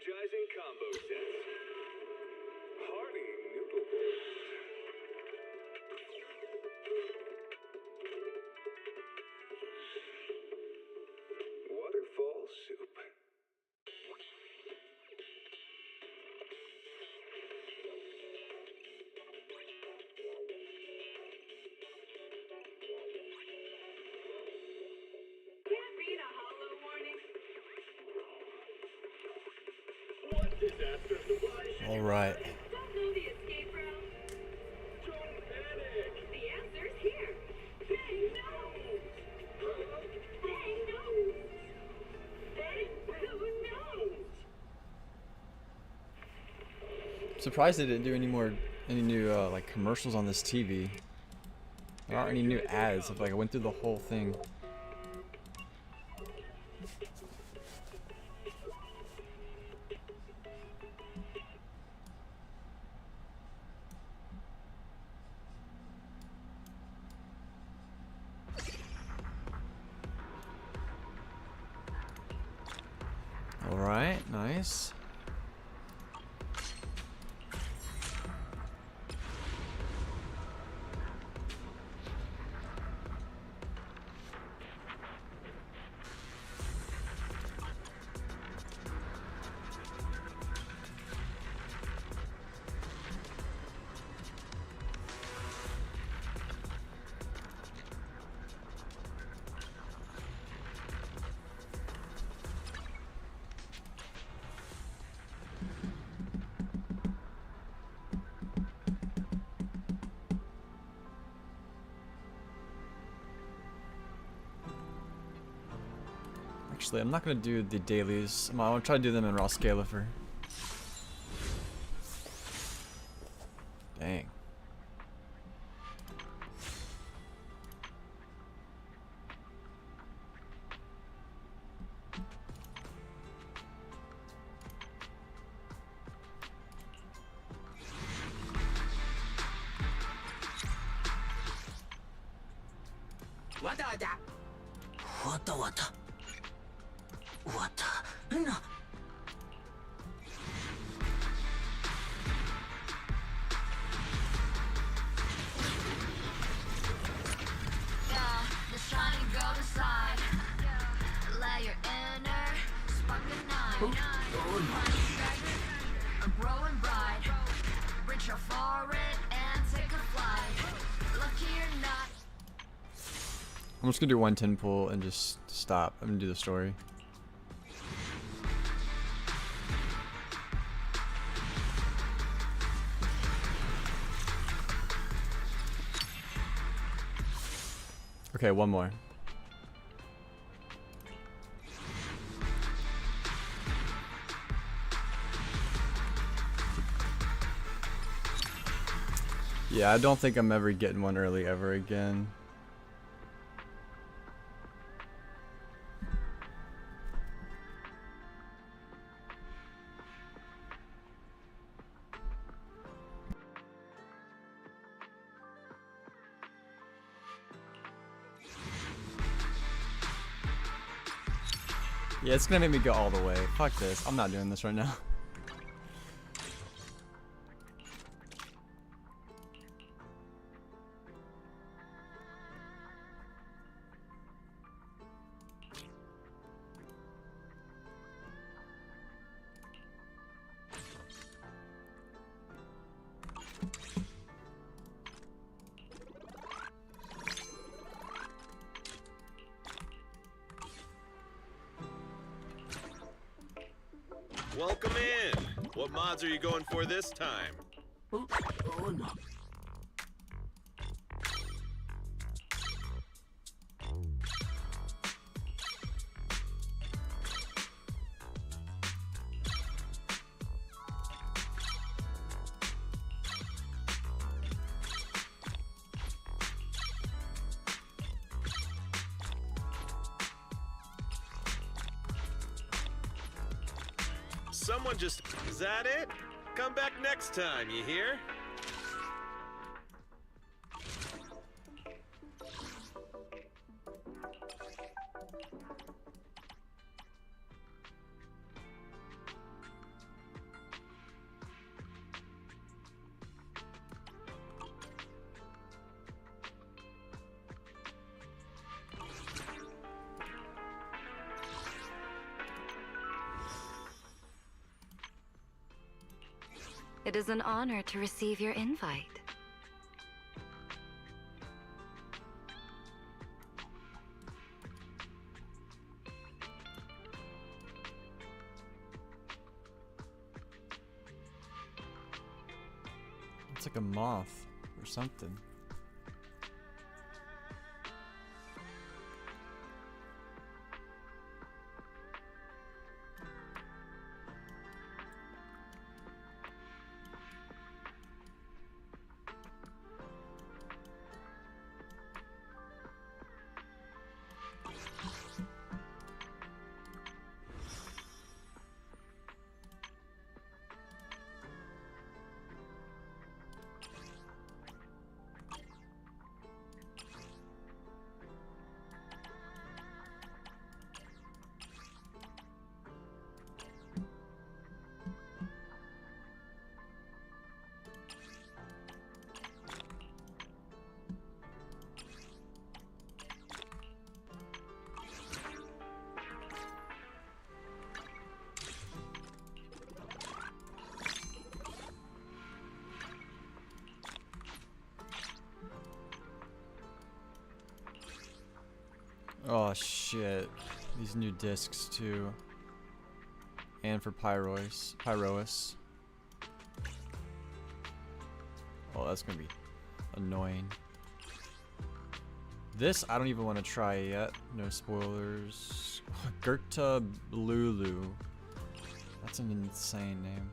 Energizing combo sets. Hearty noodle bowls. Waterfall soup. Can't read a hollow warning. What disaster supply? All right. Don't know the escape route. Don't panic. The answer's here. Bang knows. Bang knows. Bang who knows? Surprised they didn't do any new like commercials on this TV. There aren't any new ads. If like I went through the whole thing. All right, nice. Actually, I'm not gonna do the dailies. I'm gonna try to do them in raw scalifer. Dang. Wata wata. Wata wata. Wata. No. Yeah, just trying to go decide. Let your inner spark ignite. I'm growing bright. Reach out for it and take a flight. Lucky or not. I'm just gonna do 110 pull and just stop. I'm gonna do the story. Okay, one more. Yeah, I don't think I'm ever getting one early ever again. Yeah, it's gonna make me go all the way. Fuck this. I'm not doing this right now. Welcome in. What mods are you going for this time? Oh no. Someone just... Is that it? Come back next time, you hear? It is an honor to receive your invite. It's like a moth or something. Oh shit. These new discs too. And for Pyrois. Oh, that's gonna be annoying. This I don't even want to try yet. No spoilers. Gerta Lulu. That's an insane name.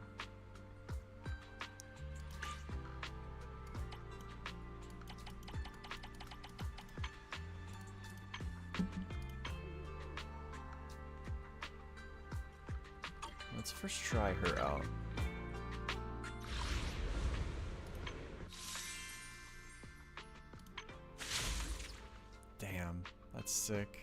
Let's first try her out. Damn, that's sick.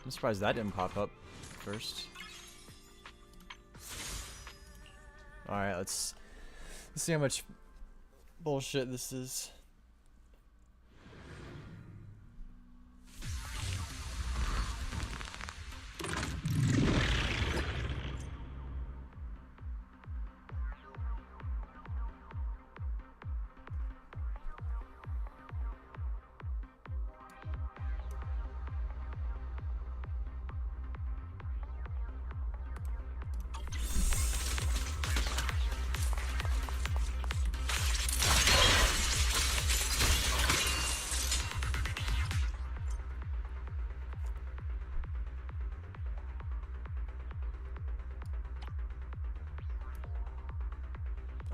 I'm surprised that didn't pop up first. Alright, let's see how much bullshit this is.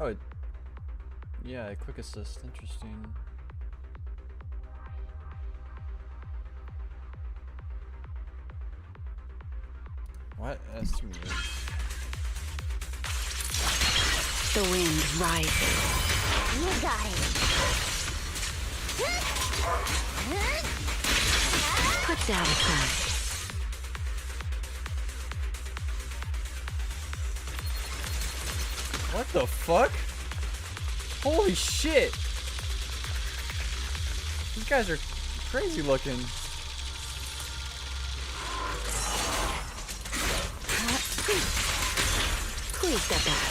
Oh, yeah, quick assist. Interesting. What? That's too weird. The wind rises. You got it. Put that aside. What the fuck? Holy shit! These guys are crazy looking. Please step back.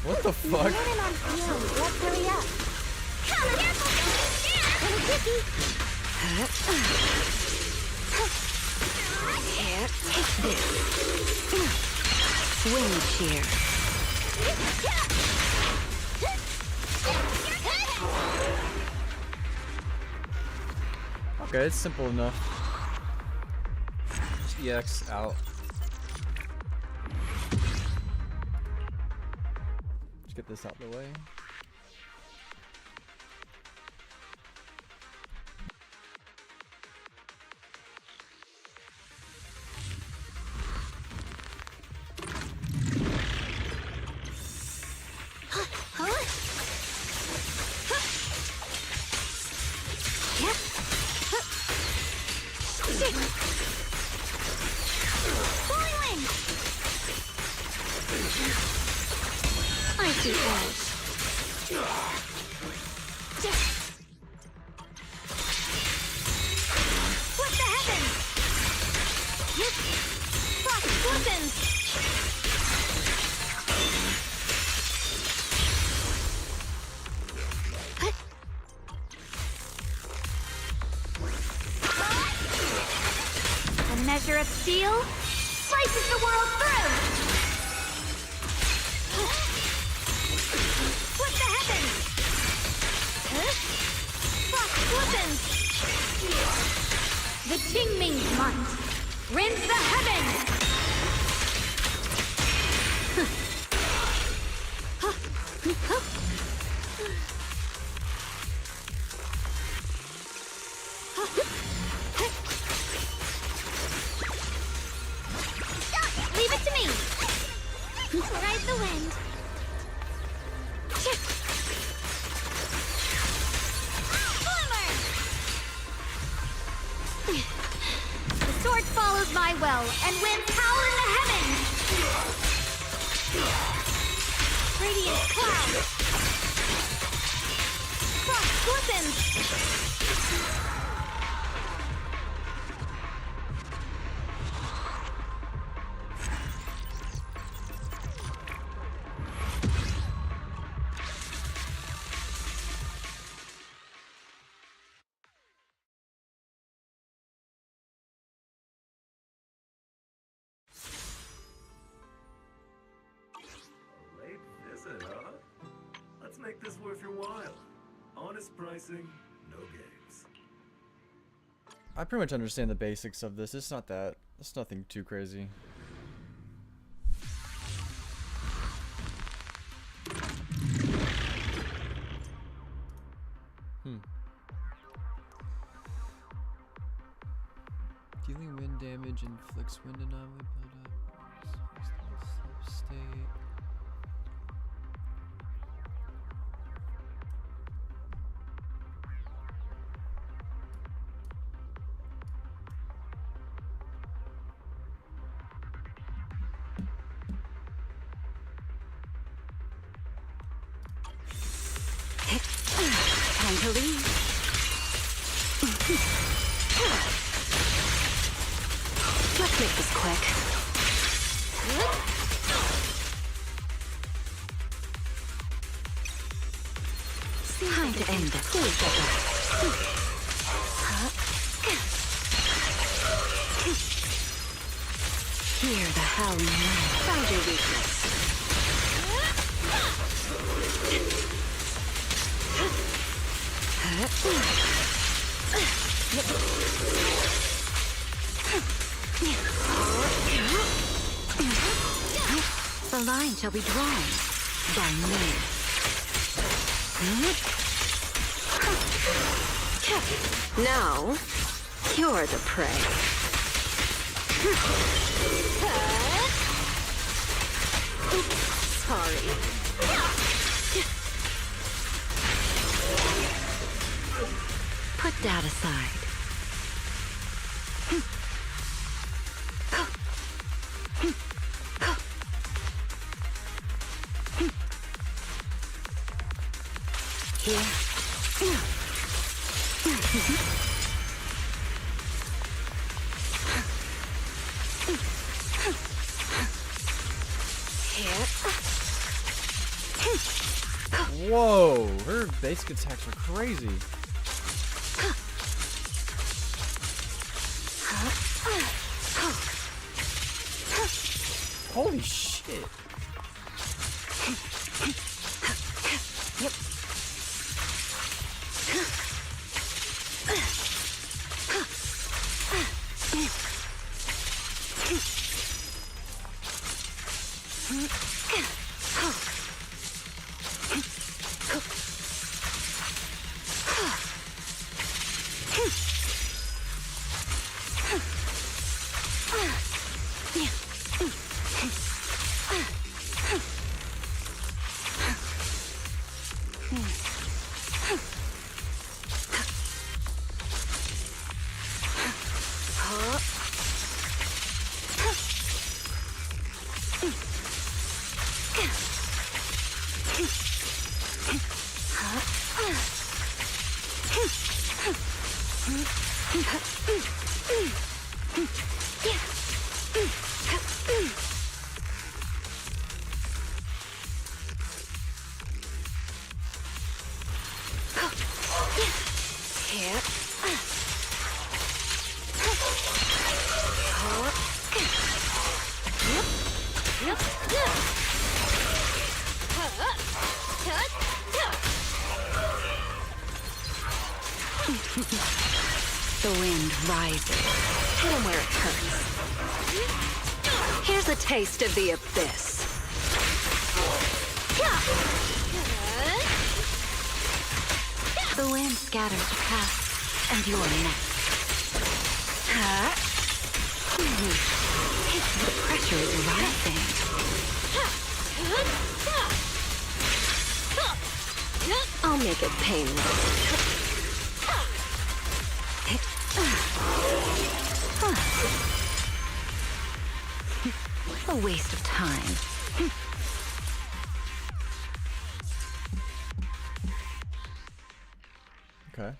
What the fuck? Let's hurry up. Here, take this. Wind shear. Okay, it's simple enough. Just EX out. Let's get this out of the way. the edge. Split the heavens! Frost glistens! A measure of steel slices the world through! Split the heavens! Frost glistens! The Qingming's might rends the heavens! Leave it to me! Ride the wind. Bloomer! The sword follows my will, and winds howl in the heavens! Radiant cloud! Frost glistens! Late visit, huh? Let's make this worth your while. Honest pricing, no games. I pretty much understand the basics of this. It's nothing too crazy. Dealing wind damage inflicts wind anomaly buildup. State. Time to leave. Let's make this quick. Time to end this. Hear the howling wind. Found your weakness. The line shall be drawn by me. Now, you're the prey. Sorry. Put that aside. Here. Whoa, her basic attacks are crazy. Holy shit. Yep. The wind rises. Hit him where it hurts. Here's a taste of the abyss. The wind scatters the path, and you're next. The pressure is rising. I'll make it painless. A waste of time. Okay.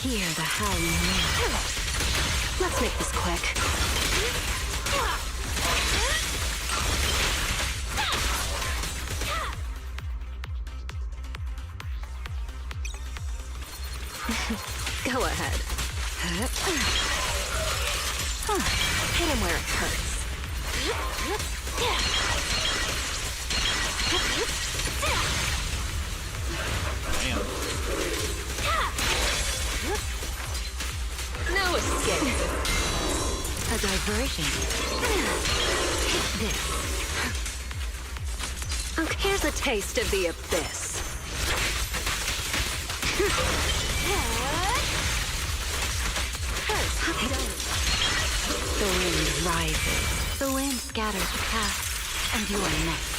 Hear the howling wind. Let's make this quick. Go ahead. Hit him where it hurts. No escape. A diversion. Take this. Oh, here's a taste of the abyss. The wind rises. The wind scatters the path, and you are next.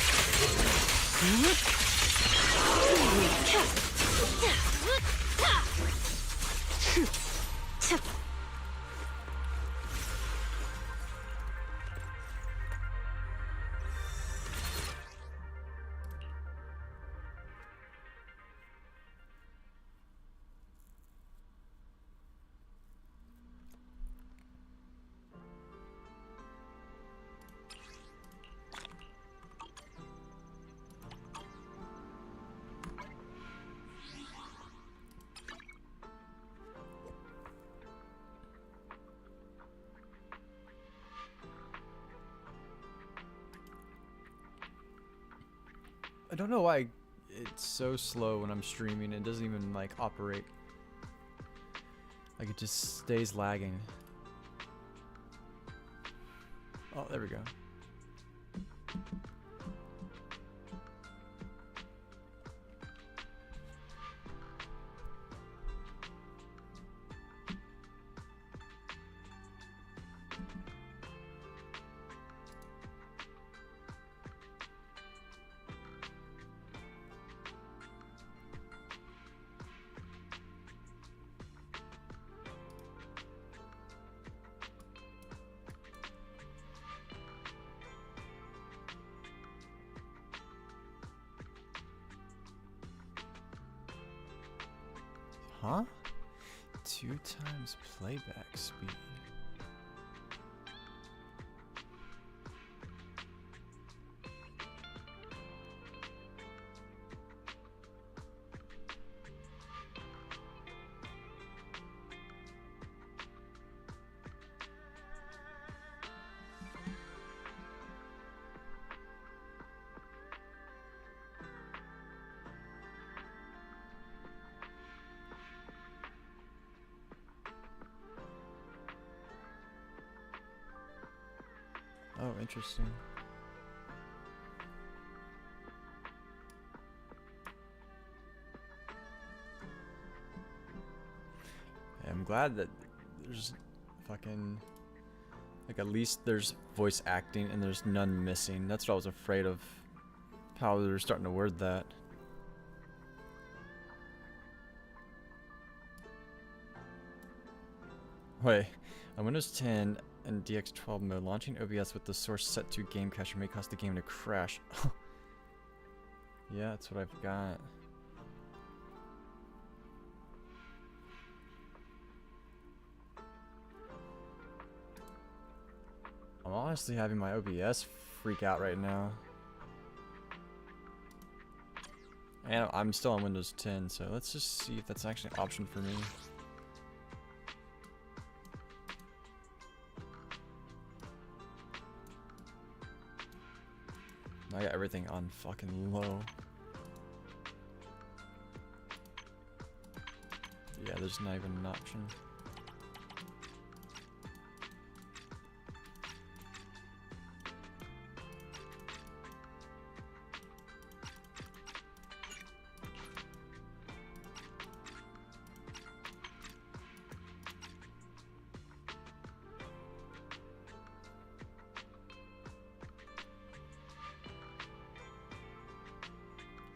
I don't know why it's so slow when I'm streaming. It doesn't even like operate. Like it just stays lagging. Oh, there we go. Huh? 2 times playback speed. Oh, interesting. Yeah, I'm glad that there's fucking like at least there's voice acting and there's none missing. That's what I was afraid of, how they were starting to word that. Wait, on Windows 10 and DX12 mode, launching OBS with the source set to game cacher may cause the game to crash. Yeah, that's what I've got. I'm honestly having my OBS freak out right now. And I'm still on Windows 10, so let's just see if that's actually an option for me. I got everything on fucking low. Yeah, there's not even an option.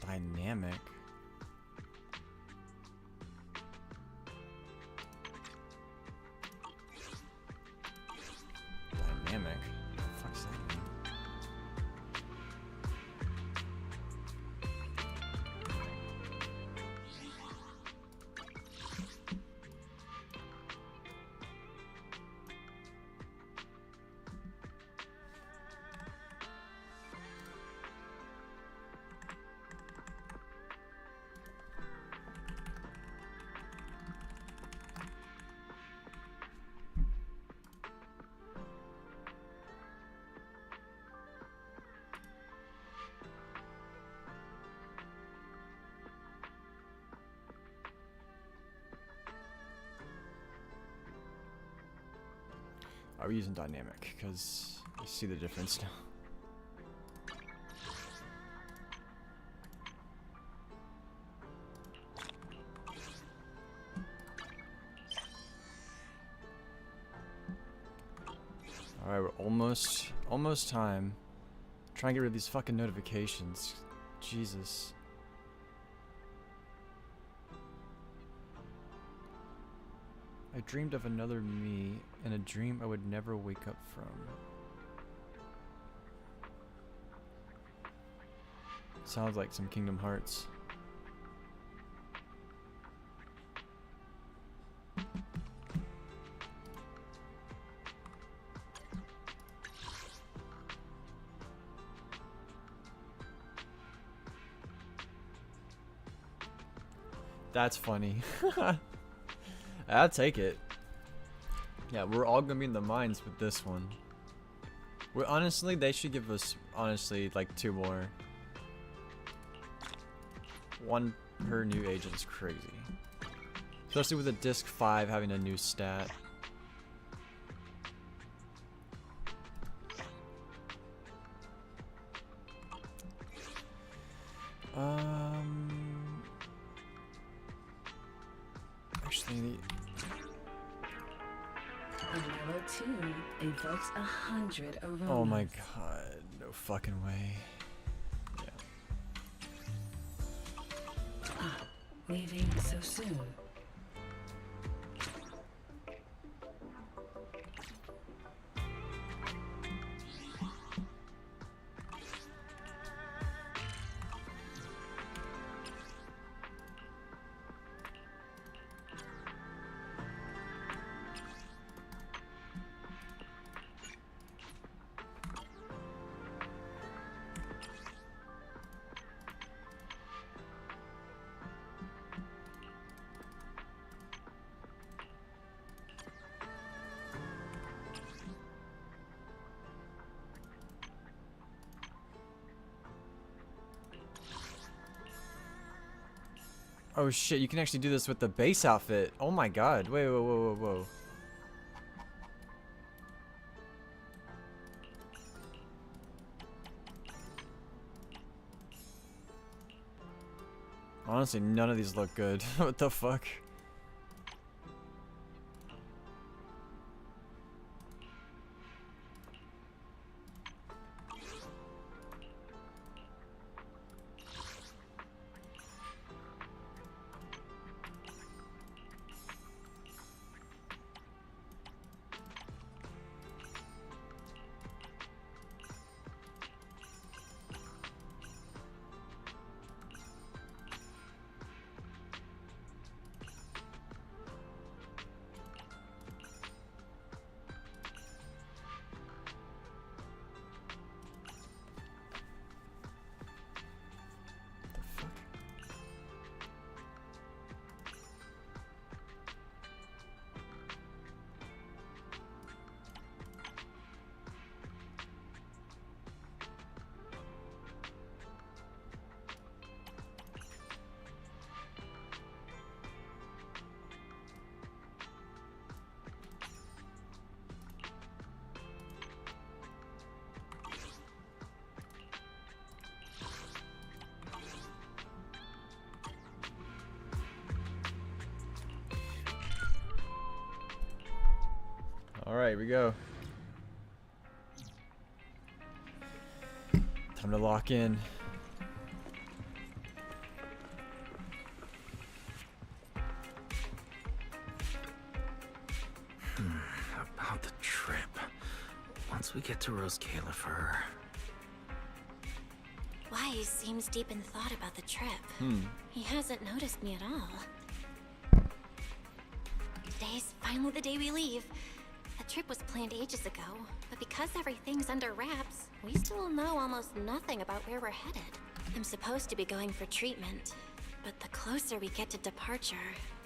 Dynamic. Dynamic. What the fuck's that mean? Are we using dynamic? Because I see the difference now. Alright, we're almost time. Try and get rid of these fucking notifications. Jesus. I dreamed of another me, in a dream I would never wake up from. Sounds like some Kingdom Hearts. That's funny. I'll take it. Yeah, we're all gonna be in the mines with this one. We're honestly, they should give us honestly like 2 more. 1 per new agent is crazy. Especially with a disc 5 having a new stat. Actually, A mellow tune evokes 100 aromas. oh my god, no fucking way. Yeah. Ah, leaving so soon. Oh shit, you can actually do this with the base outfit. Oh my god. Wait, whoa, whoa, whoa, whoa. Honestly, none of these look good. What the fuck? Alright, here we go. Time to lock in. About the trip. Once we get to Rose Califer. Wise seems deep in thought about the trip. He hasn't noticed me at all. Today's finally the day we leave. The trip was planned ages ago, but because everything's under wraps, we still know almost nothing about where we're headed. I'm supposed to be going for treatment, but the closer we get to departure,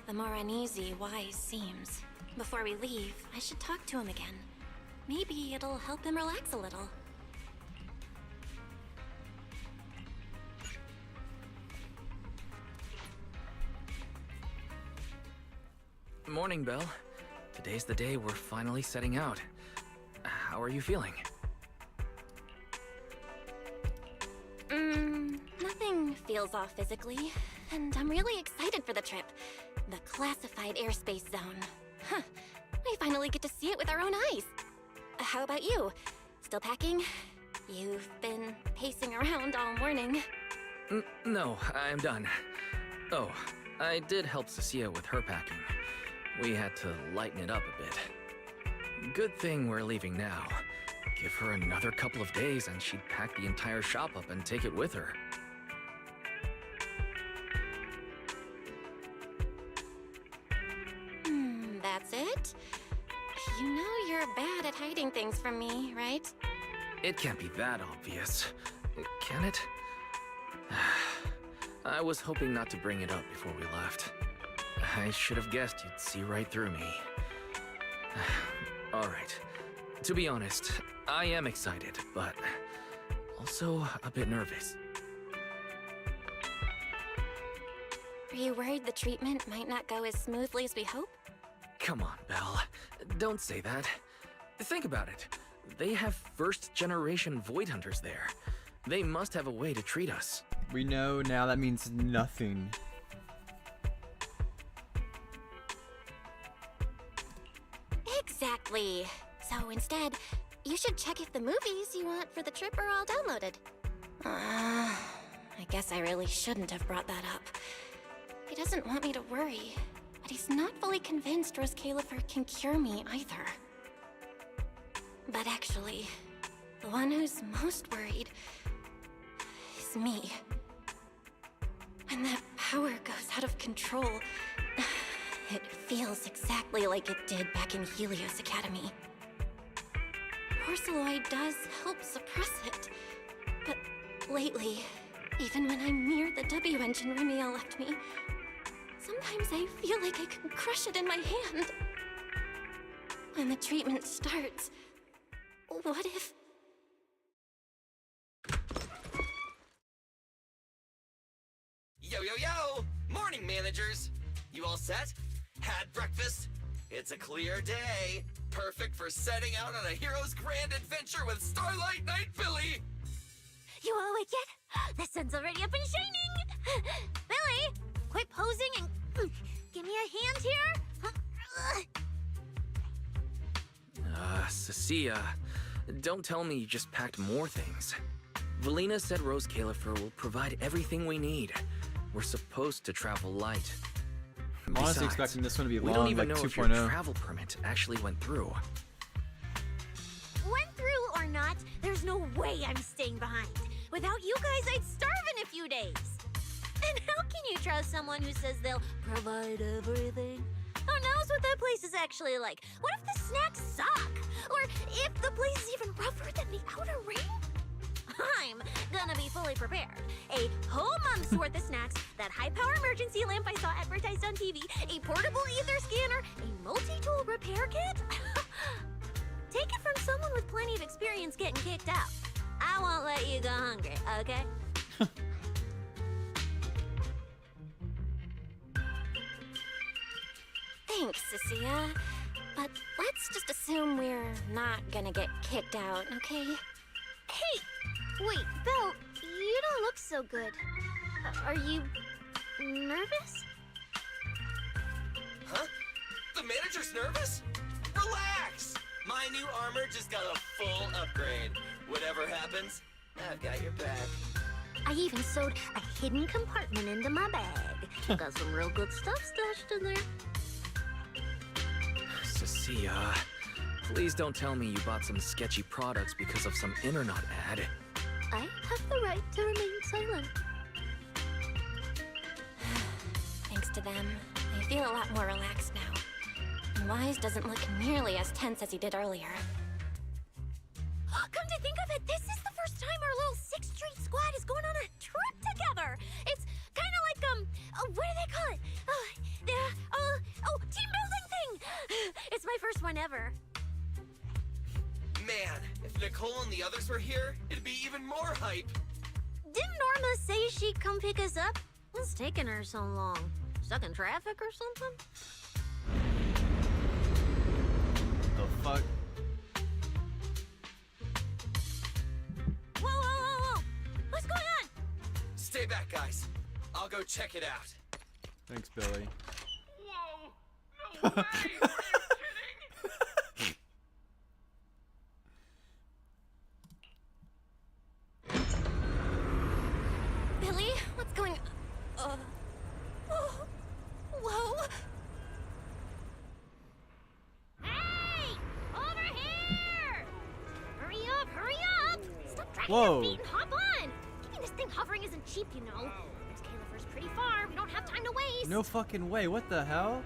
the more uneasy Wise seems. Before we leave, I should talk to him again. Maybe it'll help him relax a little. Morning, Belle. Today's the day we're finally setting out. How are you feeling? Nothing feels off physically, and I'm really excited for the trip. The classified airspace zone. Huh. We finally get to see it with our own eyes. How about you? Still packing? You've been pacing around all morning. No, I'm done. Oh, I did help Cecilia with her packing. We had to lighten it up a bit. Good thing we're leaving now. Give her another couple of days and she'd pack the entire shop up and take it with her. That's it? You know you're bad at hiding things from me, right? It can't be that obvious, can it? I was hoping not to bring it up before we left. I should have guessed you'd see right through me. Alright. To be honest, I am excited, but also a bit nervous. Are you worried the treatment might not go as smoothly as we hope? Come on, Belle. Don't say that. Think about it. They have first-generation Void Hunters there. They must have a way to treat us. We know now that means nothing. Exactly. So instead, you should check if the movies you want for the trip are all downloaded. I guess I really shouldn't have brought that up. He doesn't want me to worry, but he's not fully convinced Rose Califer can cure me either. But actually, the one who's most worried is me. When that power goes out of control, it feels exactly like it did back in Helios Academy. Porceloid does help suppress it, but lately, even when I'm near the W engine Remiel left me, sometimes I feel like I can crush it in my hand. When the treatment starts, what if... Yo, yo, yo! Morning, managers! You all set? Had breakfast? It's a clear day. Perfect for setting out on a hero's grand adventure with Starlight Knight Billy! You all awake yet? The sun's already up and shining! Billy, quit posing and give me a hand here! Cecilia, don't tell me you just packed more things. Velina said Rose Califer will provide everything we need. We're supposed to travel light. I'm honestly Besides, expecting this one to be we long, don't even like know if your 2.0. travel permit actually went through. Went through or not, there's no way I'm staying behind. Without you guys, I'd starve in a few days. And how can you trust someone who says they'll provide everything? Who knows what that place is actually like? What if the snacks suck? Or if the place is even rougher than the outer ring? I'm gonna be fully prepared. A whole month's worth of snacks, that high-power emergency lamp I saw advertised on TV, a portable ether scanner, a multi-tool repair kit. Take it from someone with plenty of experience getting kicked out. I won't let you go hungry, okay? Thanks, Cecilia. But let's just assume we're not gonna get kicked out, okay? Hey! Wait, Belle, you don't look so good. Are you nervous? Huh? The manager's nervous? Relax! My new armor just got a full upgrade. Whatever happens, I've got your back. I even sewed a hidden compartment into my bag. Got some real good stuff stashed in there. Cecilia, please don't tell me you bought some sketchy products because of some internet ad. I have the right to remain silent. Thanks to them, I feel a lot more relaxed now. And Wise doesn't look nearly as tense as he did earlier. Come to think of it, this is the first time our little 6th Street squad is going on a trip together. It's kind of like, what do they call it? Team building thing. It's my first one ever. Man, if Nicole and the others were here, it'd be even more hype. Didn't Norma say she'd come pick us up? What's taking her so long? Stuck in traffic or something? The fuck? Whoa! What's going on? Stay back, guys. I'll go check it out. Thanks, Billy. Whoa! No way! Are you kidding? Billy, what's going on? Whoa! Hey! Over here! Hurry up! Stop dragging Whoa. your feet and hop on! Keeping this thing hovering isn't cheap, you know. There's Califer's pretty far. We don't have time to waste. No fucking way. What the hell?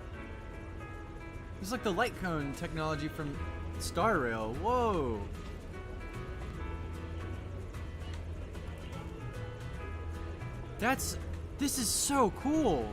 It's like the light cone technology from Star Rail. Whoa. This is so cool.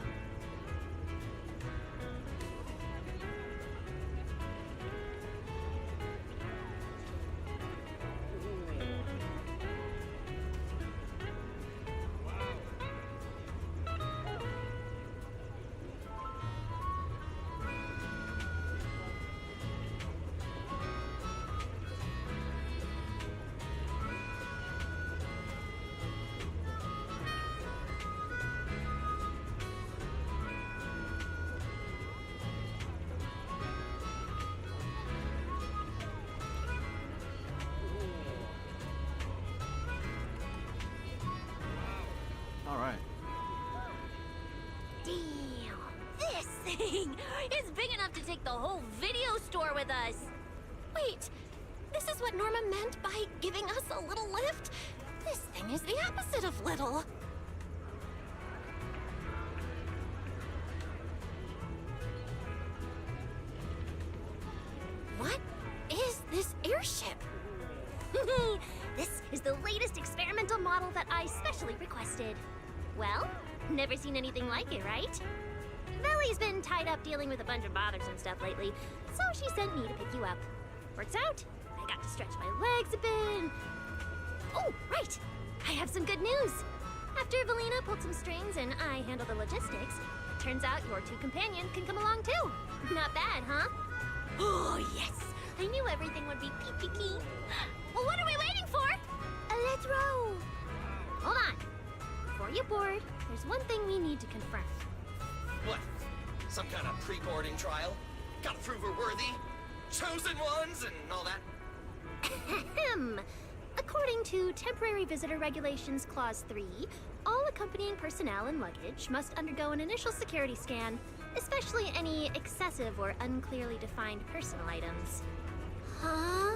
Alright. Damn! This thing is big enough to take the whole video store with us. Wait, this is what Norma meant by giving us a little lift? This thing is the opposite of little. What is this airship? This is the latest experimental model that I specially requested. Well, never seen anything like it, right? Velly's been tied up dealing with a bunch of bothers and stuff lately, so she sent me to pick you up. Works out. I got to stretch my legs a bit. Oh, right. I have some good news. After Velina pulled some strings and I handled the logistics, turns out your two companions can come along too. Not bad, huh? Oh, yes. I knew everything would be peachy. Well, what are we waiting for? Let's row. Hold on. Before you board, there's one thing we need to confirm. What? Some kind of pre-boarding trial? Gotta prove we're worthy? Chosen ones and all that? Ahem. According to Temporary Visitor Regulations Clause 3, all accompanying personnel and luggage must undergo an initial security scan, especially any excessive or unclearly defined personal items. Huh?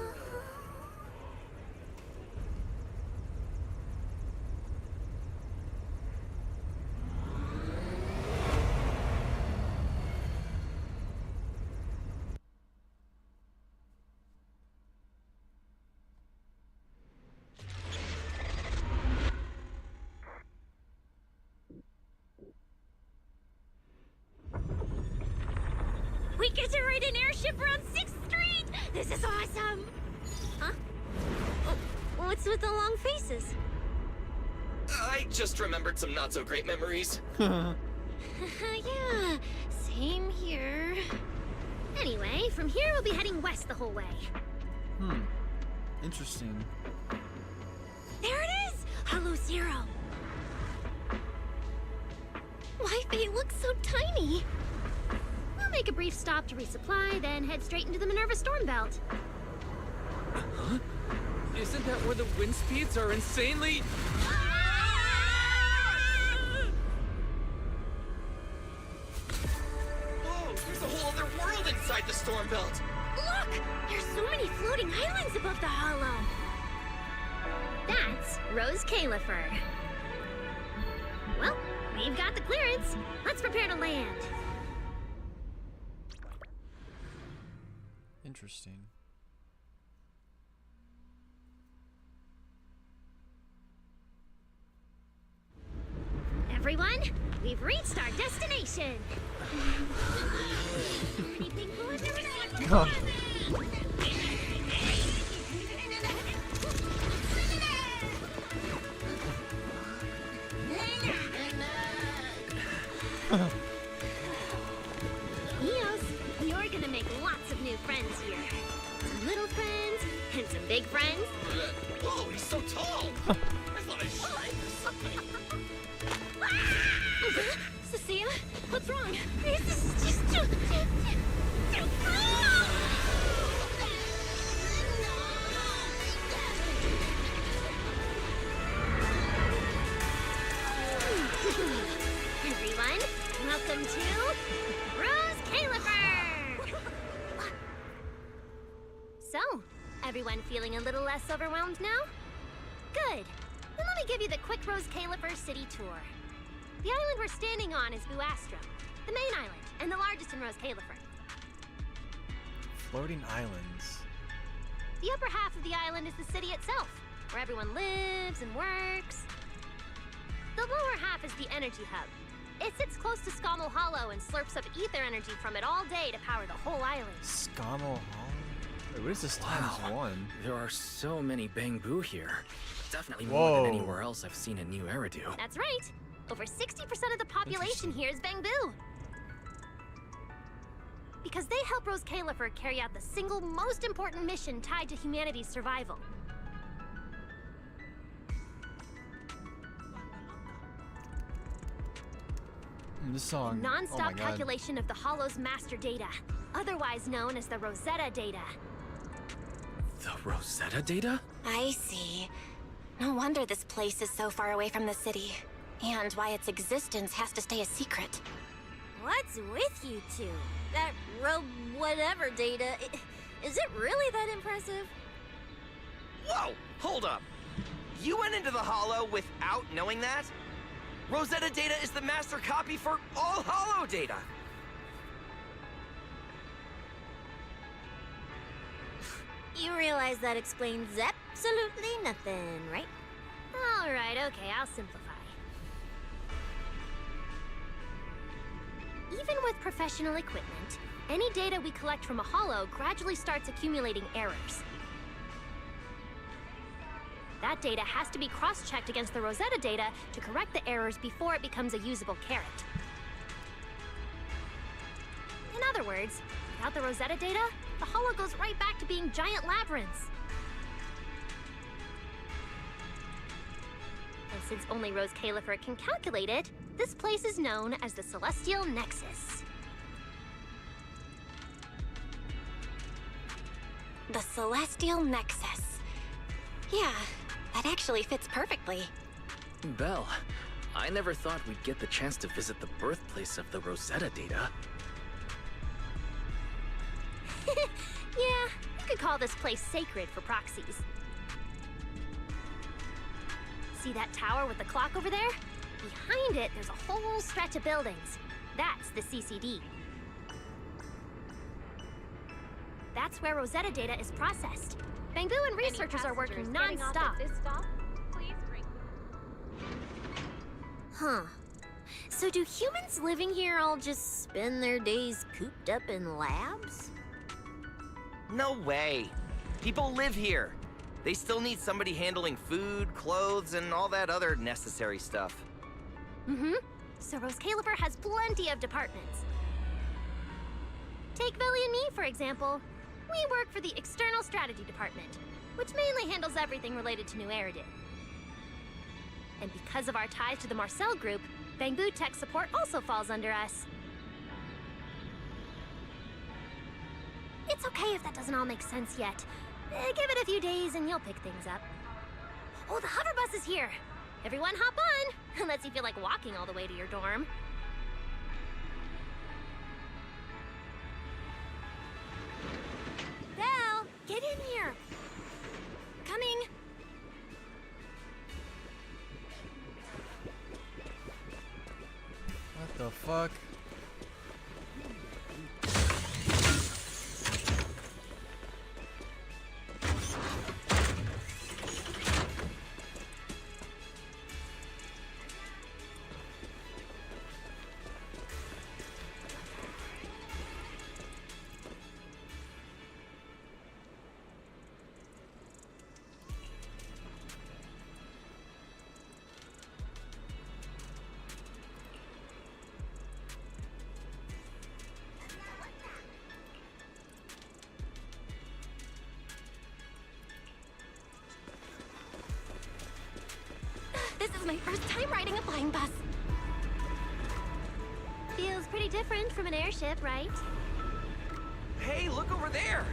We get to ride an airship around 6th Street! This is awesome! Huh? Oh, what's with the long faces? I just remembered some not-so-great memories. Yeah, same here. Anyway, from here we'll be heading west the whole way. Interesting. There it is! Hollow Zero! Why they look so tiny? We'll make a brief stop to resupply, then head straight into the Minerva Storm Belt. Huh? Isn't that where the wind speeds are insanely... Whoa, there's a whole other world inside the storm belt. Look! There's so many floating islands above the hollow. That's Rose Califer. Well, we've got the clearance. Let's prepare to land. Interesting. Everyone, we've reached our destination. Anything cool I've never seen? Eos, you're gonna make lots of new friends here. Some little friends and some big friends. Whoa, he's so tall. I thought I shrank or something. Cecilia, what's wrong? This is just too Everyone, welcome to Rose Califer! So, everyone feeling a little less overwhelmed now? Good. Then let me give you the quick Rose Califer city tour. The island we're standing on is Buastro, the main island, and the largest in Rose Califer. Floating islands. The upper half of the island is the city itself, where everyone lives and works. The lower half is the energy hub. It sits close to Scommel Hollow and slurps up ether energy from it all day to power the whole island. Scommel Hollow? Wait, what is this times one? There are so many Bangbu here. Definitely more than anywhere else I've seen in New Eridu. That's right. Over 60% of the population here is Bangbu. Because they help Rose Califer carry out the single most important mission tied to humanity's survival. This song. Non-stop calculation of the Hollow's master data, otherwise known as the Rosetta data. The Rosetta data? I see. No wonder this place is so far away from the city. And why its existence has to stay a secret. What's with you two? That whatever data, is it really that impressive? Whoa, hold up. You went into the Hollow without knowing that? Rosetta data is the master copy for all Hollow data. You realize that explains absolutely nothing, right? All right, okay, I'll simplify. Even with professional equipment, any data we collect from a hollow gradually starts accumulating errors. That data has to be cross-checked against the Rosetta data to correct the errors before it becomes a usable carrot. In other words, without the Rosetta data, the hollow goes right back to being giant labyrinths. And since only Rose Califer can calculate it, this place is known as the Celestial Nexus. The Celestial Nexus. Yeah, that actually fits perfectly. Belle, I never thought we'd get the chance to visit the birthplace of the Rosetta data. Yeah, you could call this place sacred for proxies. See that tower with the clock over there? Behind it, there's a whole stretch of buildings. That's the CCD. That's where Rosetta data is processed. Bangbu and researchers are working non-stop. Huh. So do humans living here all just spend their days cooped up in labs? No way. People live here. They still need somebody handling food, clothes, and all that other necessary stuff. Mm-hmm. So Rose Califer has plenty of departments. Take Velina and me, for example. We work for the External Strategy Department, which mainly handles everything related to New Eridu. And because of our ties to the Marcel Group, Bangbu Tech Support also falls under us. It's okay if that doesn't all make sense yet. Give it a few days and you'll pick things up. Oh, the hover bus is here. Everyone hop on, unless you feel like walking all the way to your dorm. Belle, get in here. Coming. What the fuck? This is my first time riding a flying bus. Feels pretty different from an airship, right? Hey, look over there!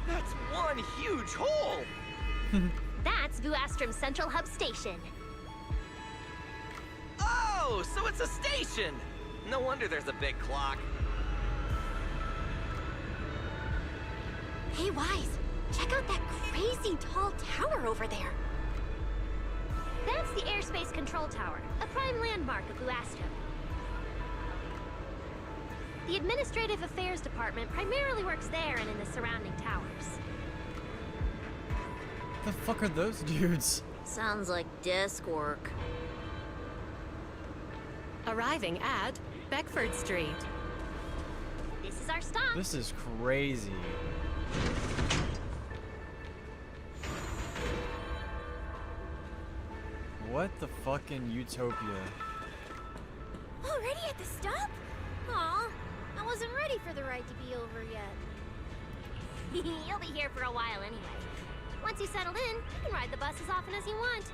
That's one huge hole! That's Vuastrum's Central Hub Station. Oh, so it's a station! No wonder there's a big clock. Hey, Wise, check out that crazy tall tower over there. That's the Airspace Control Tower, a prime landmark of Vuastrum. The Administrative Affairs Department primarily works there and in the surrounding towers. The fuck are those dudes? Sounds like desk work. Arriving at Beckford Street. This is our stop. This is crazy. What the fucking utopia? Already at the stop? Aw, I wasn't ready for the ride to be over yet. You'll be here for a while anyway. Once you settle in, you can ride the bus as often as you want.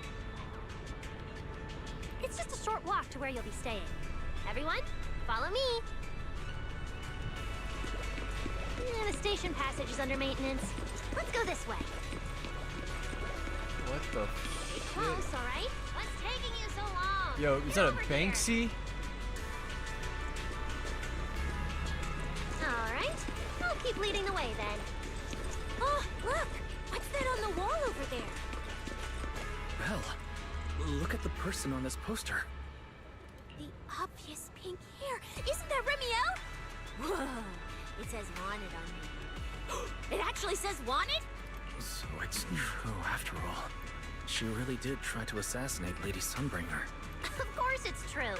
It's just a short walk to where you'll be staying. Everyone, follow me. The station passage is under maintenance. Let's go this way. What the Stay close, all right? What's taking you so long? Yo, is Get that a over there. Banksy? All right, I'll keep leading the way then. Oh, look! What's that on the wall over there? Well, look at the person on this poster. The obvious pink hair. Isn't that Remiel? Whoa! It says wanted on me. It actually says wanted? So it's true after all. She really did try to assassinate Lady Sunbringer. Of course it's true.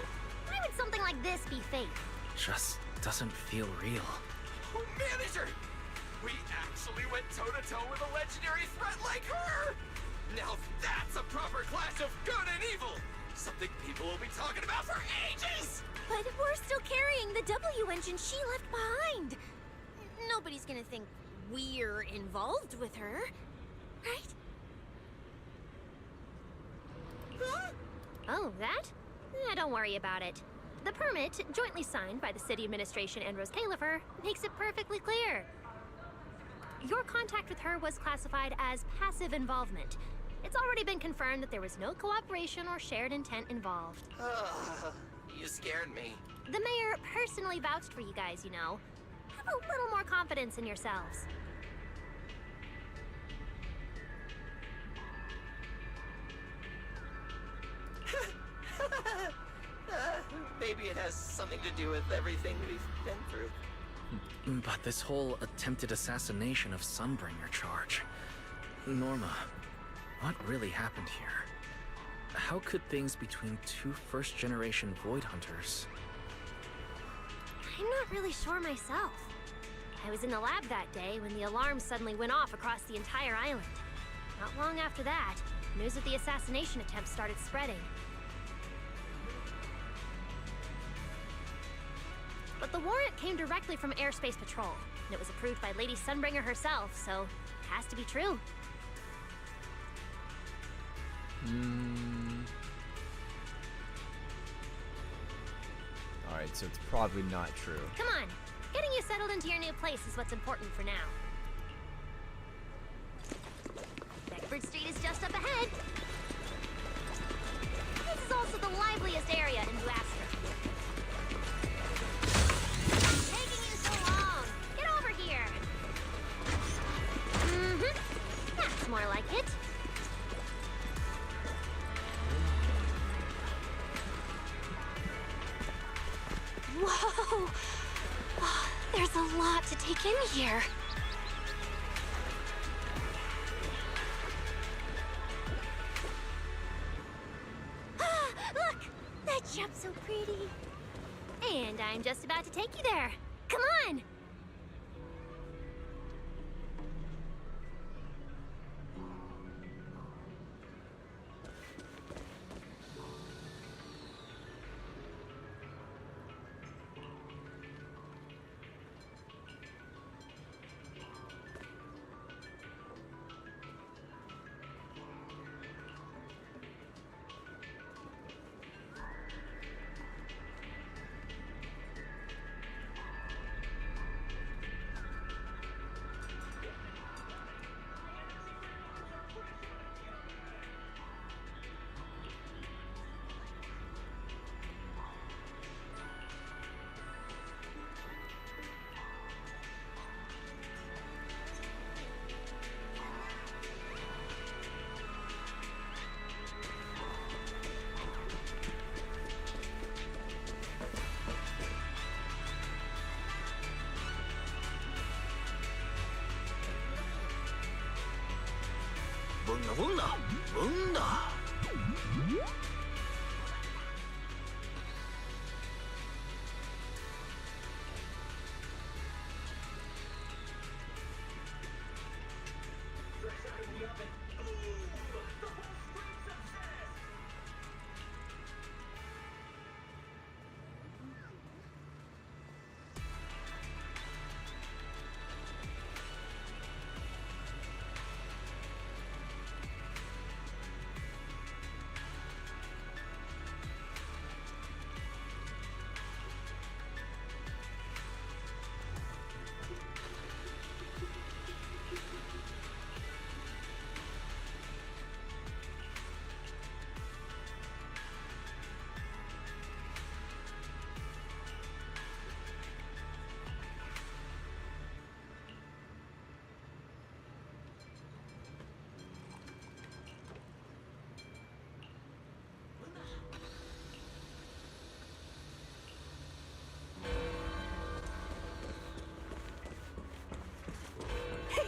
Why would something like this be fake? Just doesn't feel real. Oh, manager! We actually went toe-to-toe with a legendary threat like her! Now that's a proper clash of good and evil! Something people will be talking about for ages! But we're still carrying the W engine she left behind. Nobody's gonna think we're involved with her, right? Huh? Oh, that? Don't worry about it. The permit, jointly signed by the city administration and Rose Califer, makes it perfectly clear. Your contact with her was classified as passive involvement. It's already been confirmed that there was no cooperation or shared intent involved. You scared me. The mayor personally vouched for you guys, you know. Have a little more confidence in yourselves. Maybe it has something to do with everything we've been through. But this whole attempted assassination of Sunbringer charge. Norma, what really happened here? How could things between two first-generation Void Hunters... I'm not really sure myself. I was in the lab that day when the alarm suddenly went off across the entire island. Not long after that, news of the assassination attempt started spreading. But the warrant came directly from Airspace Patrol, and it was approved by Lady Sunbringer herself, so it has to be true. Alright, so it's probably not true. Come on, getting you settled into your new place is what's important for now. Beckford Street is just up ahead. This is also the liveliest area in New Astra. Taking you so long. Get over here. That's more like it. Whoa! Oh, there's a lot to take in here. Look! That jump's so pretty. And I'm just about to take you there. Come on!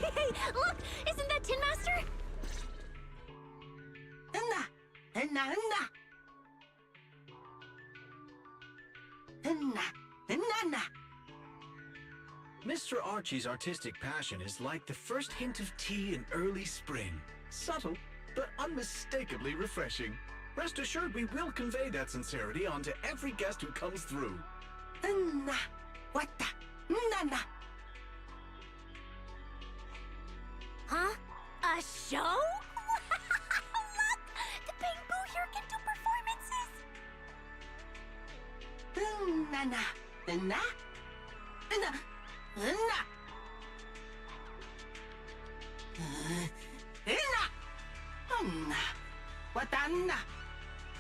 Hey, look! Isn't that Tin Master? Mr. Archie's artistic passion is like the first hint of tea in early spring. Subtle, but unmistakably refreshing. Rest assured we will convey that sincerity onto every guest who comes through. Huh? A show? Look! The Bamboo here can do performances.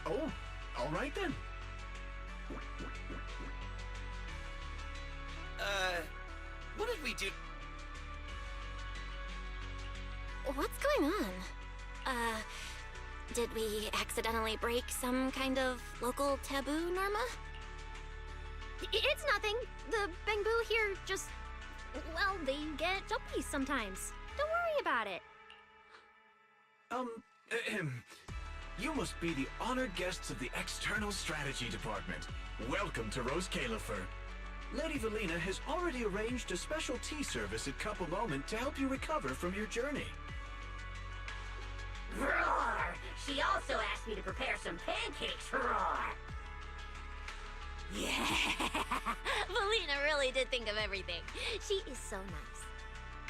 Oh, all right then. What did we do? What's going on? Did we accidentally break some kind of local taboo, Norma? It's nothing. The Bamboo here just... well, they get jumpy sometimes. Don't worry about it. You must be the honored guests of the External Strategy Department. Welcome to Rose Califer. Lady Velina has already arranged a special tea service at Cup a Moment to help you recover from your journey. Roar! She also asked me to prepare some pancakes, roar! Yeah! Velina really did think of everything. She is so nice.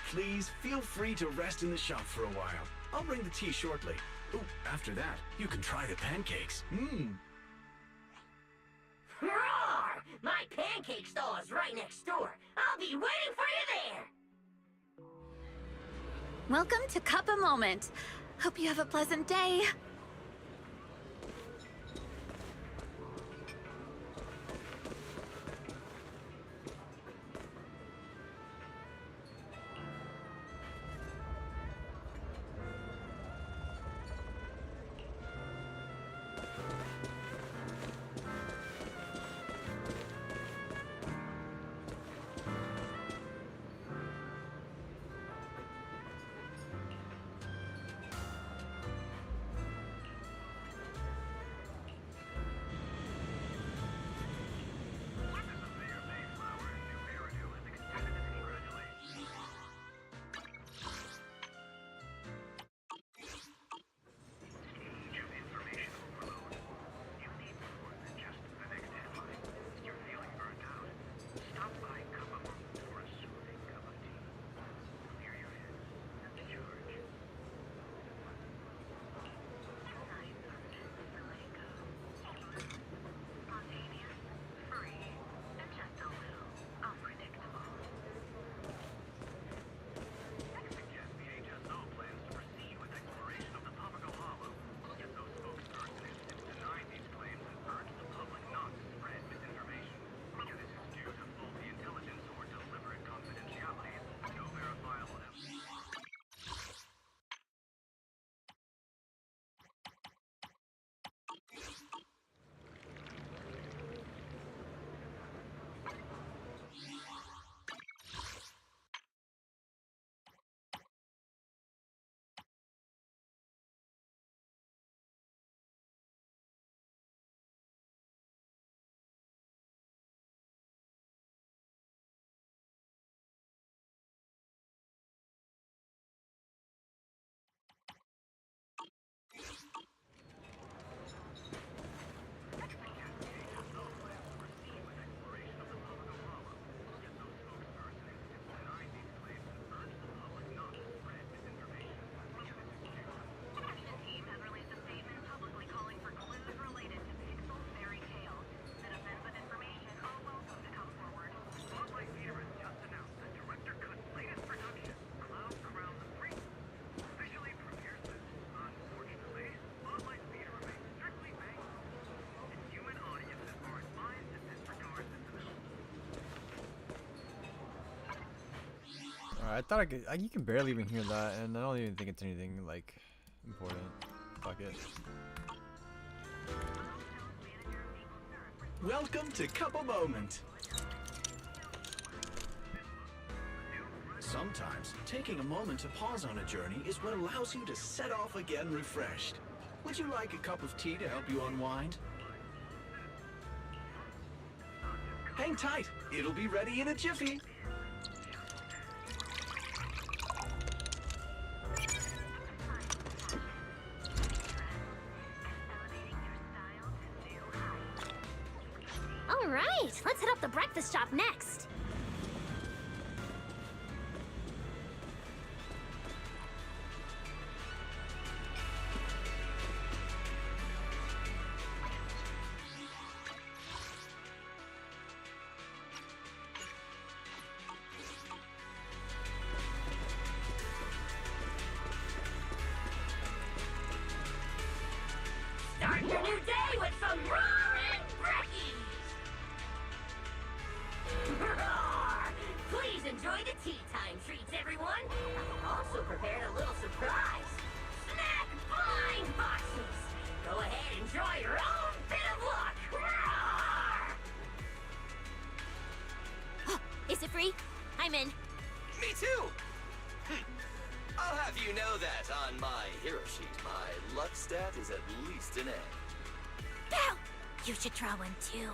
Please feel free to rest in the shop for a while. I'll bring the tea shortly. Ooh, after that, you can try the pancakes. Roar! My pancake stall is right next door. I'll be waiting for you there! Welcome to Cup a Moment. Hope you have a pleasant day. I thought I could. You can barely even hear that, and I don't even think it's anything like important. Fuck it. Welcome to Couple Moment. Sometimes, taking a moment to pause on a journey is what allows you to set off again refreshed. Would you like a cup of tea to help you unwind? Hang tight, it'll be ready in a jiffy. All right, let's hit up the breakfast shop next. Start your new day with some roaring brekkies! Roar! Please enjoy the tea time treats, everyone! I've also prepared a little surprise! Snack blind boxes! Go ahead, enjoy your own bit of luck! Roar! Is it free? I'm in. Me too! I'll have you know that on my hero sheet, my luck stat is at least an A. Pow! You should draw one too.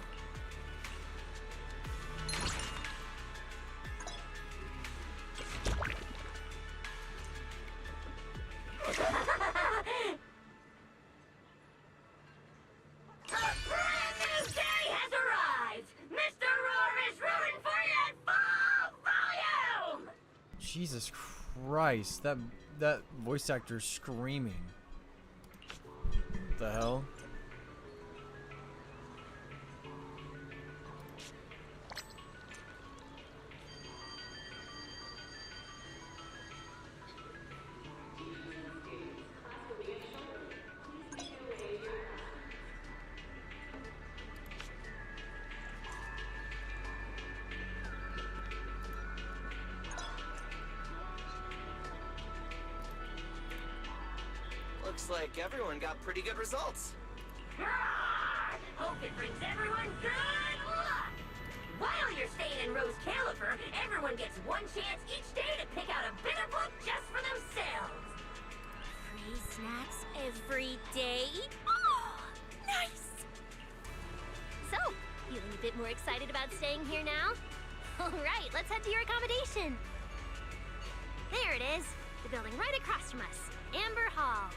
A brand new day has arrived! Mr. Roar is rooting for you at full volume! Jesus Christ, that voice actor's screaming. What the hell? Looks like everyone got pretty good results. Hope it brings everyone good luck! While you're staying in Rose Califer, everyone gets one chance each day to pick out a better book just for themselves. Free snacks every day? Oh, nice! So, feeling a bit more excited about staying here now? Alright, let's head to your accommodation. There it is, the building right across from us, Amber Hall.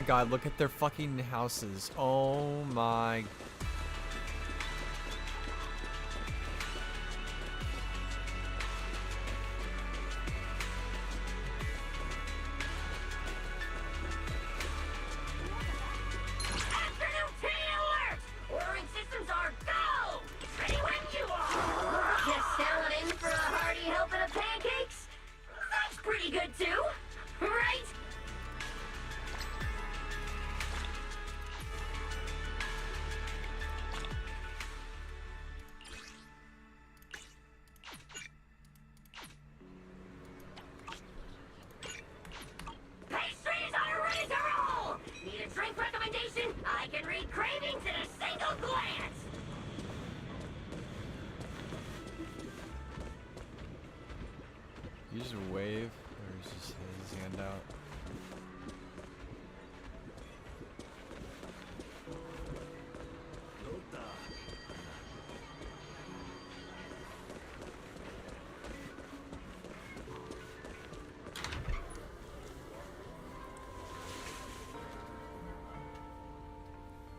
God, look at their fucking houses. Oh my. Afternoon tea alert! Ordering systems are go! Ready when you are! Just selling in for a hearty helping of pancakes? That's pretty good too, right? Pastries are ready to roll! Need a drink recommendation? I can read cravings in a single glance! You just wave, or is just his hand out?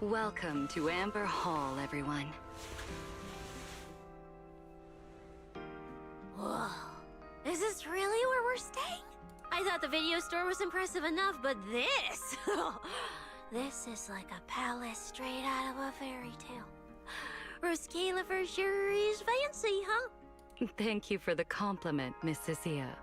Welcome to Amber Hall, everyone. Whoa. Is this really where we're staying? I thought the video store was impressive enough, but this... this is like a palace straight out of a fairy tale. Rose Califer sure is fancy, huh? Thank you for the compliment, Miss Cecilia.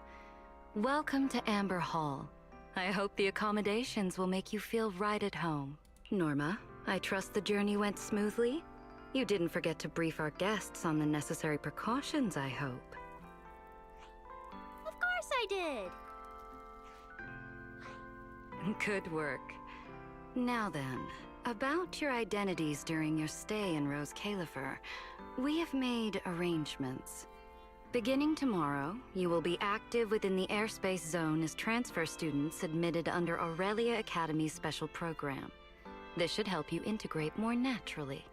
Welcome to Amber Hall. I hope the accommodations will make you feel right at home. Norma, I trust the journey went smoothly? You didn't forget to brief our guests on the necessary precautions, I hope. Of course I did. Good work. Now then, about your identities during your stay in Rose Califer, we have made arrangements. Beginning tomorrow, you will be active within the airspace zone as transfer students admitted under Aurelia Academy's special program. This should help you integrate more naturally.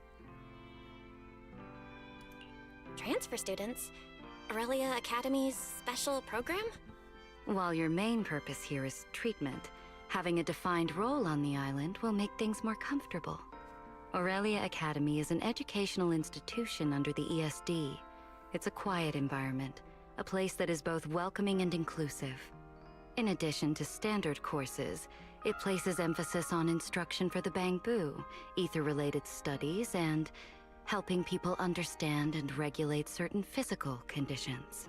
Transfer students? Aurelia Academy's special program? While your main purpose here is treatment, having a defined role on the island will make things more comfortable. Aurelia Academy is an educational institution under the ESD. It's a quiet environment, a place that is both welcoming and inclusive. In addition to standard courses, it places emphasis on instruction for the Bangbu, ether-related studies, and helping people understand and regulate certain physical conditions.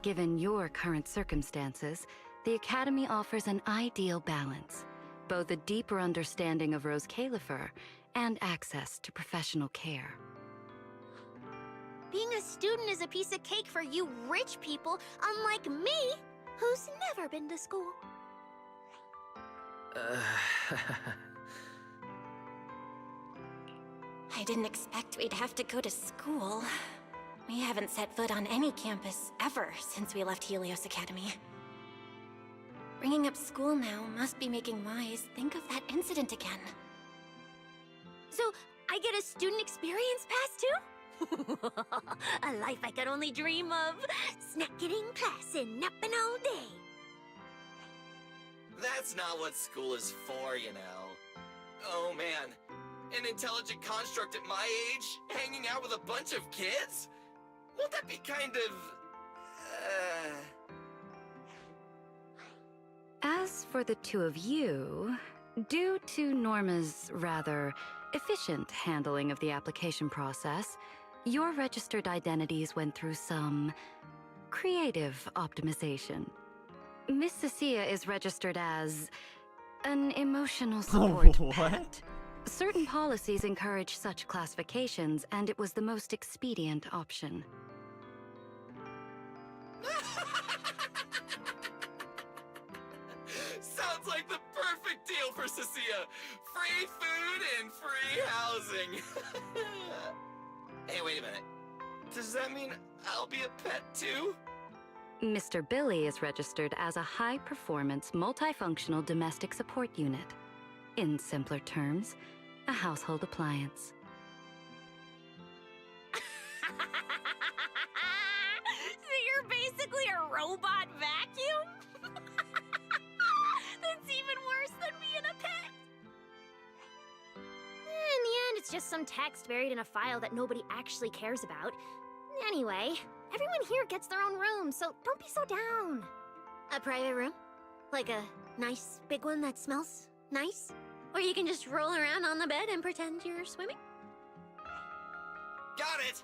Given your current circumstances, the Academy offers an ideal balance, both a deeper understanding of Rose Califer and access to professional care. Being a student is a piece of cake for you rich people, unlike me, who's never been to school. I didn't expect we'd have to go to school. We haven't set foot on any campus ever since we left Helios Academy. Bringing up school now must be making Wise think of that incident again. So, I get a student experience pass too? A life I could only dream of. Snacking in class and napping all day. That's not what school is for, you know. Oh man, an intelligent construct at my age, hanging out with a bunch of kids? Won't that be kind of... As for the two of you, due to Norma's rather efficient handling of the application process, your registered identities went through some creative optimization. Miss Cecilia is registered as an emotional support What? pet. Certain policies encourage such classifications, and it was the most expedient option. Sounds like the perfect deal for Cecilia. Free food and free housing. Hey, wait a minute. Does that mean I'll be a pet too? Mr. Billy is registered as a high-performance, multifunctional domestic support unit. In simpler terms, a household appliance. So you're basically a robot vacuum? That's even worse than being a pet. In the end, it's just some text buried in a file that nobody actually cares about. Anyway, everyone here gets their own room, so don't be so down. A private room? Like a nice big one that smells nice? Or you can just roll around on the bed and pretend you're swimming? Got it!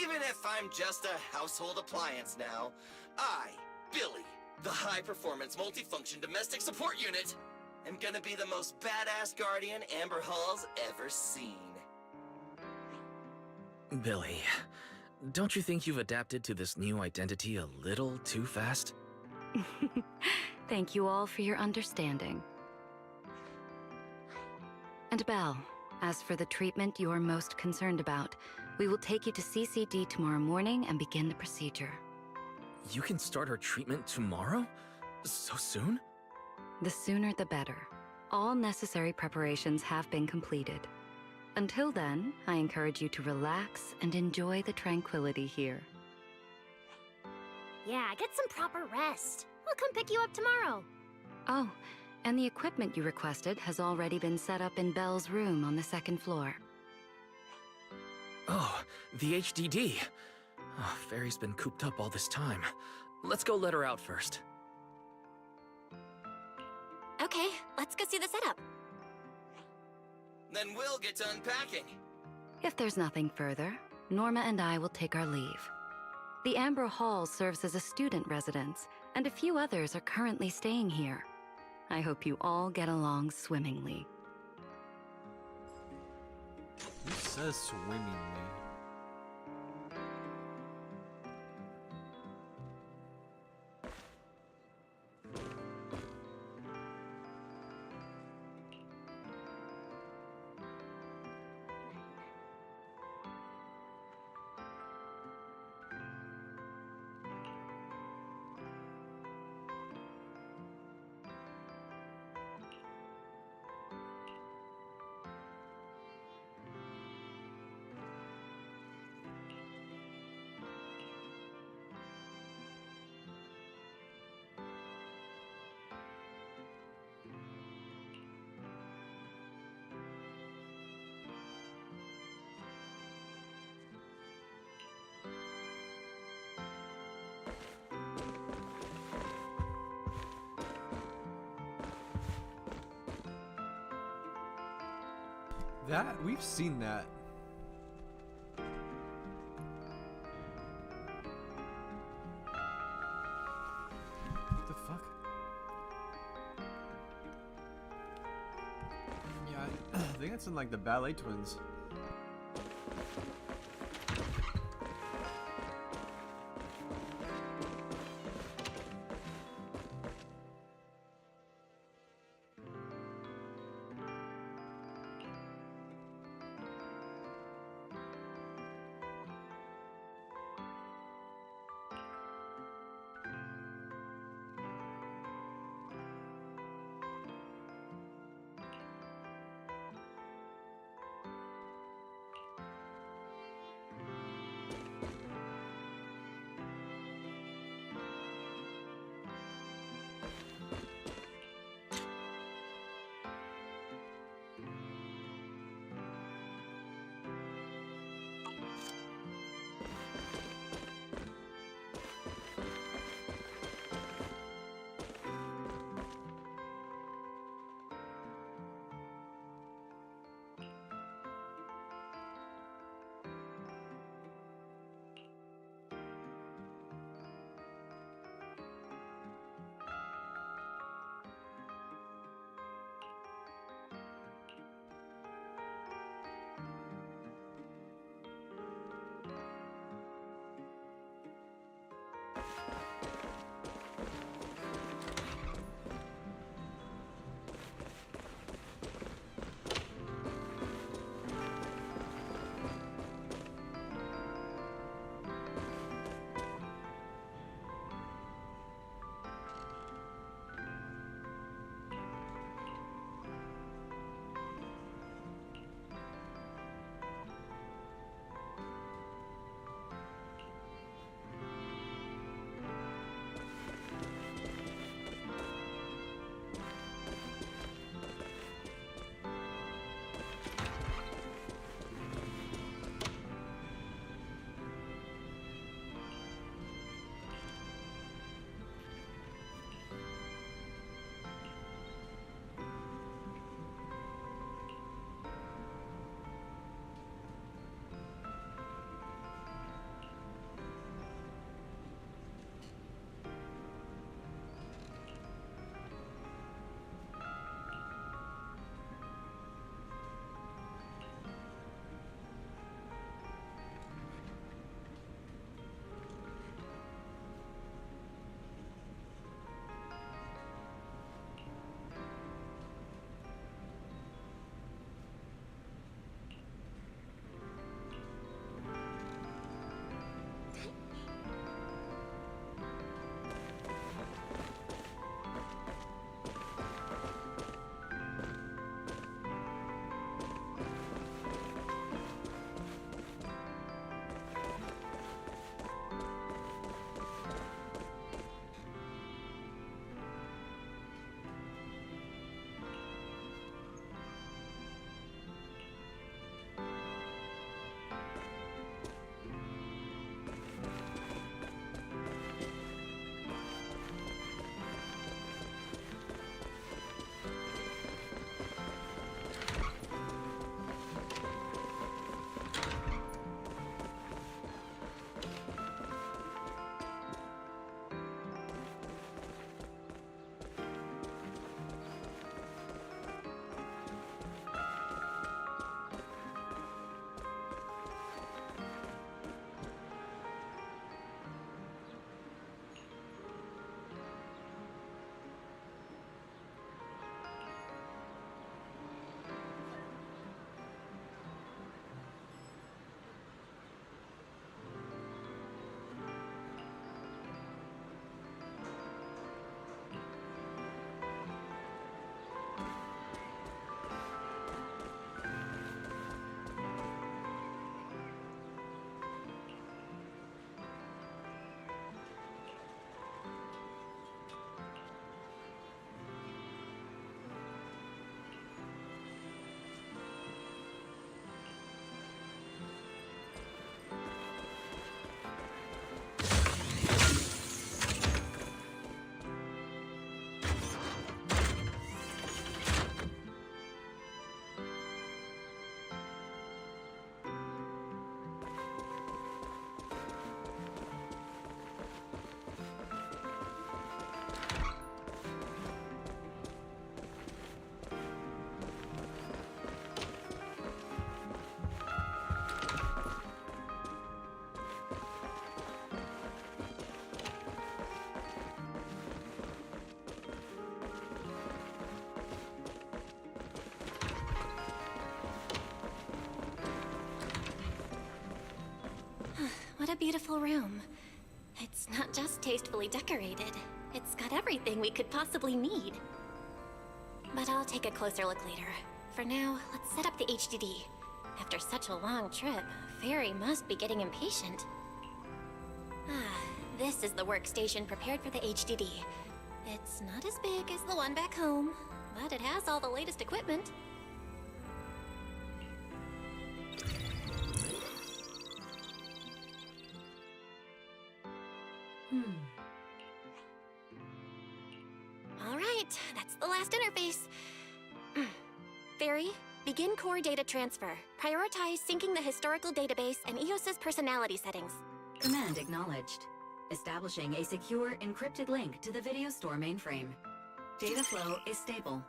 Even if I'm just a household appliance now, I, Billy, the high-performance multifunction domestic support unit, am gonna be the most badass guardian Amber Hall's ever seen. Billy, don't you think you've adapted to this new identity a little too fast? Thank you all for your understanding. And Belle, as for the treatment you're most concerned about, we will take you to CCD tomorrow morning and begin the procedure. You can start her treatment tomorrow? So soon? The sooner the better. All necessary preparations have been completed. Until then, I encourage you to relax and enjoy the tranquility here. Yeah, get some proper rest. I'll come pick you up tomorrow. Oh, and the equipment you requested has already been set up in Belle's room on the second floor. Oh, the HDD. Oh, Fairy's been cooped up all this time. Let's go let her out first. Okay, let's go see the setup. Then we'll get to unpacking. If there's nothing further, Norma and I will take our leave. The Amber Hall serves as a student residence, and a few others are currently staying here. I hope you all get along swimmingly. Who says swimmingly? That we've seen that. What the fuck? Yeah, I think it's in like the Ballet Twins. beautiful room. It's not just tastefully decorated, it's got everything we could possibly need. But I'll take a closer look later. For now, let's set up the HDD. After such a long trip, Fairy must be getting impatient. This is the workstation prepared for the HDD. It's not as big as the one back home, but it has all the latest equipment. Alright, that's the last interface. Fairy, begin core data transfer. Prioritize syncing the historical database and EOS's personality settings. Command acknowledged. Establishing a secure, encrypted link to the video store mainframe. Data flow is stable.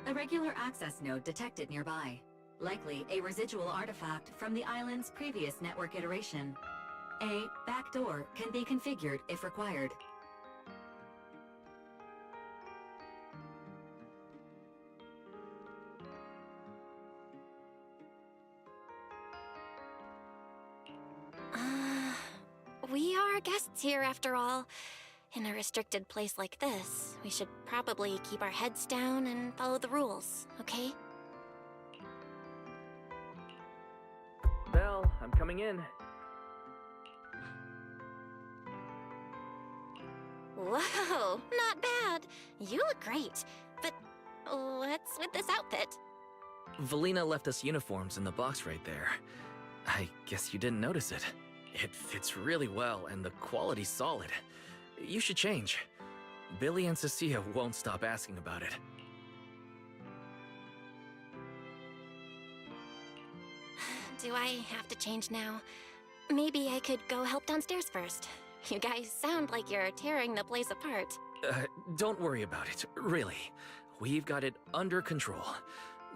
A regular access node detected nearby. Likely a residual artifact from the island's previous network iteration. A backdoor can be configured if required. We are guests here after all. In a restricted place like this, we should probably keep our heads down and follow the rules, okay? Belle, I'm coming in. Whoa, not bad. You look great. But what's with this outfit? Velina left us uniforms in the box right there. I guess you didn't notice it. It fits really well, and the quality's solid. You should change. Billy and Cecilia won't stop asking about it. Do I have to change now? Maybe I could go help downstairs first. You guys sound like you're tearing the place apart. Don't worry about it, really. We've got it under control.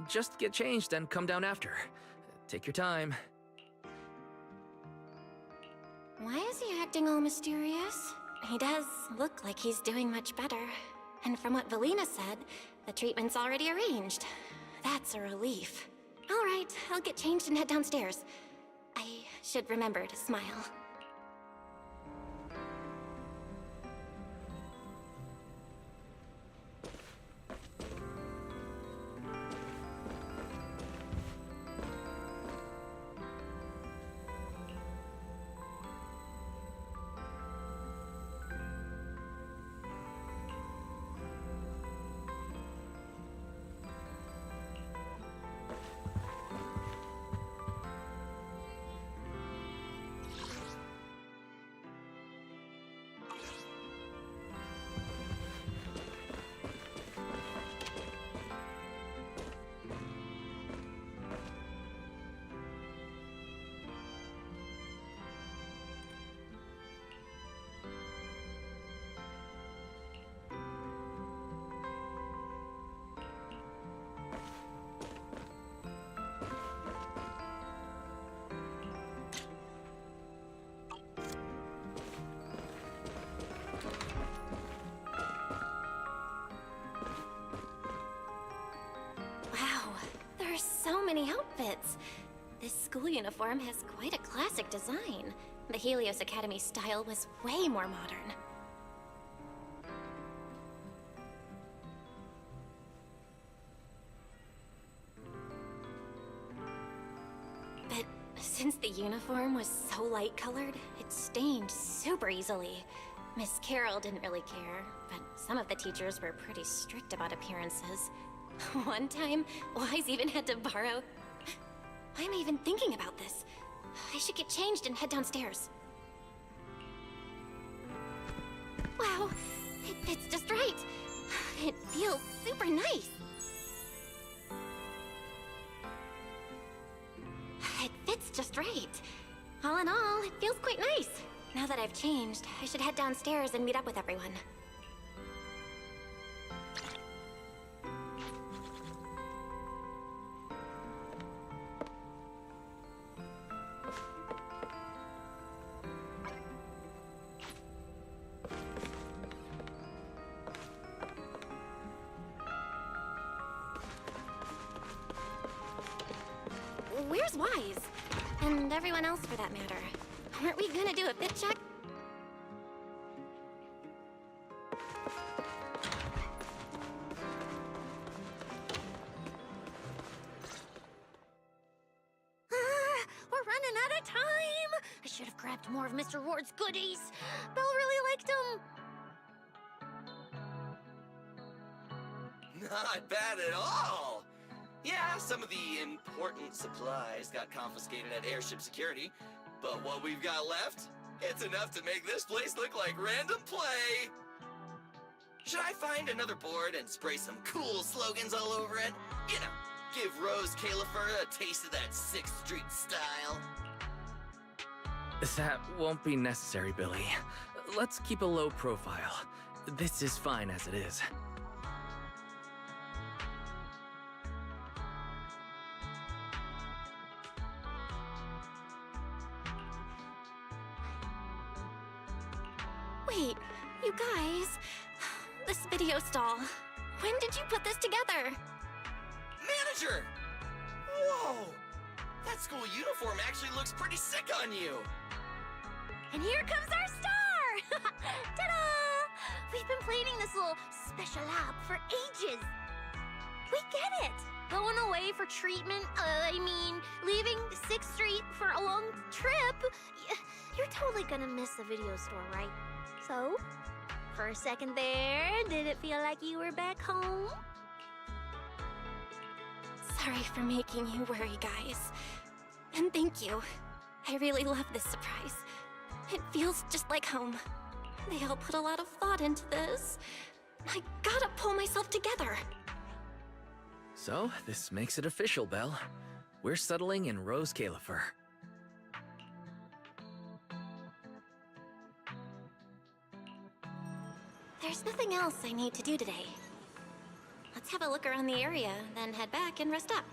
Just get changed and come down after. Take your time. Why is he acting all mysterious? He does look like he's doing much better. And from what Velina said, the treatment's already arranged. That's a relief. All right, I'll get changed and head downstairs. I should remember to smile. So many outfits. This school uniform has quite a classic design. The Helios Academy style was way more modern. But since the uniform was so light-colored, it stained super easily. Miss Carroll didn't really care, but some of the teachers were pretty strict about appearances. One time, Wise even had to borrow... Why am I even thinking about this? I should get changed and head downstairs. Wow, it fits just right. It feels super nice. It fits just right. All in all, it feels quite nice. Now that I've changed, I should head downstairs and meet up with everyone. Where's Wise? And everyone else for that matter. Aren't we gonna do a fit check? We're running out of time! I should have grabbed more of Mr. Ward's goodies. Belle really liked them. Not bad at all. Yeah, some of the important supplies got confiscated at airship security, but what we've got left, it's enough to make this place look like random play. Should I find another board and spray some cool slogans all over it? You know, give Rose Califer a taste of that 6th Street style. That won't be necessary, Billy. Let's keep a low profile. This is fine as it is. Wait, you guys. This video stall. When did you put this together? Manager! Whoa! That school uniform actually looks pretty sick on you. And here comes our star! Ta-da! We've been planning this little special lab for ages. We get it. Going away for treatment, leaving 6th Street for a long trip. You're totally gonna miss the video store, right? So, for a second there, did it feel like you were back home? Sorry for making you worry, guys. And thank you. I really love this surprise. It feels just like home. They all put a lot of thought into this. I gotta pull myself together. So, this makes it official, Belle. We're settling in Rose Califer. There's nothing else I need to do today. Let's have a look around the area, then head back and rest up.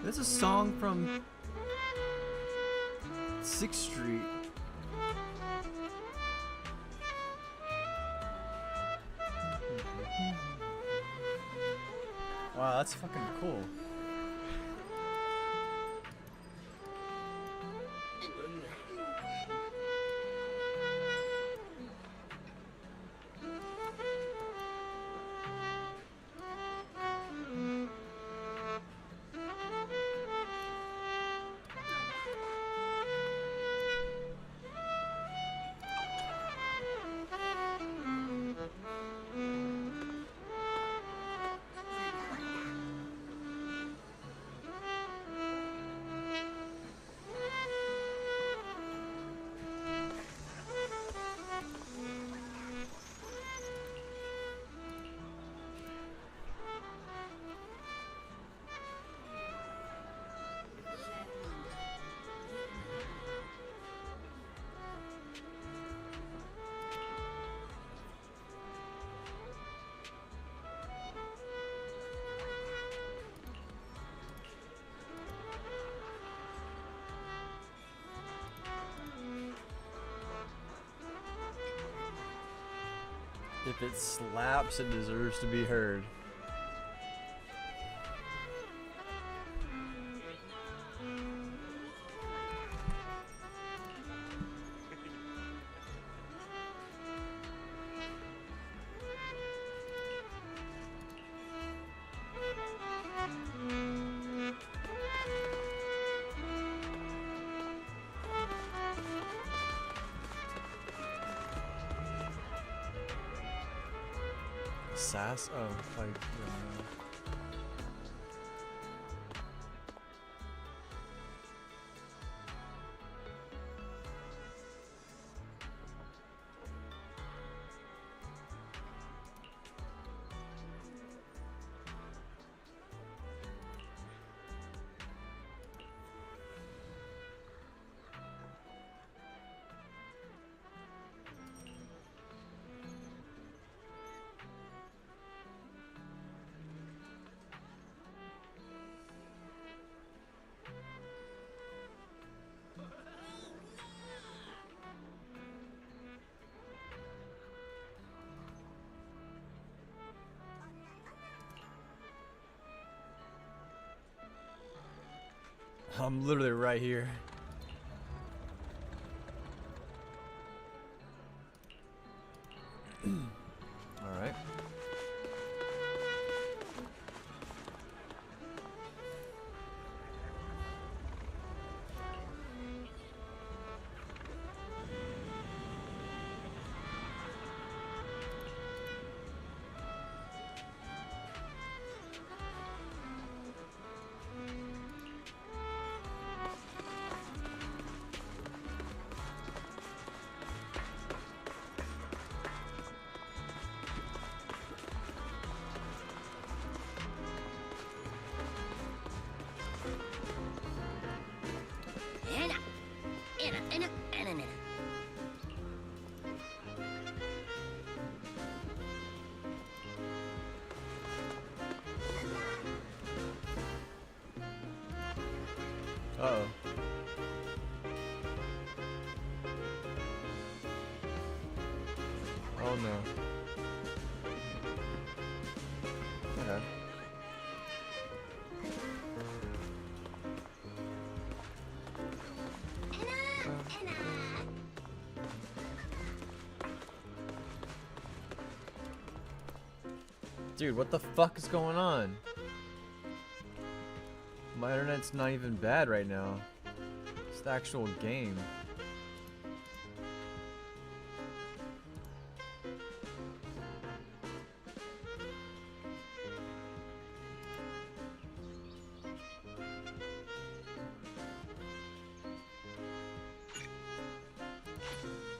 There's a song from 6th Street. Wow, that's fucking cool. If it slaps, it deserves to be heard. Sass? Oh, like, I'm literally right here. All right. Uh-oh. Oh no. Okay. Dude, what the fuck is going on? My internet's not even bad right now. It's the actual game.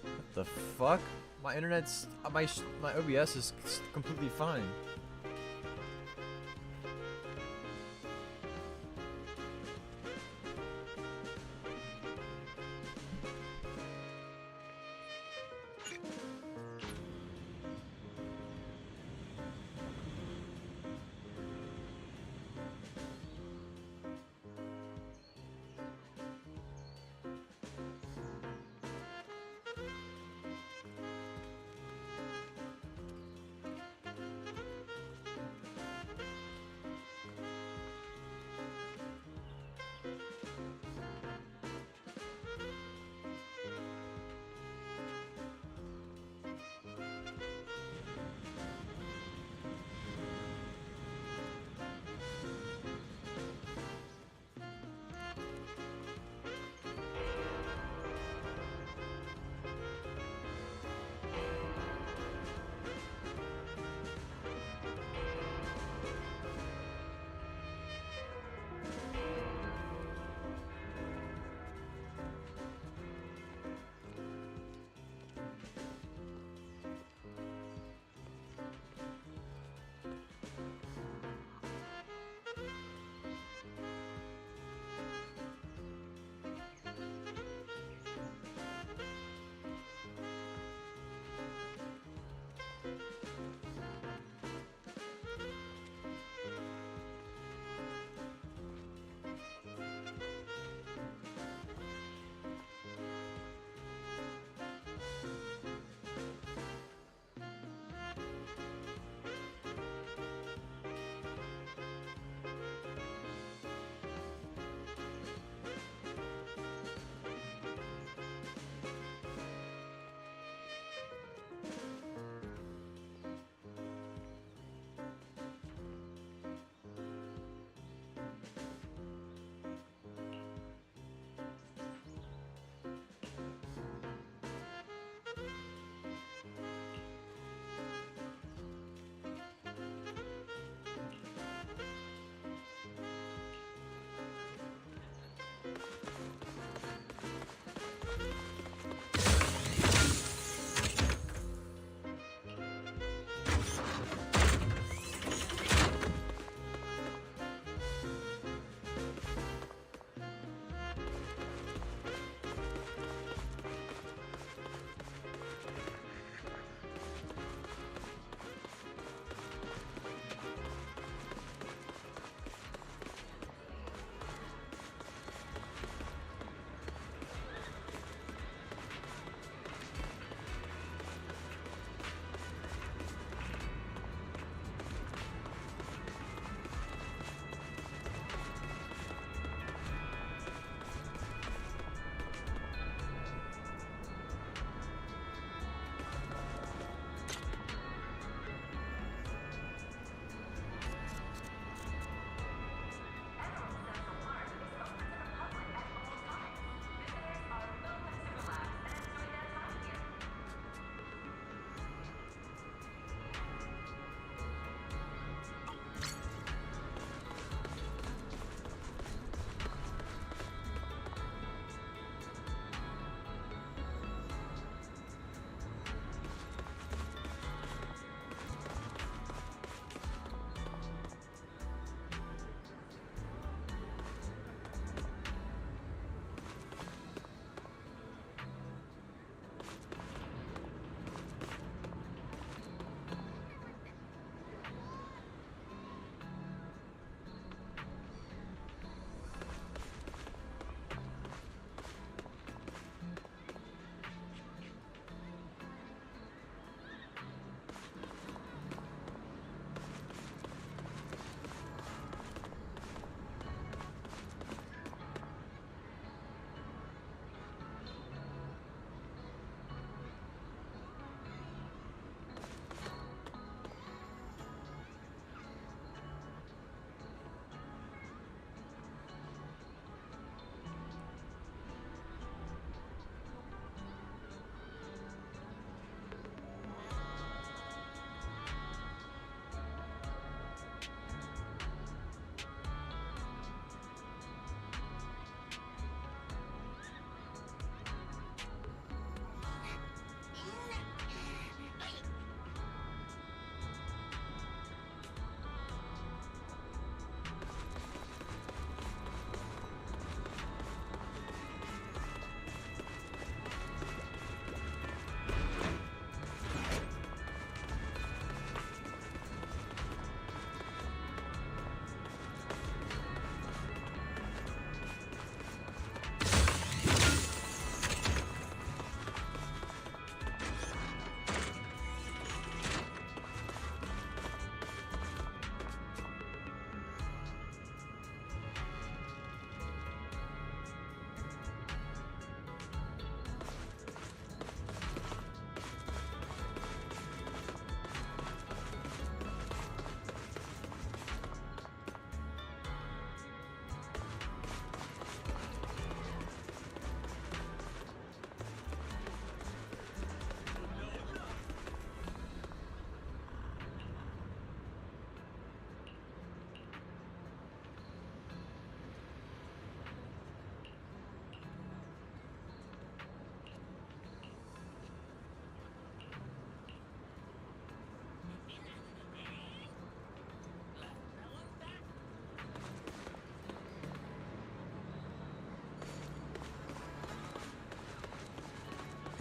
What the fuck? My internet's my OBS is completely fine.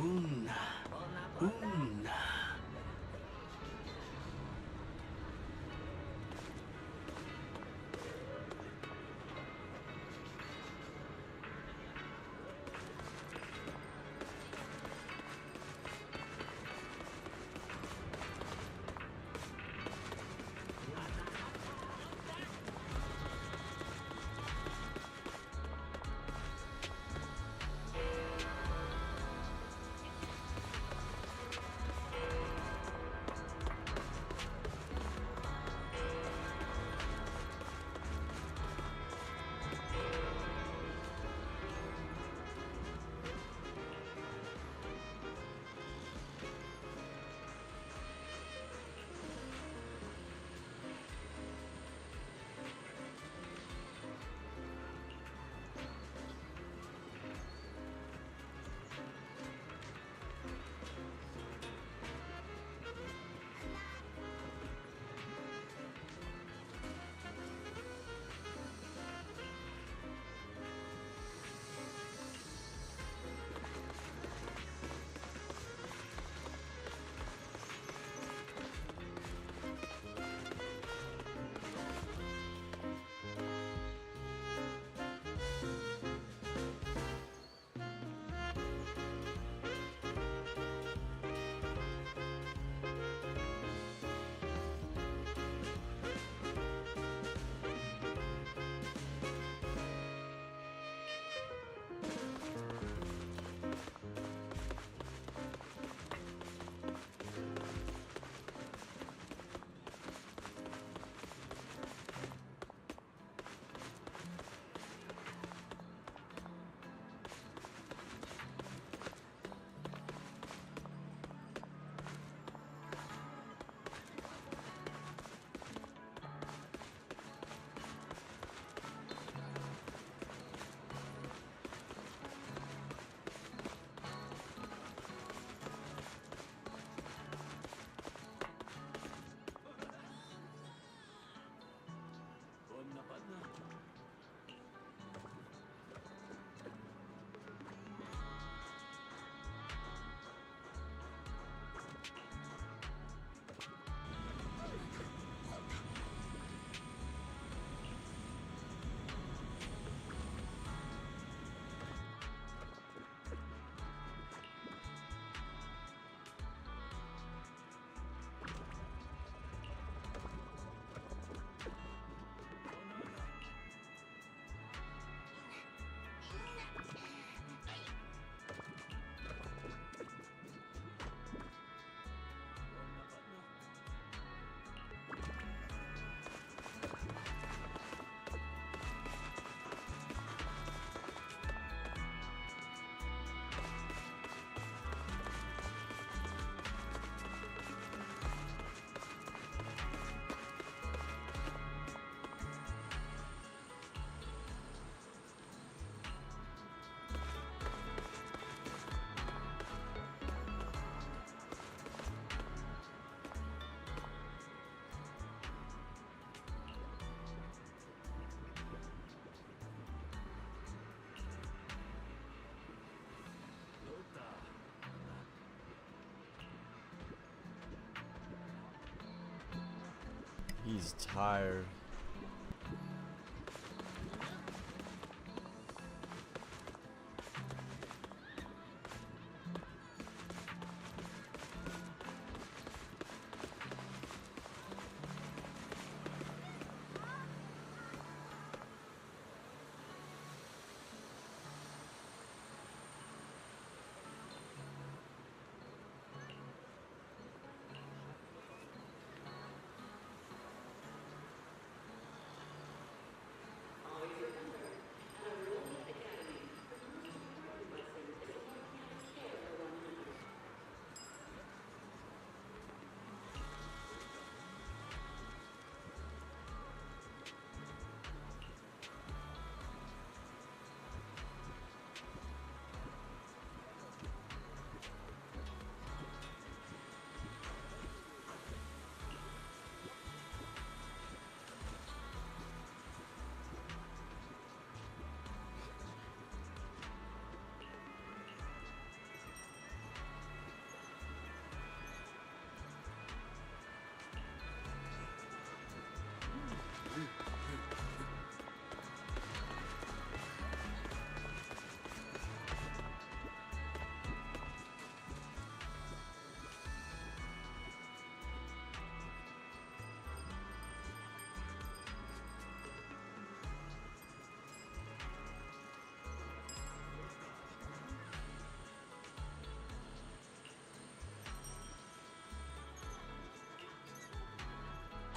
Una. Una. He's tired.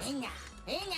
Inga, inga.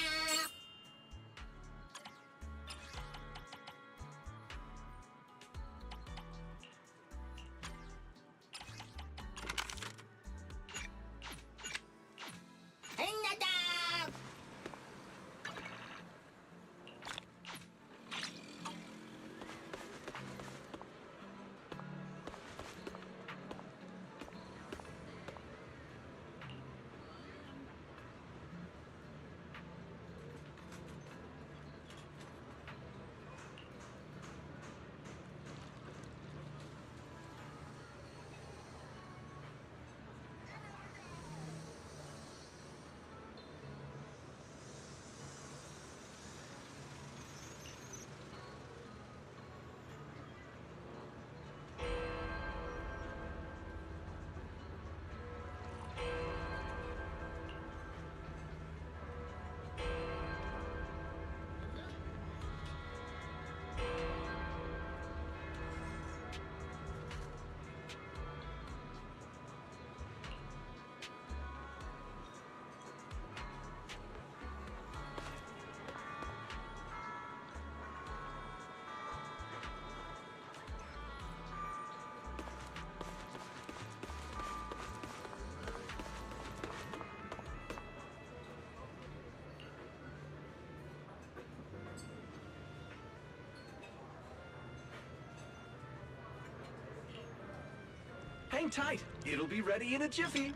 Hang tight. It'll be ready in a jiffy.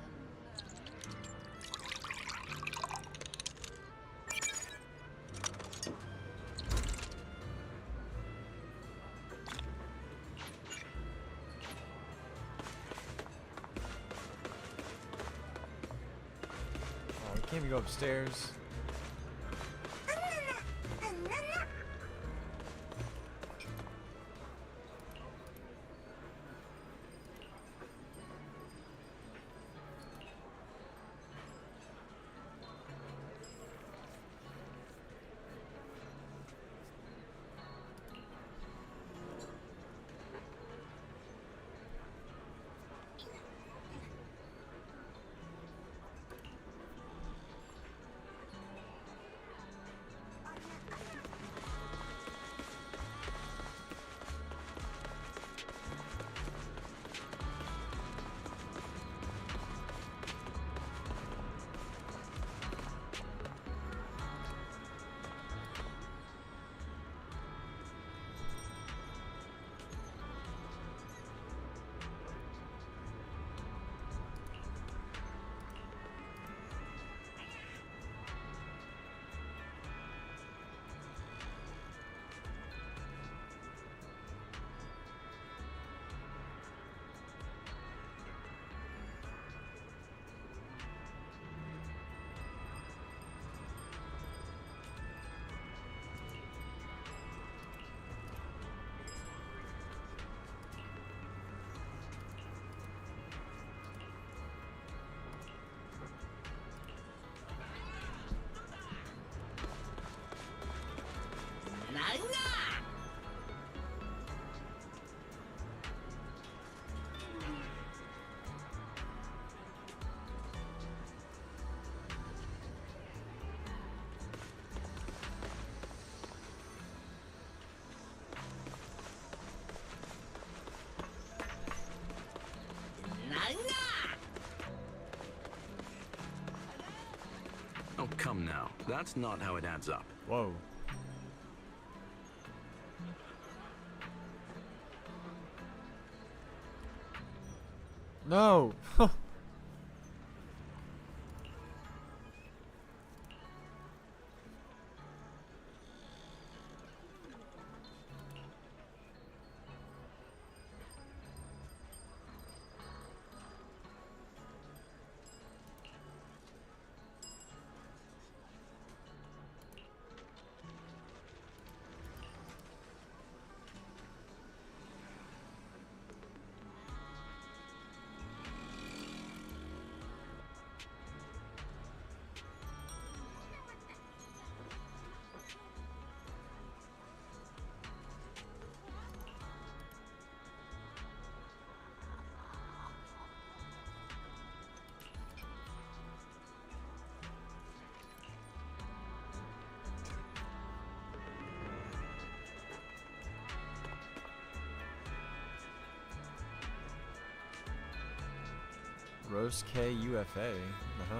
Oh, can't we go upstairs? Oh, come now. That's not how it adds up. Whoa. No! Rose K UFA. Uh-huh.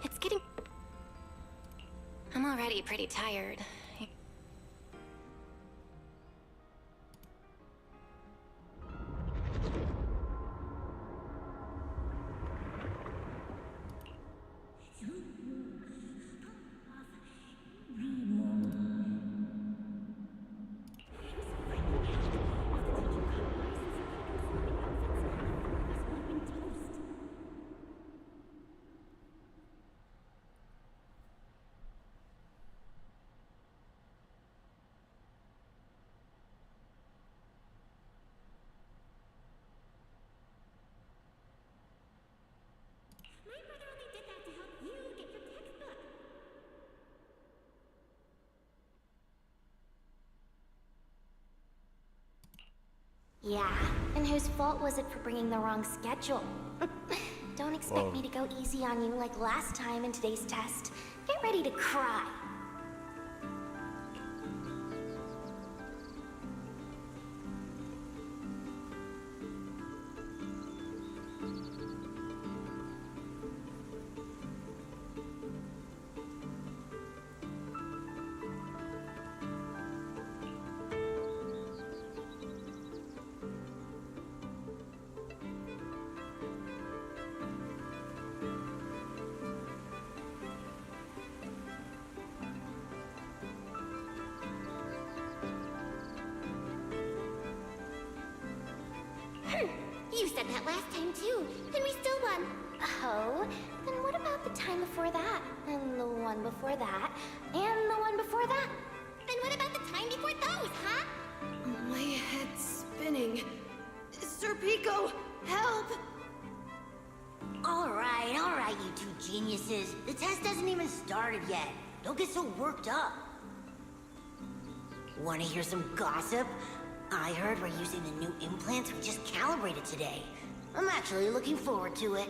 It's getting... I'm already pretty tired. Yeah, and whose fault was it for bringing the wrong schedule? Don't expect me to go easy on you like last time in today's test. Get ready to cry. You said that last time too, and we still won. Oh, then what about the time before that? And the one before that? And the one before that? Then what about the time before those, huh? My head's spinning. Sir Pico, help! All right, you two geniuses. The test hasn't even started yet. Don't get so worked up. Want to hear some gossip? I heard we're using the new implants we just calibrated today. I'm actually looking forward to it.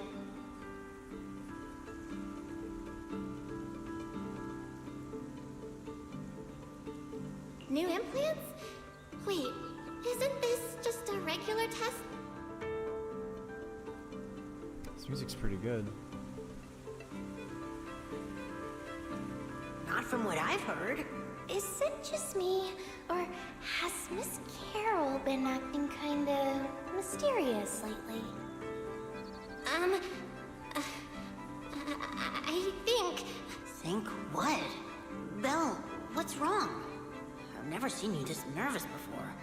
New implants? Wait, isn't this just a regular test? This music's pretty good. Not from what I've heard. Is it just me, or has Miss Carol been acting kinda mysterious lately? I think... Think what? Belle, what's wrong? I've never seen you this nervous before.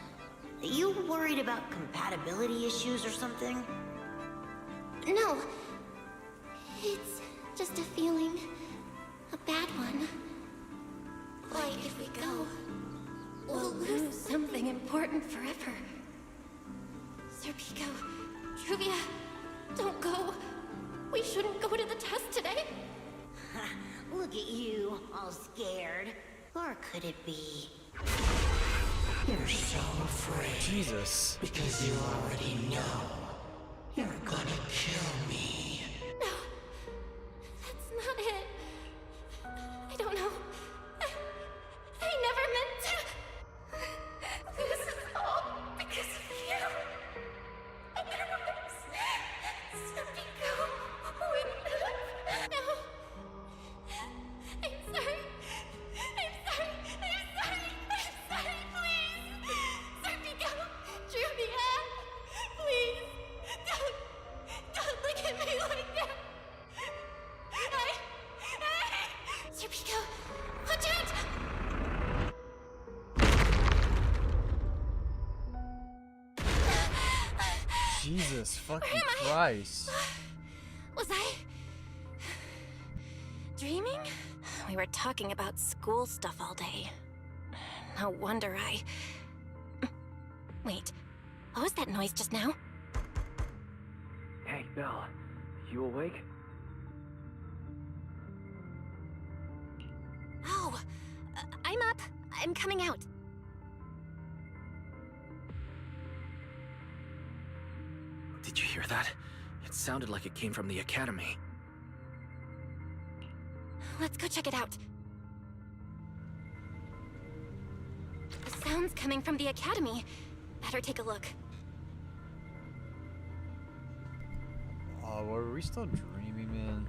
Are you worried about compatibility issues or something? No. It's just a feeling. A bad one. Like if we go, we'll lose something important forever. Sir Pico, Truvia, don't go. We shouldn't go to the test today. Look at you, all scared. Or could it be? You're so afraid. Jesus. Because you already know. You're gonna kill me. No, that's not it. I don't know. I never meant to. This is all because of you. Otherwise, Sir Pico wouldn't have. No. I'm sorry. I'm sorry. I'm sorry. I'm sorry. Please. Sir Pico, Truvia, please. Don't look at me like that. Sir Pico, watch out! Jesus fucking Christ. Was I... dreaming? We were talking about school stuff all day. No wonder I... Wait, what was that noise just now? Hey, Belle. You awake? Oh, I'm up. I'm coming out. Did you hear that? It sounded like it came from the academy. Let's go check it out. The sound's coming from the academy. Better take a look. Were we still dreaming, man?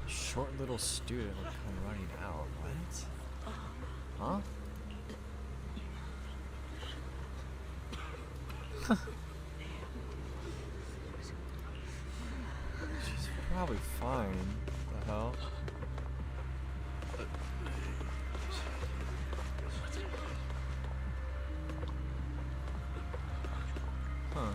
Short little student would come running out. What? Huh? She's probably fine. What the hell? Huh.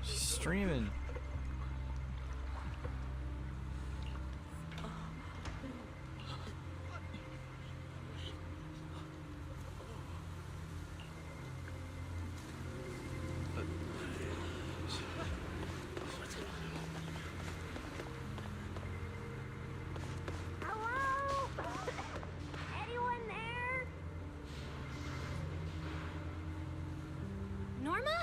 She's streaming. Hello? Anyone there? Norma?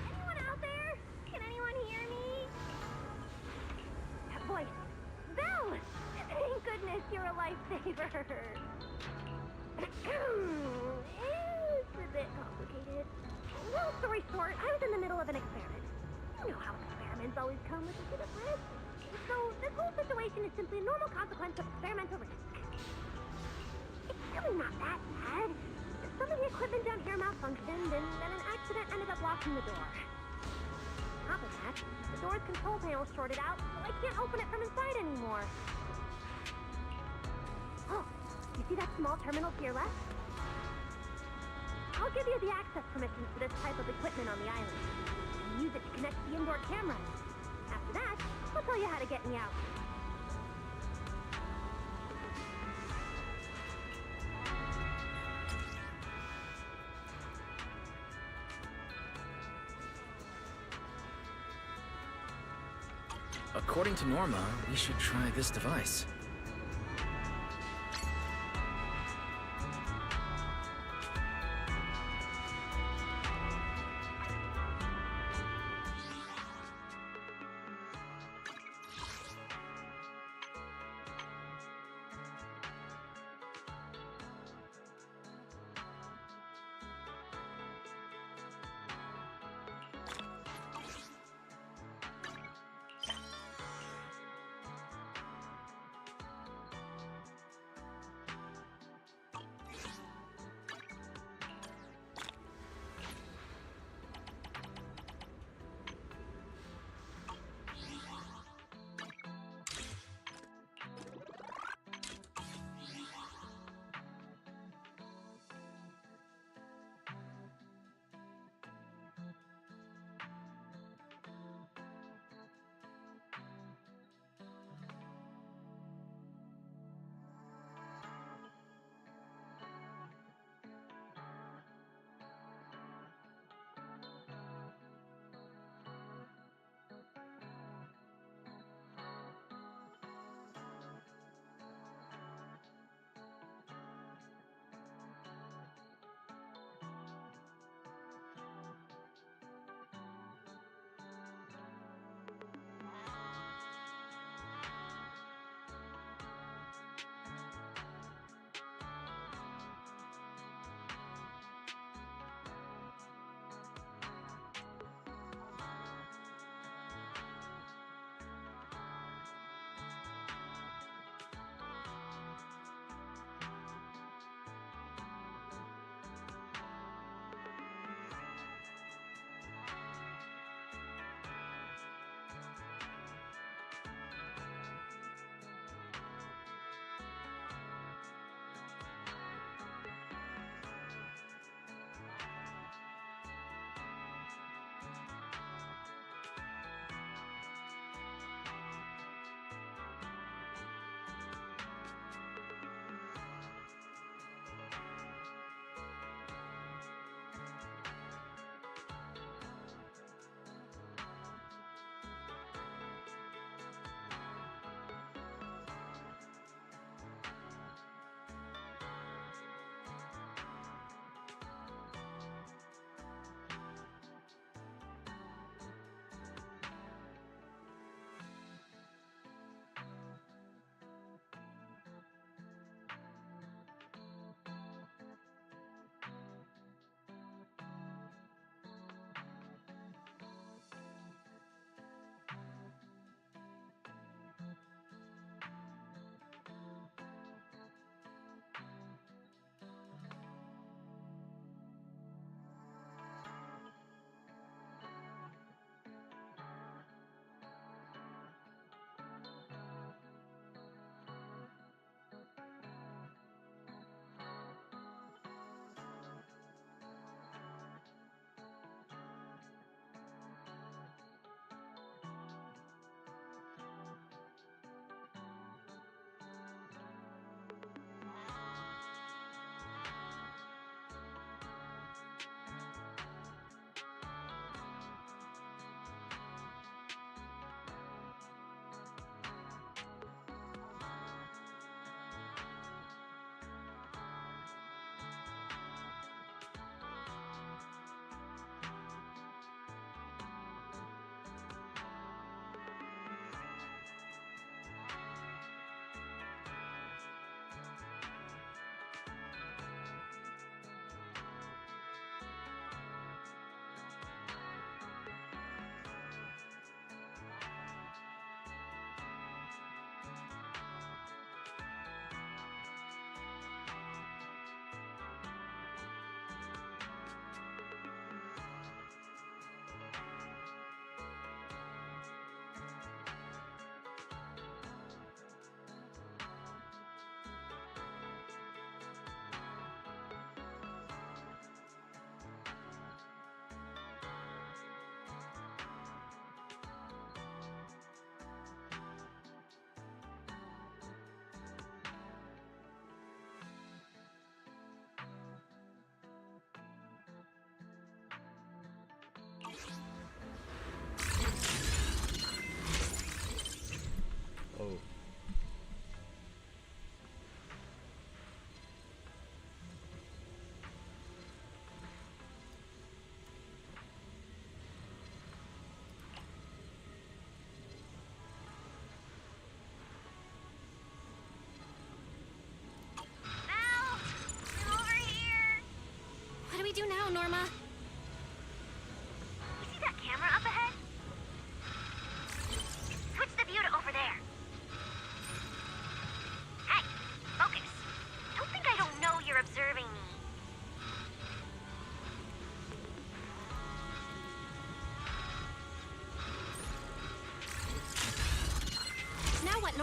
Anyone out there? Can anyone hear me? Voice. Belle! Thank goodness you're a lifesaver. It's a bit complicated. Long story short, I was in the middle of an experiment. You know how experiments always come with a bit of risk. So this whole situation is simply a normal consequence of experimental risk. It's really not that bad. Some of the equipment down here malfunctioned, and then an accident ended up locking the door. On top of that, the door's control panel shorted out, so I can't open it from inside anymore. Oh, you see that small terminal to your left? I'll give you the access permissions for this type of equipment on the island. You can use it to connect to the indoor cameras. After that, I'll tell you how to get me out. According to Norma, we should try this device.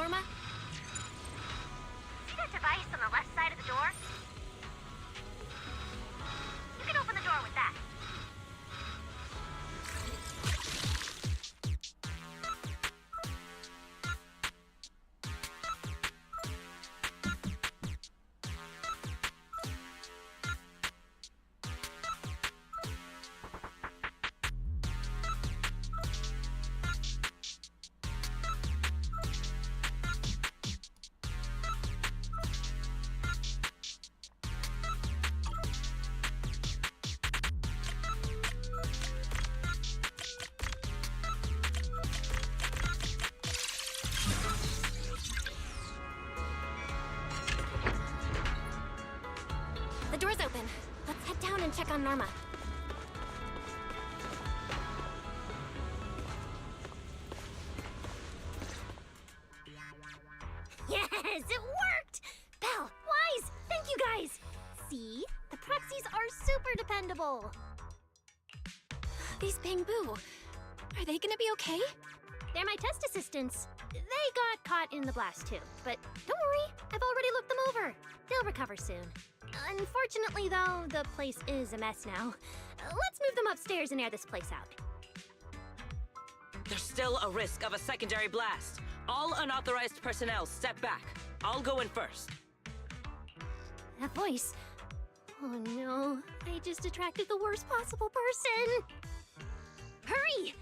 Norma? See that device on the left side of the door? You can open the door with that. The door's open. Let's head down and check on Norma. Yes, it worked! Belle, Wise, thank you guys! See? The proxies are super dependable. These Bamboo, are they gonna be okay? They're my test assistants. They got caught in the blast too, but don't worry, I've already looked them over. They'll recover soon. Unfortunately, though, the place is a mess now. Let's move them upstairs and air this place out. There's still a risk of a secondary blast. All unauthorized personnel, step back. I'll go in first. That voice. Oh no, I just attracted the worst possible person. Hurry!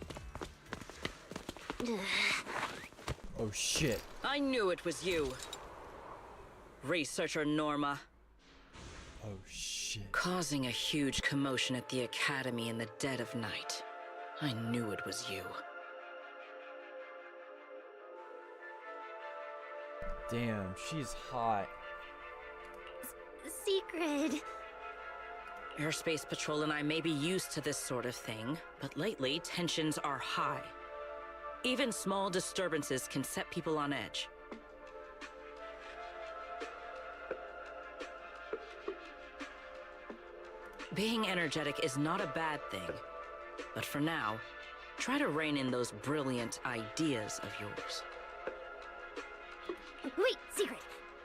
Oh shit. I knew it was you. Researcher Norma. Oh shit. Causing a huge commotion at the Academy in the dead of night. I knew it was you. Damn, she's hot. Secret. Airspace Patrol and I may be used to this sort of thing, but lately tensions are high. Even small disturbances can set people on edge. Being energetic is not a bad thing, but for now, try to rein in those brilliant ideas of yours. Wait, Secret.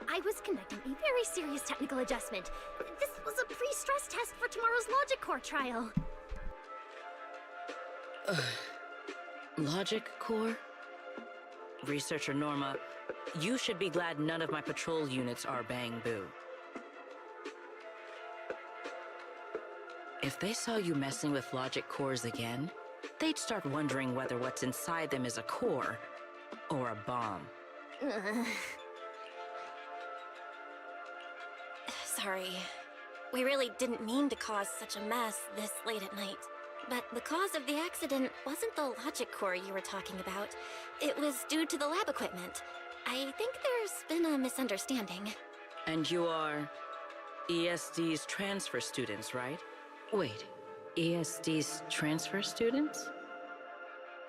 I was conducting a very serious technical adjustment. This was a pre-stress test for tomorrow's Logic Core trial. Logic Core? Researcher Norma, you should be glad none of my patrol units are Bamboo. If they saw you messing with logic cores again, they'd start wondering whether what's inside them is a core or a bomb. Sorry. We really didn't mean to cause such a mess this late at night. But the cause of the accident wasn't the logic core you were talking about. It was due to the lab equipment. I think there's been a misunderstanding. And you are ESD's transfer students, right? Wait, ESD's transfer students?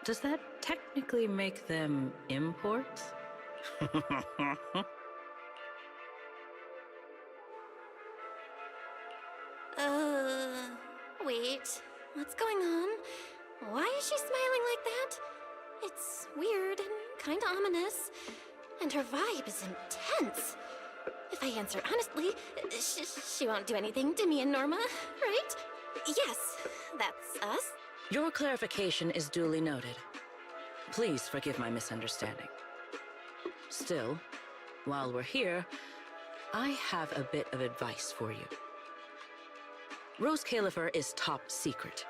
Does that technically make them imports? Wait. What's going on? Why is she smiling like that? It's weird and kinda ominous. And her vibe is intense. If I answer honestly, she won't do anything to me and Norma, right? Yes, that's us. Your clarification is duly noted. Please forgive my misunderstanding. Still, while we're here, I have a bit of advice for you. Rose Califer is top secret.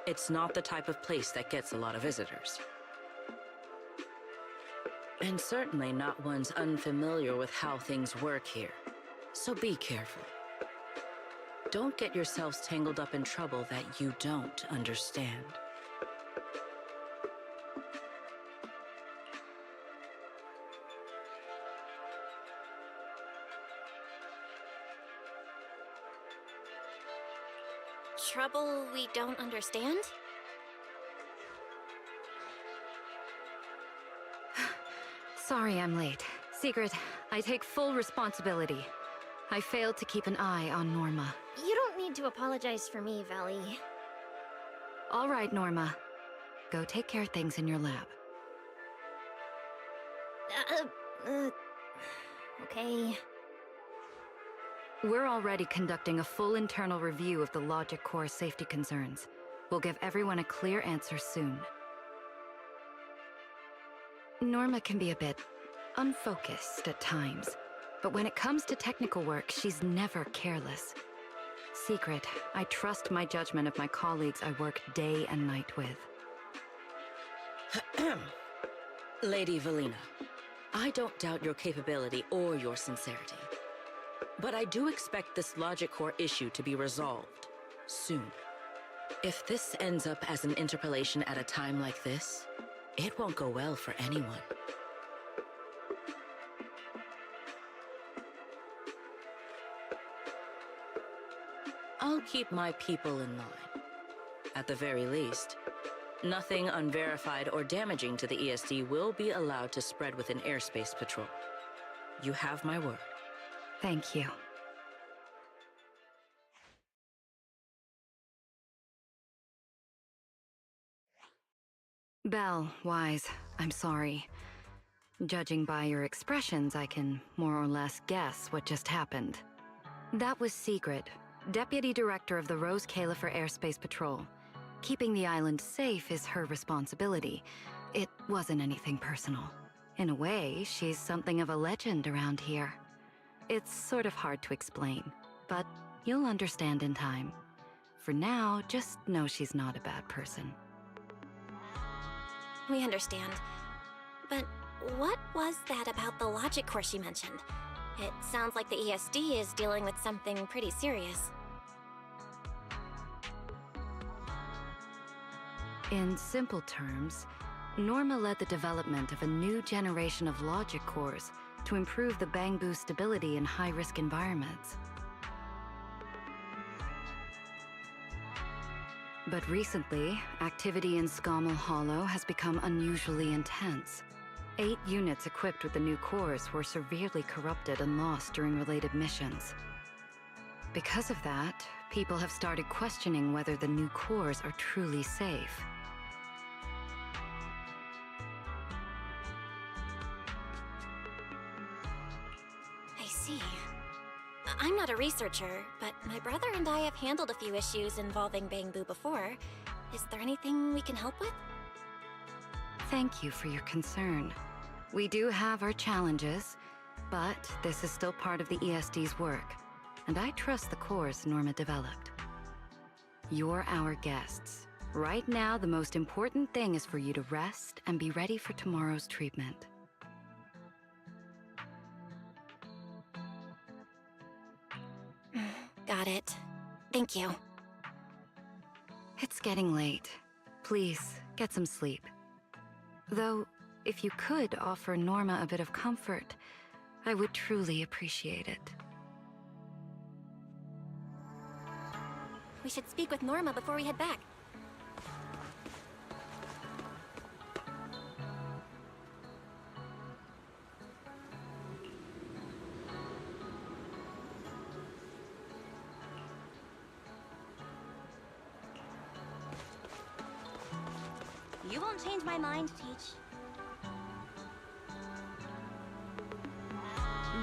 It's not the type of place that gets a lot of visitors. And certainly not ones unfamiliar with how things work here. So be careful. Don't get yourselves tangled up in trouble that you don't understand. Trouble we don't understand? Sorry I'm late. Secret, I take full responsibility. I failed to keep an eye on Norma. You don't need to apologize for me, Valley. All right, Norma. Go take care of things in your lab. Okay. We're already conducting a full internal review of the logic core safety concerns. We'll give everyone a clear answer soon. Norma can be a bit unfocused at times, but when it comes to technical work, she's never careless. Secret, I trust my judgment of my colleagues I work day and night with. Lady Velina, I don't doubt your capability or your sincerity. But I do expect this logic core issue to be resolved soon. If this ends up as an interpolation at a time like this, it won't go well for anyone. I'll keep my people in line. At the very least, nothing unverified or damaging to the ESD will be allowed to spread within airspace patrol. You have my word. Thank you. Belle, Wise, I'm sorry. Judging by your expressions, I can more or less guess what just happened. That was Secret, Deputy Director of the Rose Califer Airspace Patrol. Keeping the island safe is her responsibility. It wasn't anything personal. In a way, she's something of a legend around here. It's sort of hard to explain, but you'll understand in time. For now, just know she's not a bad person. We understand. But what was that about the logic core she mentioned? It sounds like the ESD is dealing with something pretty serious. In simple terms, Norma led the development of a new generation of logic cores to improve the Bangbu stability in high-risk environments. But recently, activity in Scommel Hollow has become unusually intense. 8 units equipped with the new cores were severely corrupted and lost during related missions. Because of that, people have started questioning whether the new cores are truly safe. I see. I'm not a researcher, but my brother and I have handled a few issues involving Bangbu before. Is there anything we can help with? Thank you for your concern. We do have our challenges, but this is still part of the ESD's work, and I trust the cores Norma developed. You're our guests. Right now, the most important thing is for you to rest and be ready for tomorrow's treatment. Got it. Thank you. It's getting late. Please, get some sleep. Though, if you could offer Norma a bit of comfort, I would truly appreciate it. We should speak with Norma before we head back. You won't change my mind, Teach.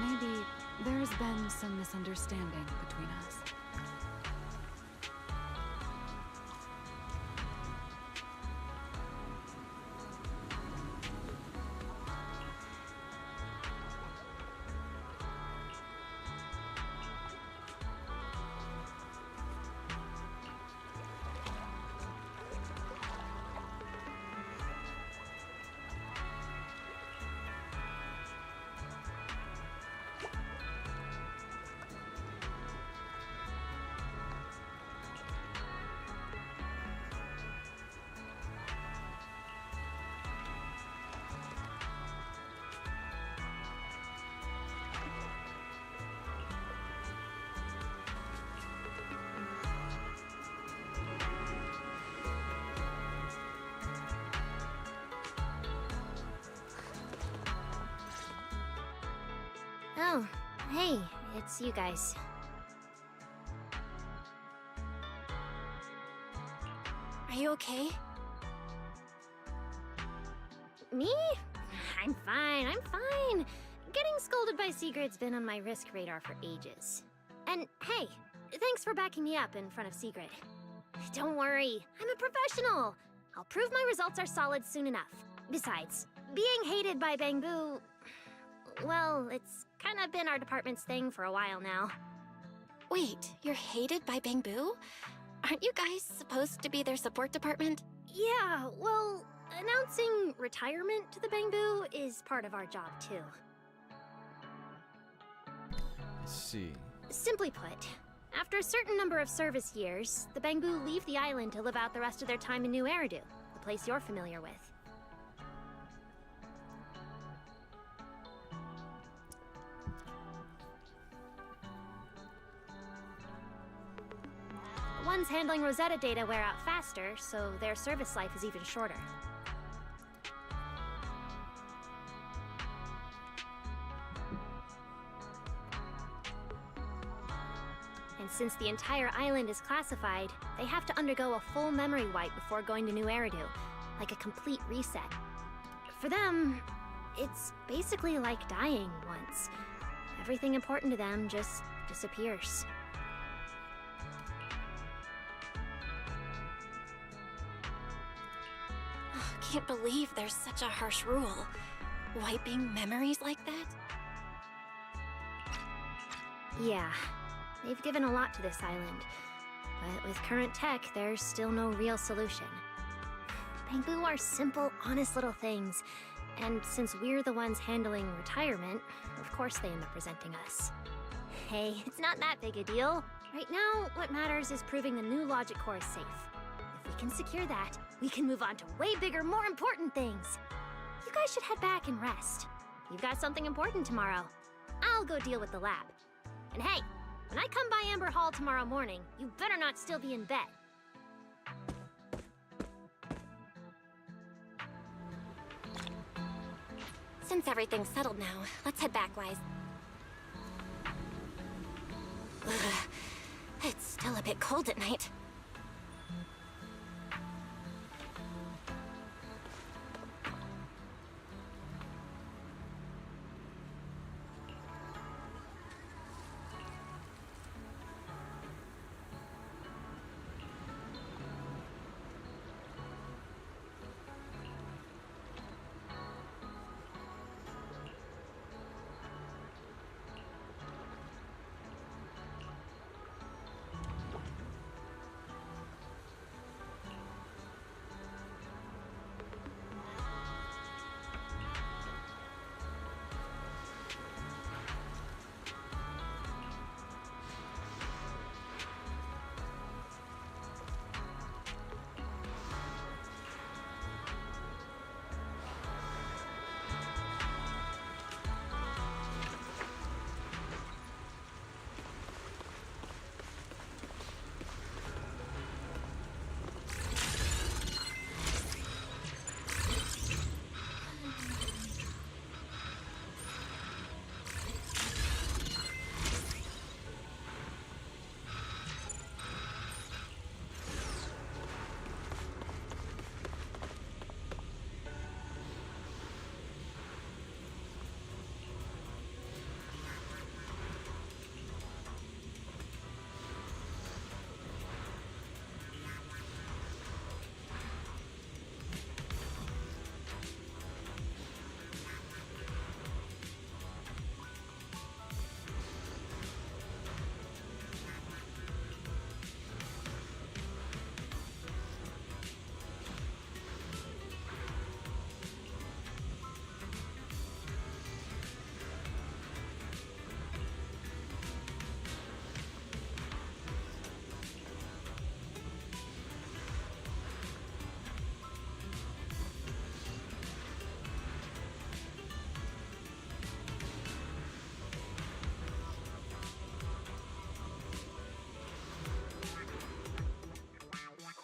Maybe there's been some misunderstanding between us. Oh, hey, it's you guys. Are you okay? Me? I'm fine, I'm fine. Getting scolded by Sigrid's been on my risk radar for ages. And hey, thanks for backing me up in front of Sigrid. Don't worry, I'm a professional. I'll prove my results are solid soon enough. Besides, being hated by Bangbu, well, it's kind of been our department's thing for a while now. Wait, you're hated by Bangbu? Aren't you guys supposed to be their support department? Yeah, well, announcing retirement to the Bangbu is part of our job too. Let's see. Simply put, after a certain number of service years, the Bangbu leave the island to live out the rest of their time in New Eridu, the place you're familiar with. The ones handling Rosetta data wear out faster, so their service life is even shorter. And since the entire island is classified, they have to undergo a full memory wipe before going to New Eridu, like a complete reset. For them, it's basically like dying once. Everything important to them just disappears. Can't believe there's such a harsh rule. Wiping memories like that? Yeah, they've given a lot to this island. But with current tech, there's still no real solution. Bangbu are simple, honest little things. And since we're the ones handling retirement, of course they end up presenting us. Hey, it's not that big a deal. Right now, what matters is proving the new logic core is safe. If we can secure that, we can move on to way bigger, more important things. You guys should head back and rest. You've got something important tomorrow. I'll go deal with the lab. And hey, when I come by Amber Hall tomorrow morning, you better not still be in bed. Since everything's settled now, let's head back, Wise. Ugh, it's still a bit cold at night.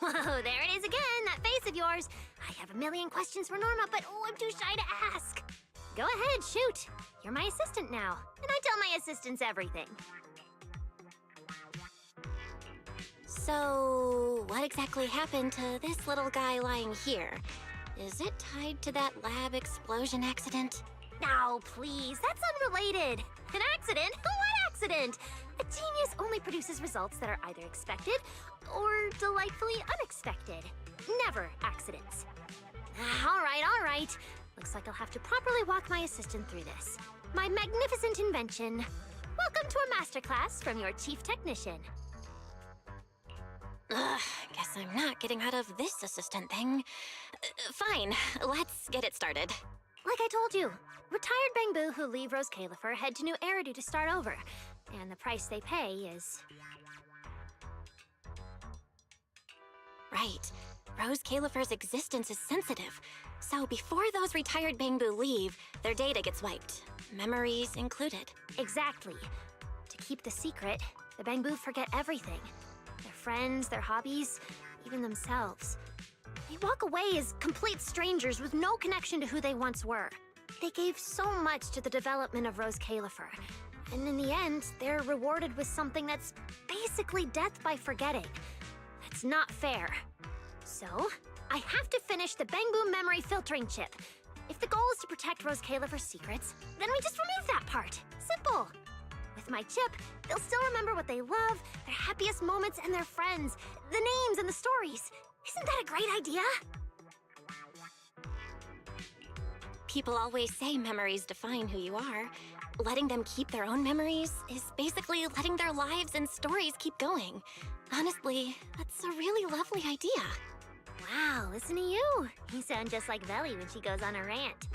Whoa, there it is again, that face of yours. I have a million questions for Norma, but oh, I'm too shy to ask. Go ahead, shoot. You're my assistant now, and I tell my assistants everything. So, what exactly happened to this little guy lying here? Is it tied to that lab experiment? explosion accident? Now, please, that's unrelated. An accident? What accident? A genius only produces results that are either expected or delightfully unexpected. Never accidents. All right. Looks like I'll have to properly walk my assistant through this. My magnificent invention. Welcome to a masterclass from your chief technician. Ugh, guess I'm not getting out of this assistant thing. Fine, let's get it started. Like I told you, retired Bangbu who leave Rose Califer head to New Eridu to start over. And the price they pay is... Right. Rose Califer's existence is sensitive. So before those retired Bangbu leave, their data gets wiped. Memories included. Exactly. To keep the secret, the Bangbu forget everything. Their friends, their hobbies, even themselves. They walk away as complete strangers with no connection to who they once were. They gave so much to the development of Rose Califer. And in the end, they're rewarded with something that's basically death by forgetting. That's not fair. So, I have to finish the Bangbu memory filtering chip. If the goal is to protect Rose Califer's secrets, then we just remove that part. Simple. With my chip, they'll still remember what they love, their happiest moments, and their friends, the names and the stories. Isn't that a great idea? People always say memories define who you are. Letting them keep their own memories is basically letting their lives and stories keep going. Honestly, that's a really lovely idea. Wow, listen to you. You sound just like Velly when she goes on a rant.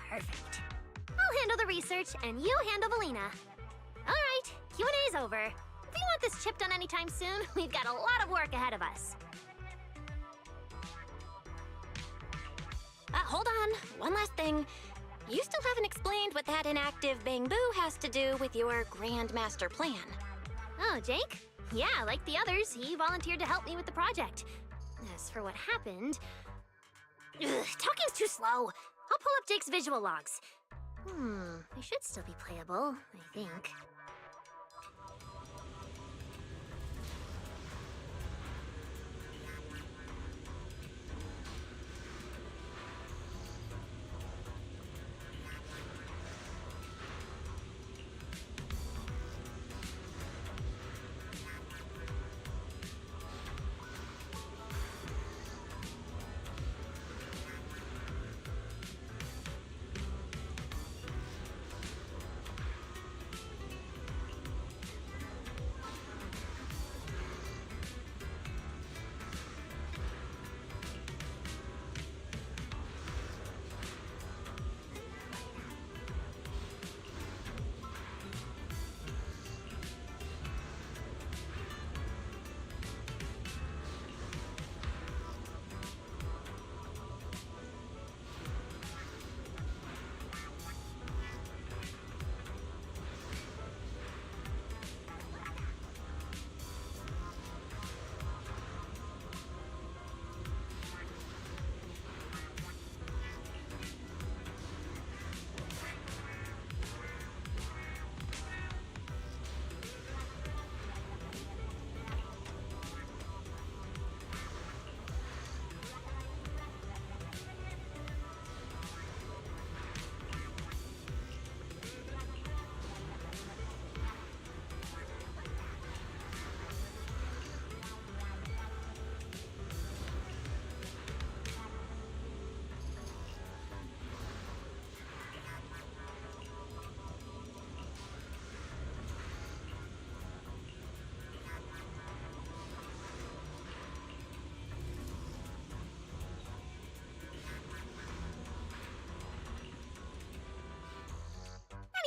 Perfect. I'll handle the research, and you handle Velina. All right, Q&A's over. If we want this chip done anytime soon, we've got a lot of work ahead of us. Hold on, one last thing. You still haven't explained what that inactive Bangbu has to do with your Grand Master plan. Oh, Jake? Yeah, like the others, he volunteered to help me with the project. As for what happened... talking's too slow. I'll pull up Jake's visual logs. They should still be playable, I think.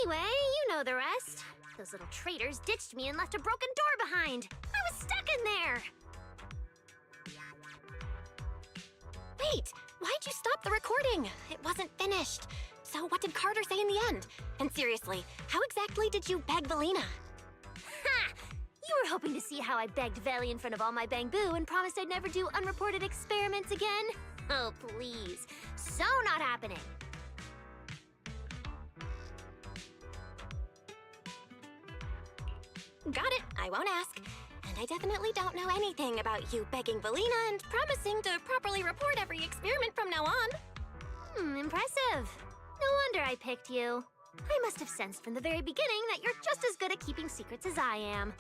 Anyway, you know the rest. Those little traitors ditched me and left a broken door behind. I was stuck in there. Wait, why'd you stop the recording? It wasn't finished. So what did Carter say in the end? And seriously, how exactly did you beg Velina? Ha! You were hoping to see how I begged Velly in front of all my Bangbu and promised I'd never do unreported experiments again? Oh, please. So not happening. Got it, I won't ask. And I definitely don't know anything about you begging Velina and promising to properly report every experiment from now on. Impressive. No wonder I picked you. I must have sensed from the very beginning that you're just as good at keeping secrets as I am.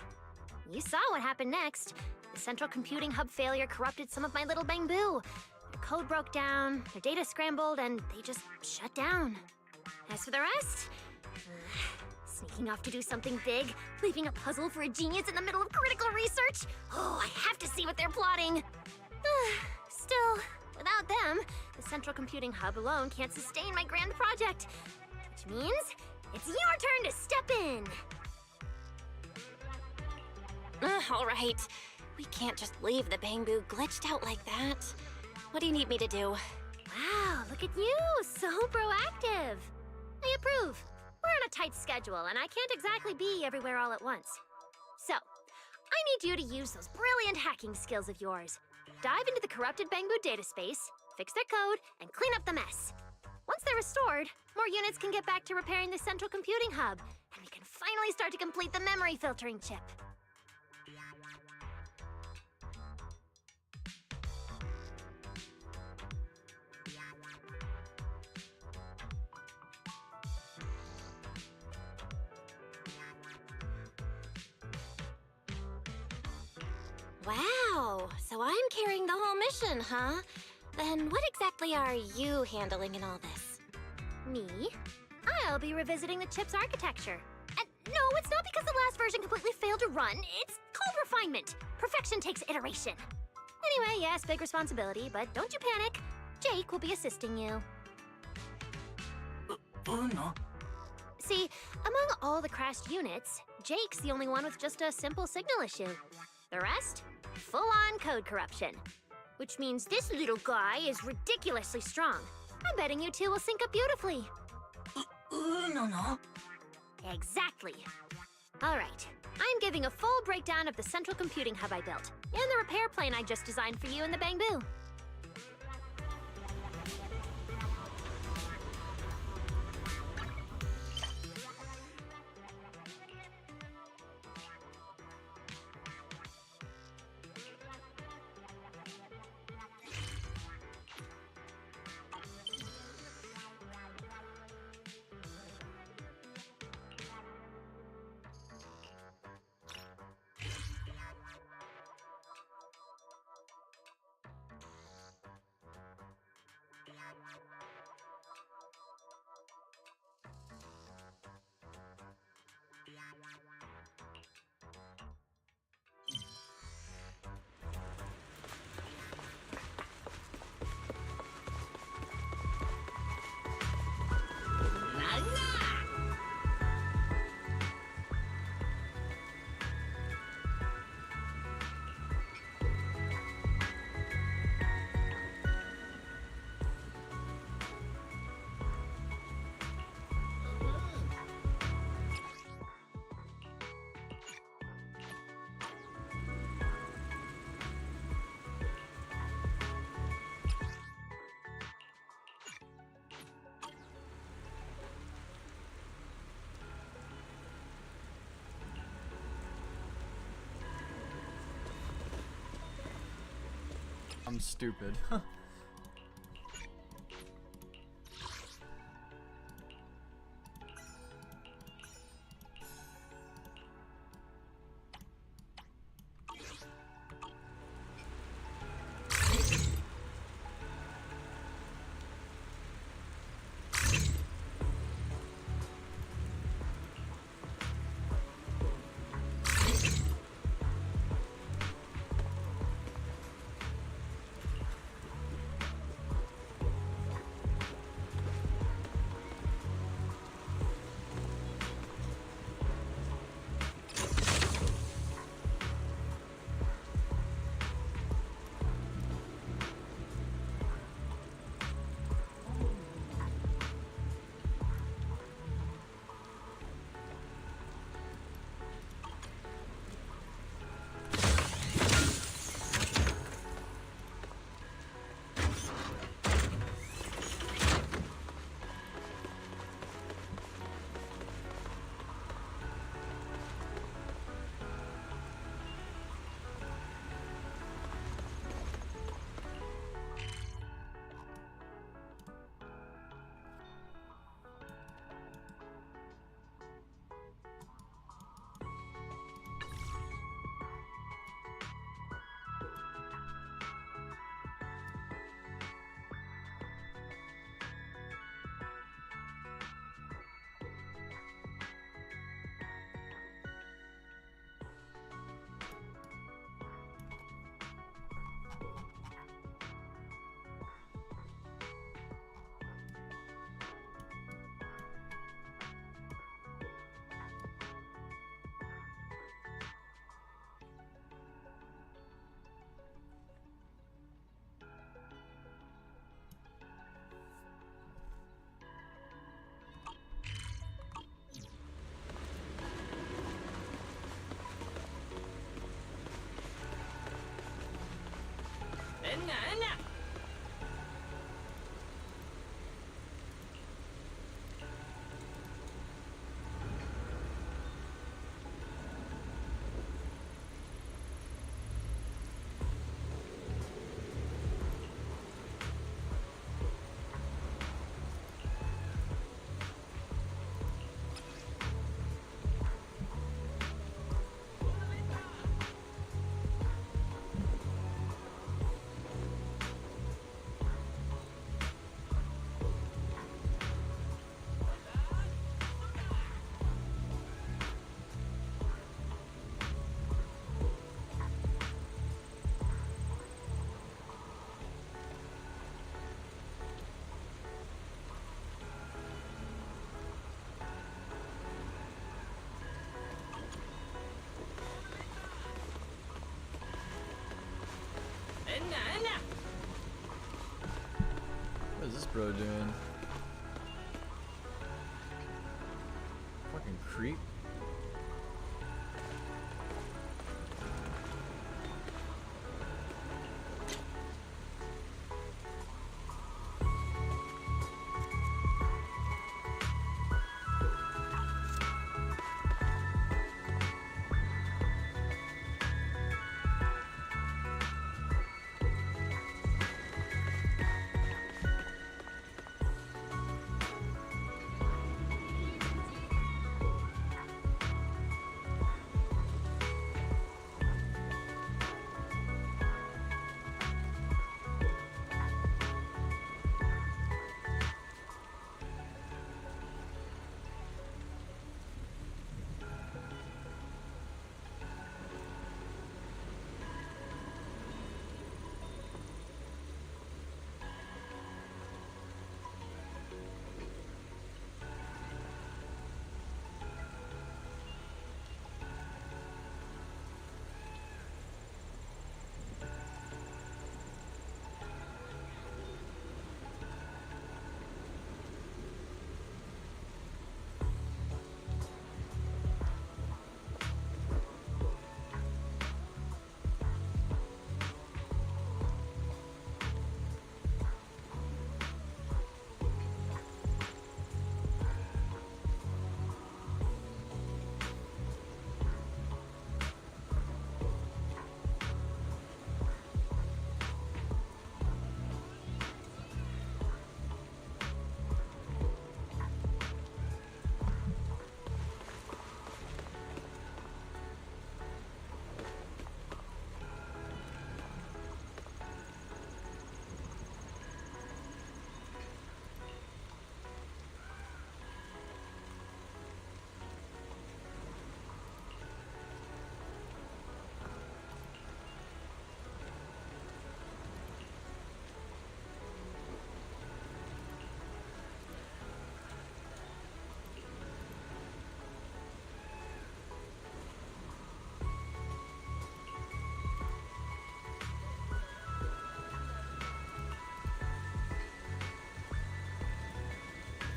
You saw what happened next. The central computing hub failure corrupted some of my little bamboo. Their code broke down, their data scrambled, and they just shut down. As for the rest, sneaking off to do something big, leaving a puzzle for a genius in the middle of critical research. Oh, I have to see what they're plotting. Still, without them, the central computing hub alone can't sustain my grand project. Which means it's your turn to step in. All right. We can't just leave the bamboo glitched out like that. What do you need me to do? Wow, look at you, so proactive. I approve. We're on a tight schedule, and I can't exactly be everywhere all at once. So, I need you to use those brilliant hacking skills of yours. Dive into the corrupted bamboo data space, fix their code, and clean up the mess. Once they're restored, more units can get back to repairing the central computing hub, and we can finally start to complete the memory filtering chip. Wow, so I'm carrying the whole mission, huh? Then what exactly are you handling in all this? Me? I'll be revisiting the chip's architecture. And no, it's not because the last version completely failed to run. It's called refinement. Perfection takes iteration. Anyway, yes, big responsibility, but don't you panic. Jake will be assisting you. Uno? See, among all the crashed units, Jake's the only one with just a simple signal issue. The rest? Full-on code corruption. Which means this little guy is ridiculously strong. I'm betting you two will sync up beautifully. No. Exactly. All right. I'm giving a full breakdown of the central computing hub I built, and the repair plane I just designed for you in the bamboo. I'm stupid. What is this bro doing? Fucking creep.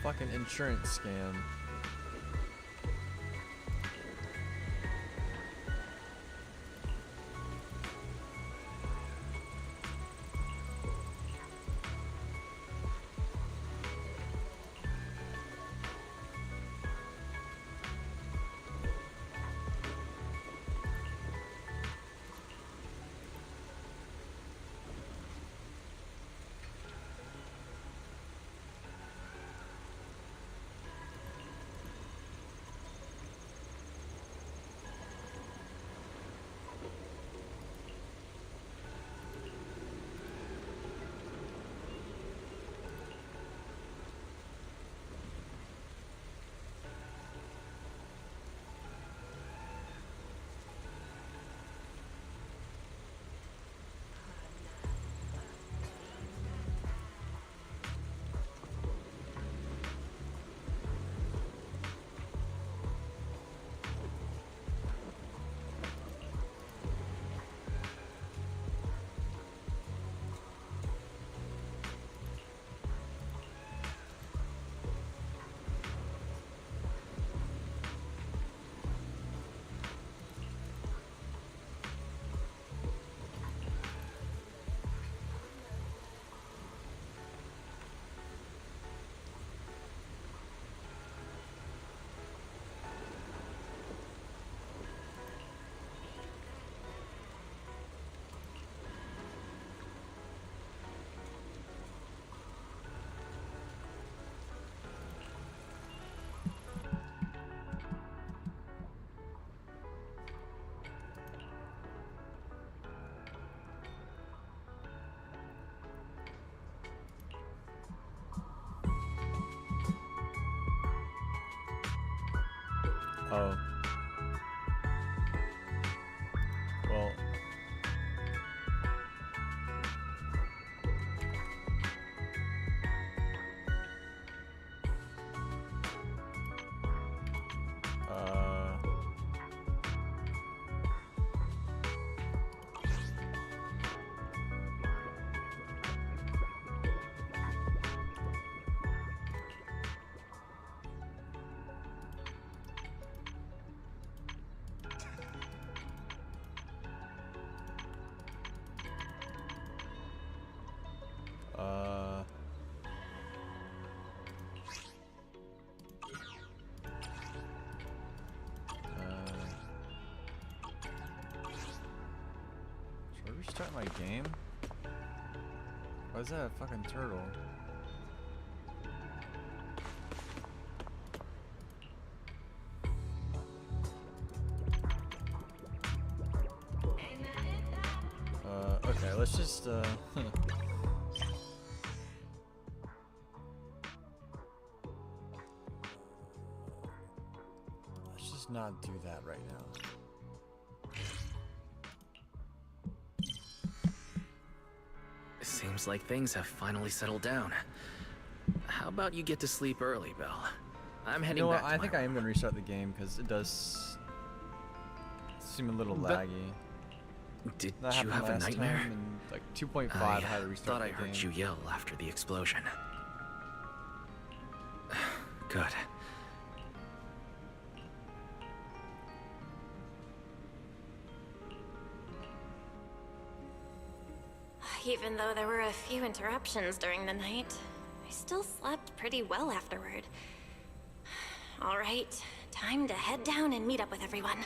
Fucking insurance scam. Should I restart my game? Why is that a fucking turtle? Okay, let's just let's just not do that right now. It seems like things have finally settled down. How about you get to sleep early, Belle? I'm heading You know what? back to I think I am gonna restart the game because it does seem a little But- laggy. Did That you happened have a last nightmare? time in, like 2.5, I had to restart thought I the heard game. you yell after the explosion. Good. Even though there were a few interruptions during the night, I still slept pretty well afterward. All right, time to head down and meet up with everyone.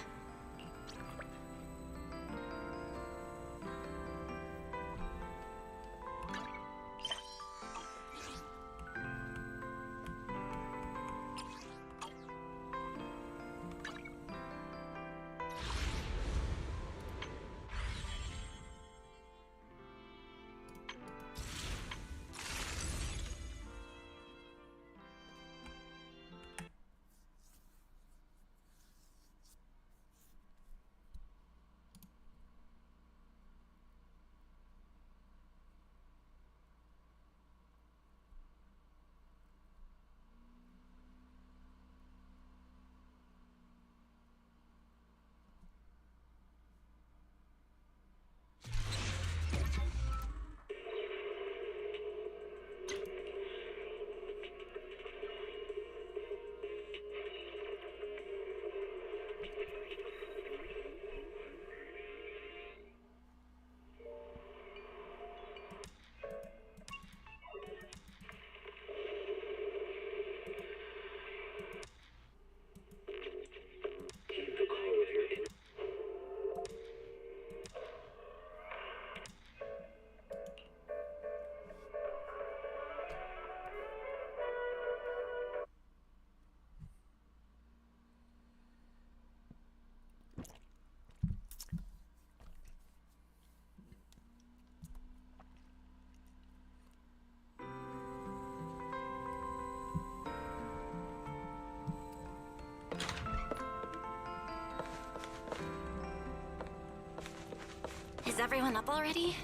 Is everyone up already?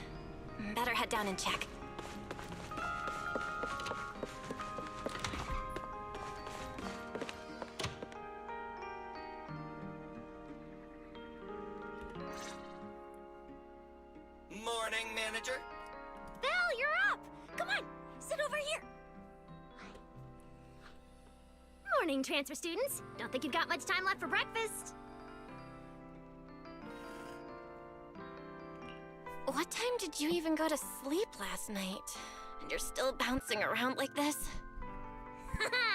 Better head down and check. Morning, manager. Belle, you're up! Come on, sit over here. Morning, transfer students. Don't think you've got much time left for breakfast. What time did you even go to sleep last night? And you're still bouncing around like this?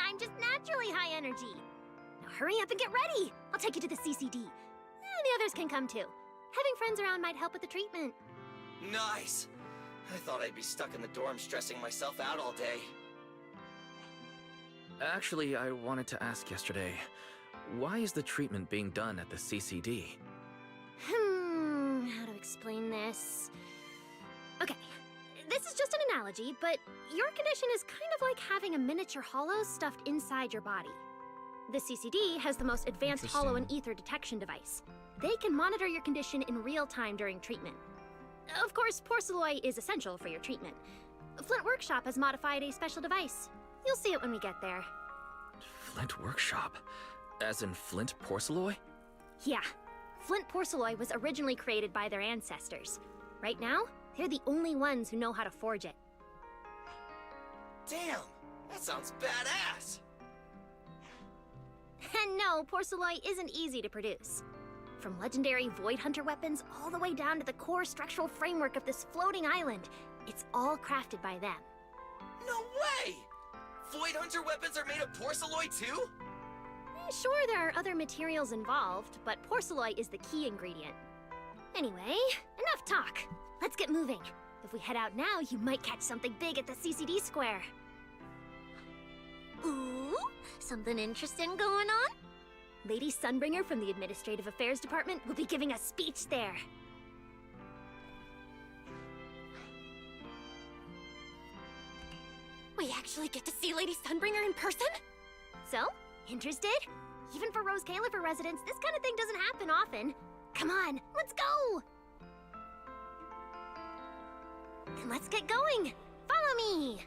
I'm just naturally high energy. Now hurry up and get ready. I'll take you to the CCD. And the others can come too. Having friends around might help with the treatment. Nice. I thought I'd be stuck in the dorm stressing myself out all day. Actually, I wanted to ask yesterday, why is the treatment being done at the CCD? How to explain this? Okay, this is just an analogy, but your condition is kind of like having a miniature hollow stuffed inside your body. The CCD has the most advanced hollow and ether detection device. They can monitor your condition in real time during treatment. Of course, porcelloi is essential for your treatment. Flint Workshop has modified a special device. You'll see it when we get there. Flint Workshop? As in Flint Porcelloi? Yeah. Flint porcelloi was originally created by their ancestors. Right now, they're the only ones who know how to forge it. Damn, that sounds badass. And no, porcelloi isn't easy to produce. From legendary Void Hunter weapons all the way down to the core structural framework of this floating island, it's all crafted by them. No way! Void Hunter weapons are made of porcelloi too? Sure, there are other materials involved, but porcelloi is the key ingredient. Anyway, enough talk. Let's get moving. If we head out now, you might catch something big at the CCD square. Ooh, something interesting going on? Lady Sunbringer from the Administrative Affairs Department will be giving a speech there. We actually get to see Lady Sunbringer in person? So, interested? Even for Rose Califer residents, this kind of thing doesn't happen often. Come on, let's go! Then let's get going! Follow me!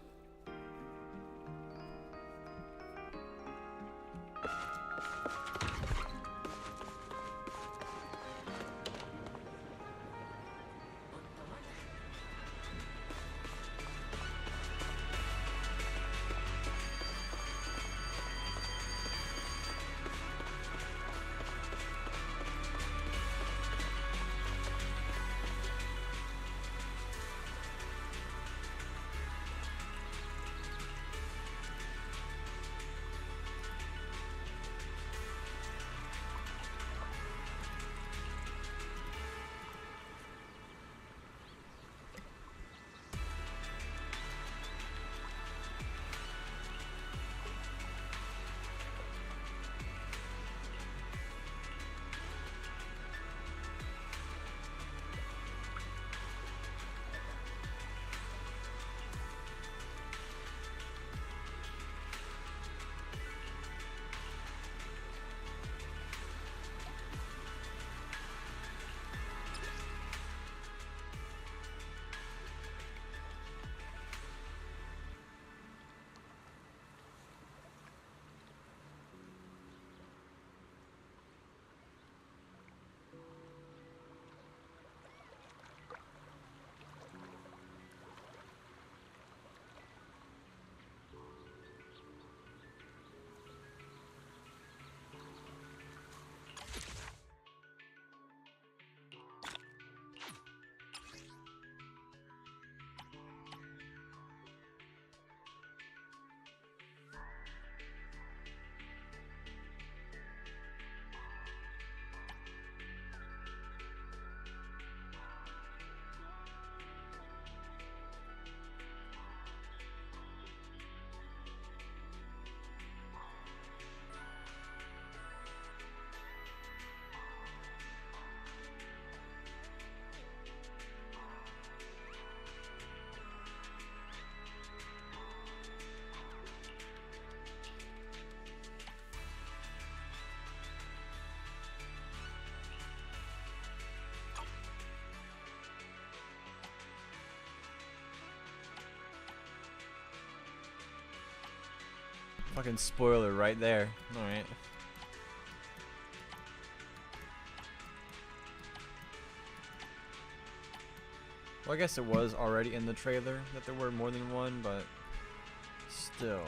Fucking spoiler right there. Alright. Well, I guess it was already in the trailer that there were more than one, but still.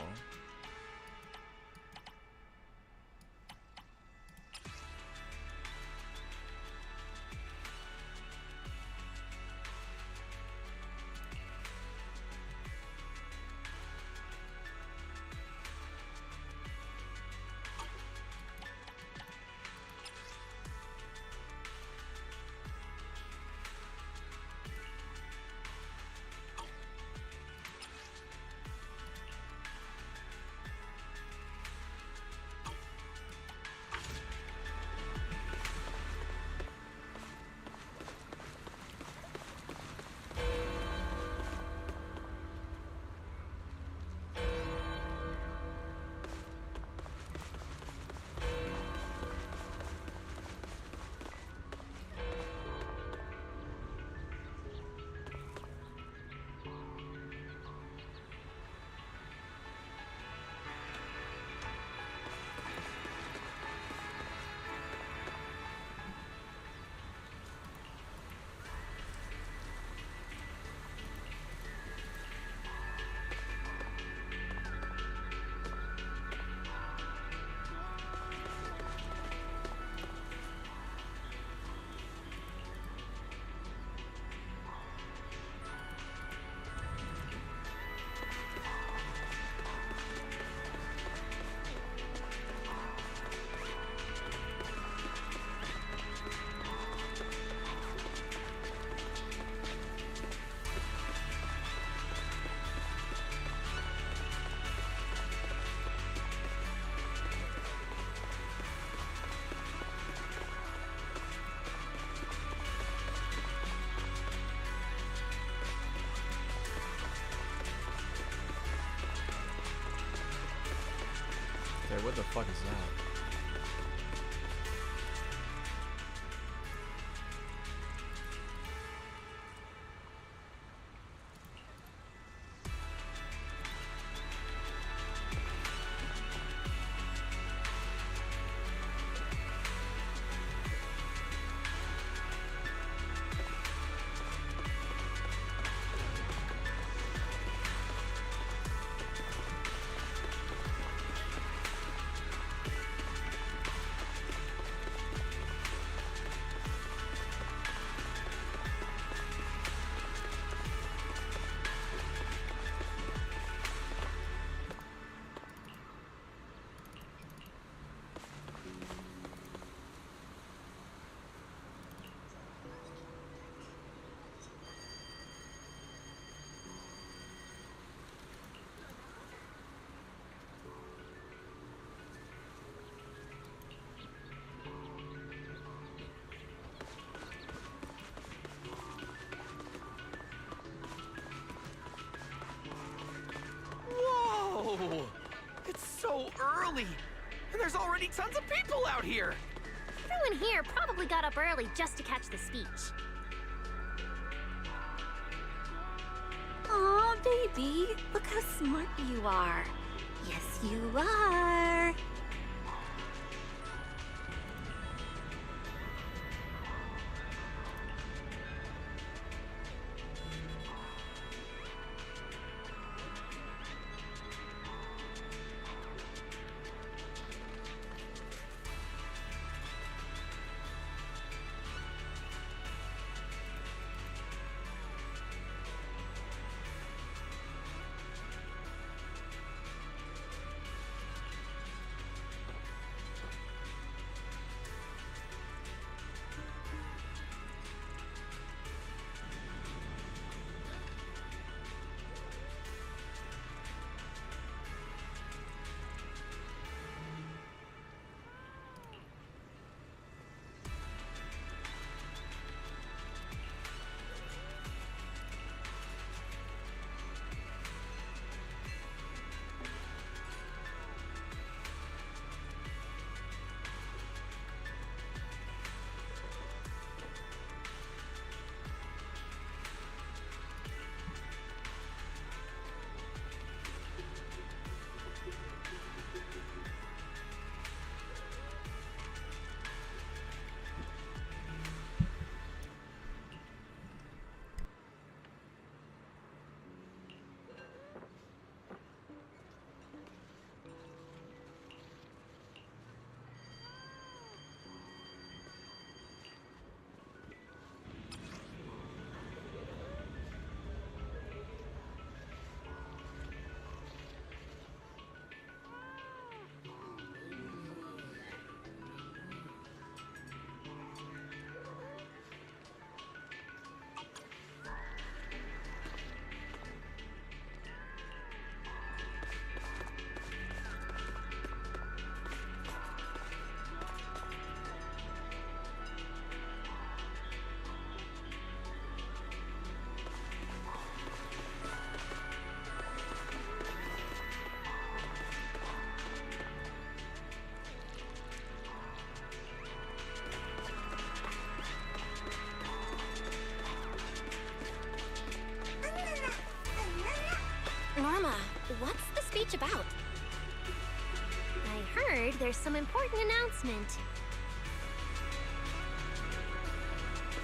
Okay, what the fuck is that? Whoa! It's so early, and there's already tons of people out here. Everyone here probably got up early just to catch the speech. Aw, baby, look how smart you are. Yes, you are. Norma, what's the speech about? I heard there's some important announcement.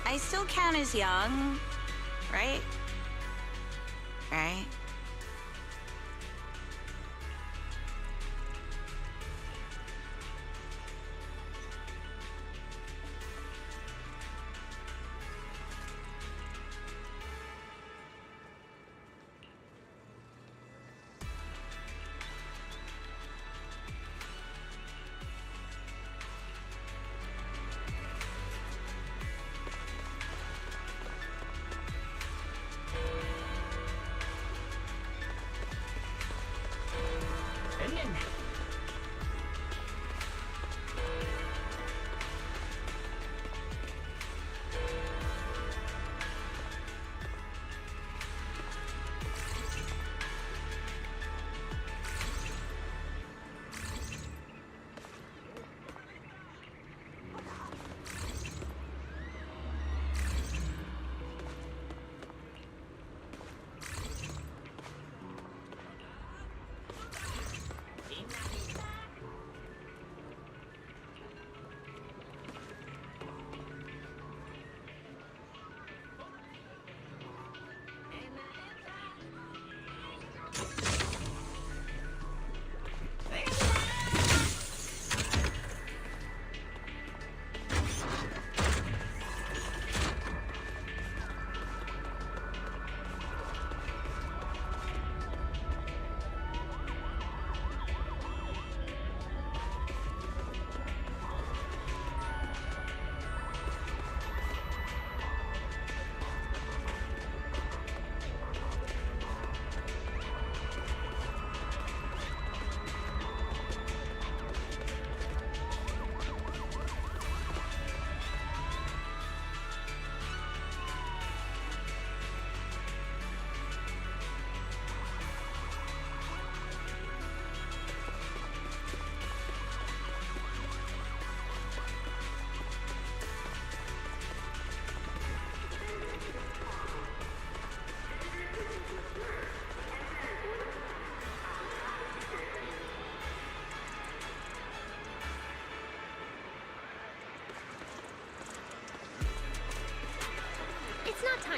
I still count as young, right? Right?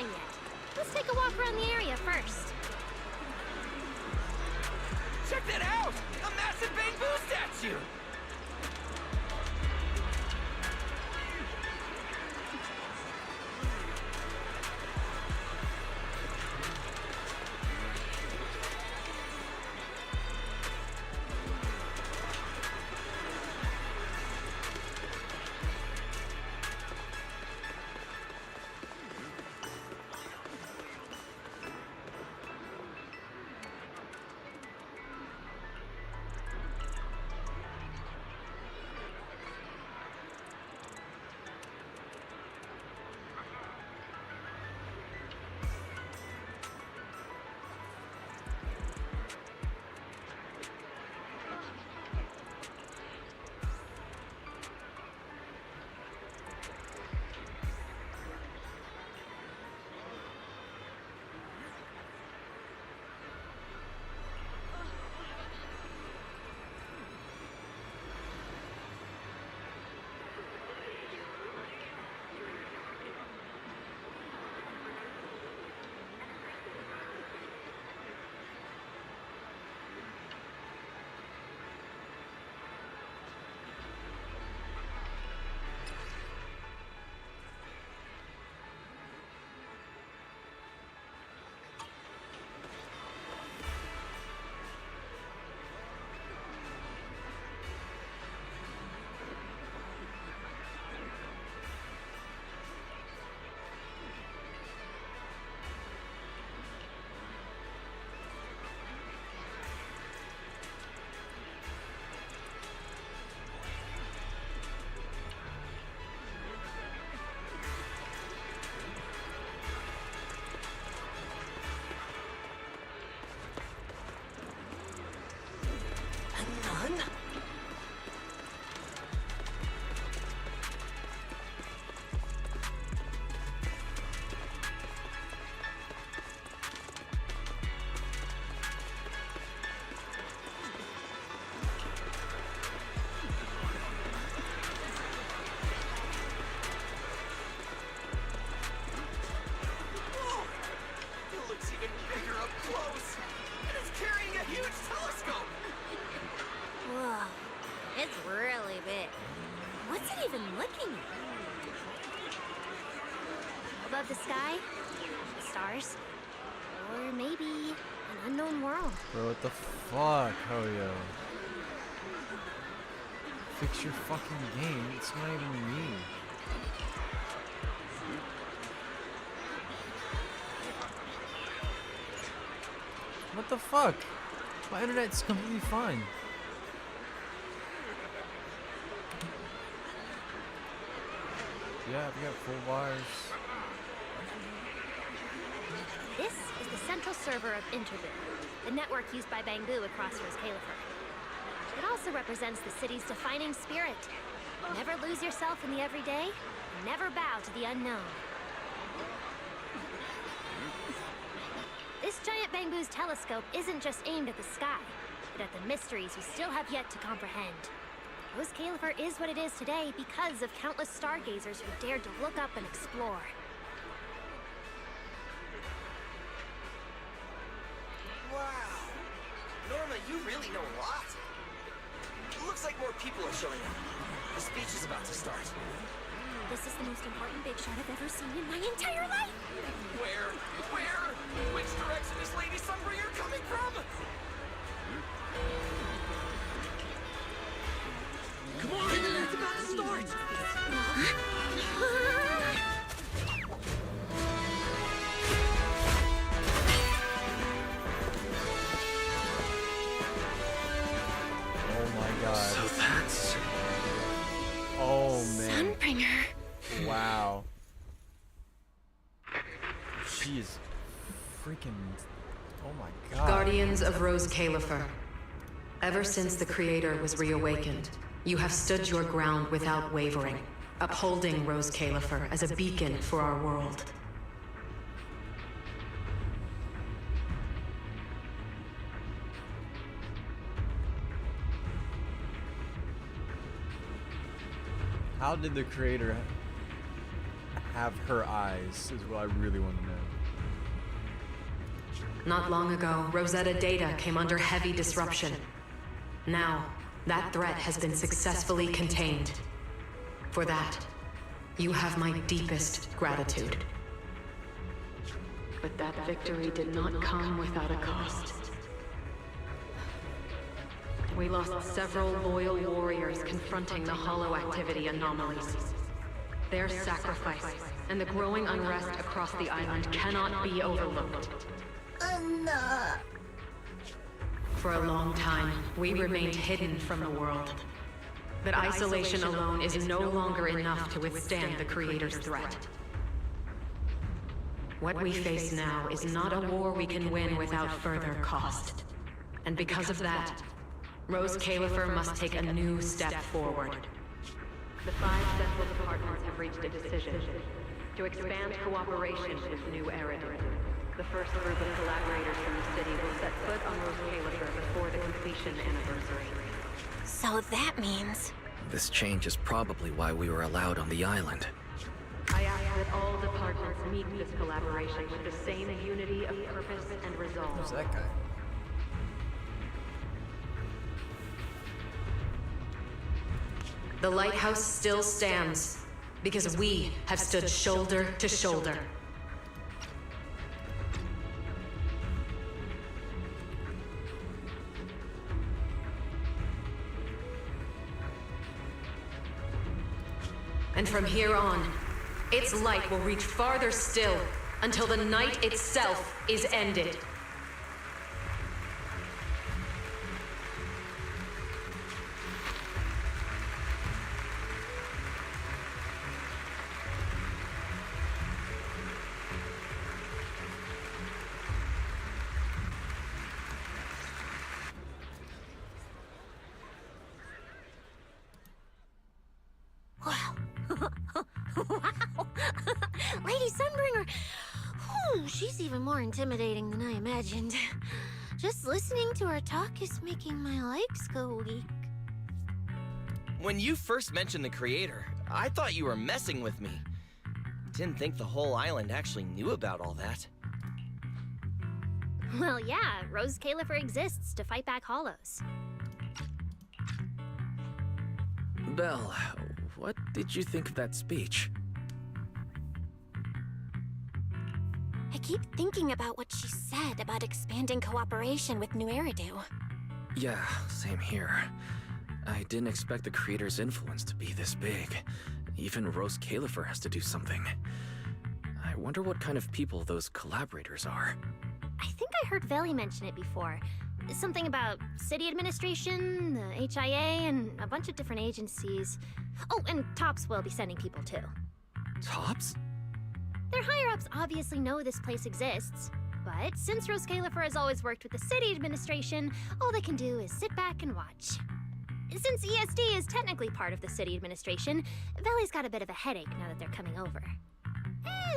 time yet. Let's take a walk around the area first. Check that out! A massive bamboo statue! Above the sky, stars, or maybe an unknown world. Bro, what the fuck, Hoyo? Fix your fucking game. It's not even me. What the fuck? My internet's completely fine. Yeah, we got full wires. This is the central server of Interbit, the network used by Bangu across Rose Califer. It also represents the city's defining spirit. Never lose yourself in the everyday, and never bow to the unknown. This giant Bangu's telescope isn't just aimed at the sky, but at the mysteries we still have yet to comprehend. Rose Califer is what it is today because of countless stargazers who dared to look up and explore. Wow. Norma, you really know a lot. Looks like more people are showing up. The speech is about to start. This is the most important big shot I've ever seen in my entire life! Where? Which direction is Lady Sunbringer coming from? Come on! It's about to start! Oh my god. So that's... Oh man. Sunbringer. Wow. She is freaking... Oh my god. Guardians of Rose Califer. Ever since the Creator was reawakened, you have stood your ground without wavering, upholding Rose Califer as a beacon for our world. How did the Creator have her eyes is what I really want to know. Not long ago, Rosetta data came under heavy disruption. Now, that threat has been successfully contained. For that, you have my deepest gratitude. But that victory did not come without a cost. We lost several loyal warriors confronting the hollow activity anomalies. Their sacrifice and the growing unrest across the island cannot be overlooked. For a long time, we remained hidden from the world. But isolation alone is no longer enough to withstand the Creator's threat. What we face now is not a war we can win without further cost. And because of that, Rose Califer must take a new step forward. The 5 central departments have reached a decision to expand cooperation with New Eridan. The first group of collaborators from the city will set foot on Rose Califer before the completion anniversary. So that means... This change is probably why we were allowed on the island. I ask that all departments meet this collaboration with the same unity of purpose and resolve. Who's that guy? The lighthouse still stands, because we have stood shoulder to shoulder. And from here on, its light will reach farther still, until the night itself is ended. Wow. Wow. Lady Sunbringer. Whew, she's even more intimidating than I imagined. Just listening to her talk is making my legs go weak. When you first mentioned the Creator, I thought you were messing with me. Didn't think the whole island actually knew about all that. Well, yeah, Rose Califer exists to fight back hollows. Belle, what did you think of that speech? I keep thinking about what she said about expanding cooperation with New Eridu. Yeah, same here. I didn't expect the Creator's influence to be this big. Even Rose Califer has to do something. I wonder what kind of people those collaborators are. I think I heard Veli mention it before. Something about city administration, the HIA, and a bunch of different agencies. Oh, and TOPS will be sending people too. TOPS? Their higher-ups obviously know this place exists, but since Rose Califer has always worked with the city administration, all they can do is sit back and watch. Since ESD is technically part of the city administration, Veli's got a bit of a headache now that they're coming over.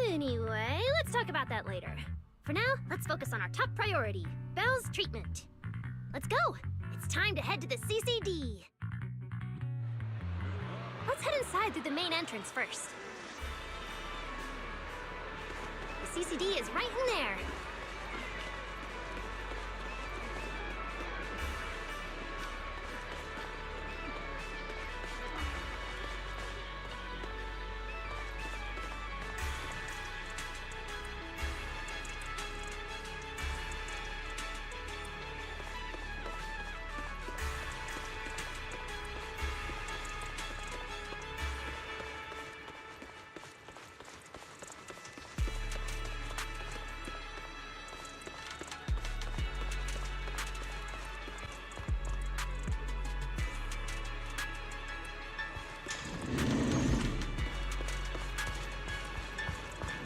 Anyway, let's talk about that later. For now, let's focus on our top priority, Belle's treatment. Let's go! It's time to head to the CCD! Let's head inside through the main entrance first. The CCD is right in there.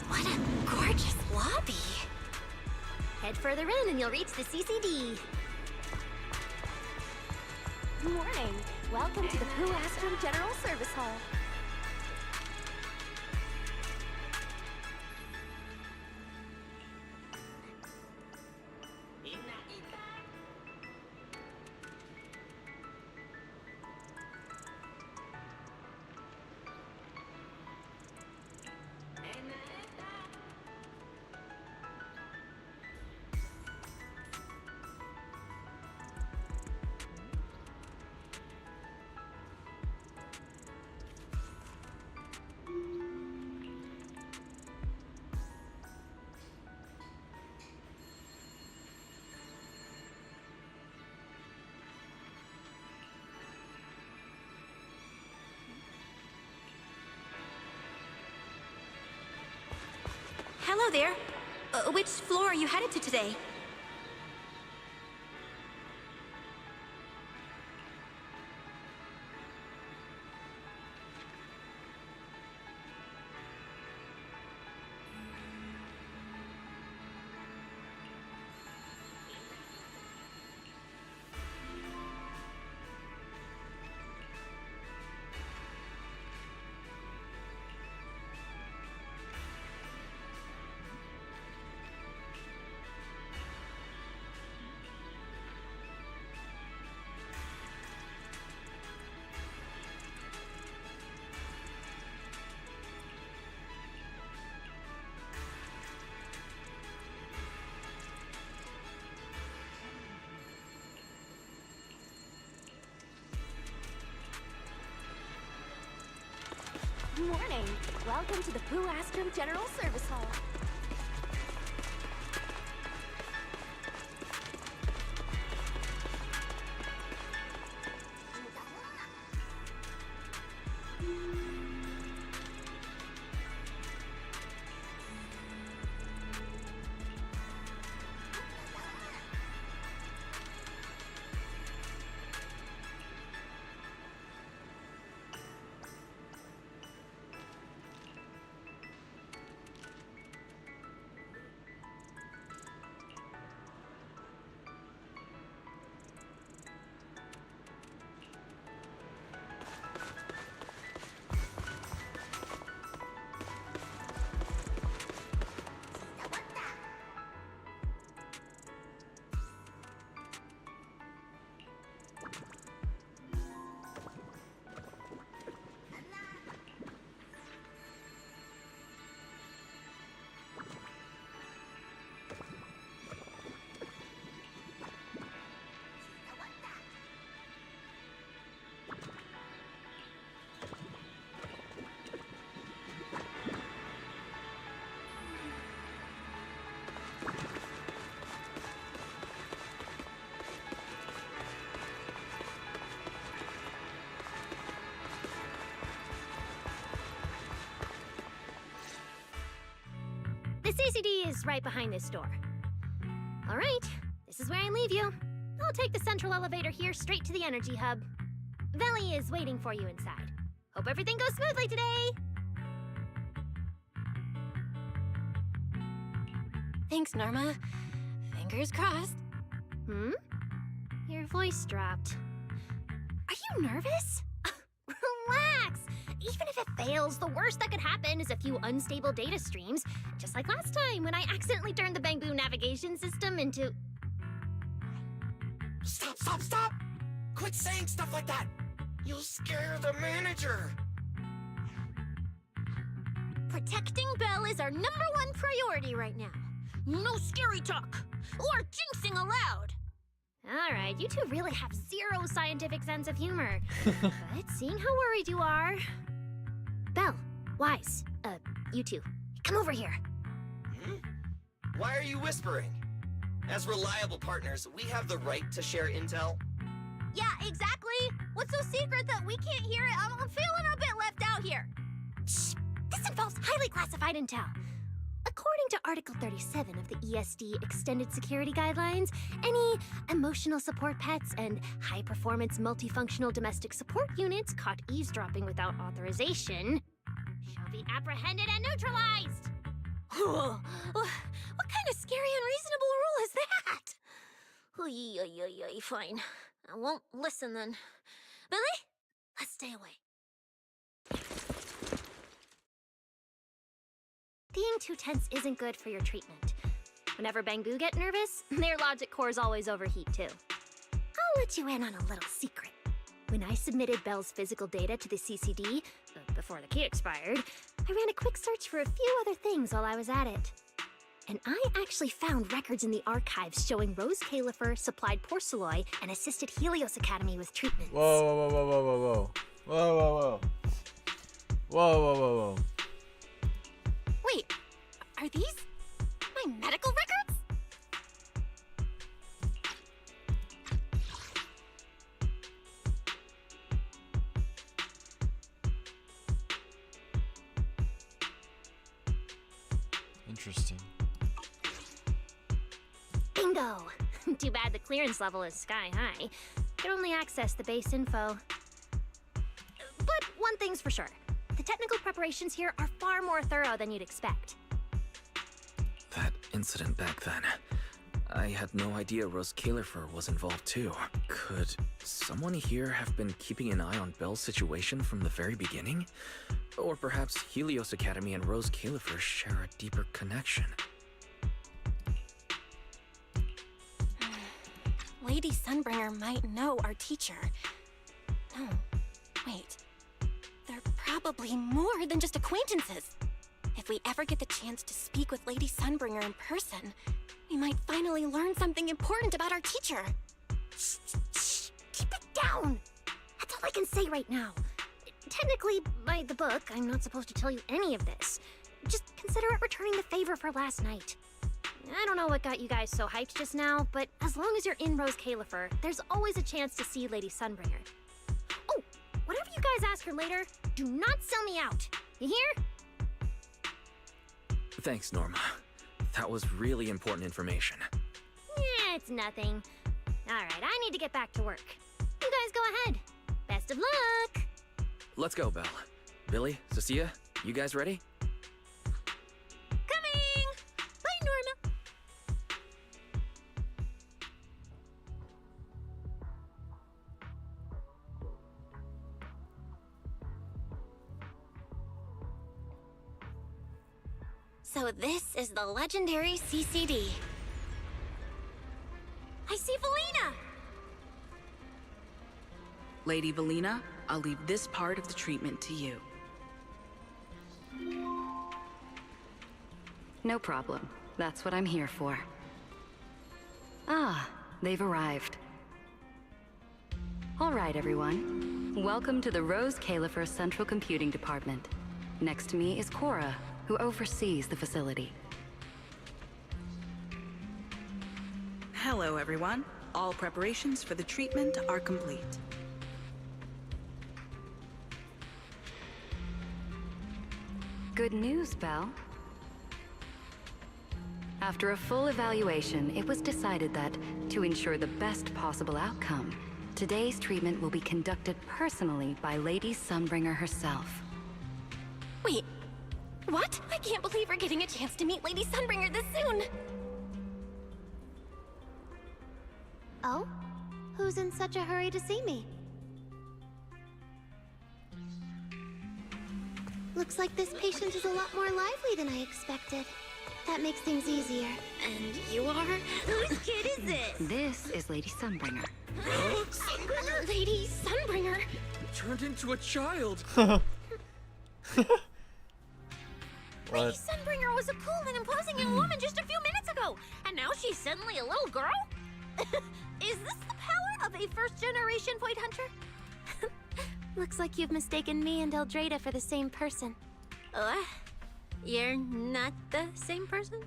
What a gorgeous lobby. Head further in and you'll reach the CCD. Good morning. Welcome to the Pooh Astrum General Service Hall. hello there. Which floor are you headed to today? Morning. Welcome to the Pooh Astrum General Service Hall. The CCD is right behind this door. All right, this is where I leave you. I'll take the central elevator here straight to the energy hub. Veli is waiting for you inside. Hope everything goes smoothly today. Thanks, Norma. Fingers crossed. Hmm? Your voice dropped. Are you nervous? Relax! Even if it fails, the worst that could happen is a few unstable data streams, just like last time when I accidentally turned the Bang Boom navigation system into... Stop, stop, stop! Quit saying stuff like that! You'll scare the manager! Protecting Belle is our #1 priority right now. No scary talk, or jinxing allowed. All right, you two really have zero scientific sense of humor. But seeing how worried you are... Belle, Wise, you two, come over here. Hmm? Why are you whispering? As reliable partners, we have the right to share intel. Yeah, exactly. What's so secret that we can't hear it? I'm feeling a bit left out here. Shh, this involves highly classified intel. According to Article 37 of the ESD Extended Security Guidelines, any emotional support pets and high-performance multifunctional domestic support units caught eavesdropping without authorization shall be apprehended and neutralized. What kind of scary unreasonable rule is that? Fine. I won't listen then. Billy, let's stay away. Being too tense isn't good for your treatment. Whenever Bang Boo get nervous, their logic cores always overheat too. I'll let you in on a little secret. When I submitted Belle's physical data to the CCD, before the key expired, I ran a quick search for a few other things while I was at it. And I actually found records in the archives showing Rose Califer supplied Porceloy and assisted Helios Academy with treatments. Whoa, whoa, whoa, whoa, whoa, whoa. Whoa, whoa, whoa. Whoa, whoa, whoa, whoa. Wait, are these my medical records? Interesting. Bingo! Too bad the clearance level is sky high. Could only access the base info. But one thing's for sure. The technical preparations here are far more thorough than you'd expect. That incident back then. I had no idea Rose Califer was involved too. Could someone here have been keeping an eye on Belle's situation from the very beginning? Or perhaps Helios Academy and Rose Califer share a deeper connection? Lady Sunbringer might know our teacher. No, wait. They're probably more than just acquaintances. If we ever get the chance to speak with Lady Sunbringer in person, we might finally learn something important about our teacher. Shh, keep it down! That's all I can say right now. Technically, by the book, I'm not supposed to tell you any of this. Just consider it returning the favor for last night. I don't know what got you guys so hyped just now, but as long as you're in Rose Califer, there's always a chance to see Lady Sunbringer. Oh, whatever you guys ask her later, do not sell me out. You hear? Thanks, Norma. That was really important information. Yeah, it's nothing. Alright, I need to get back to work. You guys go ahead. Best of luck! Let's go, Belle. Billy, Cecilia, you guys ready? Coming! Bye, Norma! So this is the legendary CCD. I see Velina! Lady Velina, I'll leave this part of the treatment to you. No problem. That's what I'm here for. Ah, they've arrived. All right, everyone. Welcome to the Rose Califer Central Computing Department. Next to me is Cora, who oversees the facility. Hello, everyone. All preparations for the treatment are complete. Good news, Belle. After a full evaluation, it was decided that, to ensure the best possible outcome, today's treatment will be conducted personally by Lady Sunbringer herself. Wait, what? I can't believe we're getting a chance to meet Lady Sunbringer this soon! Oh? Who's in such a hurry to see me? Looks like this patient is a lot more lively than I expected. That makes things easier. And you are? Whose kid is this? This is Lady Sunbringer. Sunbringer? Lady Sunbringer? Turned into a child! What? Lady Sunbringer was a cool and imposing young woman just a few minutes ago, and now she's suddenly a little girl? Is this the power of a first-generation point hunter? Looks like you've mistaken me and Eldrada for the same person. What? You're not the same person?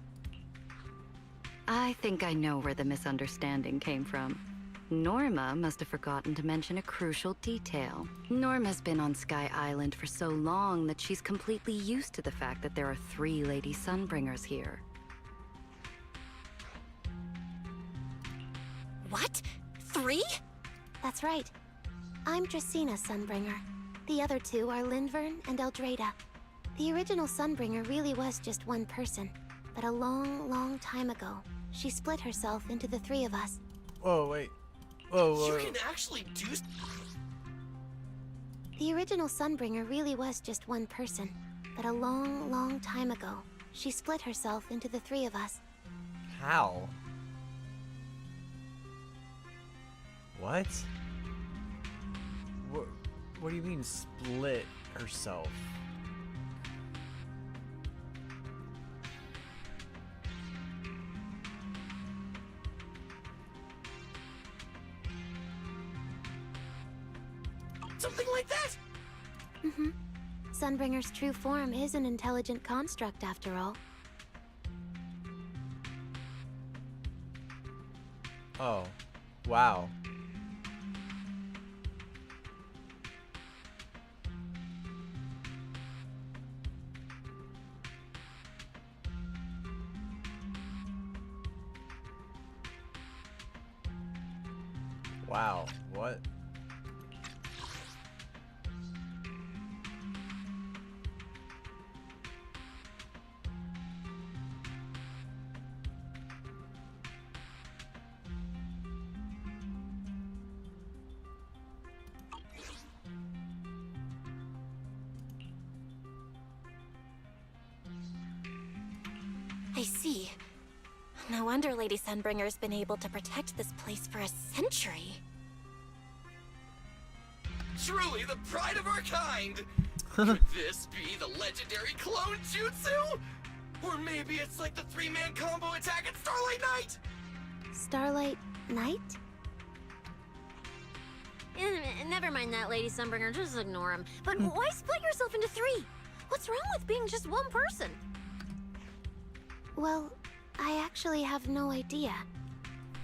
I think I know where the misunderstanding came from. Norma must have forgotten to mention a crucial detail. Norma's been on Sky Island for so long that she's completely used to the fact that there are 3 Lady Sunbringers here. What? 3? That's right. I'm Dracena Sunbringer. The other 2 are Lindvern and Eldrada. The original Sunbringer really was just one person, but a long, long time ago, she split herself into the 3 of us. Whoa, wait. Whoa. You can actually do. The original Sunbringer really was just one person, but a long, long time ago, she split herself into the 3 of us. How? What? What do you mean split herself? Something like that? Mm-hmm. Sunbringer's true form is an intelligent construct, after all. Oh. Wow. Wow, what? I see. No wonder Lady Sunbringer's been able to protect this place for a century. Truly the pride of our kind! Could this be the legendary clone jutsu? Or maybe it's like the three-man combo attack at Starlight Night? Starlight Night? Never mind that, Lady Sunbringer. Just ignore him. But why split yourself into three? What's wrong with being just one person? Well, I actually have no idea.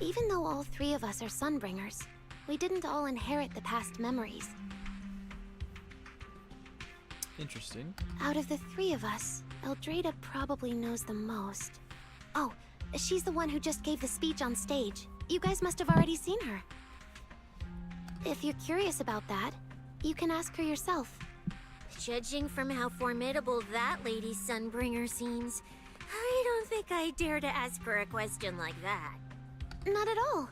Even though all three of us are Sunbringers, we didn't all inherit the past memories. Interesting. Out of the three of us, Eldrada probably knows the most. Oh, she's the one who just gave the speech on stage. You guys must have already seen her. If you're curious about that, you can ask her yourself. Judging from how formidable that Lady Sunbringer seems, I don't think I dare to ask her a question like that. Not at all.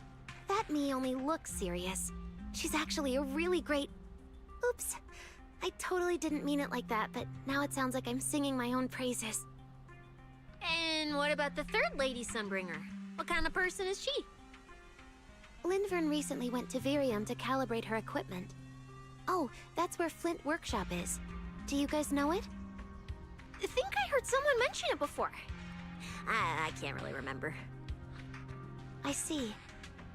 That me only looks serious. She's actually a really great... Oops. I totally didn't mean it like that, but now it sounds like I'm singing my own praises. And what about the third Lady Sunbringer? What kind of person is she? Lindvern recently went to Virium to calibrate her equipment. Oh, that's where Flint Workshop is. Do you guys know it? I think I heard someone mention it before. I can't really remember. I see.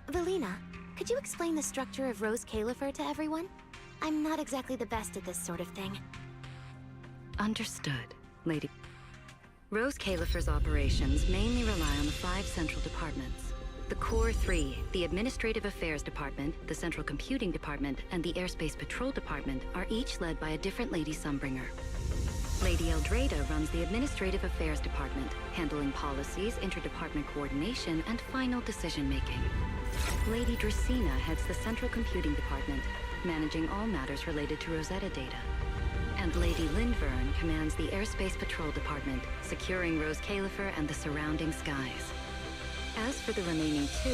Velina, could you explain the structure of Rose Califer to everyone? I'm not exactly the best at this sort of thing. Understood, Lady. Rose Califer's operations mainly rely on the 5 central departments. The Core 3, the Administrative Affairs Department, the Central Computing Department, and the Airspace Patrol Department are each led by a different Lady Sunbringer. Lady Eldrada runs the Administrative Affairs Department, handling policies, interdepartment coordination, and final decision-making. Lady Dracaena heads the Central Computing Department, managing all matters related to Rosetta data. And Lady Lindvern commands the Airspace Patrol Department, securing Rose Califer and the surrounding skies. As for the remaining 2,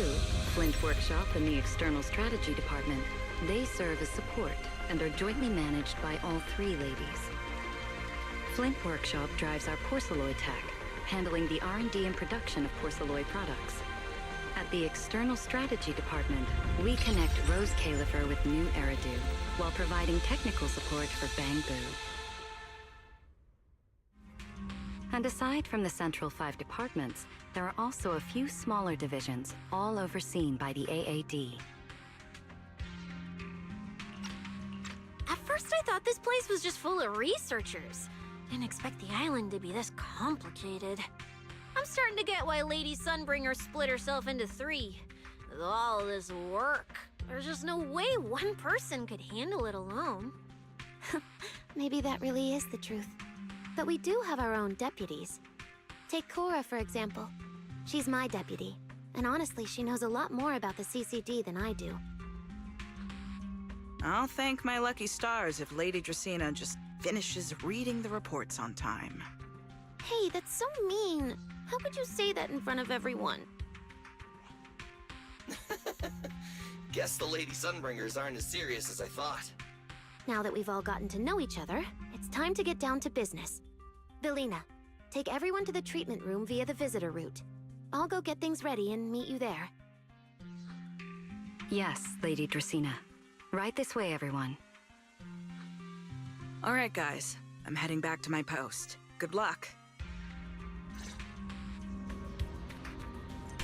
Flint Workshop and the External Strategy Department, they serve as support and are jointly managed by all 3 ladies. Flint Workshop drives our porcelloid tech, handling the R&D and production of porcelloid products. At the External Strategy Department, we connect Rose Califer with new Eridu, while providing technical support for Bangbu. And aside from the central 5 departments, there are also a few smaller divisions, all overseen by the AAD. At first I thought this place was just full of researchers. Didn't expect the island to be this complicated. I'm starting to get why Lady Sunbringer split herself into 3. With all this work, there's just no way one person could handle it alone. Maybe that really is the truth. But we do have our own deputies. Take Cora, for example. She's my deputy, and honestly, she knows a lot more about the CCD than I do. I'll thank my lucky stars if Lady Dracaena just finishes reading the reports on time. Hey, that's so mean. How could you say that in front of everyone? Guess the Lady Sunbringers aren't as serious as I thought. Now that we've all gotten to know each other, it's time to get down to business. Velina, take everyone to the treatment room via the visitor route. I'll go get things ready and meet you there. Yes, Lady Dracaena. Right this way, everyone. All right, guys. I'm heading back to my post. Good luck.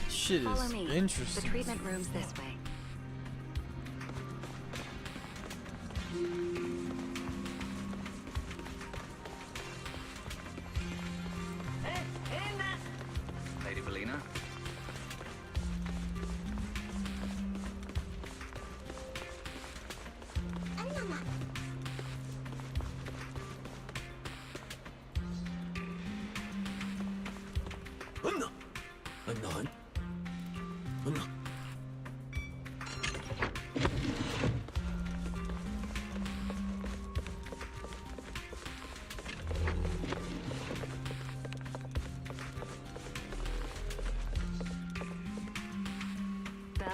Shit Follow is me. interesting. The treatment room's this way. Lady Velina?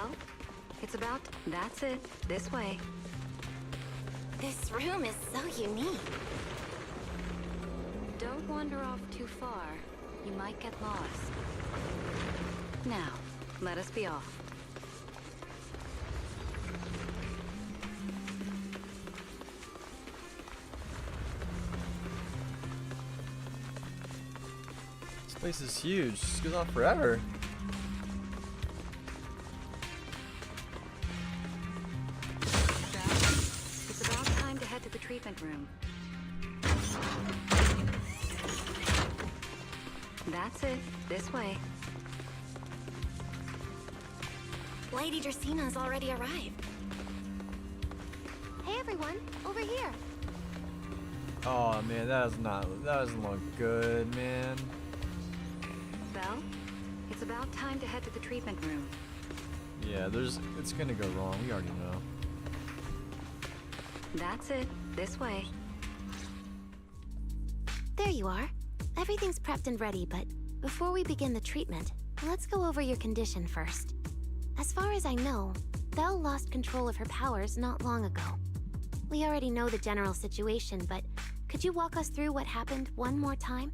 Belle, it's about... That's it. This way. This room is so unique. Don't wander off too far. You might get lost. Now, let us be off. This place is huge. This goes on forever. It's about time to head to the treatment room. That's it. This way. Lady Dracina's already arrived. Hey everyone, over here. Oh man, that doesn't look good, man. Belle, it's about time to head to the treatment room. Yeah, it's gonna go wrong. We already know. That's it. This way. There you are. Everything's prepped and ready, but before we begin the treatment, let's go over your condition first. As far as I know, Belle lost control of her powers not long ago. We already know the general situation, but could you walk us through what happened one more time?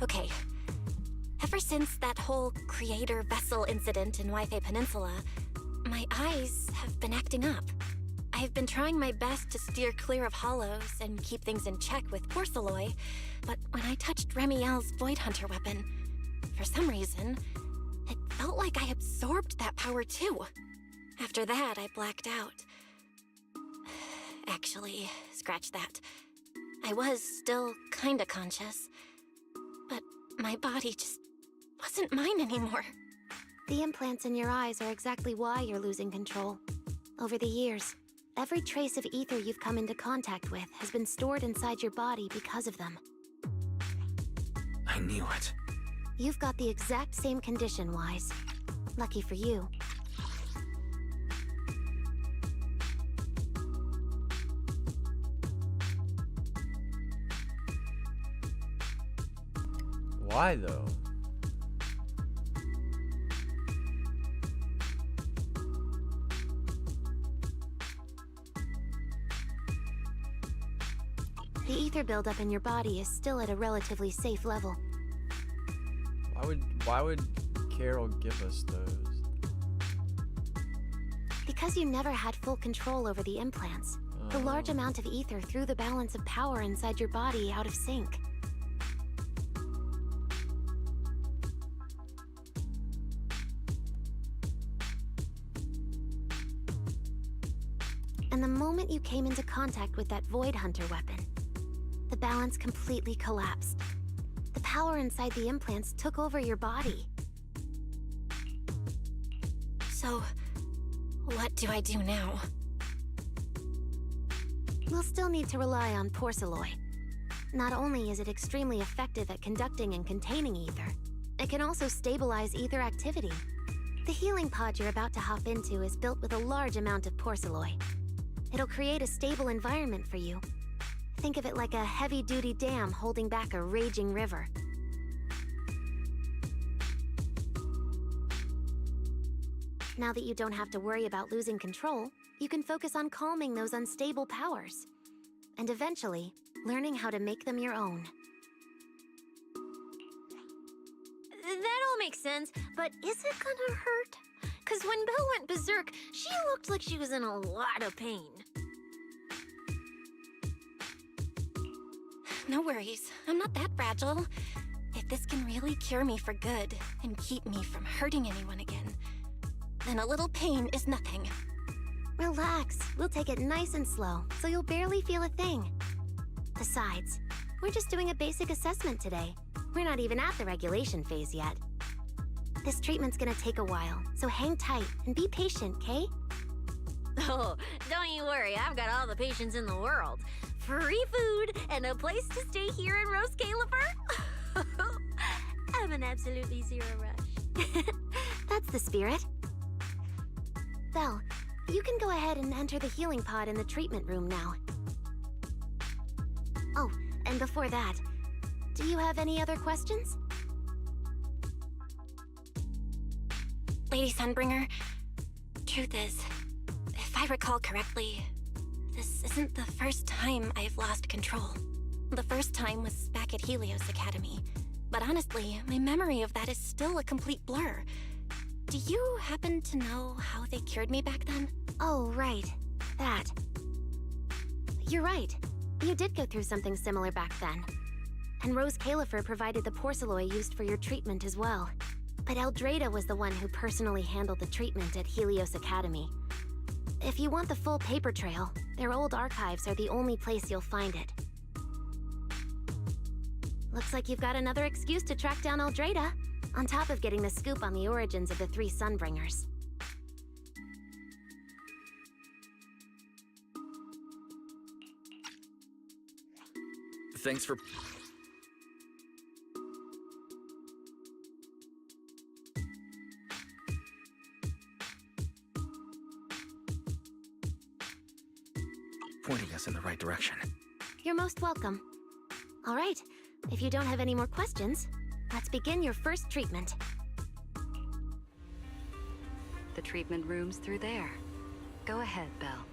Okay. Ever since that whole creator vessel incident in Waifei Peninsula, my eyes have been acting up. I've been trying my best to steer clear of hollows and keep things in check with porcelloi, but when I touched Remiel's Void Hunter weapon, for some reason, it felt like I absorbed that power too. After that, I blacked out. Actually, scratch that. I was still kinda conscious, but my body just wasn't mine anymore. The implants in your eyes are exactly why you're losing control. Over the years, every trace of ether you've come into contact with has been stored inside your body because of them. I knew it. You've got the exact same condition, Wise. Lucky for you. Why though? The ether buildup in your body is still at a relatively safe level. Why would Carol give us those? Because you never had full control over the implants, the large amount of ether threw the balance of power inside your body out of sync. And the moment you came into contact with that Void Hunter weapon, the balance completely collapsed. The power inside the implants took over your body. So, what do I do now? We'll still need to rely on porcelloi. Not only is it extremely effective at conducting and containing ether, it can also stabilize ether activity. The healing pod you're about to hop into is built with a large amount of porcelloi. It'll create a stable environment for you. Think of it like a heavy-duty dam holding back a raging river. Now that you don't have to worry about losing control, you can focus on calming those unstable powers. And eventually, learning how to make them your own. That all makes sense, but is it gonna hurt? Because when Belle went berserk, she looked like she was in a lot of pain. No worries, I'm not that fragile. If this can really cure me for good and keep me from hurting anyone again, then a little pain is nothing. Relax, we'll take it nice and slow, so you'll barely feel a thing. Besides, we're just doing a basic assessment today. We're not even at the regulation phase yet. This treatment's gonna take a while, so hang tight and be patient, Kay? Oh, don't you worry, I've got all the patience in the world. Free food and a place to stay here in Rose Califer. I'm an absolutely zero rush. That's the spirit. Belle, you can go ahead and enter the healing pod in the treatment room now. Oh, and before that, do you have any other questions? Lady Sunbringer, truth is, if I recall correctly, this isn't the first time I've lost control. The first time was back at Helios Academy. But honestly, my memory of that is still a complete blur. Do you happen to know how they cured me back then? Oh, right. That. You're right. You did go through something similar back then. And Rose Califer provided the porcelain used for your treatment as well. But Eldrada was the one who personally handled the treatment at Helios Academy. If you want the full paper trail, their old archives are the only place you'll find it. Looks like you've got another excuse to track down Eldrada, on top of getting the scoop on the origins of the 3 Sunbringers. Thanks for... pointing us in the right direction. You're most welcome. All right, if you don't have any more questions, let's begin your first treatment. The treatment room's through there. Go ahead, Belle.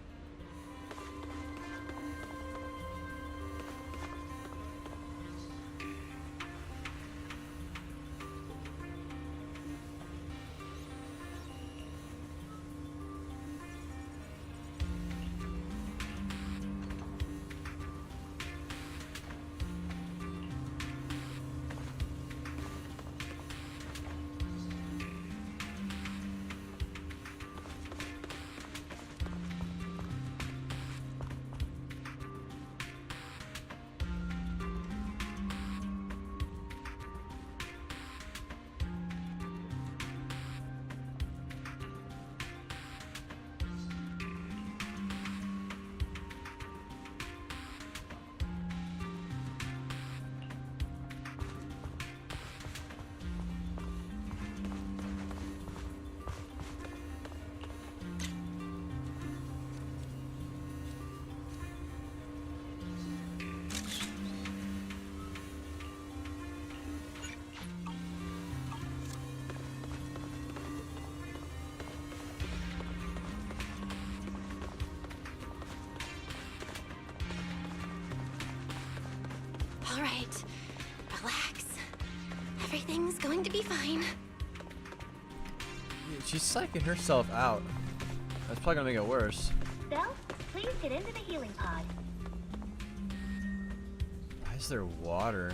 All right, relax. Everything's going to be fine. She's psyching herself out. That's probably gonna make it worse. Belle, please get into the healing pod. Why is there water?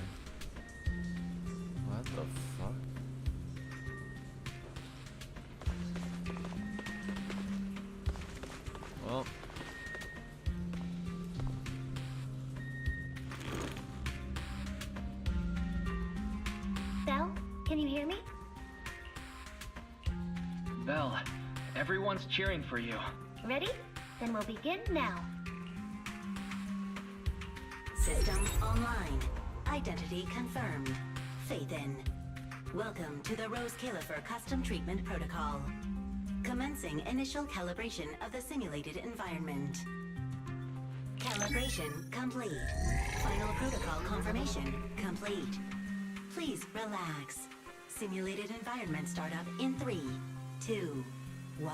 What the fuck? Well. Belle, can you hear me? Belle, everyone's cheering for you. Ready? Then we'll begin now. System online. Identity confirmed. Faith in. Welcome to the Rose Califer Custom Treatment Protocol. Commencing initial calibration of the simulated environment. Calibration complete. Final protocol confirmation complete. Please relax. Simulated environment startup in 3, 2, 1.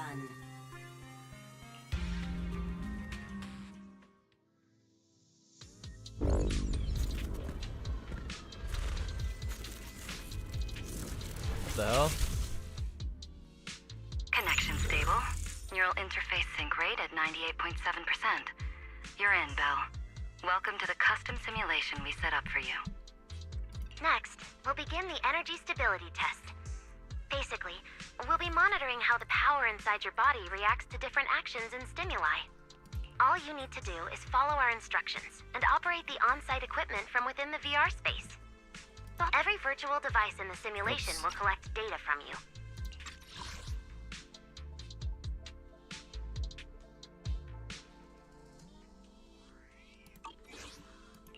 What the hell? Connection stable. Neural interface sync rate at 98.7%. You're in, Belle. Welcome to the custom simulation we set up for you. Next, we'll begin the energy stability test. Basically, we'll be monitoring how the power inside your body reacts to different actions and stimuli. All you need to do is follow our instructions and operate the on-site equipment from within the VR space. Every virtual device in the simulation will collect data from you.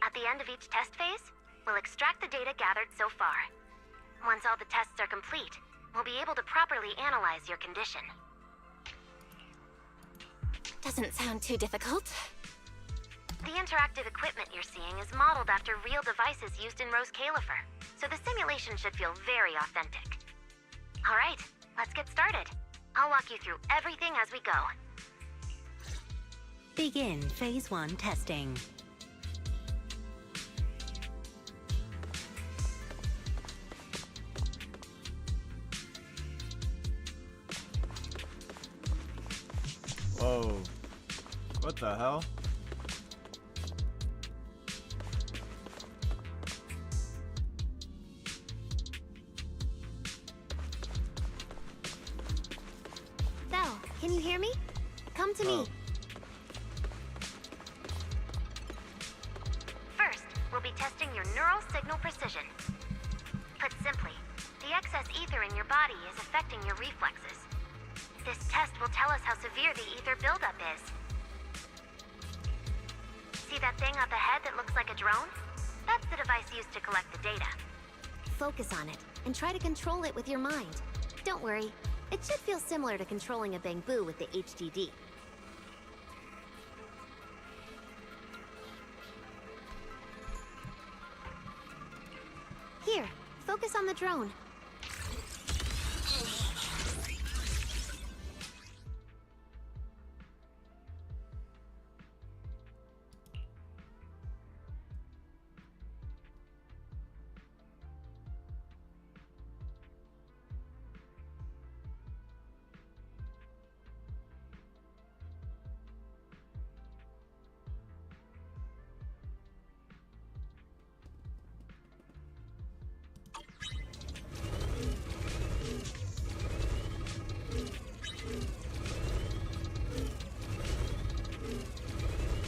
At the end of each test phase, we'll extract the data gathered so far. Once all the tests are complete, we'll be able to properly analyze your condition. Doesn't sound too difficult. The interactive equipment you're seeing is modeled after real devices used in Rose Califer, so the simulation should feel very authentic. All right, let's get started. I'll walk you through everything as we go. Begin Phase 1 testing. Whoa. What the hell? Belle, can you hear me? Come to me. First, we'll be testing your neural signal precision. Put simply, the excess ether in your body is affecting your reflexes. This test will tell us how severe the ether buildup is. See that thing up ahead that looks like a drone? That's the device used to collect the data. Focus on it, and try to control it with your mind. Don't worry, it should feel similar to controlling a bamboo with the HDD. Here, focus on the drone.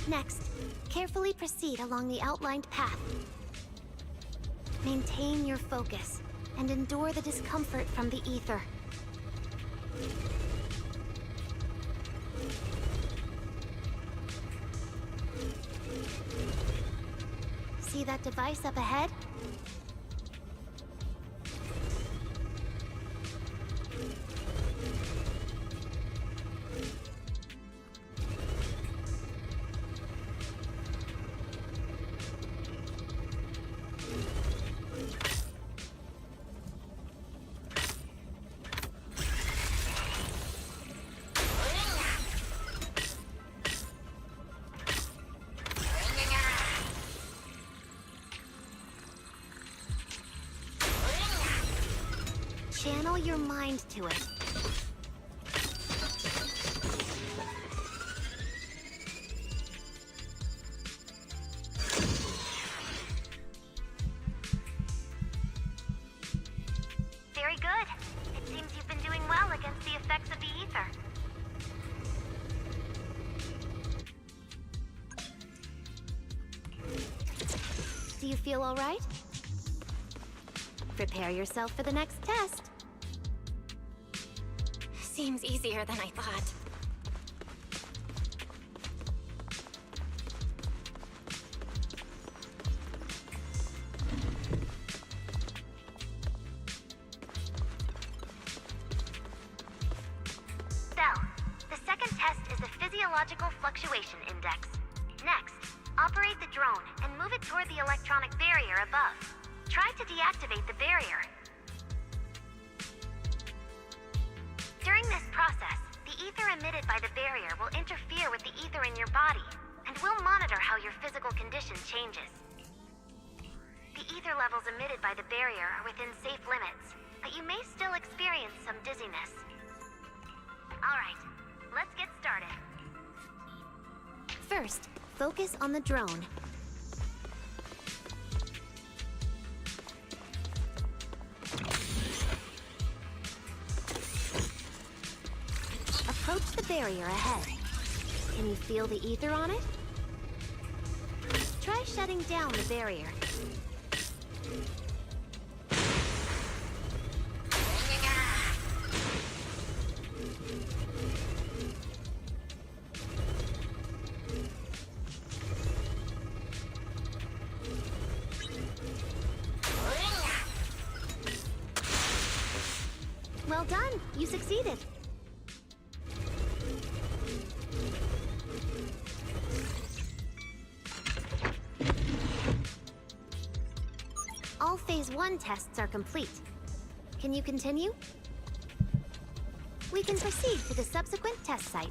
Next, carefully proceed along the outlined path. Maintain your focus and endure the discomfort from the ether. See that device up ahead? Channel your mind to it. Very good. It seems you've been doing well against the effects of the ether. Do you feel all right? Prepare yourself for the next test. Seems easier than I thought. Belle, the second test is the physiological fluctuation index. Next, operate the drone and move it toward the electronic barrier above. Try to deactivate the barrier. During this process, the ether emitted by the barrier will interfere with the ether in your body, and we'll monitor how your physical condition changes. The ether levels emitted by the barrier are within safe limits, but you may still experience some dizziness. Alright, let's get started. First, focus on the drone. Approach the barrier ahead. Can you feel the ether on it? Try shutting down the barrier. Well done, you succeeded. Phase 1 tests are complete. Can you continue? We can proceed to the subsequent test site.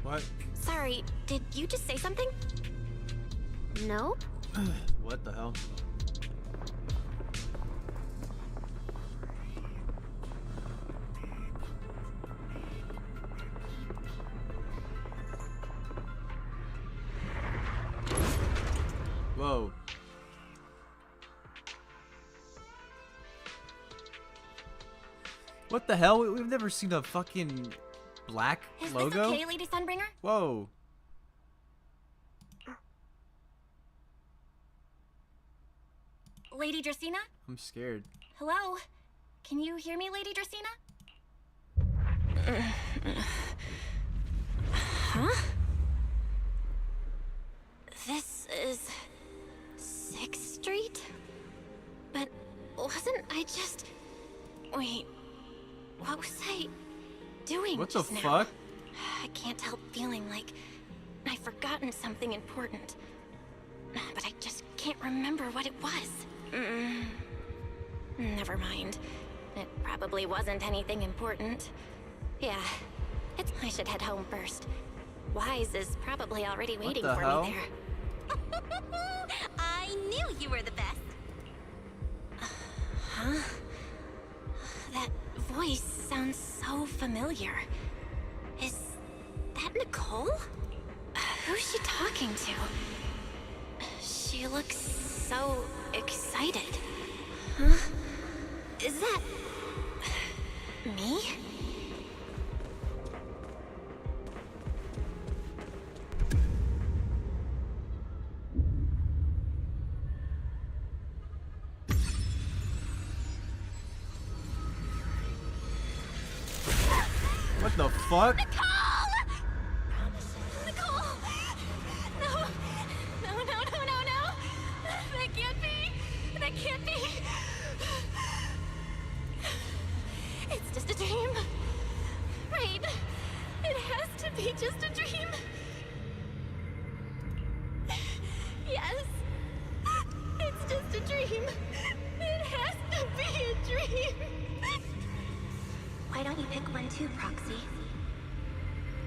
What? Sorry, did you just say something? No? What the hell? Whoa. What the hell? We've never seen a fucking black Is logo. this okay, Lady Sunbringer? Whoa. Lady Dracena? I'm scared. Hello? Can you hear me, Lady Dracena? Huh? This is 6th Street? But wasn't I just... Wait, what was I doing What the just now? fuck? I can't help feeling like I've forgotten something important. But I just can't remember what it was. Never mind. It probably wasn't anything important. Yeah, I should head home first. Wise is probably already waiting the for hell? me there. I knew you were the best. Huh? That voice sounds so familiar. Is that Nicole? Who's she talking to? She looks so excited. Huh? Is that... me? What the fuck? Nicole! Nicole! No! No, no, no, no, no! That can't be! That can't be! It's just a dream. Right? It has to be just a dream. Yes. It's just a dream. It has to be a dream. Why don't you pick one too, Proxy?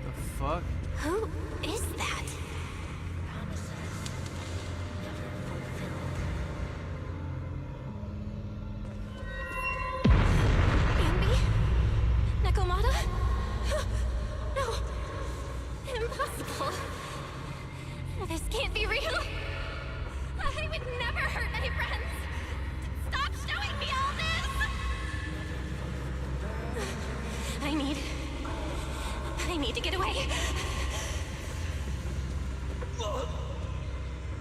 The fuck? Who is that? Bambi? Nakomata? No. Impossible. This can't be real. I would never hurt my friends. Stop showing me all this! I need to get away.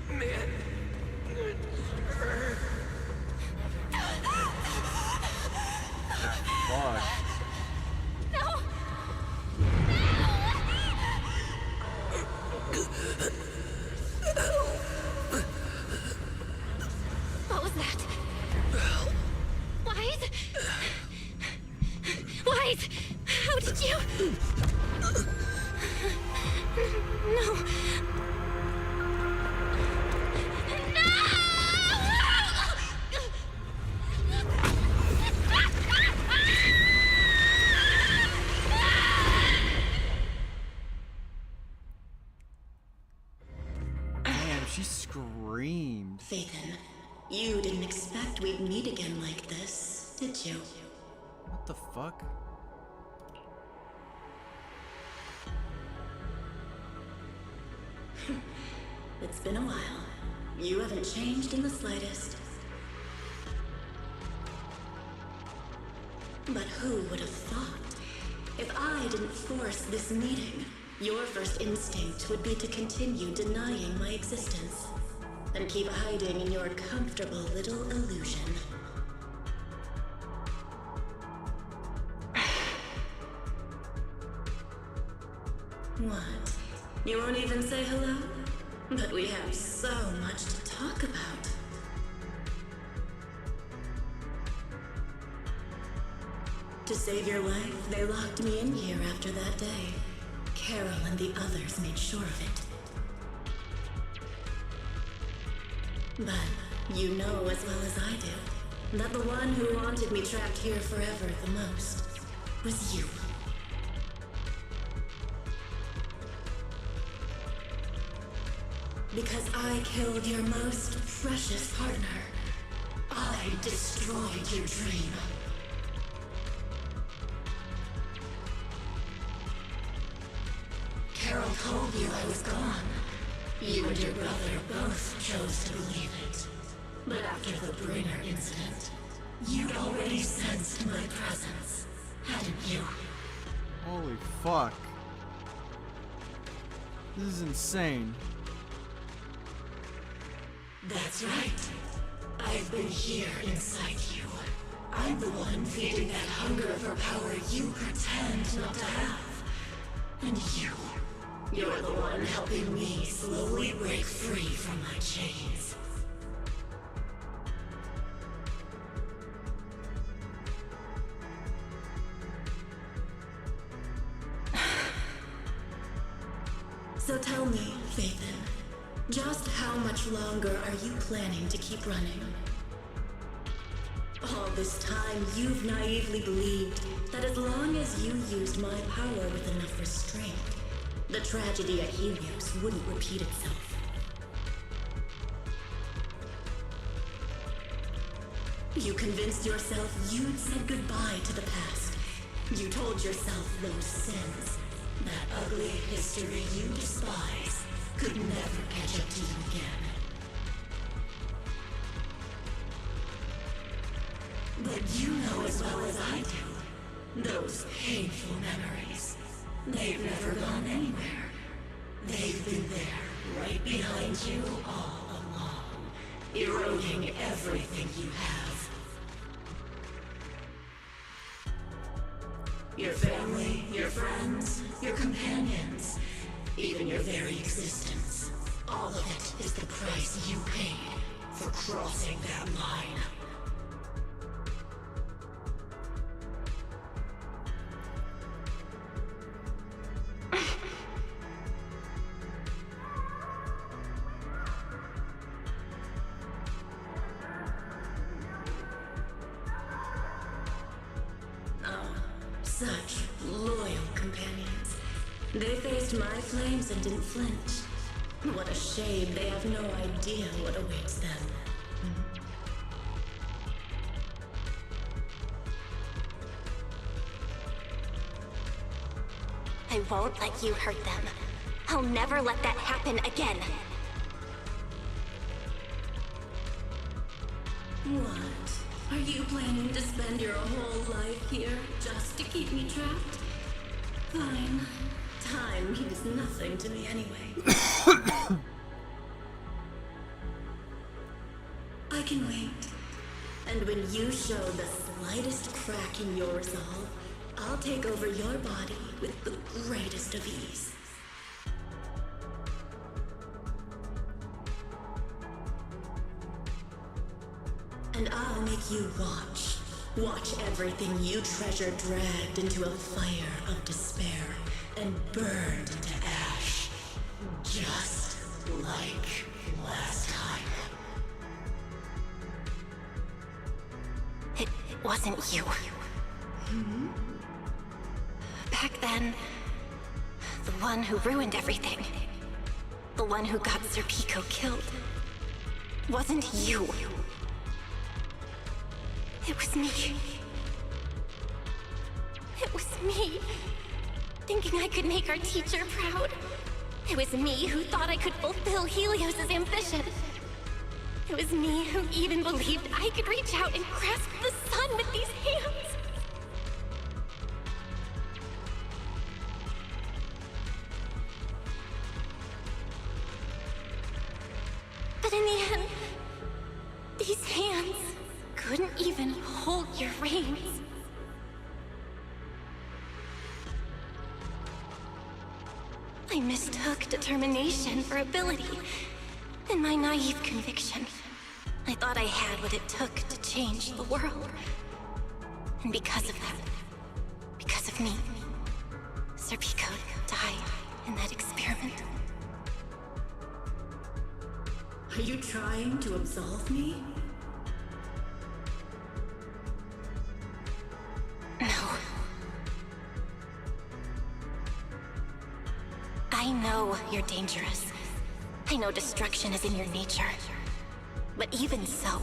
Man. Fuck. No! What was that? Wise? Wise! How did you... No. Damn, she screamed. Phaethon, you didn't expect we'd meet again like this, did you? What the fuck? It's been a while. You haven't changed in the slightest. But who would have thought? If I didn't force this meeting, your first instinct would be to continue denying my existence and keep hiding in your comfortable little illusion. What? You won't even say hello? But we have so much to talk about. To save your life, they locked me in here after that day. Carol and the others made sure of it. But you know as well as I do that the one who wanted me trapped here forever the most was you. Because I killed your most precious partner, I destroyed your dream. Carol told you I was gone. You and your brother both chose to believe it. But after the Bringer incident, you'd already sensed my presence, hadn't you? Holy fuck. This is insane. That's right. I've been here inside you. I'm the one feeding that hunger for power you pretend not to have. And you're the one helping me slowly break free from my chains. So tell me, Phaethon, just how much longer are you planning to keep running? All this time, you've naively believed that as long as you used my power with enough restraint, the tragedy at Helios wouldn't repeat itself. You convinced yourself you'd said goodbye to the past. You told yourself those sins, that ugly history you despise, could never catch up to you again. But you know as well as I do, those painful memories, they've never gone anywhere. They've been there, right behind you all along, eroding everything you have. Your family, your friends, your companions, even your very existence. All of it is the price you paid for crossing that line. Such loyal companions. They faced my flames and didn't flinch. What a shame they have no idea what awaits them. I won't let you hurt them. I'll never let that happen again. What? Are you planning to spend your whole life here just to keep me trapped? Fine. Time means nothing to me anyway. I can wait. And when you show the slightest crack in your resolve, I'll take over your body with the greatest of ease. And I'll make you watch. Watch everything you treasure dragged into a fire of despair and burned into ash. Just like last time. It wasn't you. Back then, the one who ruined everything, the one who got Serpico killed, wasn't you. It was me. It was me, thinking I could make our teacher proud. It was me who thought I could fulfill Helios' ambition. It was me who even believed I could reach out and grasp the sun with these hands. But in the end, these hands couldn't even hold your reins. I mistook determination for ability. In my naive conviction, I thought I had what it took to change the world. And because of that, because of me, Sir Pico died in that experiment. Are you trying to absolve me? No. I know you're dangerous. I know destruction is in your nature. But even so,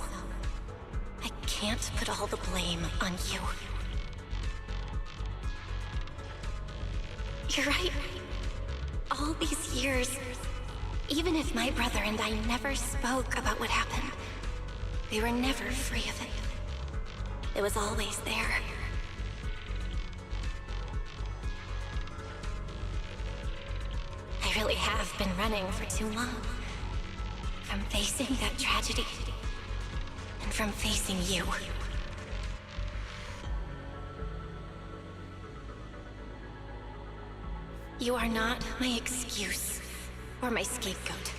I can't put all the blame on you. You're right. All these years, even if my brother and I never spoke about what happened, we were never free of it. It was always there. I really have been running for too long. From facing that tragedy, and from facing you. You are not my excuse, or my scapegoat.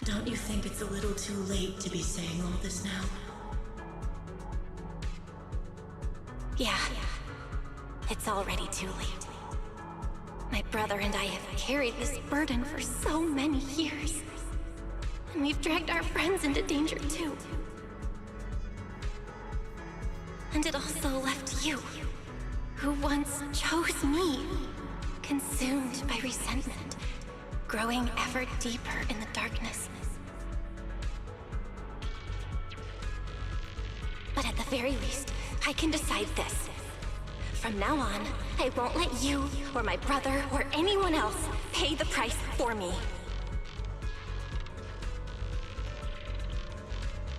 Don't you think it's a little too late to be saying all this now? Yeah. It's already too late. My brother and I have carried this burden for so many years. And we've dragged our friends into danger too. And it also left you, who once chose me, consumed by resentment, growing ever deeper in the darkness. But at the very least, I can decide this. From now on, I won't let you, or my brother, or anyone else pay the price for me.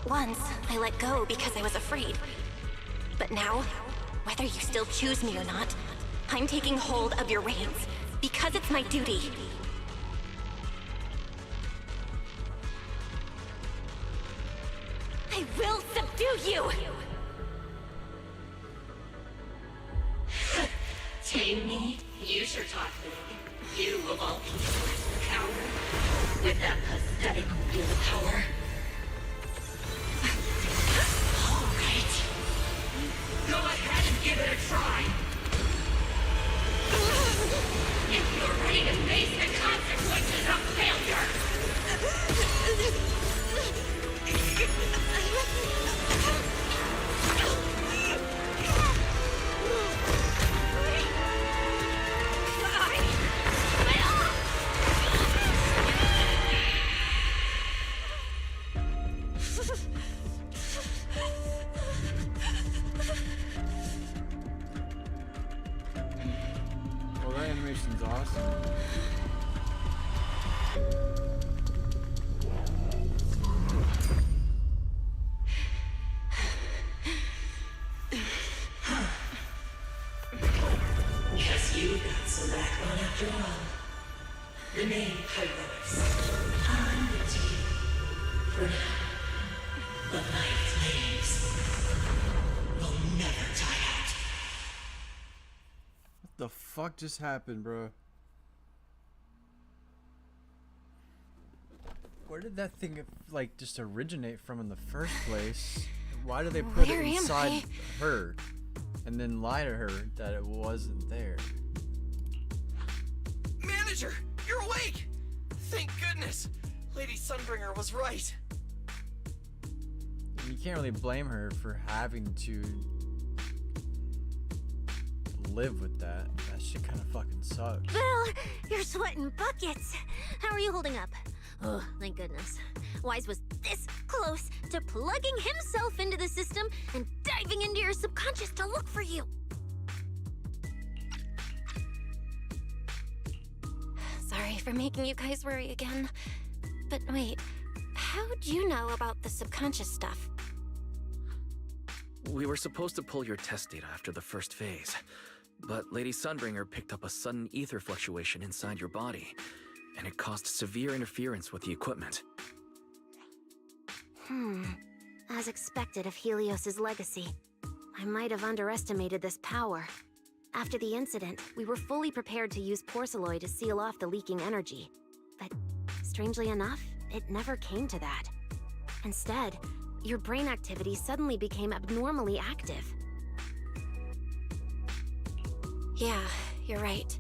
Once, I let go because I was afraid. But now, whether you still choose me or not, I'm taking hold of your reins, because it's my duty. I will subdue you! Tame me? You sure talk big. You of all people, coward. With that pathetic willpower. Alright. Go ahead and give it a try. If you're ready to face the consequences of failure. Well, that animation's awesome. Guess you got some backbone after all. The name Heroes. I'm the team. For now. But my flames will never die out. What the fuck just happened, bro? Where did that thing, like, just originate from in the first place? Why did they put Where it am inside her and then lie to her that it wasn't there? Manager, you're awake! Thank goodness! Lady Sunbringer was right. You can't really blame her for having to live with that. That shit kind of fucking sucks. Bill, you're sweating buckets. How are you holding up? Oh, thank goodness. Wise was this close to plugging himself into the system and diving into your subconscious to look for you. Sorry for making you guys worry again. But wait, how'd you know about the subconscious stuff? We were supposed to pull your test data after the first phase, but Lady Sunbringer picked up a sudden ether fluctuation inside your body, and it caused severe interference with the equipment. As expected of Helios's legacy, I might have underestimated this power. After the incident, we were fully prepared to use Porceloid to seal off the leaking energy. But strangely enough, it never came to that. Instead, your brain activity suddenly became abnormally active. Yeah, you're right.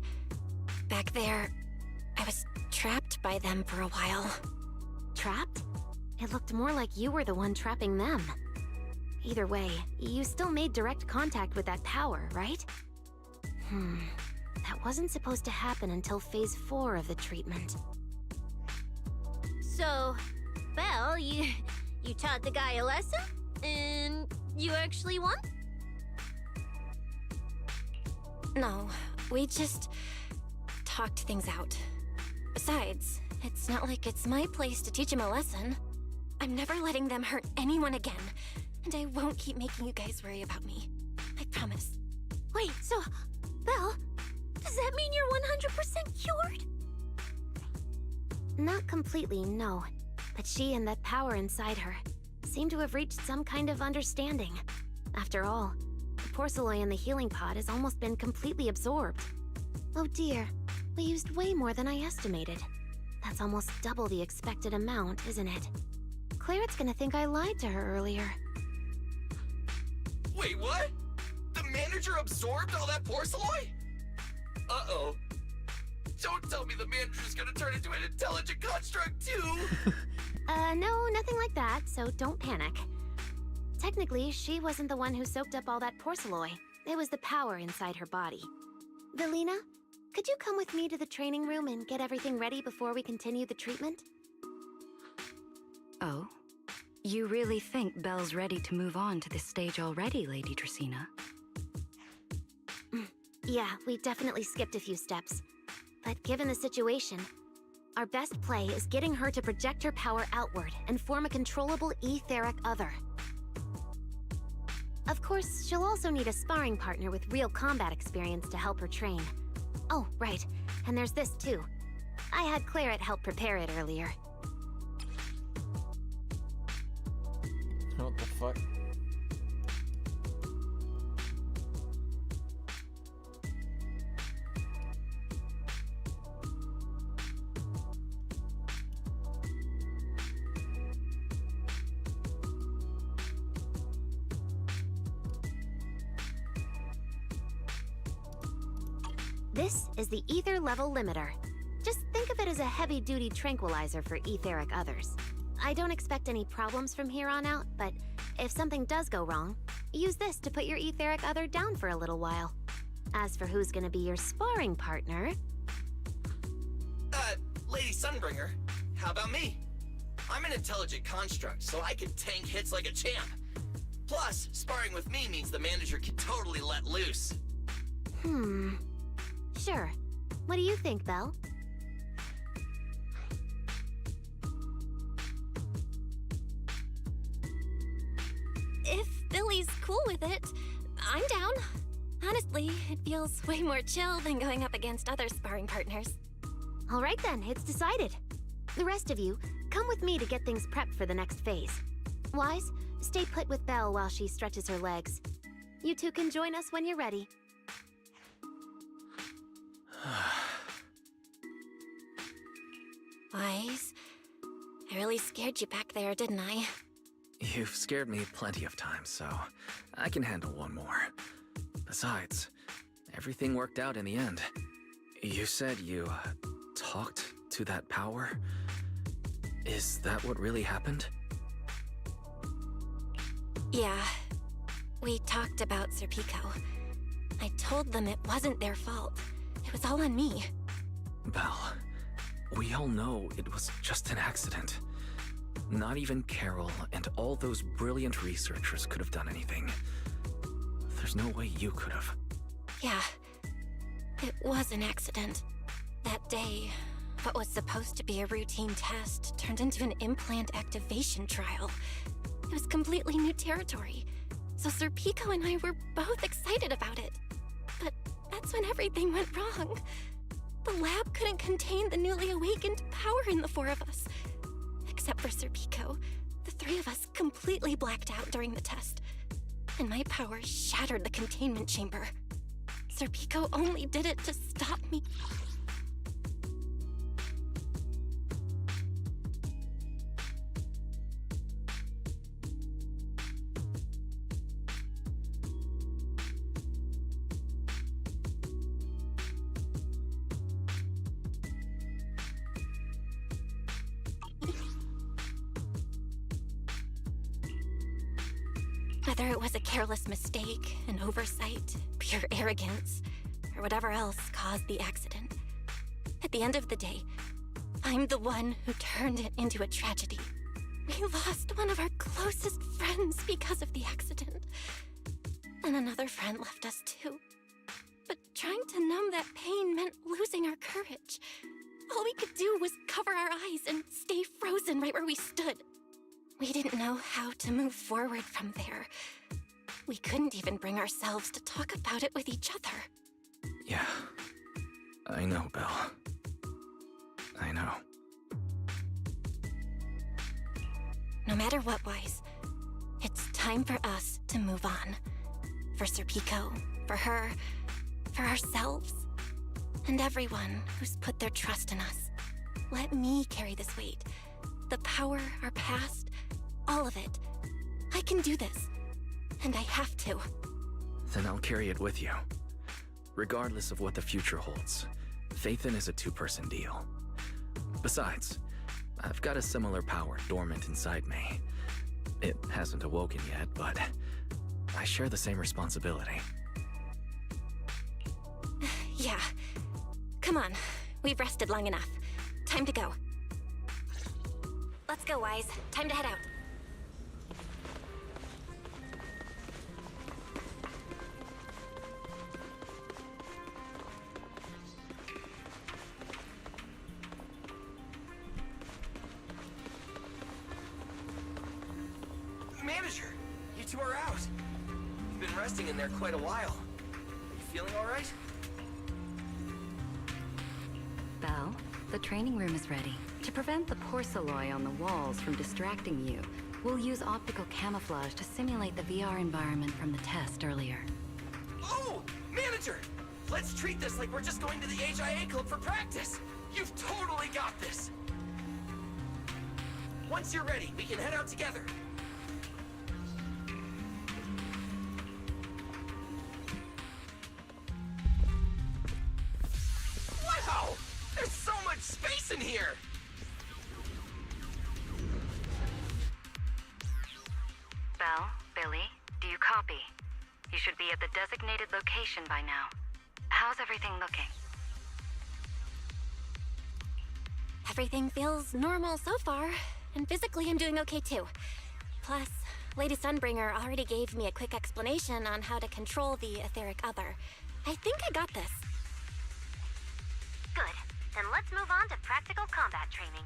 Back there, I was trapped by them for a while. Trapped? It looked more like you were the one trapping them. Either way, you still made direct contact with that power, right? That wasn't supposed to happen until phase 4 of the treatment. So, Belle, you taught the guy a lesson? And you actually won? No, we just talked things out. Besides, it's not like it's my place to teach him a lesson. I'm never letting them hurt anyone again, and I won't keep making you guys worry about me. I promise. Wait, so, Belle, does that mean you're 100% cured? Not completely, no. But she and that power inside her seem to have reached some kind of understanding. After all, the porcelain in the healing pod has almost been completely absorbed. Oh dear, we used way more than I estimated. That's almost double the expected amount, isn't it? Clarette's gonna think I lied to her earlier. Wait, what? The manager absorbed all that porcelain? Uh-oh. Don't tell me the manager's gonna turn into an intelligent construct too! No, nothing like that, so don't panic. Technically, she wasn't the one who soaked up all that porcelain. It was the power inside her body. Velina, could you come with me to the training room and get everything ready before we continue the treatment? Oh? You really think Belle's ready to move on to this stage already, Lady Dracena? Yeah, we definitely skipped a few steps. But given the situation, our best play is getting her to project her power outward and form a controllable etheric other. Of course, she'll also need a sparring partner with real combat experience to help her train. Oh, right, and there's this too. I had Clarette help prepare it earlier. What the fuck? This is the ether level limiter. Just think of it as a heavy-duty tranquilizer for etheric others. I don't expect any problems from here on out, but if something does go wrong, use this to put your etheric other down for a little while. As for who's gonna be your sparring partner... Lady Sunbringer, how about me? I'm an intelligent construct, so I can tank hits like a champ. Plus, sparring with me means the manager can totally let loose. Sure. What do you think, Belle? If Billy's cool with it, I'm down. Honestly, it feels way more chill than going up against other sparring partners. All right then, it's decided. The rest of you, come with me to get things prepped for the next phase. Wise, stay put with Belle while she stretches her legs. You two can join us when you're ready. Wise, I really scared you back there, didn't I? You've scared me plenty of times, so I can handle one more. Besides, everything worked out in the end. You said you talked to that power? Is that what really happened? Yeah. We talked about Serpico. I told them it wasn't their fault. It was all on me. Belle, we all know it was just an accident. Not even Carol and all those brilliant researchers could have done anything. There's no way you could have. Yeah. It was an accident. That day, what was supposed to be a routine test turned into an implant activation trial. It was completely new territory. So Serpico and I were both excited about it. But that's when everything went wrong. The lab couldn't contain the newly awakened power in the four of us. Except for Serpico, the three of us completely blacked out during the test. And my power shattered the containment chamber. Serpico only did it to stop me. Whether it was a careless mistake, an oversight, pure arrogance, or whatever else caused the accident. At the end of the day, I'm the one who turned it into a tragedy. We lost one of our closest friends because of the accident. And another friend left us too. But trying to numb that pain meant losing our courage. All we could do was cover our eyes and stay frozen right where we stood. We didn't know how to move forward from there. We couldn't even bring ourselves to talk about it with each other. Yeah. I know, Belle. I know. No matter what, Wise, it's time for us to move on. For Serpico, for her, for ourselves, and everyone who's put their trust in us. Let me carry this weight. The power, our past, all of it. I can do this, and I have to. Then I'll carry it with you. Regardless of what the future holds, Phaethon is a two-person deal. Besides, I've got a similar power dormant inside me. It hasn't awoken yet, but I share the same responsibility. Yeah. Come on. We've rested long enough. Time to go. Let's go, Wise. Time to head out. Manager, you two are out. You've been resting in there quite a while. Are you feeling all right? Belle, the training room is ready. To prevent the porcelain on the walls from distracting you, we'll use optical camouflage to simulate the VR environment from the test earlier. Oh, manager! Let's treat this like we're just going to the HIA club for practice. You've totally got this. Once you're ready, we can head out together. Wow! There's so much space in here! Belle, Billy, do you copy? You should be at the designated location by now. How's everything looking? Everything feels normal so far, and physically I'm doing okay too. Plus, Lady Sunbringer already gave me a quick explanation on how to control the etheric other. I think I got this. Good. Then let's move on to practical combat training.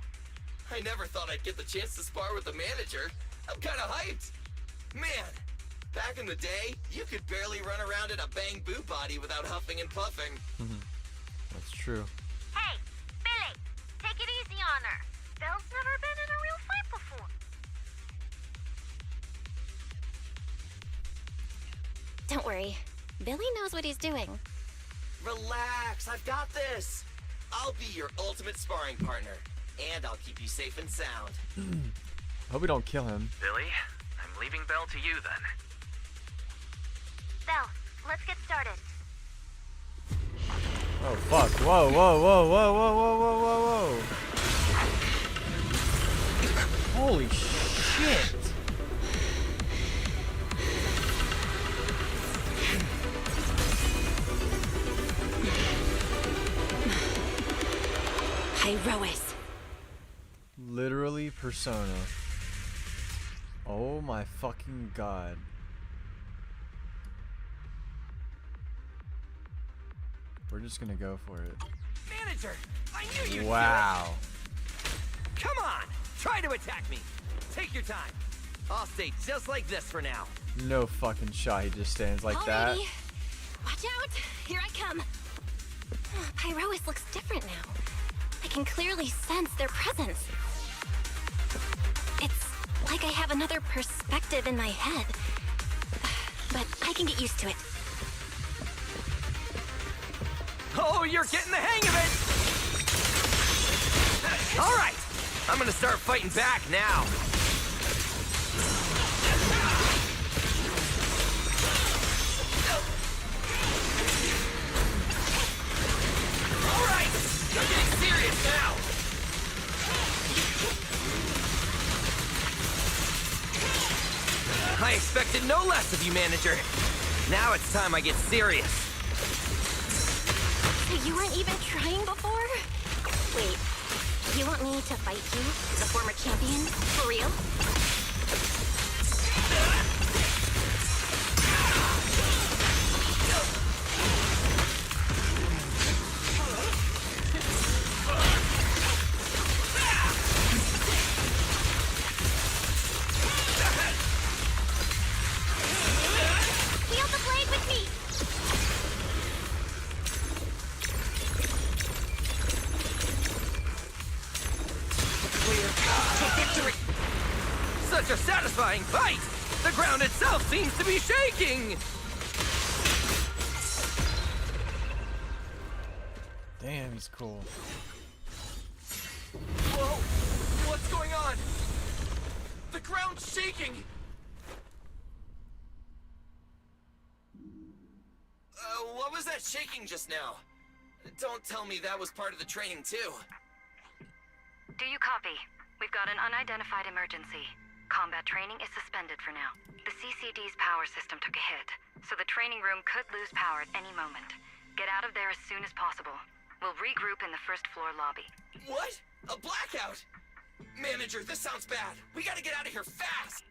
I never thought I'd get the chance to spar with the manager. I'm kinda hyped. Man, back in the day, you could barely run around in a bang boo body without huffing and puffing. That's true. Hey, Billy, take it easy on her. Belle's never been in a real fight before. Don't worry. Billy knows what he's doing. Relax, I've got this. I'll be your ultimate sparring partner, and I'll keep you safe and sound. Hope we don't kill him. Billy, I'm leaving Belle to you then. Belle, let's get started. Oh fuck! Whoa! Whoa! Whoa! Whoa! Whoa! Whoa! Whoa! Whoa! Holy shit! Pyrois. Literally Persona. Oh my fucking god. We're just gonna go for it. Manager, I knew you'd Wow. Come on, try to attack me. Take your time. I'll stay just like this for now. No fucking shot. He just stands like that. Alrighty. Watch out! Here I come. Pyrois looks different now. I can clearly sense their presence. It's like I have another perspective in my head. But I can get used to it. Oh, you're getting the hang of it! All right, I'm gonna start fighting back now. All right, I'm getting serious now. I I expected no less of you, manager. Now it's time I get serious. So you weren't even trying before? Wait, you want me to fight you, the former champion? For real? Feel the blade with me! Clear to victory! Such a satisfying fight! The ground itself seems to be shaking! Damn, he's cool. Whoa! What's going on? The ground's shaking! What was that shaking just now? Don't tell me that was part of the training too. Do you copy? We've got an unidentified emergency. Combat training is suspended for now. The CCD's power system took a hit, so the training room could lose power at any moment. Get out of there as soon as possible. We'll regroup in the first floor lobby. What? A blackout? Manager, this sounds bad. We gotta get out of here fast!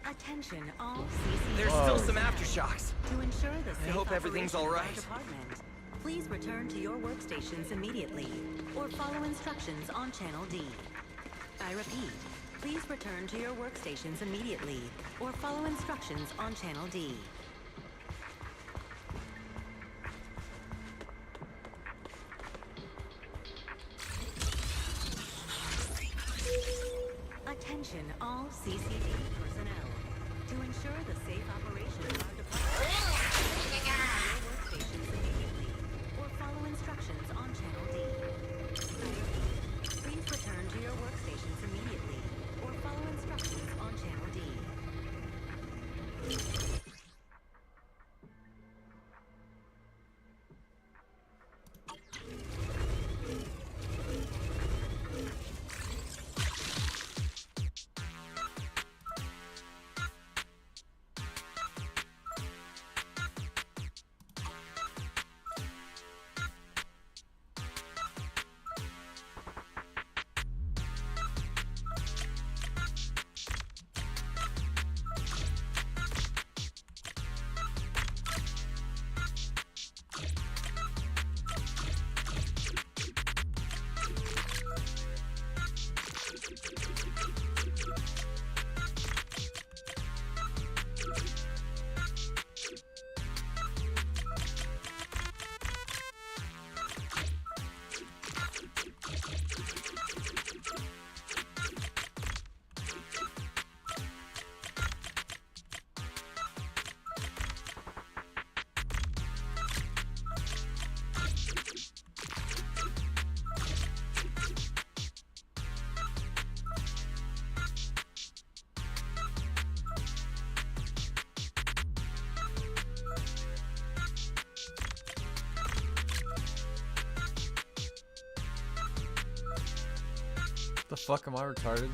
Attention, all CCD. There's still some aftershocks. To ensure the safe I hope everything's operation of our alright. department, please return to your workstations immediately, or follow instructions on Channel D. I repeat, please return to your workstations immediately, or follow instructions on Channel D. Attention, all CCD personnel. To ensure the safe operation of our department, please return to your workstations immediately, or follow instructions on Channel D. I repeat, please return to your workstations immediately, or follow instructions on Channel D. The fuck, am I retarded?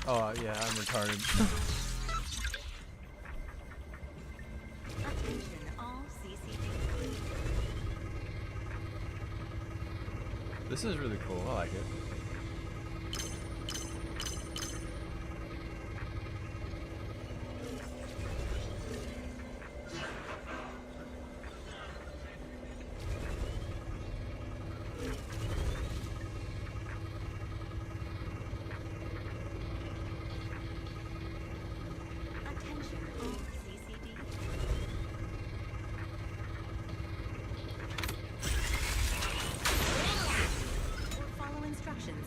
Oh, yeah, I'm retarded. Attention, all CCD. This is really cool. I like it. Attention, all CCD. Or follow instructions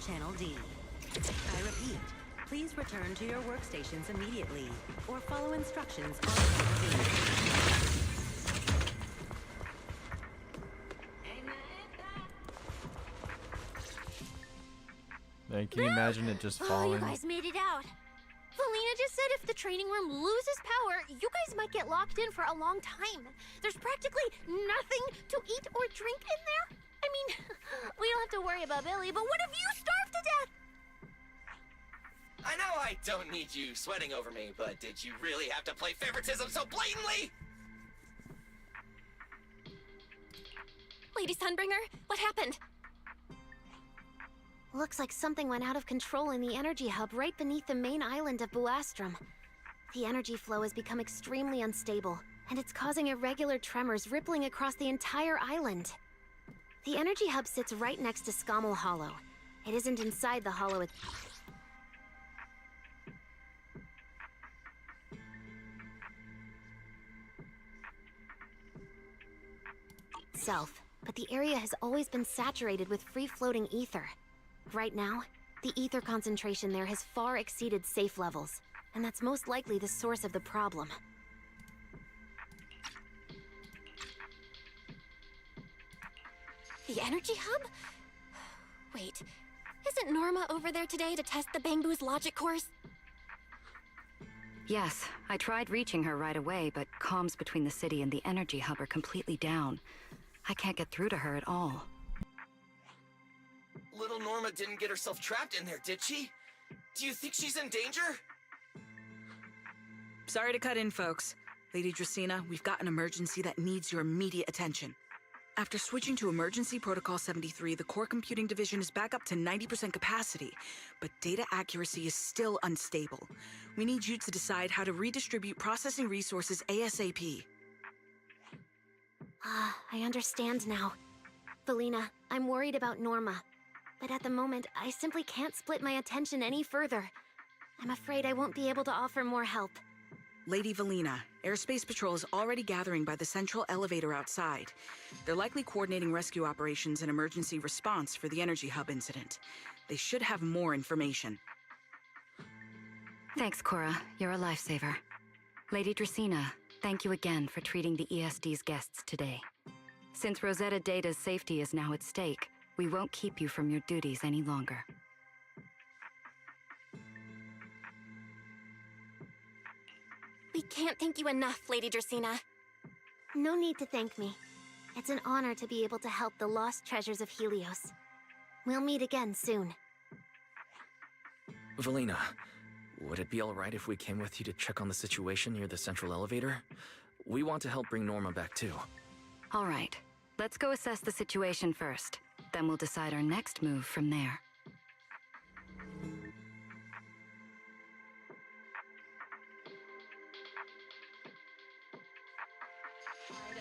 Channel D. I repeat, please return to your workstations immediately, or follow instructions on Channel D. Man, can you imagine it just Oh, falling? you guys made it out. Velina just said if the training room loses power, you guys might get locked in for a long time. There's practically nothing to eat or drink in there. I mean, we don't have to worry about Billy, but what if you starve to death? I know I don't need you sweating over me, but did you really have to play favoritism so blatantly? Lady Sunbringer, what happened? Looks like something went out of control in the energy hub right beneath the main island of Buastrum. The energy flow has become extremely unstable, and it's causing irregular tremors rippling across the entire island. The energy hub sits right next to Scommel Hollow. It isn't inside the hollow itself, but the area has always been saturated with free-floating ether. Right now, the ether concentration there has far exceeded safe levels, and that's most likely the source of the problem. The energy hub? Wait, isn't Norma over there today to test the Bangbu's logic course? Yes, I tried reaching her right away, but comms between the city and the energy hub are completely down. I can't get through to her at all. Little Norma didn't get herself trapped in there, did she? Do you think she's in danger? Sorry to cut in, folks. Lady Dracaena, we've got an emergency that needs your immediate attention. After switching to Emergency Protocol 73, the Core Computing Division is back up to 90% capacity, but data accuracy is still unstable. We need you to decide how to redistribute processing resources ASAP. I understand now. Velina, I'm worried about Norma. But at the moment, I simply can't split my attention any further. I'm afraid I won't be able to offer more help. Lady Velina, Airspace Patrol is already gathering by the central elevator outside. They're likely coordinating rescue operations and emergency response for the energy hub incident. They should have more information. Thanks, Cora. You're a lifesaver. Lady Dracaena, thank you again for treating the ESD's guests today. Since Rosetta Data's safety is now at stake, we won't keep you from your duties any longer. We can't thank you enough, Lady Dracaena. No need to thank me. It's an honor to be able to help the lost treasures of Helios. We'll meet again soon. Velina, would it be alright if we came with you to check on the situation near the central elevator? We want to help bring Norma back too. All right, let's go assess the situation first. Then we'll decide our next move from there.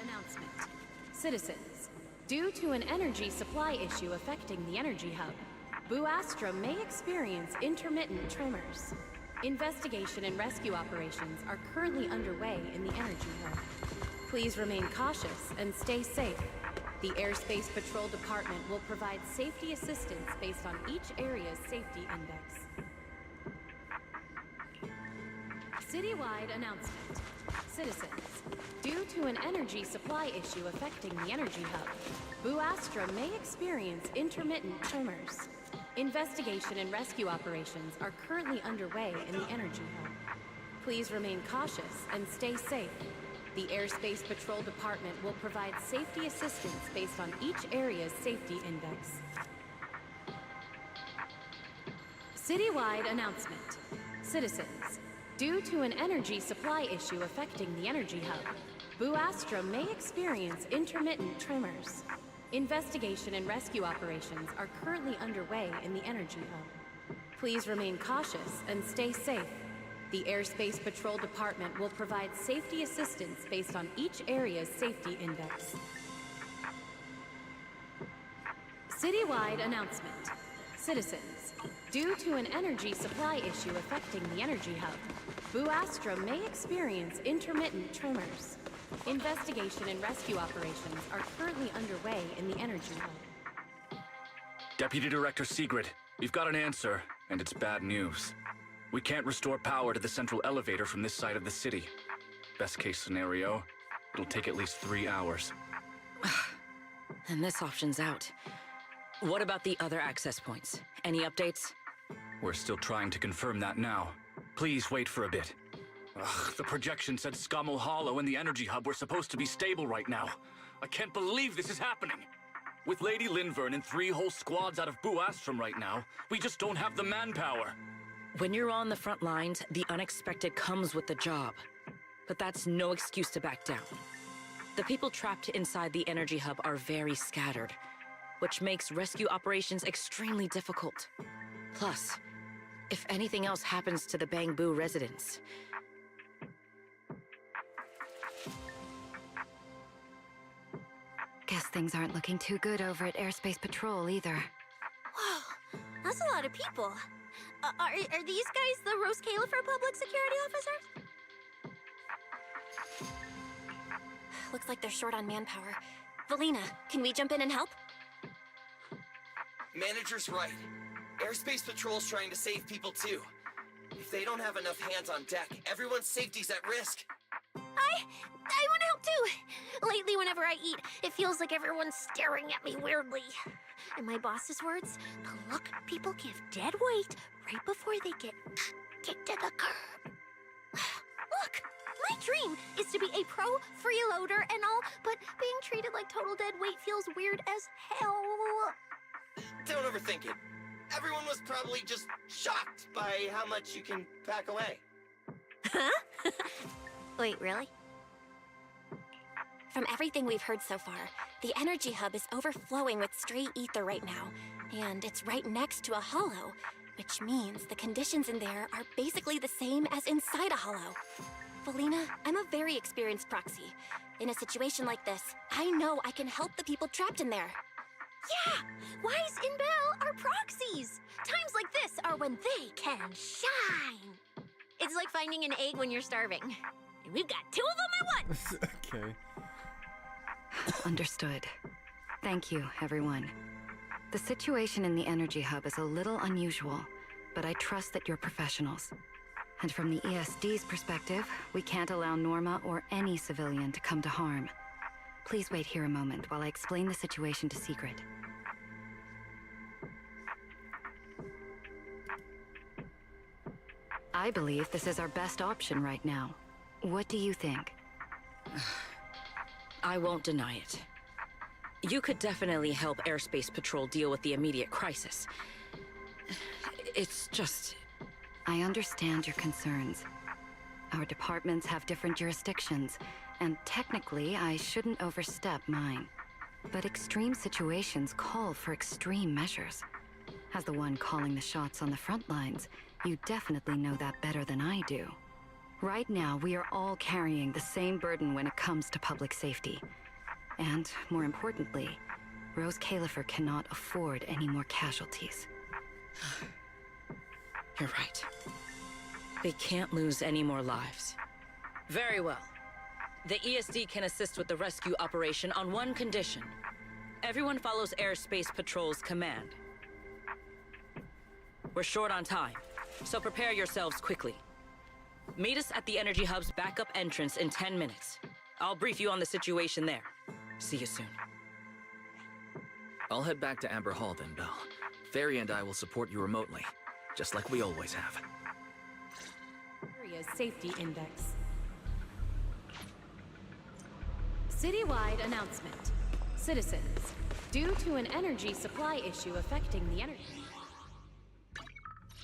Announcement. Citizens, due to an energy supply issue affecting the energy hub, Buastrum may experience intermittent tremors. Investigation and rescue operations are currently underway in the energy hub. Please remain cautious and stay safe. The Airspace Patrol Department will provide safety assistance based on each area's safety index. Citywide announcement. Citizens, due to an energy supply issue affecting the energy hub, Buastrum may experience intermittent tremors. Investigation and rescue operations are currently underway in the energy hub. Please remain cautious and stay safe. The Airspace Patrol Department will provide safety assistance based on each area's safety index. Citywide announcement. Citizens, due to an energy supply issue affecting the energy hub, Buastrum may experience intermittent tremors. Investigation and rescue operations are currently underway in the energy hub. Please remain cautious and stay safe. The Airspace Patrol Department will provide safety assistance based on each area's safety index. Citywide announcement. Citizens, due to an energy supply issue affecting the energy hub, Buastrum may experience intermittent tremors. Investigation and rescue operations are currently underway in the energy hub. Deputy Director Sigrid, We've got an answer, and it's bad news. We can't restore power to the central elevator from this side of the city. Best case scenario, it'll take at least 3 hours. And this option's out. What about the other access points? Any updates? We're still trying to confirm that now. Please wait for a bit. Ugh, the projection said Scommel Hollow and the energy hub were supposed to be stable right now. I can't believe this is happening. With Lady Linvern and 3 whole squads out of Buastrom right now, we just don't have the manpower. When you're on the front lines, the unexpected comes with the job. But that's no excuse to back down. The people trapped inside the energy hub are very scattered, which makes rescue operations extremely difficult. Plus, if anything else happens to the Bangbu residents... Guess things aren't looking too good over at Airspace Patrol either. Whoa, that's a lot of people. Are these guys the Rose Califer public security officers? Looks like they're short on manpower. Velina, can we jump in and help? Manager's right. Airspace Patrol's trying to save people too. If they don't have enough hands on deck, everyone's safety's at risk. I want to help too. Lately, whenever I eat, it feels like everyone's staring at me weirdly. In my boss's words, the look people give dead weight right before they get kicked to the curb. Look, my dream is to be a pro freeloader and all, but being treated like total dead weight feels weird as hell. Don't overthink it. Everyone was probably just shocked by how much you can pack away. Huh? Wait, really? From everything we've heard so far, the energy hub is overflowing with stray ether right now, and it's right next to a hollow, which means the conditions in there are basically the same as inside a hollow. Velina, I'm a very experienced proxy. In a situation like this, I know I can help the people trapped in there. Yeah! Wise and Belle are proxies! Times like this are when they can shine! It's like finding an egg when you're starving. And we've got 2 of them at once! Okay. Understood. Thank you, everyone. The situation in the energy hub is a little unusual, but I trust that you're professionals. And from the ESD's perspective, we can't allow Norma or any civilian to come to harm. Please wait here a moment while I explain the situation to Secret. I believe this is our best option right now. What do you think? I won't deny it. You could definitely help Airspace Patrol deal with the immediate crisis. It's just... I understand your concerns. Our departments have different jurisdictions, and technically I shouldn't overstep mine. But extreme situations call for extreme measures. As the one calling the shots on the front lines, you definitely know that better than I do. Right now, we are all carrying the same burden when it comes to public safety. And, more importantly, Rose Califer cannot afford any more casualties. You're right. They can't lose any more lives. Very well. The ESD can assist with the rescue operation on one condition. Everyone follows Airspace Patrol's command. We're short on time, so prepare yourselves quickly. Meet us at the Energy Hub's backup entrance in 10 minutes. I'll brief you on the situation there. See you soon. I'll head back to Amber Hall then, Belle. Fairy and I will support you remotely, just like we always have. Area's safety index. Citywide announcement. Citizens, due to an energy supply issue affecting the energy...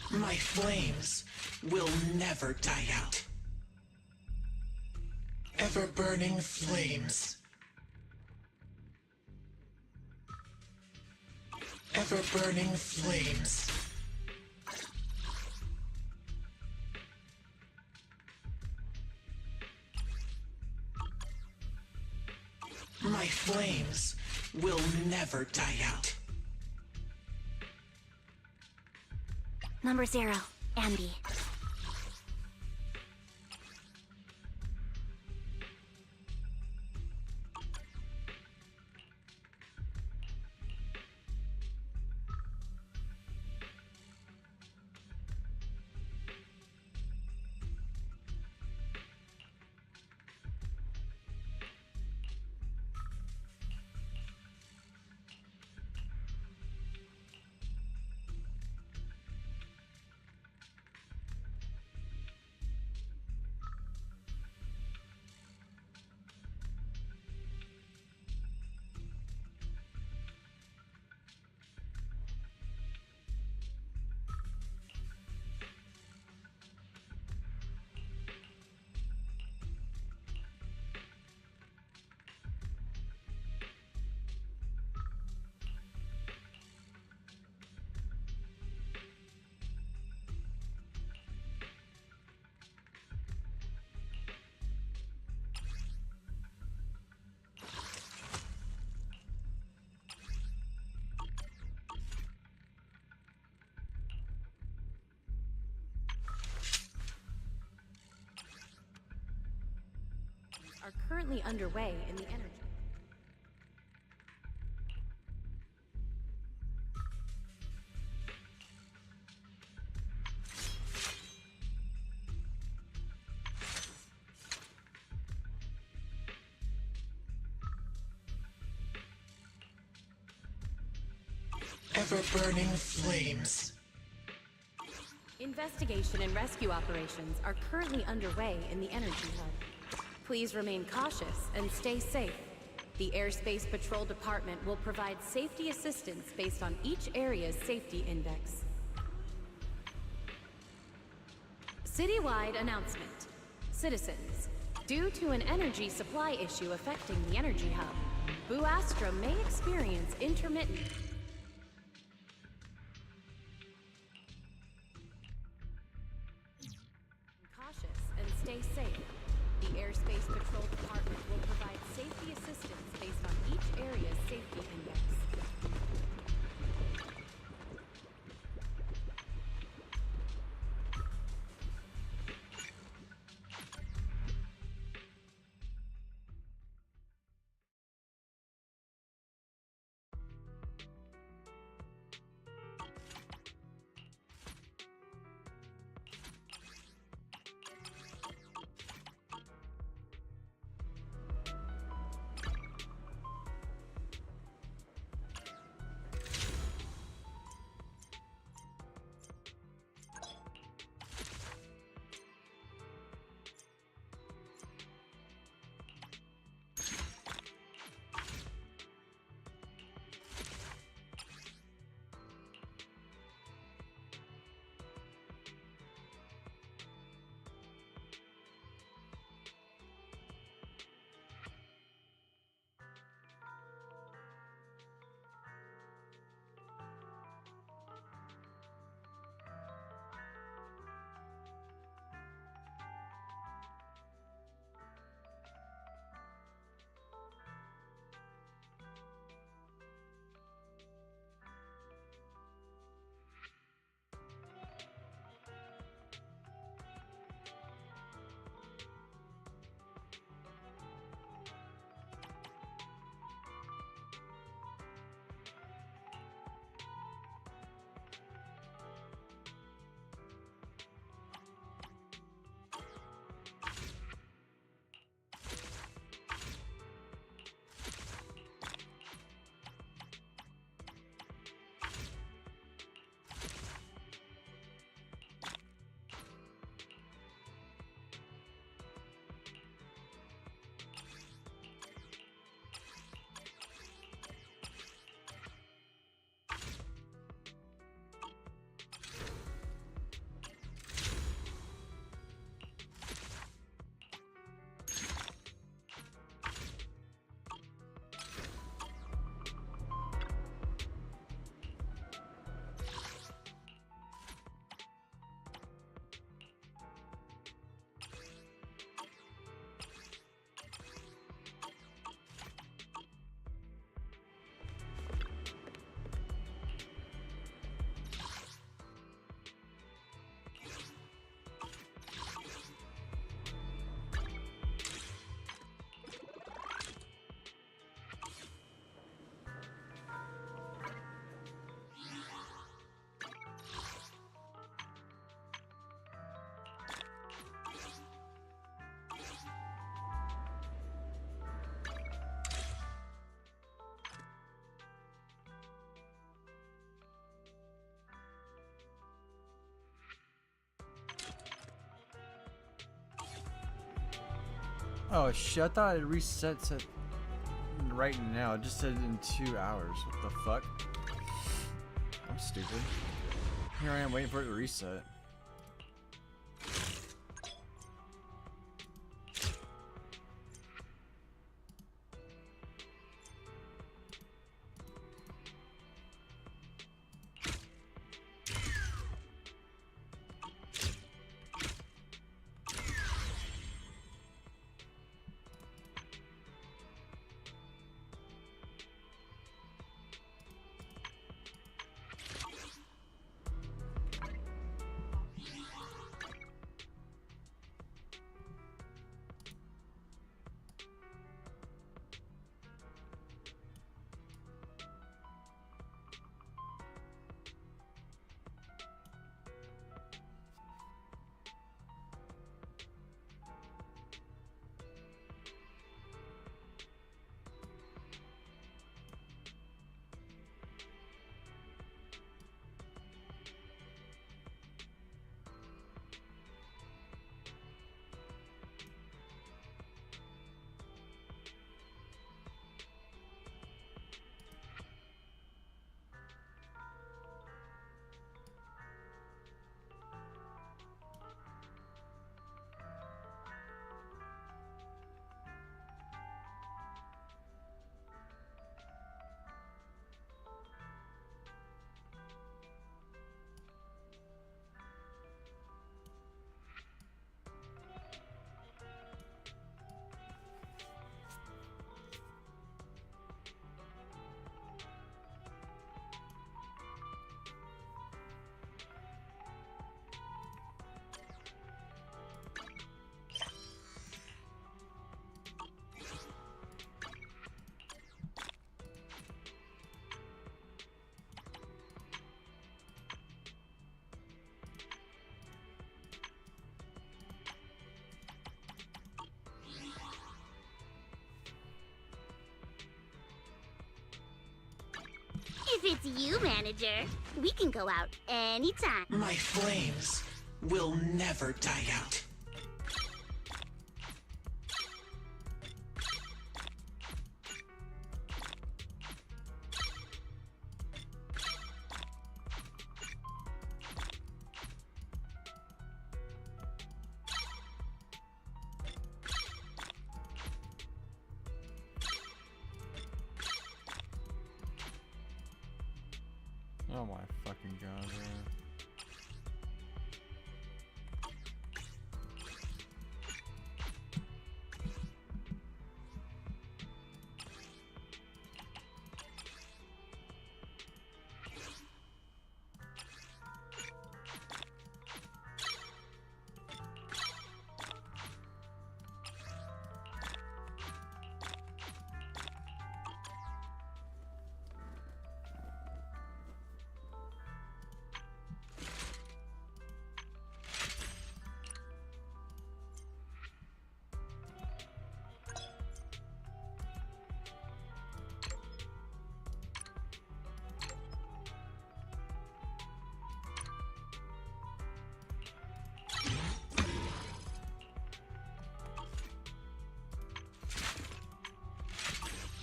My flames will never die out. Ever-burning flames. Ever-burning flames. My flames will never die out. Number 0, Ambi. currently underway in the energy. Ever-burning flames. Investigation and rescue operations are currently underway in the energy hub. Please remain cautious and stay safe. The Airspace Patrol Department will provide safety assistance based on each area's safety index. Citywide announcement. Citizens, due to an energy supply issue affecting the energy hub, Buastra may experience intermittent and stay safe. The Airspace Patrol Department will provide safety assistance based on each area's safety index. Oh shit, I thought it resets it right now. It just said in 2 hours. What the fuck? I'm stupid. Here I am waiting for it to reset. If it's you, manager, we can go out anytime. My flames will never die out. Oh my fucking god, bro.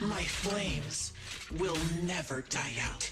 My flames will never die out.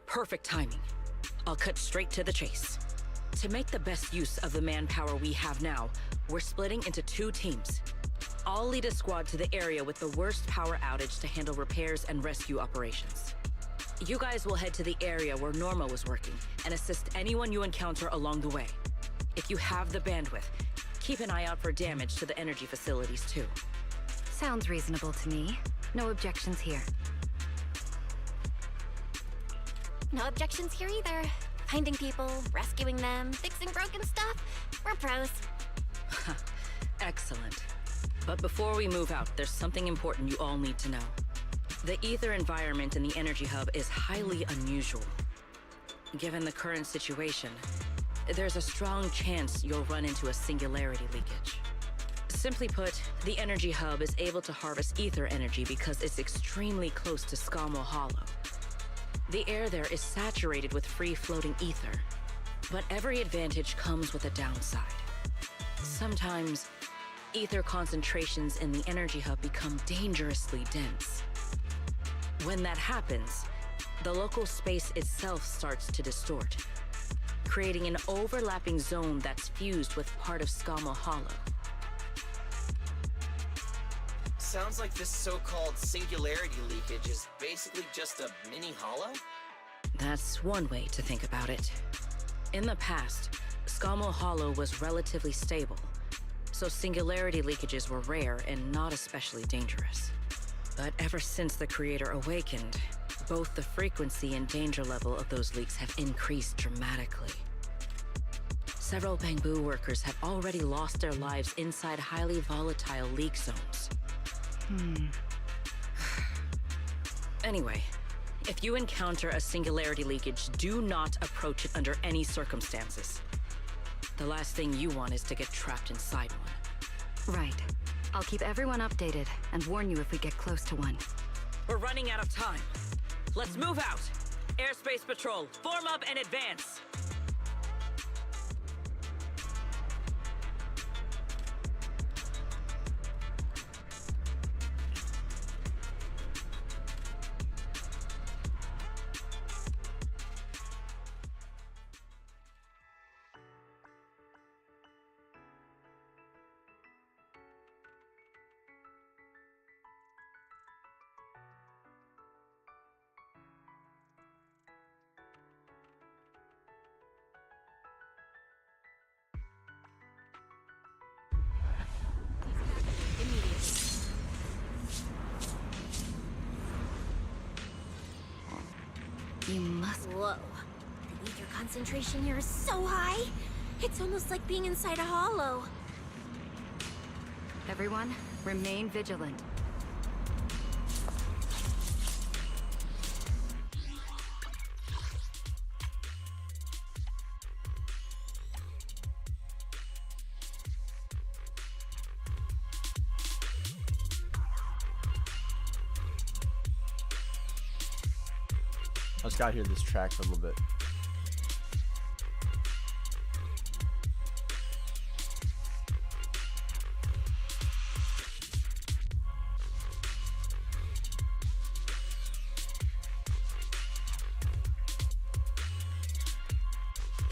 Perfect timing. I'll cut straight to the chase. To make the best use of the manpower we have now, we're splitting into 2 teams. I'll lead a squad to the area with the worst power outage to handle repairs and rescue operations. You guys will head to the area where Norma was working and assist anyone you encounter along the way. If you have the bandwidth, keep an eye out for damage to the energy facilities too. Sounds reasonable to me. No objections here. No objections here either. Finding people, rescuing them, fixing broken stuff. We're pros. Excellent. But before we move out, there's something important you all need to know. The ether environment in the energy hub is highly unusual. Given the current situation, there's a strong chance you'll run into a singularity leakage. Simply put, the energy hub is able to harvest ether energy because it's extremely close to Skamo Hollow. The air there is saturated with free-floating ether, but every advantage comes with a downside. Sometimes, ether concentrations in the energy hub become dangerously dense. When that happens, the local space itself starts to distort, creating an overlapping zone that's fused with part of Skamo Hollow. Sounds like this so-called singularity leakage is basically just a mini hollow? That's one way to think about it. In the past, Skamo Hollow was relatively stable, so singularity leakages were rare and not especially dangerous. But ever since the Creator awakened, both the frequency and danger level of those leaks have increased dramatically. Several Bamboo workers have already lost their lives inside highly volatile leak zones. Anyway, if you encounter a singularity leakage, do not approach it under any circumstances. The last thing you want is to get trapped inside one. Right. I'll keep everyone updated and warn you if we get close to one. We're running out of time. Let's move out! Airspace patrol, form up and advance! You must... Whoa. The ether concentration here is so high. It's almost like being inside a hollow. Everyone, remain vigilant. I just got here this track for a little bit.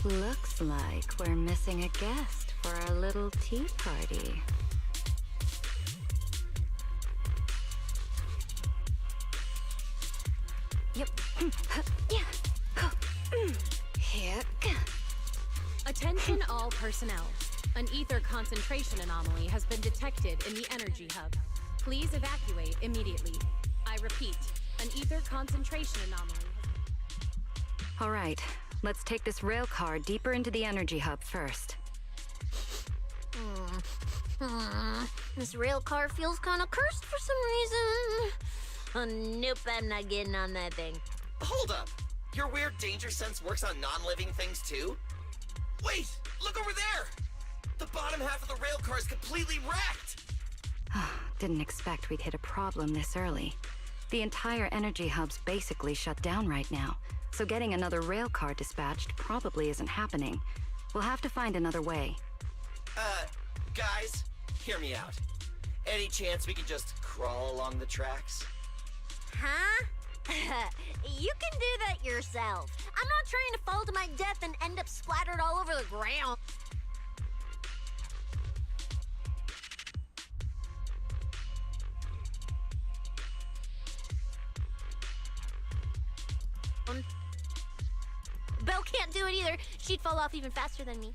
Looks like we're missing a guest for our little tea party. Yep. Yeah. Here. Attention all personnel. An ether concentration anomaly has been detected in the energy hub. Please evacuate immediately. I repeat, an ether concentration anomaly. All right, let's take this rail car deeper into the energy hub first. This rail car feels kind of cursed for some reason. Oh, nope, I'm not getting on that thing. Hold up! Your weird danger sense works on non-living things too? Wait! Look over there! The bottom half of the rail car is completely wrecked! Didn't expect we'd hit a problem this early. The entire energy hub's basically shut down right now, so getting another rail car dispatched probably isn't happening. We'll have to find another way. Guys, hear me out. Any chance we could just crawl along the tracks? Huh? You can do that yourself. I'm not trying to fall to my death and end up splattered all over the ground. Belle can't do it either. She'd fall off even faster than me.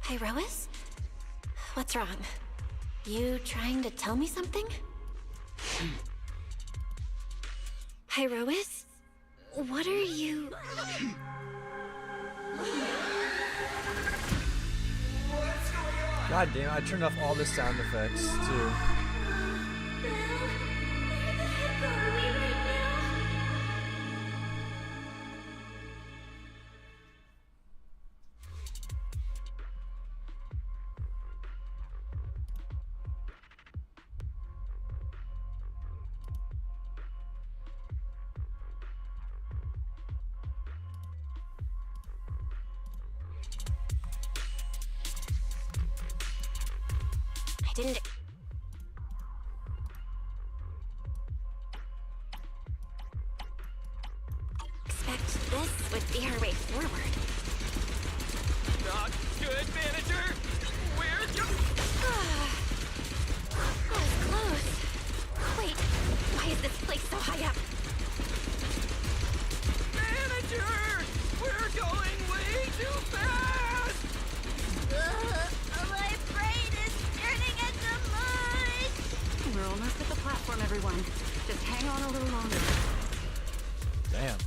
Hey, Roas? What's wrong? You trying to tell me something? Pyrois? What are you... God damn, I turned off all the sound effects too. Didn't expect this would be our way forward. Not good, manager! Where's your... That was close. Wait, why is this place so high up? Manager! We're going way too fast! My brain is turning into mush! We're almost at the platform, everyone. Just hang on a little longer. Damn.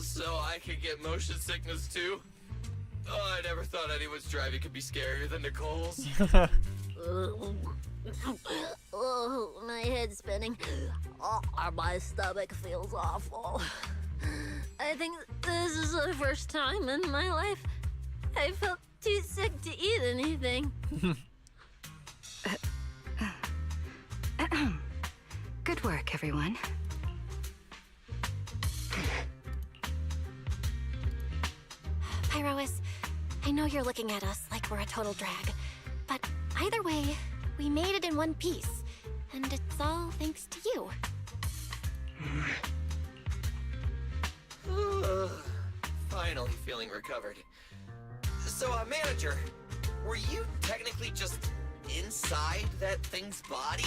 So I could get motion sickness too? Oh, I never thought anyone's driving could be scarier than Nicole's. Oh, my head's spinning. Oh, my stomach feels awful. I think this is the first time in my life I felt too sick to eat anything. Good work, everyone. Pyrois, I know you're looking at us like we're a total drag, but either way, we made it in one piece, and it's all thanks to you. Finally feeling recovered. So, manager, were you technically just inside that thing's body?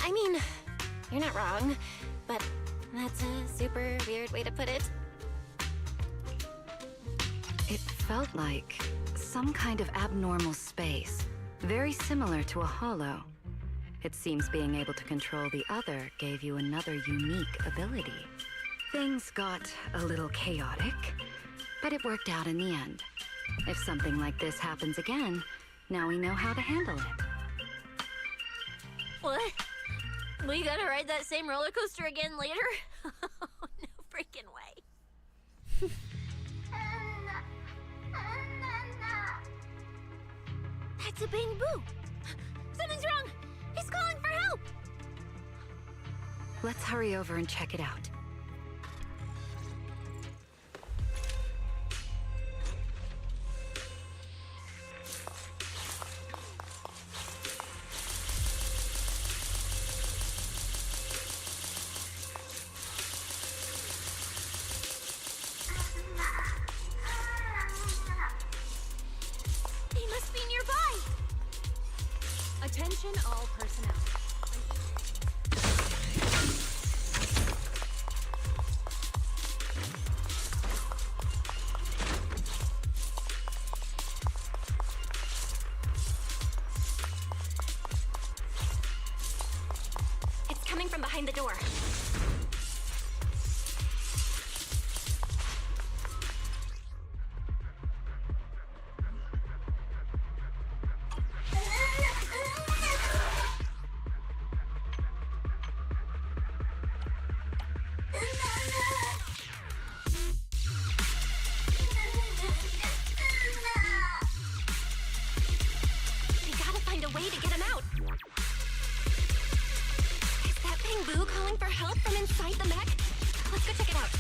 I mean, you're not wrong, but that's a super weird way to put it. It felt like some kind of abnormal space, very similar to a hollow. It seems being able to control the other gave you another unique ability. Things got a little chaotic, but it worked out in the end. If something like this happens again, now we know how to handle it. What? We gotta ride that same roller coaster again later? No freaking way. That's a Bang-Boo! Something's wrong! He's calling for help! Let's hurry over and check it out. They must be nearby! Attention all personnel. It's coming from behind the door. We gotta find a way to get him out. Is that Bang-Boo calling for help from inside the mech? Let's go check it out.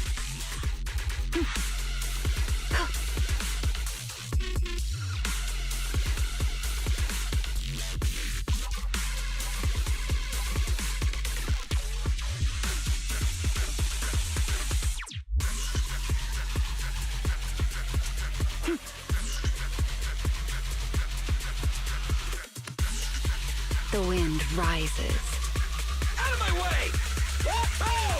The wind rises. Out of my way! Whoa!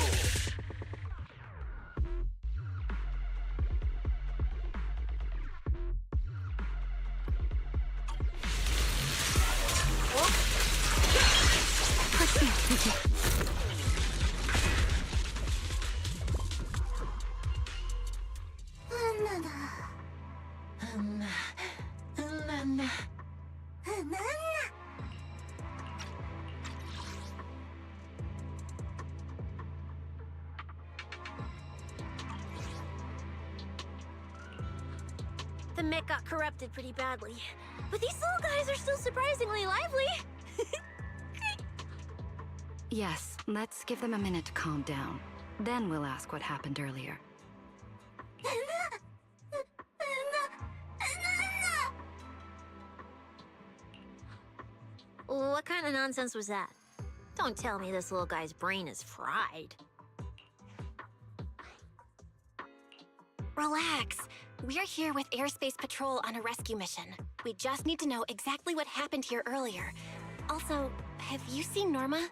The mech got corrupted pretty badly, but these little guys are still surprisingly lively. Yes, let's give them a minute to calm down. Then we'll ask what happened earlier. What kind of nonsense was that? Don't tell me this little guy's brain is fried. Relax. We're here with Airspace Patrol on a rescue mission. We just need to know exactly what happened here earlier. Also, have you seen Norma?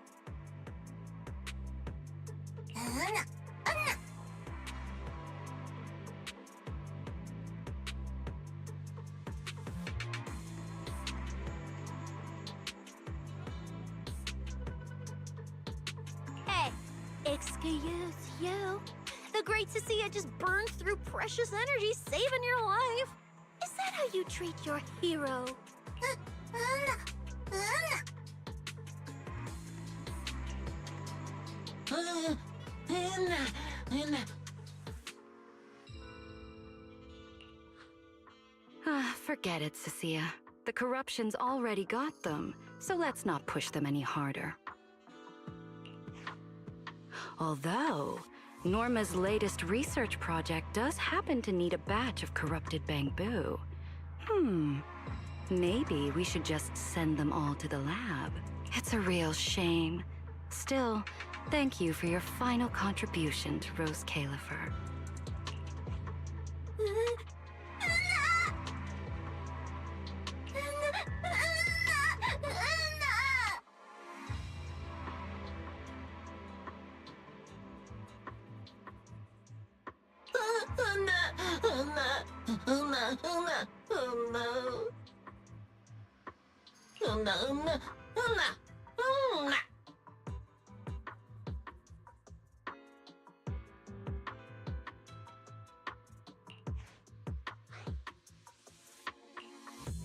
Hey, excuse you. The great Cecilia just burned through precious energy saving your life. Is that how you treat your hero? Forget it, Cecilia. The corruption's already got them, so let's not push them any harder. Although, Norma's latest research project does happen to need a batch of corrupted bamboo. Maybe we should just send them all to the lab. It's a real shame. Still, thank you for your final contribution to Rose Califer.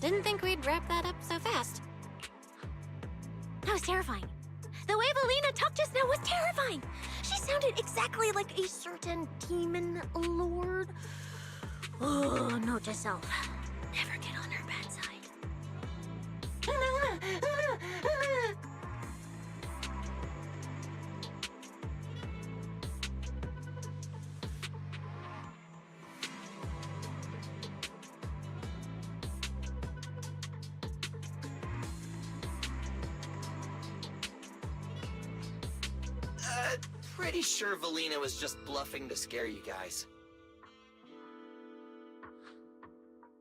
Didn't think we'd wrap that up so fast. That was terrifying. The way Velina talked just now was terrifying. She sounded exactly like a certain demon lord. Oh, note to self. Never get on her bad side. Pretty sure Velina was just bluffing to scare you guys.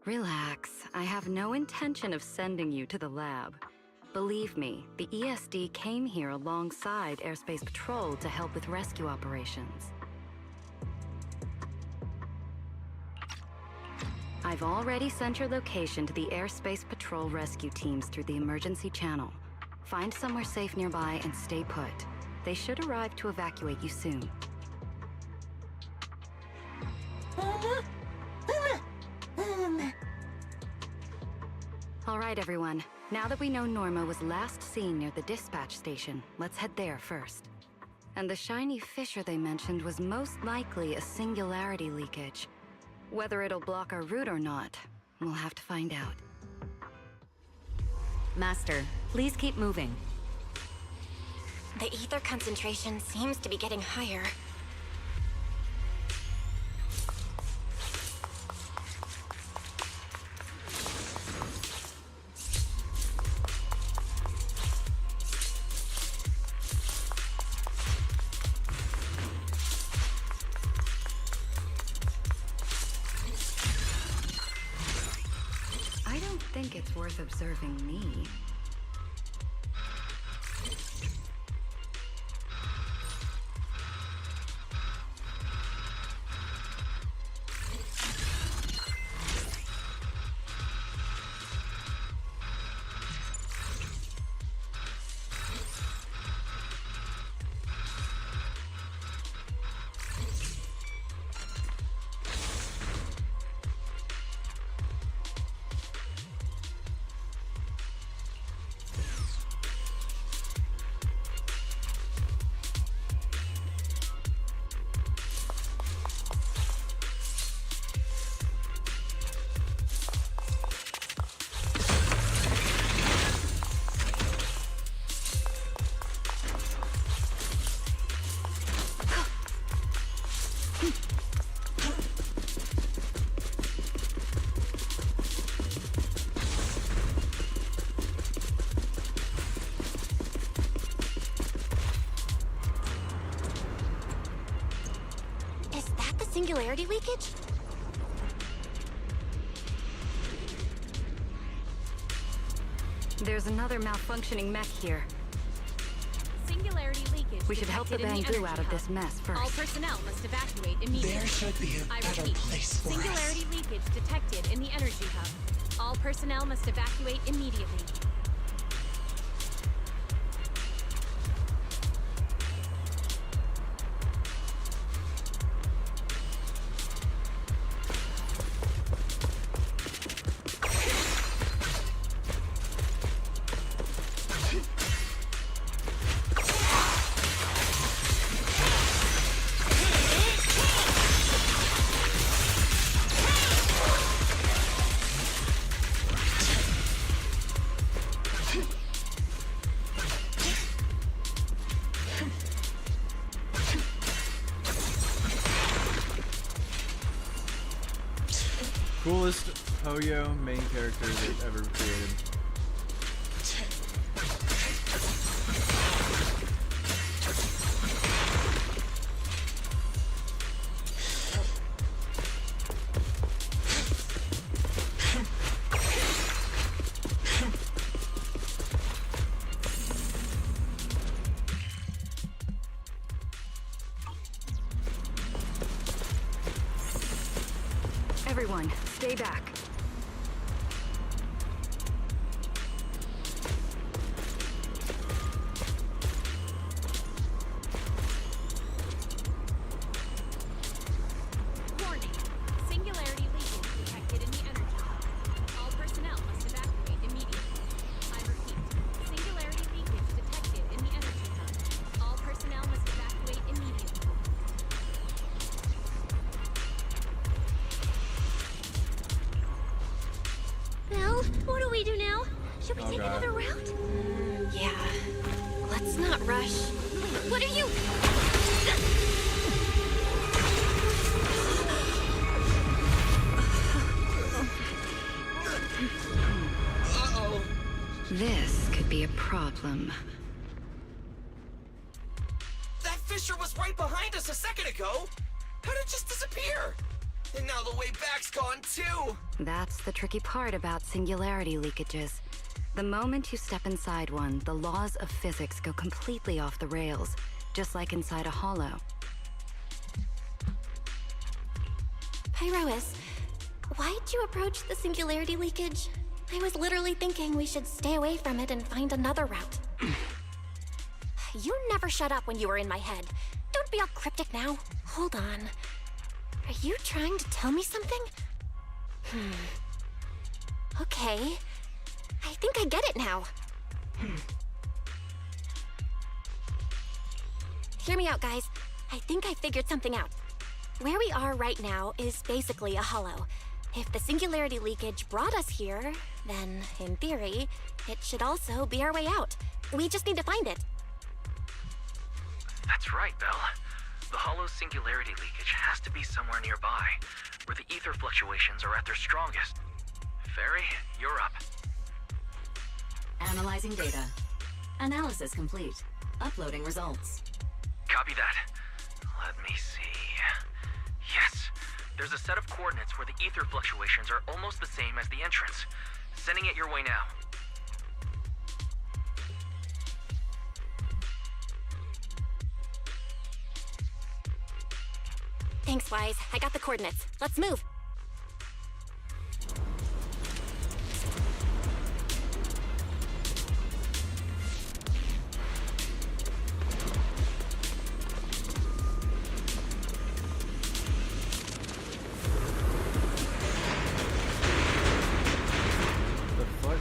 Relax. I have no intention of sending you to the lab. Believe me, the ESD came here alongside Airspace Patrol to help with rescue operations. I've already sent your location to the Airspace Patrol rescue teams through the emergency channel. Find somewhere safe nearby and stay put. They should arrive to evacuate you soon. All right, everyone. Now that we know Norma was last seen near the dispatch station, let's head there first. And the shiny fissure they mentioned was most likely a singularity leakage. Whether it'll block our route or not, we'll have to find out. Master, please keep moving. The ether concentration seems to be getting higher. I don't think it's worth observing me. Singularity leakage? There's another malfunctioning mech here. Singularity leakage. We should help the detected in Bangu energy out of hub. this mess first. All personnel must evacuate immediately. There should be a I better repeat, place for singularity us. leakage detected in the energy hub. All personnel must evacuate immediately. Coolest Poyo main character they've ever created. Everyone, stay back. Warning. Singularity leakage detected in the energy hub. All personnel must evacuate immediately. I repeat, singularity leakage detected in the energy hub. All personnel must evacuate immediately. Well, what do we do now? Should we Oh, take God. another route? Yeah. Let's not rush. What are you? Uh-oh. This could be a problem. That fissure was right behind us a second ago. How did it just disappear? And now the way back's gone too. That's the tricky part about singularity leakages. The moment you step inside one, the laws of physics go completely off the rails, just like inside a hollow. Pyrois, why'd you approach the singularity leakage? I was literally thinking we should stay away from it and find another route. You never shut up when you were in my head. Don't be all cryptic now. Hold on. Are you trying to tell me something? Okay. I think I get it now. Hear me out, guys. I think I figured something out. Where we are right now is basically a hollow. If the singularity leakage brought us here, then, in theory, it should also be our way out. We just need to find it. That's right, Belle. The hollow singularity leakage has to be somewhere nearby, where the ether fluctuations are at their strongest. Fairy, you're up. Analyzing data. Analysis complete. Uploading results. Copy that. Let me see. Yes, there's a set of coordinates where the ether fluctuations are almost the same as the entrance. Sending it your way now. Thanks, Wise. I got the coordinates. Let's move. The fuck?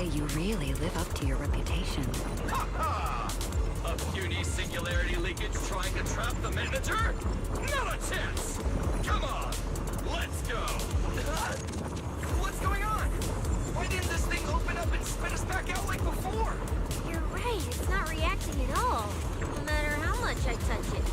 say you really live up to your reputation. Ha ha! A puny singularity leakage trying to trap the manager? Not a chance! Come on, let's go! What's going on? Why didn't this thing open up and spit us back out like before? You're right, it's not reacting at all. No matter how much I touch it.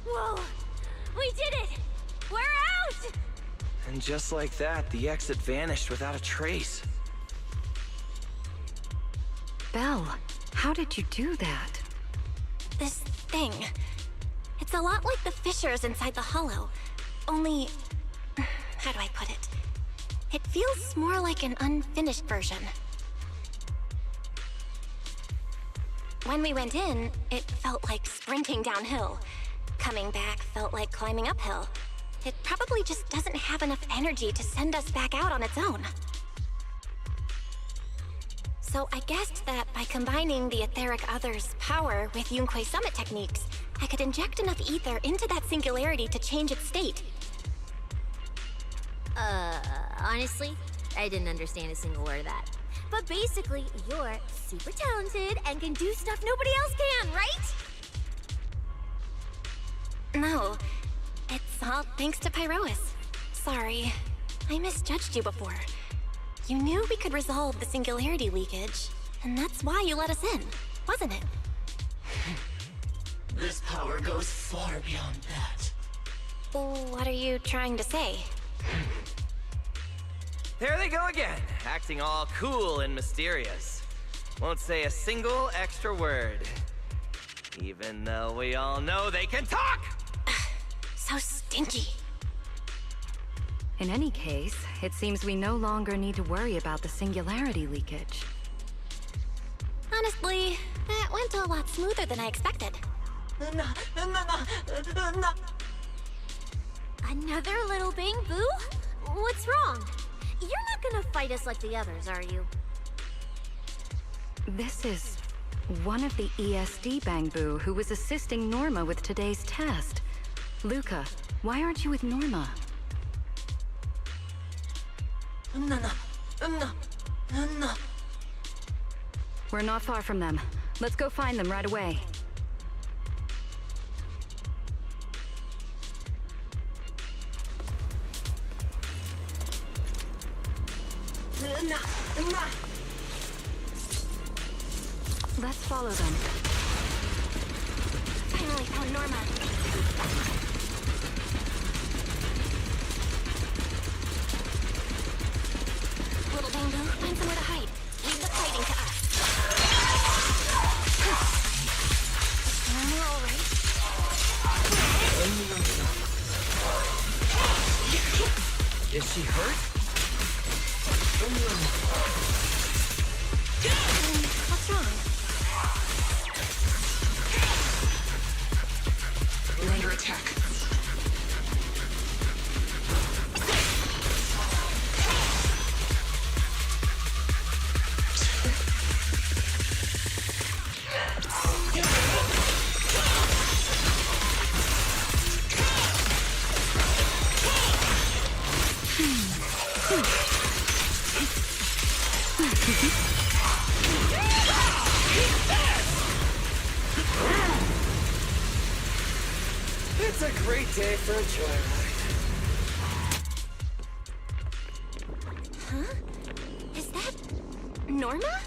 Whoa! We did it! We're out! And just like that, the exit vanished without a trace. Belle, how did you do that? This thing. It's a lot like the fissures inside the hollow. Only... how do I put it? It feels more like an unfinished version. When we went in, it felt like sprinting downhill. Coming back felt like climbing uphill. It probably just doesn't have enough energy to send us back out on its own. So I guessed that by combining the Etheric Other's power with Yunque's summit techniques, I could inject enough ether into that singularity to change its state. Honestly, I didn't understand a single word of that. But basically, you're super talented and can do stuff nobody else can, right? No, it's all thanks to Pyrois. Sorry, I misjudged you before. You knew we could resolve the singularity leakage, and that's why you let us in, wasn't it? This power goes far beyond that. What are you trying to say? There they go again, acting all cool and mysterious. Won't say a single extra word. Even though we all know they can talk! So stinky. In any case, it seems we no longer need to worry about the singularity leakage. Honestly, that went a lot smoother than I expected. Another little bang boo? What's wrong? You're not gonna fight us like the others, are you? This is one of the ESD Bangbu who was assisting Norma with today's test. Luca, why aren't you with Norma? We're not far from them. Let's go find them right away. Let's follow them. Finally found Norma. Little Bangbu, find somewhere to hide. Leave the fighting to us. Norma all right? Is she hurt? What's wrong? We're under attack. It's a great day for a joyride. Huh? Is that Norma?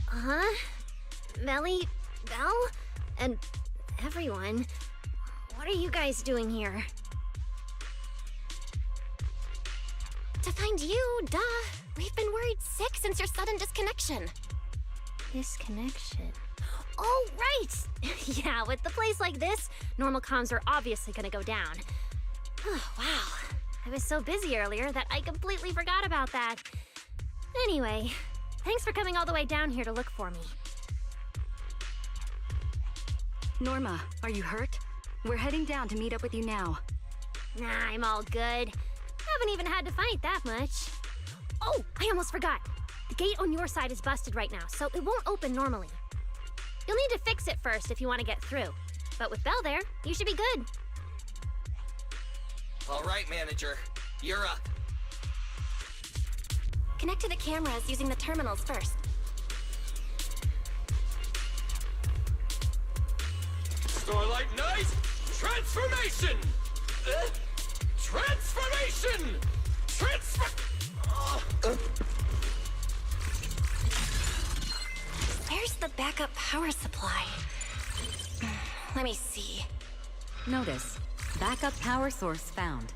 Huh? Melly, Belle, and everyone. What are you guys doing here? To find you, duh. We've been worried sick since your sudden disconnection. Disconnection. Oh, right! Yeah, with the place like this, normal comms are obviously gonna go down. Oh, wow. I was so busy earlier that I completely forgot about that. Anyway, thanks for coming all the way down here to look for me. Norma, are you hurt? We're heading down to meet up with you now. Nah, I'm all good. Haven't even had to fight that much. Oh, I almost forgot. The gate on your side is busted right now, so it won't open normally. You'll need to fix it first if you want to get through. But with Belle there, you should be good. All right, manager. You're up. Connect to the cameras using the terminals first. Starlight Knight, transformation! Transformation! Where's the backup power supply? Let me see. Notice, backup power source found.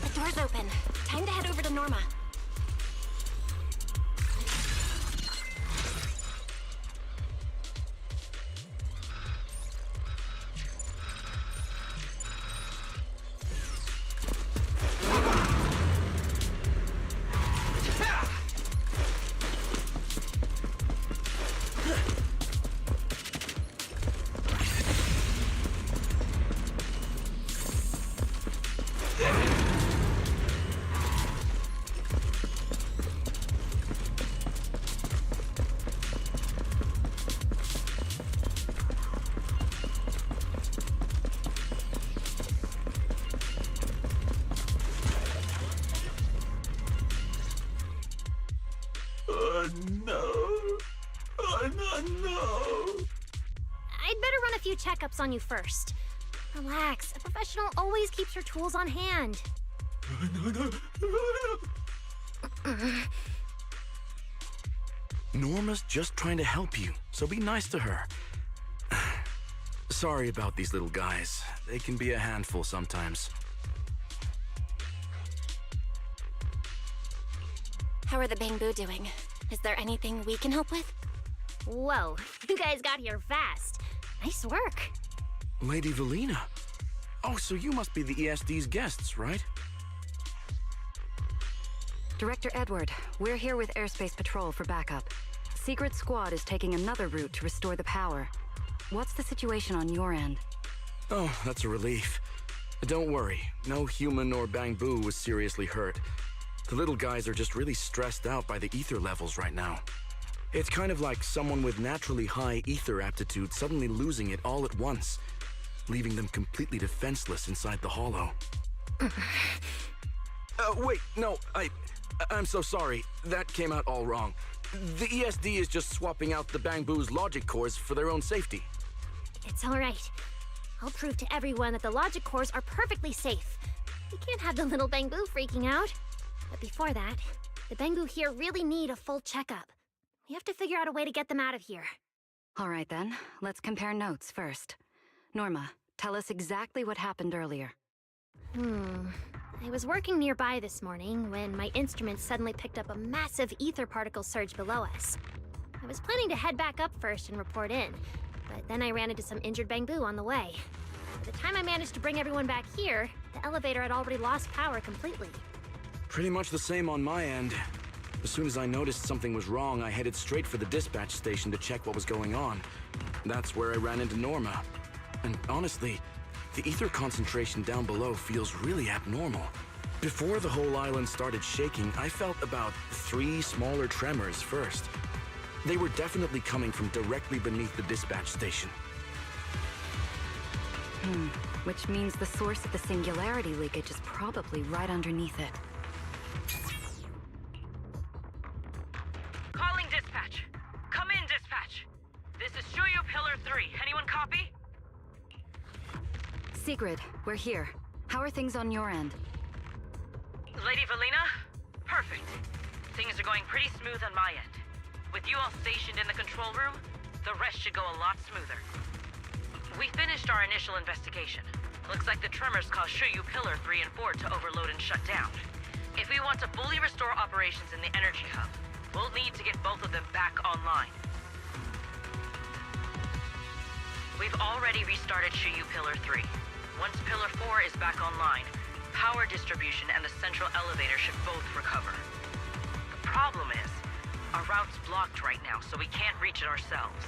The door's open. Time to head over to Norma. I'd better run a few checkups on you first. Relax. A professional always keeps her tools on hand. Norma's just trying to help you, so be nice to her. Sorry about these little guys. They can be a handful sometimes. How are the Bangbu doing? Is there anything we can help with? Whoa, you guys got here fast. Nice work. Lady Velina. Oh, so you must be the ESD's guests, right? Director Edward, we're here with Airspace Patrol for backup. Secret Squad is taking another route to restore the power. What's the situation on your end? Oh, that's a relief. Don't worry, no human or Bangbu was seriously hurt. The little guys are just really stressed out by the ether levels right now. It's kind of like someone with naturally high ether aptitude suddenly losing it all at once, leaving them completely defenseless inside the hollow. Wait, no, I'm so sorry. That came out all wrong. The ESD is just swapping out the Bangbu's logic cores for their own safety. It's all right. I'll prove to everyone that the logic cores are perfectly safe. We can't have the little Bangbu freaking out. But before that, the Bangbu here really need a full checkup. We have to figure out a way to get them out of here. All right then, let's compare notes first. Norma, tell us exactly what happened earlier. I was working nearby this morning when my instruments suddenly picked up a massive ether particle surge below us. I was planning to head back up first and report in, but then I ran into some injured Bangbu on the way. By the time I managed to bring everyone back here, the elevator had already lost power completely. Pretty much the same on my end. As soon as I noticed something was wrong, I headed straight for the dispatch station to check what was going on. That's where I ran into Norma. And honestly, the ether concentration down below feels really abnormal. Before the whole island started shaking, I felt about 3 smaller tremors first. They were definitely coming from directly beneath the dispatch station. which means the source of the singularity leakage is probably right underneath it. Calling dispatch. Come in, dispatch. This is Shuyu Pillar 3. Anyone copy? Sigrid, we're here. How are things on your end? Lady Velina? Perfect. Things are going pretty smooth on my end. With you all stationed in the control room, the rest should go a lot smoother. We finished our initial investigation. Looks like the tremors caused Shuyu Pillar 3 and 4 to overload and shut down. If we want to fully restore operations in the energy hub, we'll need to get both of them back online. We've already restarted Shuyu Pillar 3. Once Pillar 4 is back online, power distribution and the central elevator should both recover. The problem is, our route's blocked right now, so we can't reach it ourselves.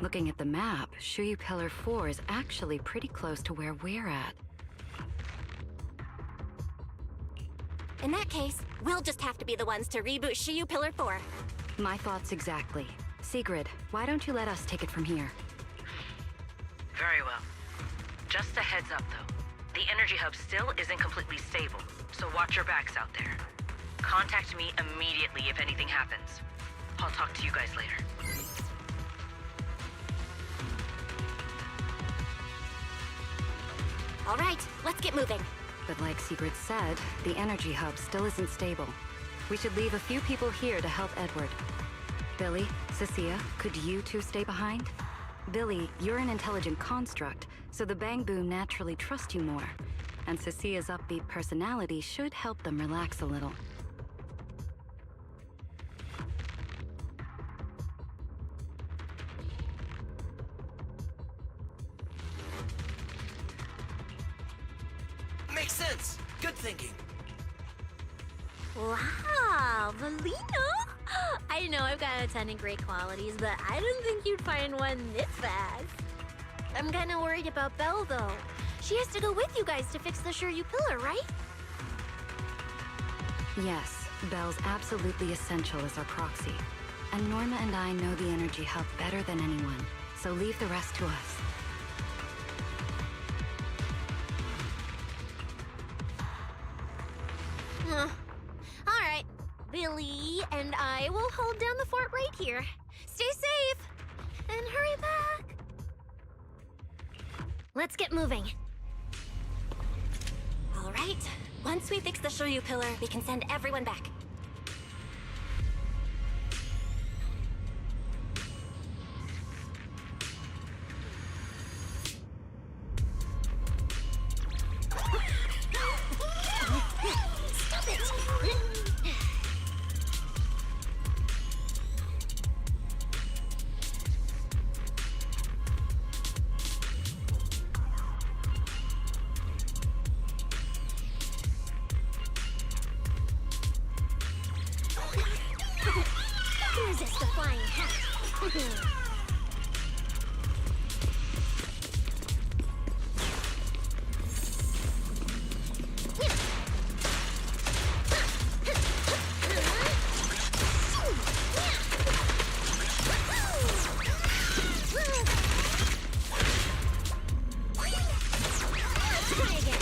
Looking at the map, Shuyu Pillar 4 is actually pretty close to where we're at. In that case, we'll just have to be the ones to reboot Shuyu Pillar 4. My thoughts exactly. Sigrid, why don't you let us take it from here? Very well. Just a heads up, though. The energy hub still isn't completely stable, so watch your backs out there. Contact me immediately if anything happens. I'll talk to you guys later. All right, let's get moving. But like Sigrid said, the energy hub still isn't stable. We should leave a few people here to help Edward. Billy, Cecilia, could you two stay behind? Billy, you're an intelligent construct, so the Bang Boom naturally trust you more. And Cecilia's upbeat personality should help them relax a little. Makes sense. Good thinking. Wow, Velina? I know I've got a ton of great qualities, but I didn't think you'd find one this fast. I'm kinda worried about Belle, though. She has to go with you guys to fix the Shuyu Pillar, right? Yes, Belle's absolutely essential as our proxy. And Norma and I know the energy hub better than anyone, so leave the rest to us. All right, Billy and I will hold down the fort right here. Stay safe and hurry back. Let's get moving. All right, once we fix the Shuyu Pillar, we can send everyone back. Stop it! Resist the flying hat. Try again.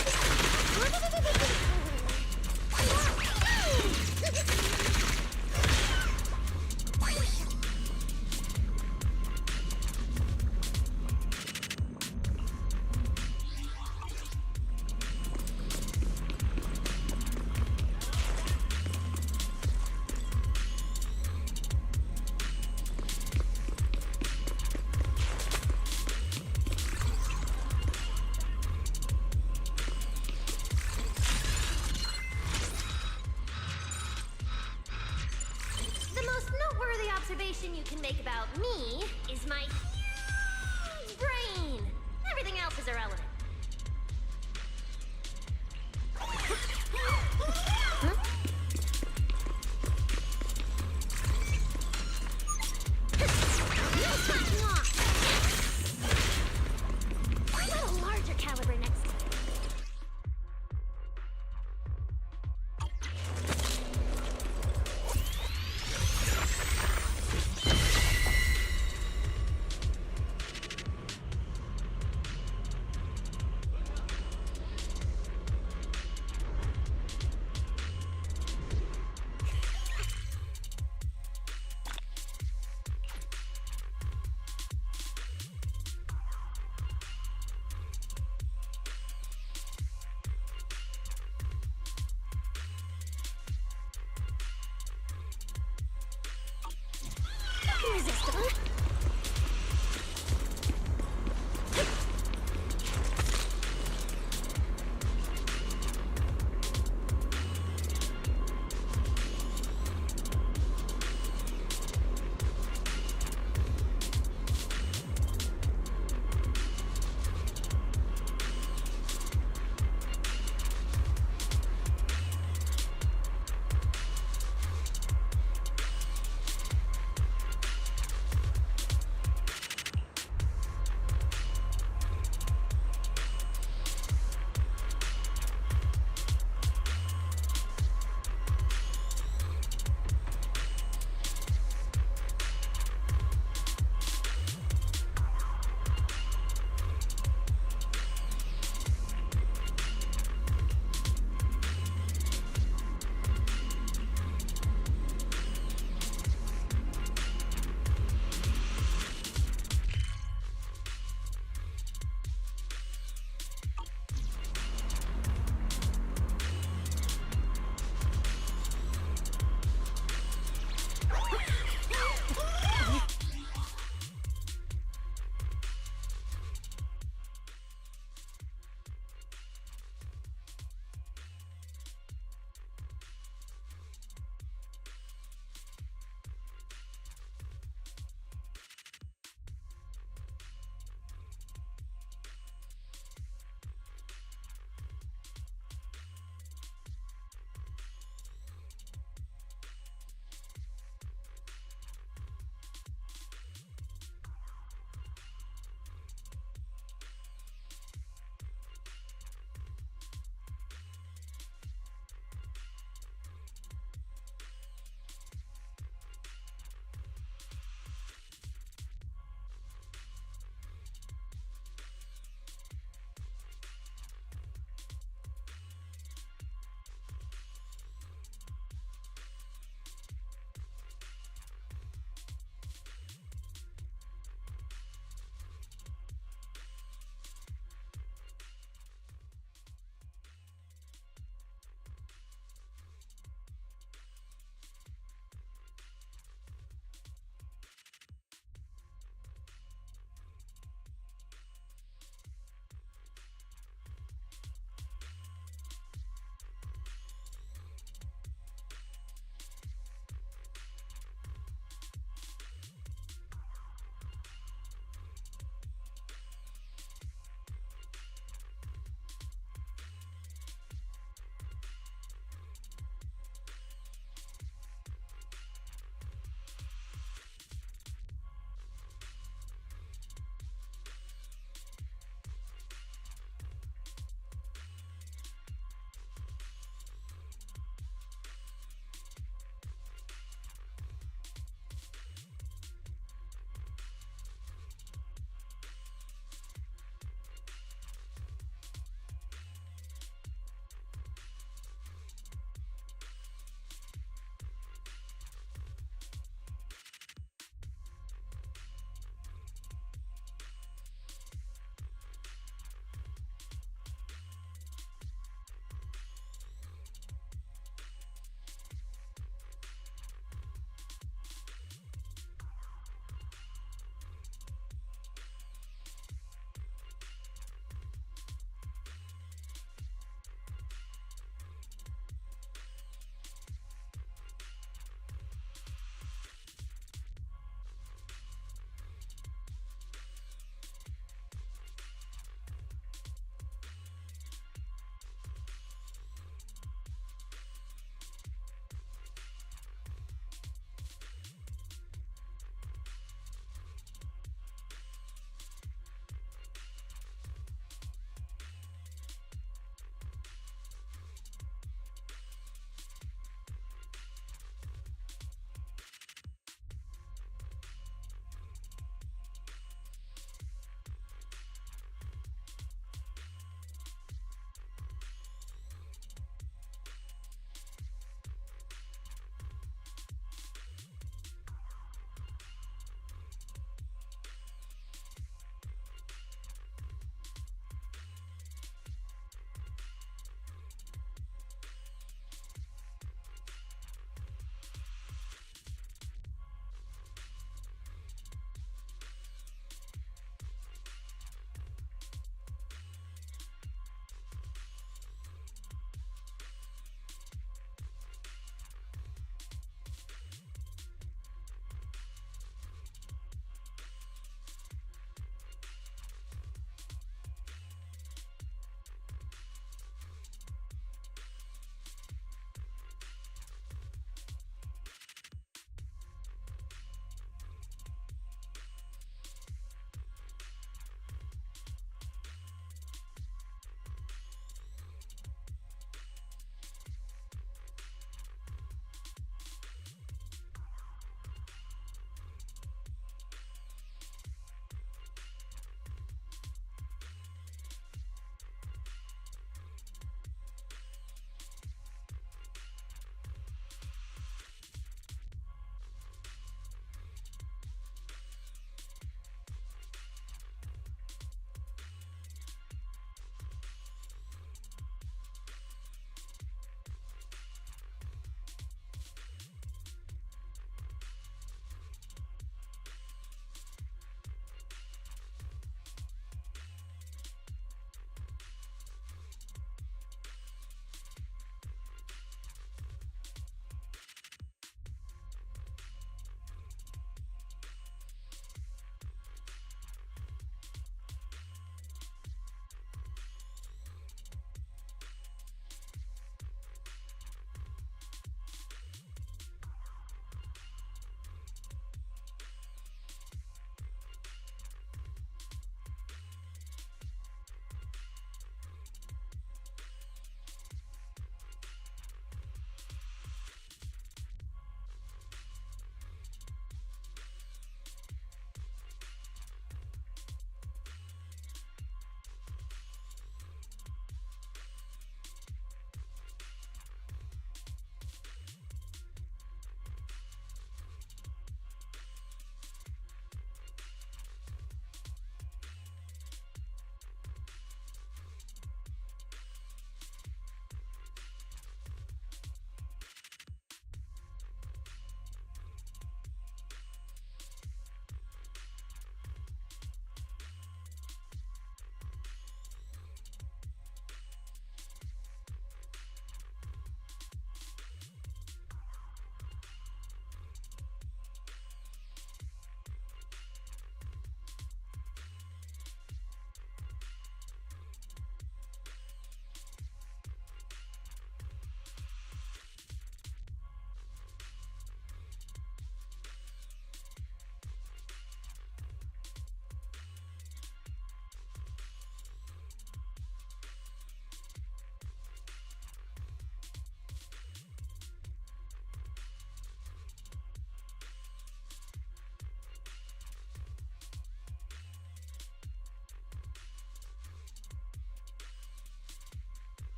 The most noteworthy observation you can make about me is my huge brain. Everything else is irrelevant. I got a larger caliber next time.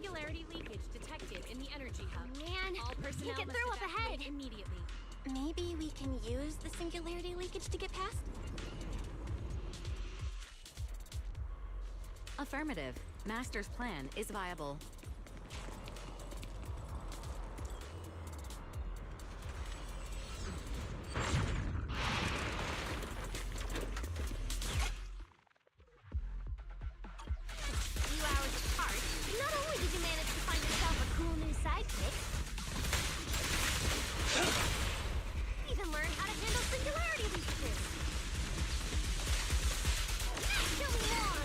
Singularity leakage detected in the energy hub. Man, All personnel can't get must through up evacuate ahead. immediately. Maybe we can use the singularity leakage to get past? Affirmative. Master's plan is viable. Few hours apart, not only did you manage to find yourself a cool new sidekick, even learned how to handle singularity leakages. Show me more!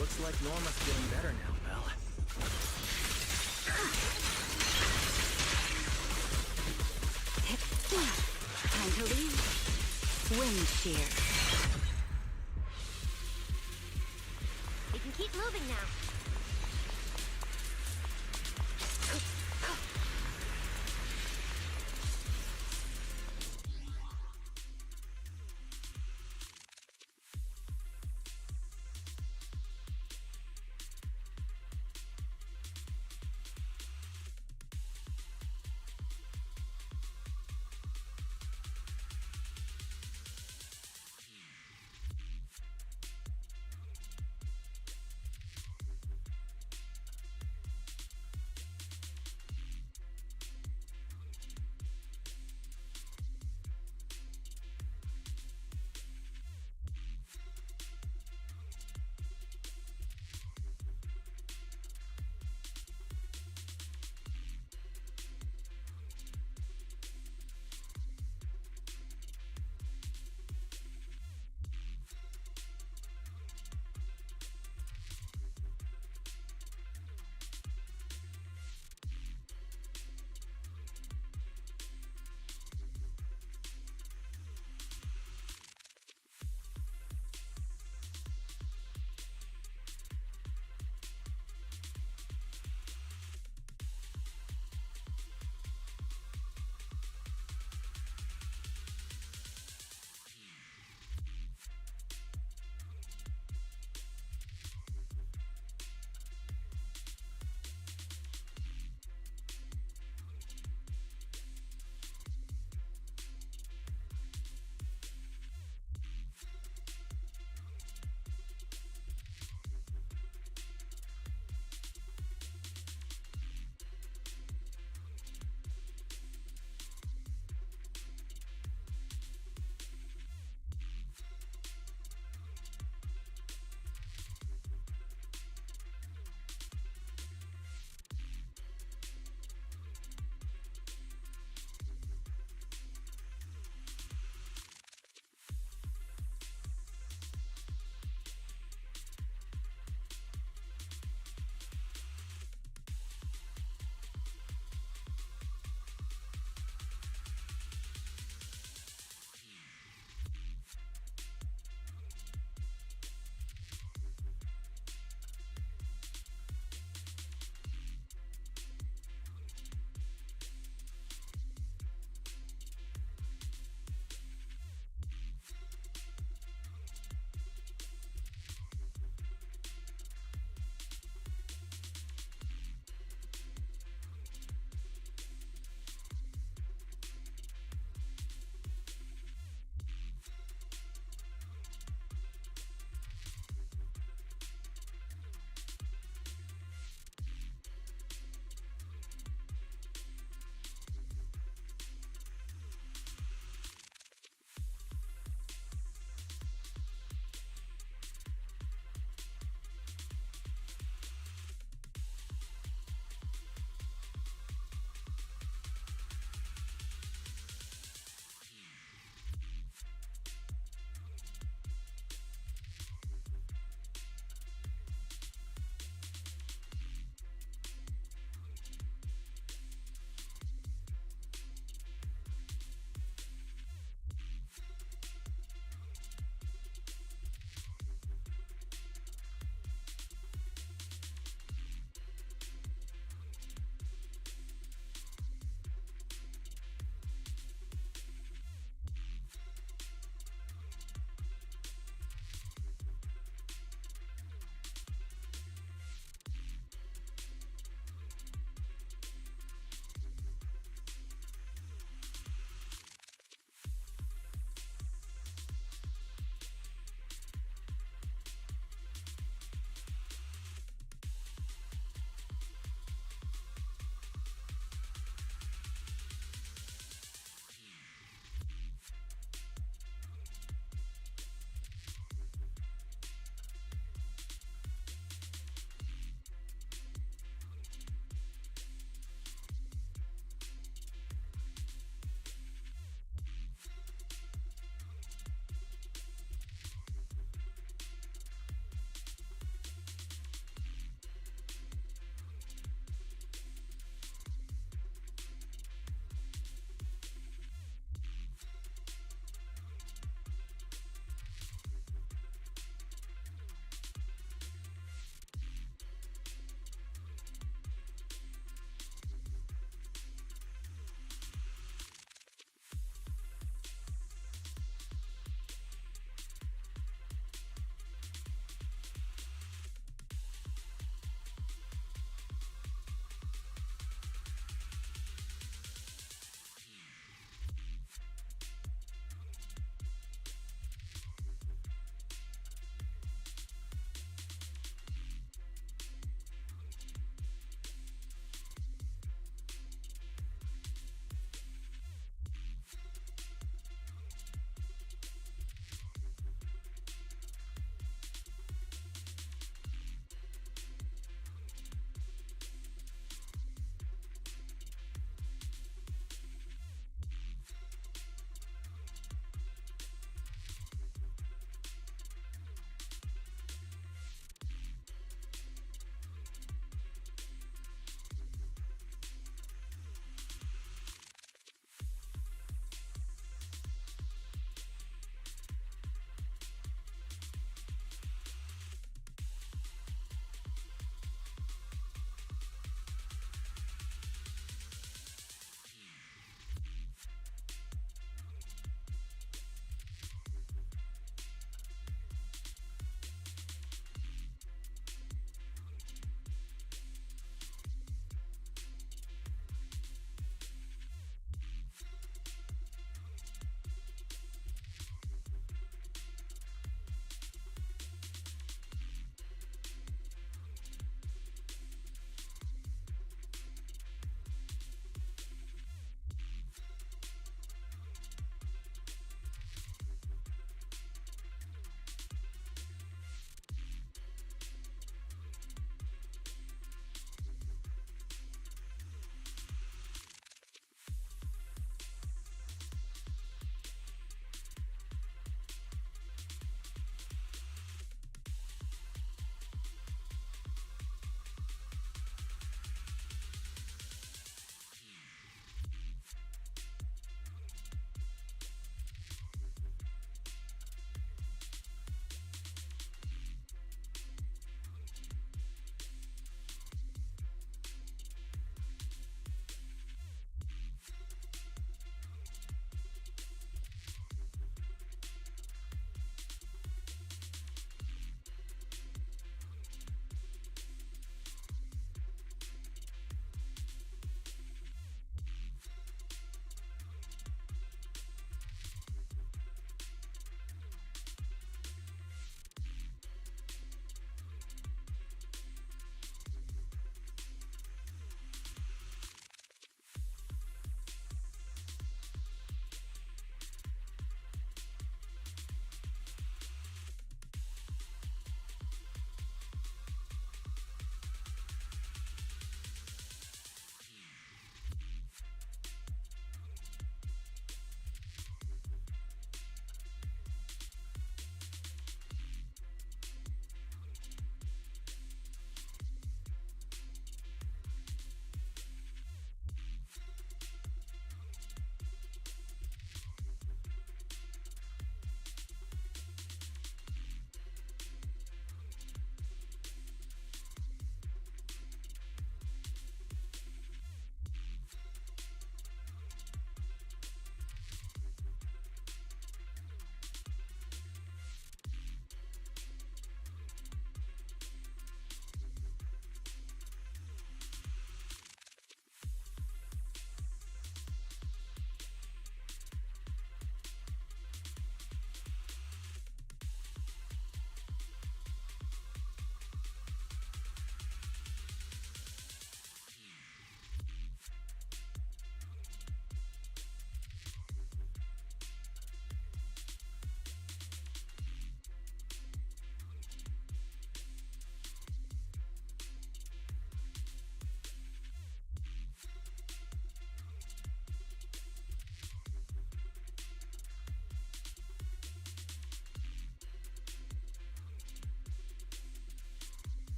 Looks like Norma's feeling better now, Belle. Time to leave. Wind shear. We can keep moving now.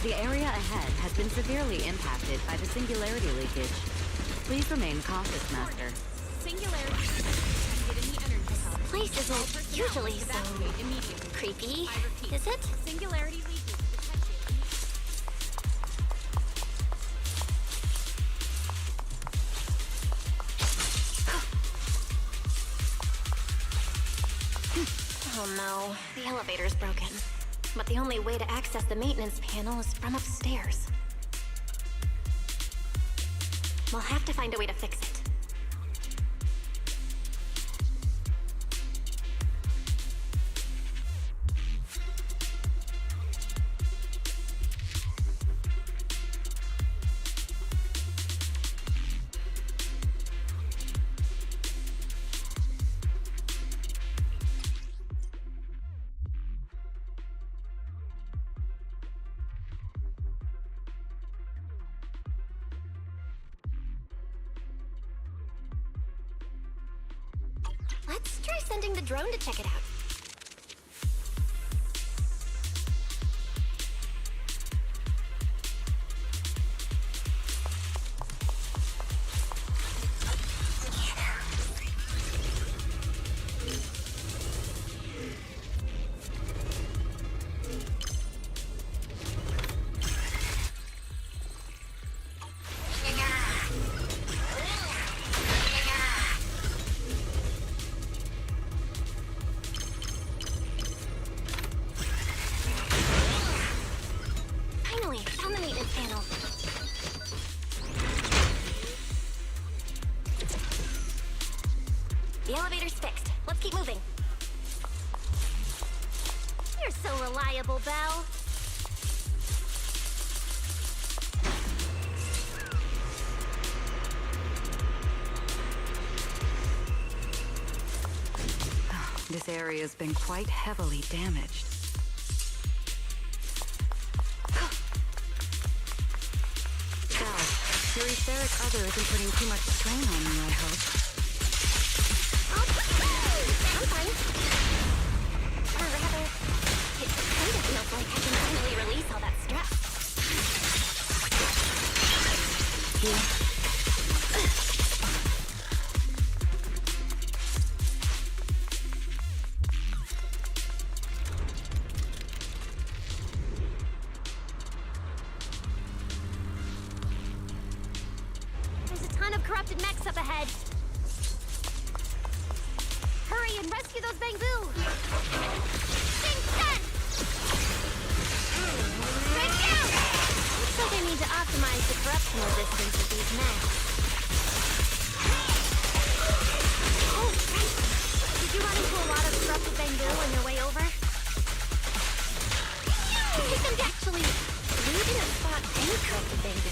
The area ahead has been severely impacted by the singularity leakage. Please remain cautious, Master. Singularity detected in the energy hub. This place All isn't personnel usually so evacuate immediately. creepy, I repeat, is it? singularity leakage detected. Oh no, the elevator's broken. But the only way to access the maintenance panel is from upstairs. We'll have to find a way to fix it. Let's try sending the drone to check it out. Finally, found the maintenance panel. The elevator's fixed. Let's keep moving. You're so reliable, Belle. This area's been quite heavily damaged. Val, your etheric other isn't putting too much strain on you, I hope. I'm fine. Or rather, it kind of feels like I can finally release all that stress. There's a ton of corrupted mechs up ahead. Hurry and rescue those Bangbu! Thing's done! Right down! Looks like I need to optimize the corruption resistance of these mechs. Oh, right. Did you run into a lot of corrupted Bangbu on your way over? I think actually, we didn't spot any corrupted Bangbu.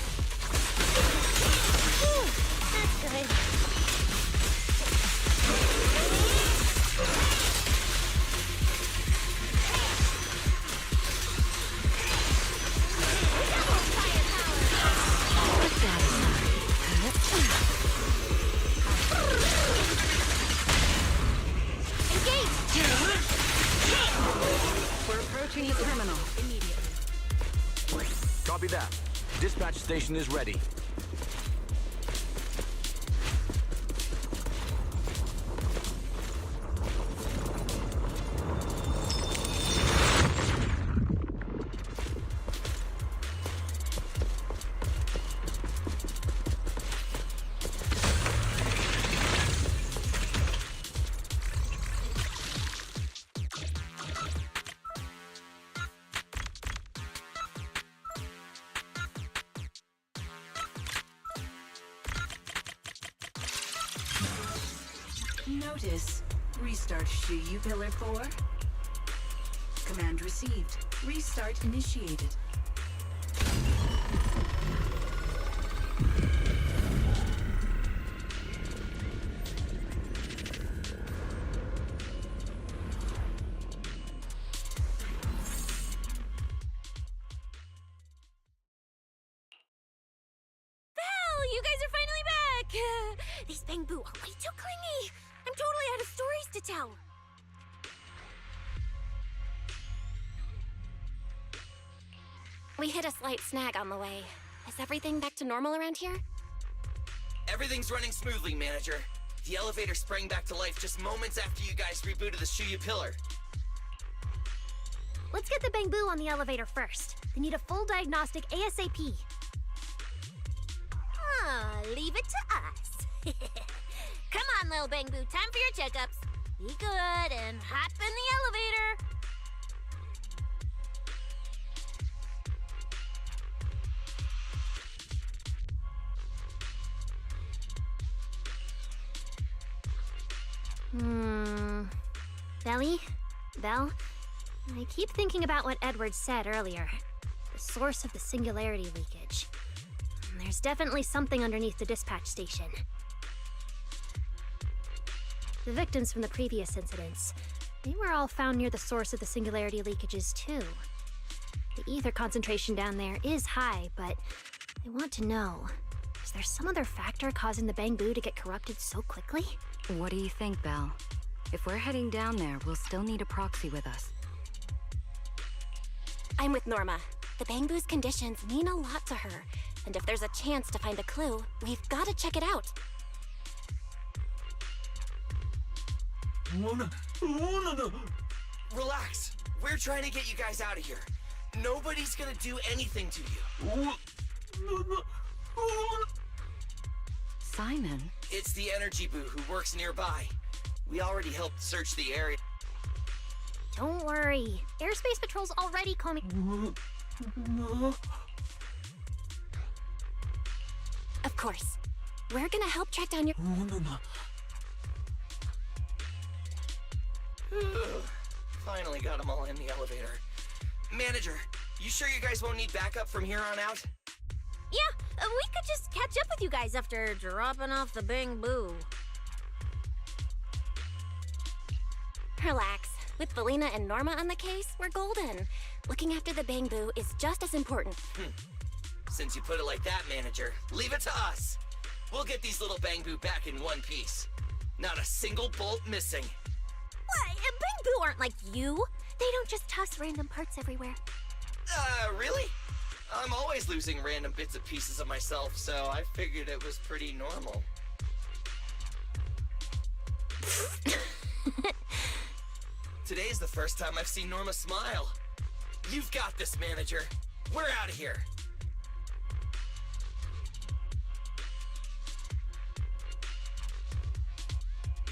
Whew, that's good. We're approaching the terminal. Copy that. Dispatch station is ready. Notice. Restart Shuyu Pillar 4. Command received. Restart initiated. Belle, you guys are finally back! These Bangbu are way too clingy! I'm totally out of stories to tell! We hit a slight snag on the way. Is everything back to normal around here? Everything's running smoothly, Manager. The elevator sprang back to life just moments after you guys rebooted the Shuya pillar. Let's get the Bangbu on the elevator first. They need a full diagnostic ASAP. Leave it to us. Come on, little Bangbu, time for your checkups. Be good and hop in the elevator. Belly? Belle? I keep thinking about what Edward said earlier. The source of the singularity leakage. There's definitely something underneath the dispatch station. The victims from the previous incidents, they were all found near the source of the singularity leakages too. The ether concentration down there is high, but I want to know, is there some other factor causing the Bangbu to get corrupted so quickly? What do you think, Belle? If we're heading down there, we'll still need a proxy with us. I'm with Norma. The Bangbu's conditions mean a lot to her, and if there's a chance to find a clue, we've got to check it out. Relax. We're trying to get you guys out of here. Nobody's gonna do anything to you. Simon? It's the energy boo who works nearby. We already helped search the area. Don't worry. Airspace Patrol's already combing. Of course. We're gonna help track down your... Finally got them all in the elevator. Manager, you sure you guys won't need backup from here on out? Yeah, we could just catch up with you guys after dropping off the Bangbu. Relax. With Velina and Norma on the case, we're golden. Looking after the Bangbu is just as important. Since you put it like that, Manager, leave it to us. We'll get these little Bangbu back in one piece. Not a single bolt missing. What? Bangbu aren't like you. They don't just toss random parts everywhere. Really? I'm always losing random bits and pieces of myself, so I figured it was pretty normal. Today's the first time I've seen Norma smile. You've got this, Manager. We're out of here.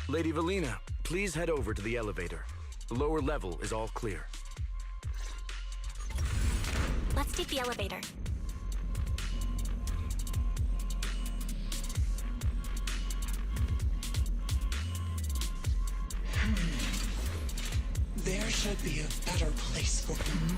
Lady Velina, please head over to the elevator. The lower level is all clear. Let's take the elevator. There should be a better place for him.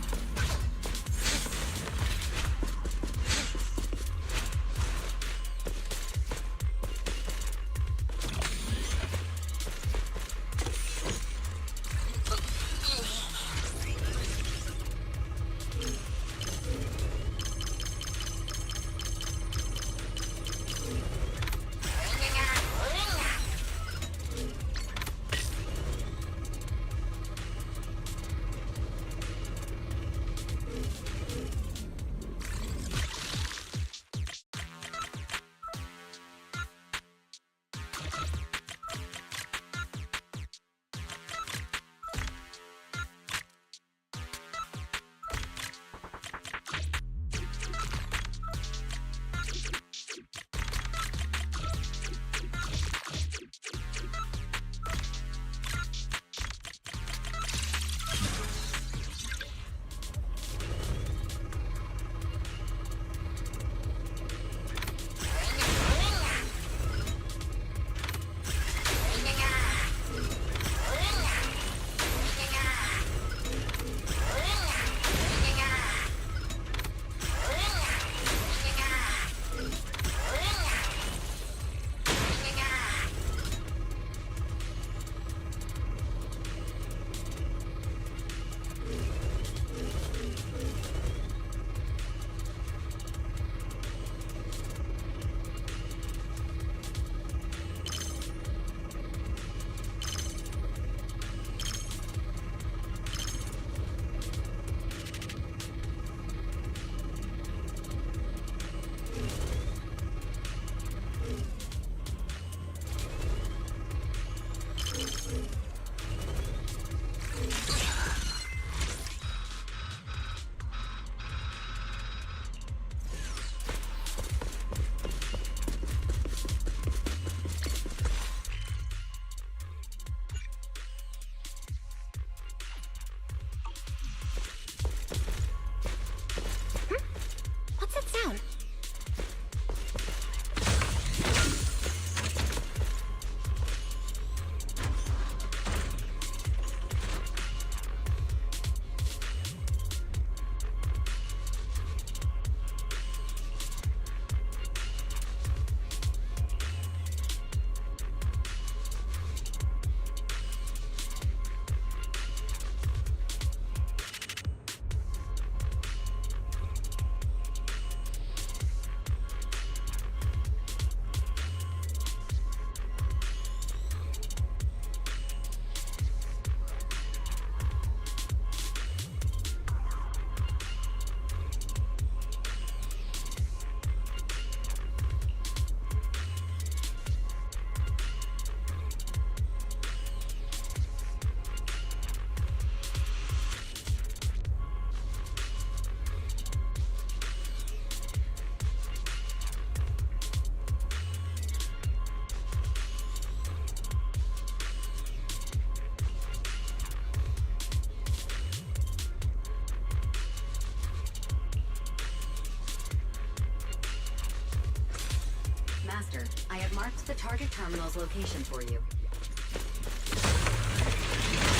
Master, I have marked the target terminal's location for you.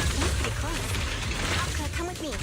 Seems pretty close. Asuka, come with me.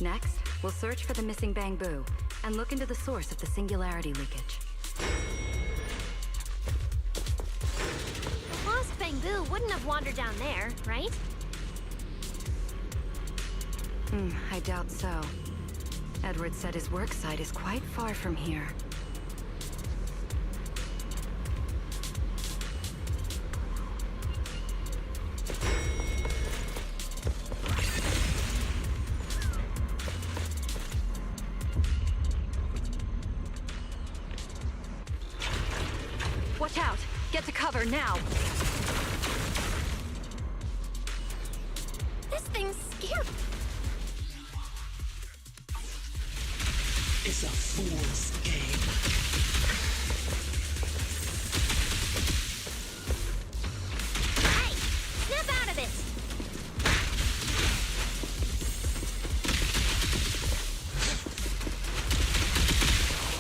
Next, we'll search for the missing bamboo and look into the source of the singularity leakage. The lost bamboo wouldn't have wandered down there, right? I doubt so. Edward said his work site is quite far from here. Watch out! Get to cover now! This thing's scary. It's a fool's game. Hey! Snap out of it!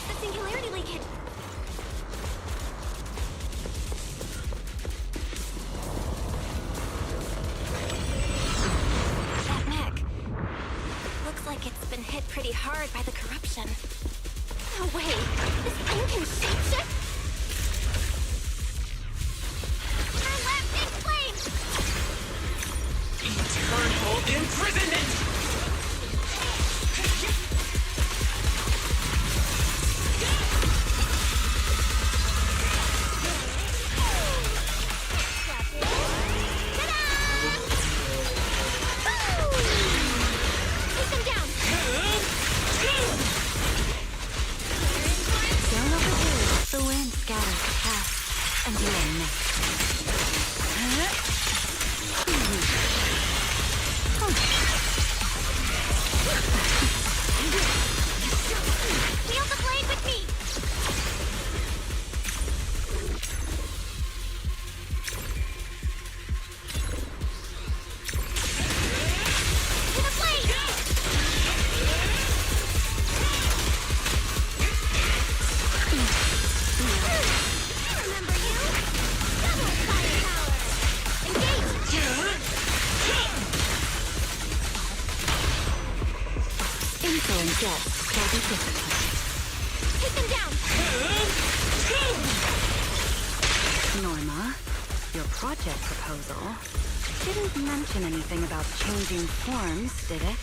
The singularity leakage! like it's been hit pretty hard by the corruption. No way! This thing can shapeshift? Turn left, big flame! Eternal imprisonment! Down over here, the wind scatters past, and you are next. Wield the blade with me! To the blade! Remember you? Double firepower! Engage! Insolent guests shall be disciplined. Take them down! Norma, your project proposal didn't mention anything about changing forms, did it?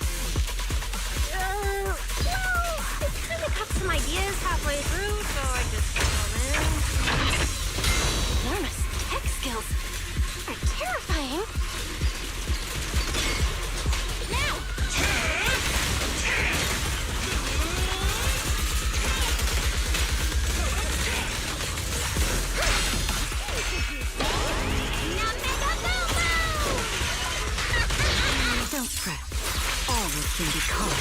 Well, I kind of got some ideas halfway through, so I just fell in. Norma's tech skills are terrifying. Now! Don't fret. All will soon be calm.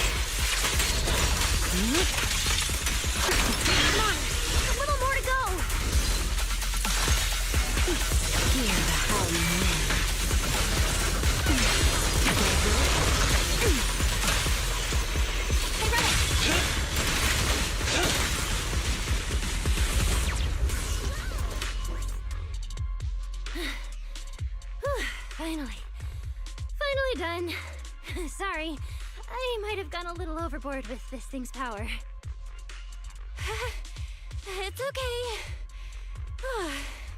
Come on, a little more to go. Hear the howling wind. Hey, Rebel! Finally. Finally done. Sorry, I might have gone a little overboard with this thing's power. It's okay.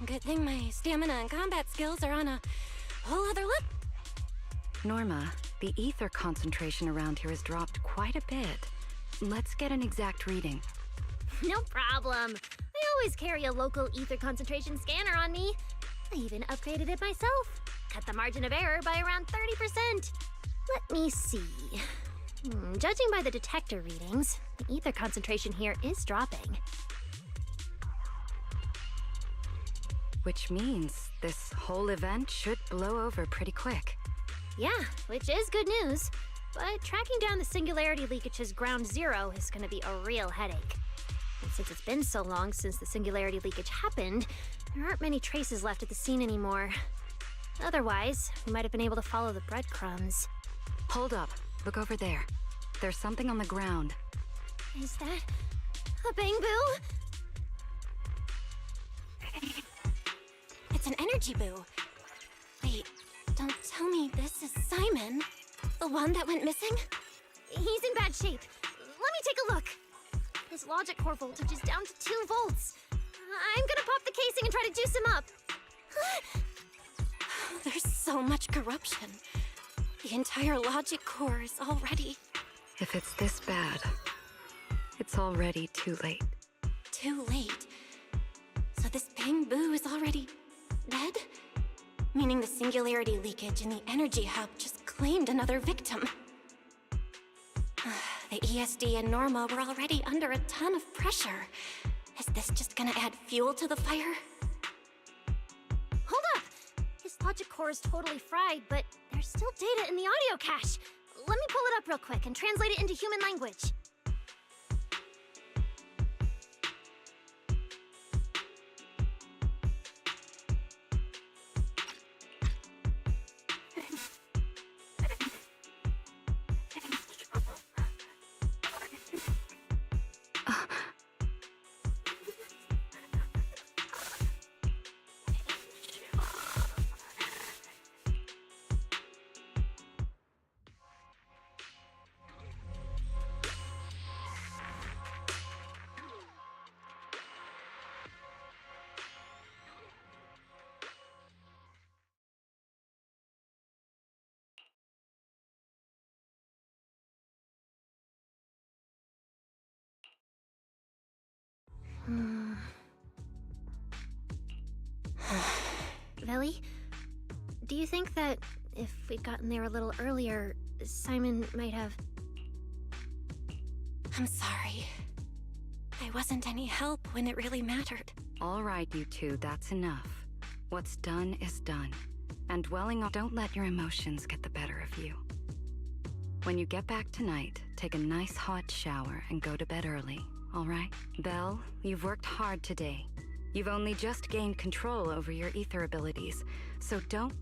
Good thing my stamina and combat skills are on a whole other level. Norma, the ether concentration around here has dropped quite a bit. Let's get an exact reading. No problem. I always carry a local ether concentration scanner on me. I even upgraded it myself. Cut the margin of error by around 30%. Let me see. Judging by the detector readings, the ether concentration here is dropping. Which means this whole event should blow over pretty quick. Yeah, which is good news. But tracking down the singularity leakage's ground zero is going to be a real headache. And since it's been so long since the singularity leakage happened, there aren't many traces left at the scene anymore. Otherwise, we might have been able to follow the breadcrumbs. Hold up. Look over there. There's something on the ground. Is that a bamboo? It's an energy boo. Wait, don't tell me this is Simon, the one that went missing? He's in bad shape. Let me take a look. His logic core voltage is down to 2 volts. I'm gonna pop the casing and try to juice him up. There's so much corruption. The entire logic core is already... If it's this bad, it's already too late. Too late. So this bamboo is already dead? Meaning the singularity leakage in the energy hub just claimed another victim. The ESD and Norma were already under a ton of pressure. Is this just gonna add fuel to the fire? Hold up! His logic core is totally fried, but there's still data in the audio cache. Let me pull it up real quick and translate it into human language. Velly, do you think that if we'd gotten there a little earlier, Simon might have... I'm sorry. I wasn't any help when it really mattered. All right, you two, that's enough. What's done is done. And dwelling on... Don't let your emotions get the better of you. When you get back tonight, take a nice hot shower and go to bed early, all right? Belle, you've worked hard today. You've only just gained control over your ether abilities, so don't...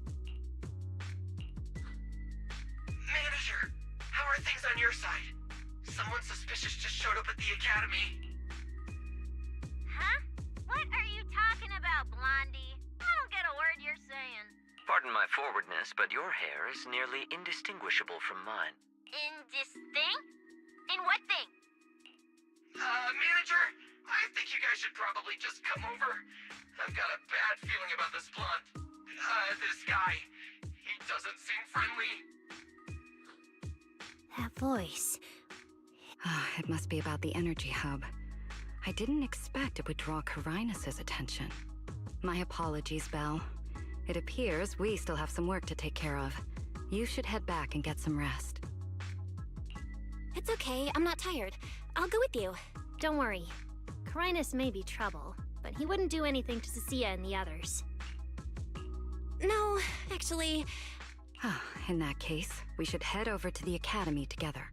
Manager, how are things on your side? Someone suspicious just showed up at the academy. Huh? What are you talking about, Blondie? I don't get a word you're saying. Pardon my forwardness, but your hair is nearly indistinguishable from mine. In this thing? In what thing? Manager, I think you guys should probably just come over. I've got a bad feeling about this blonde. This guy. He doesn't seem friendly. That voice... It must be about the energy hub. I didn't expect it would draw Carinus' attention. My apologies, Belle. It appears we still have some work to take care of. You should head back and get some rest. It's okay, I'm not tired. I'll go with you. Don't worry. Carinus may be trouble, but he wouldn't do anything to Cecilia and the others. No, actually... In that case, we should head over to the academy together.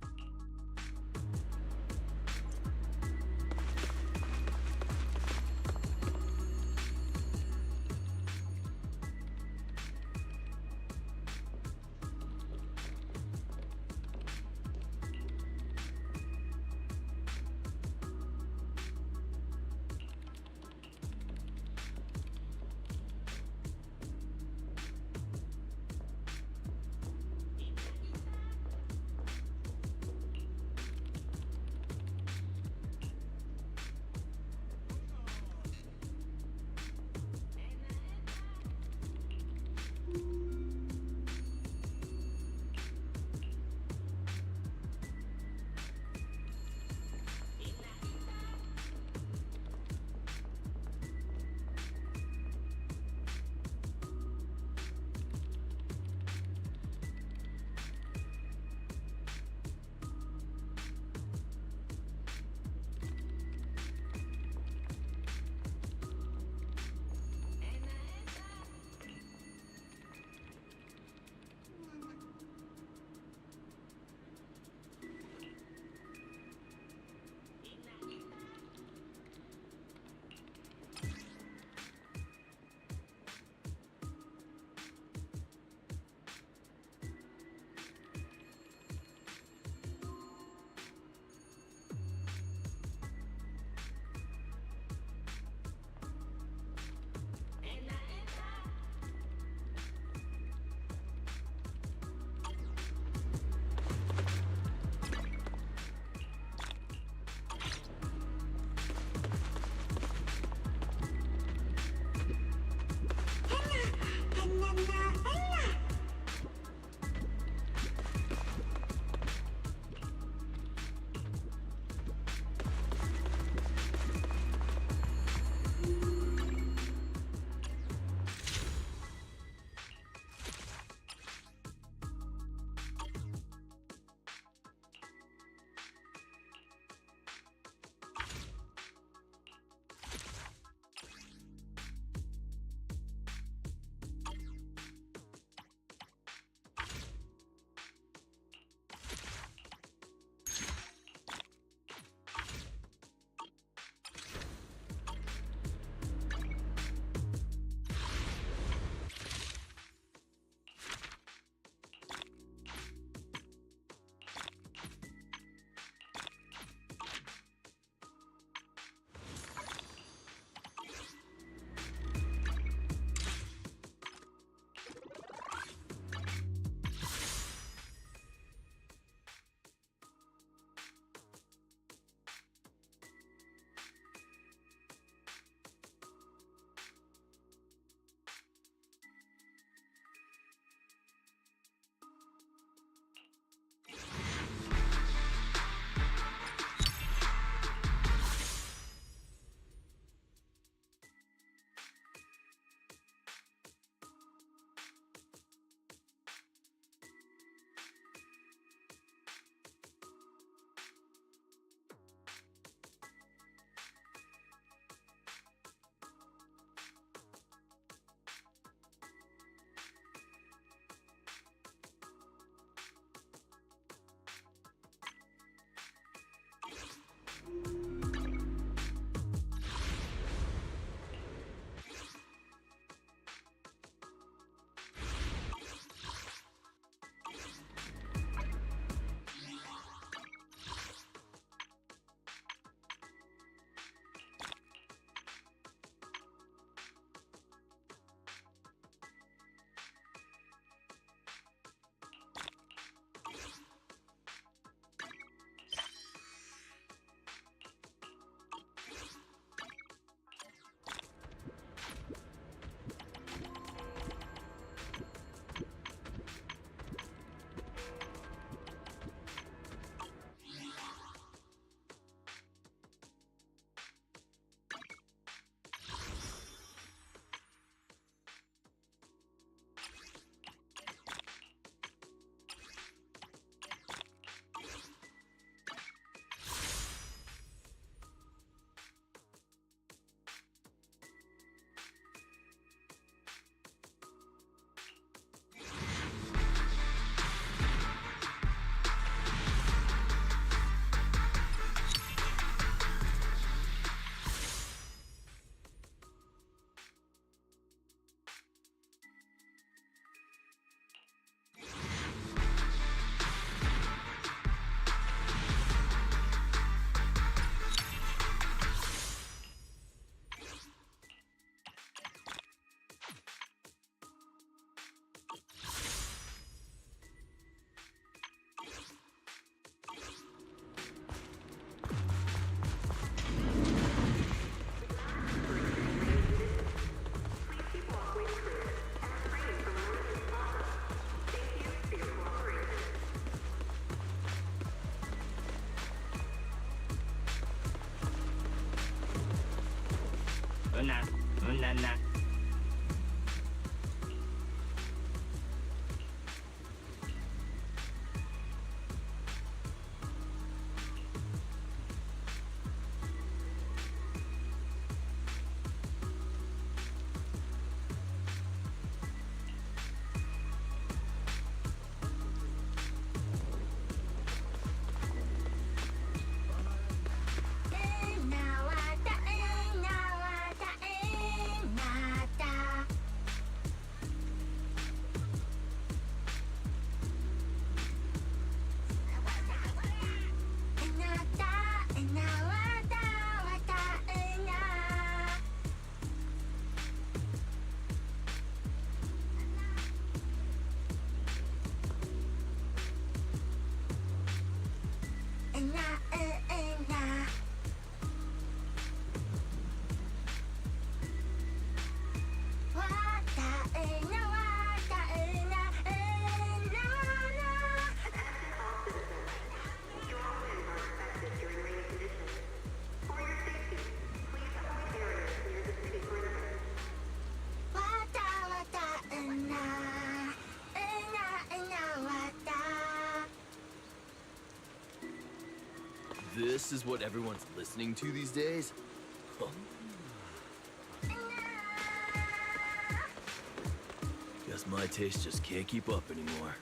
This is what everyone's listening to these days? Huh. Guess my taste just can't keep up anymore.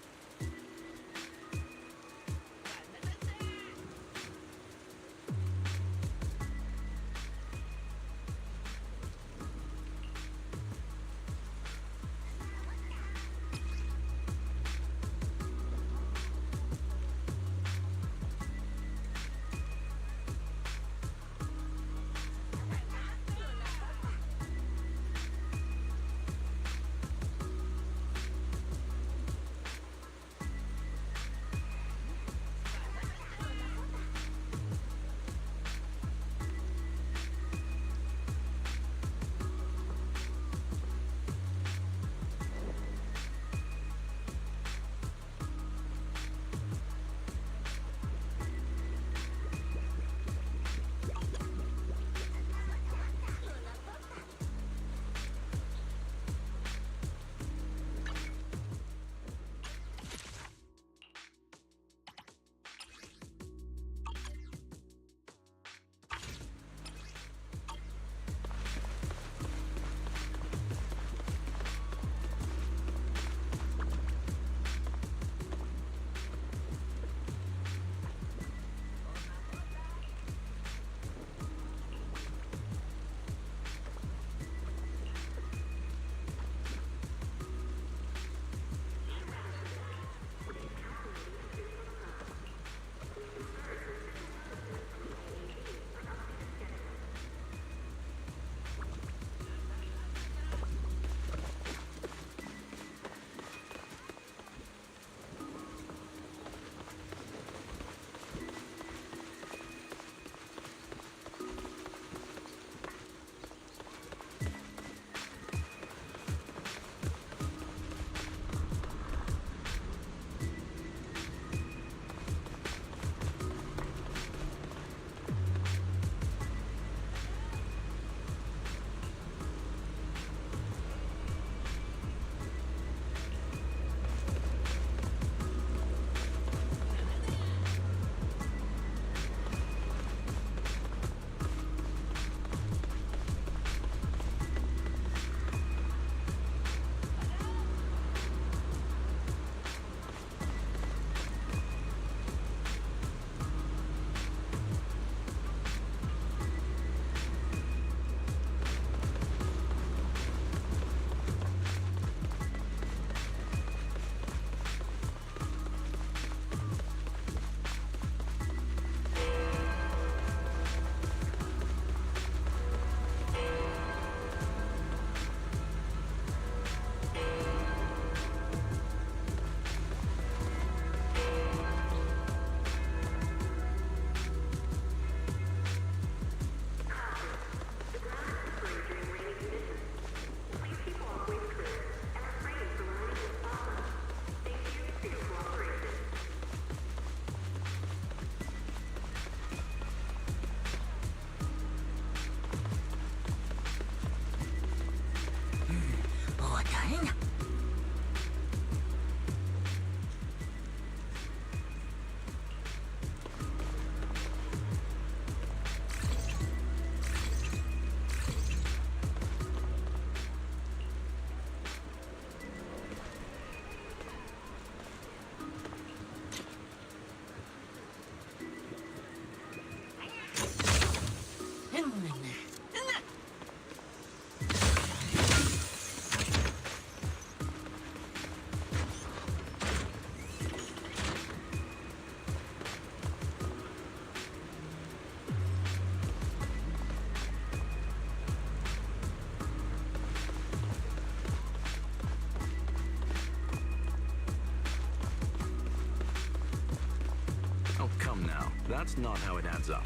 Come now, that's not how it adds up.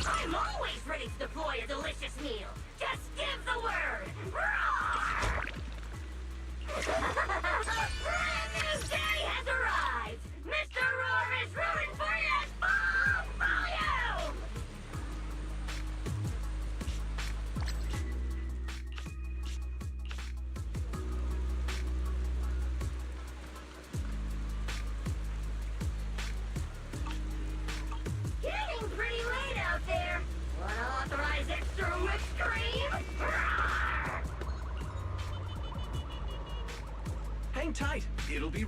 I'm always ready to deploy a delicious meal. Just give the word. Roar! A brand new day has arrived. Mr. Roar is rooting for you at full volume. Getting pretty late out there. Wanna authorize extra whipped cream? Roar! Hang tight. It'll be...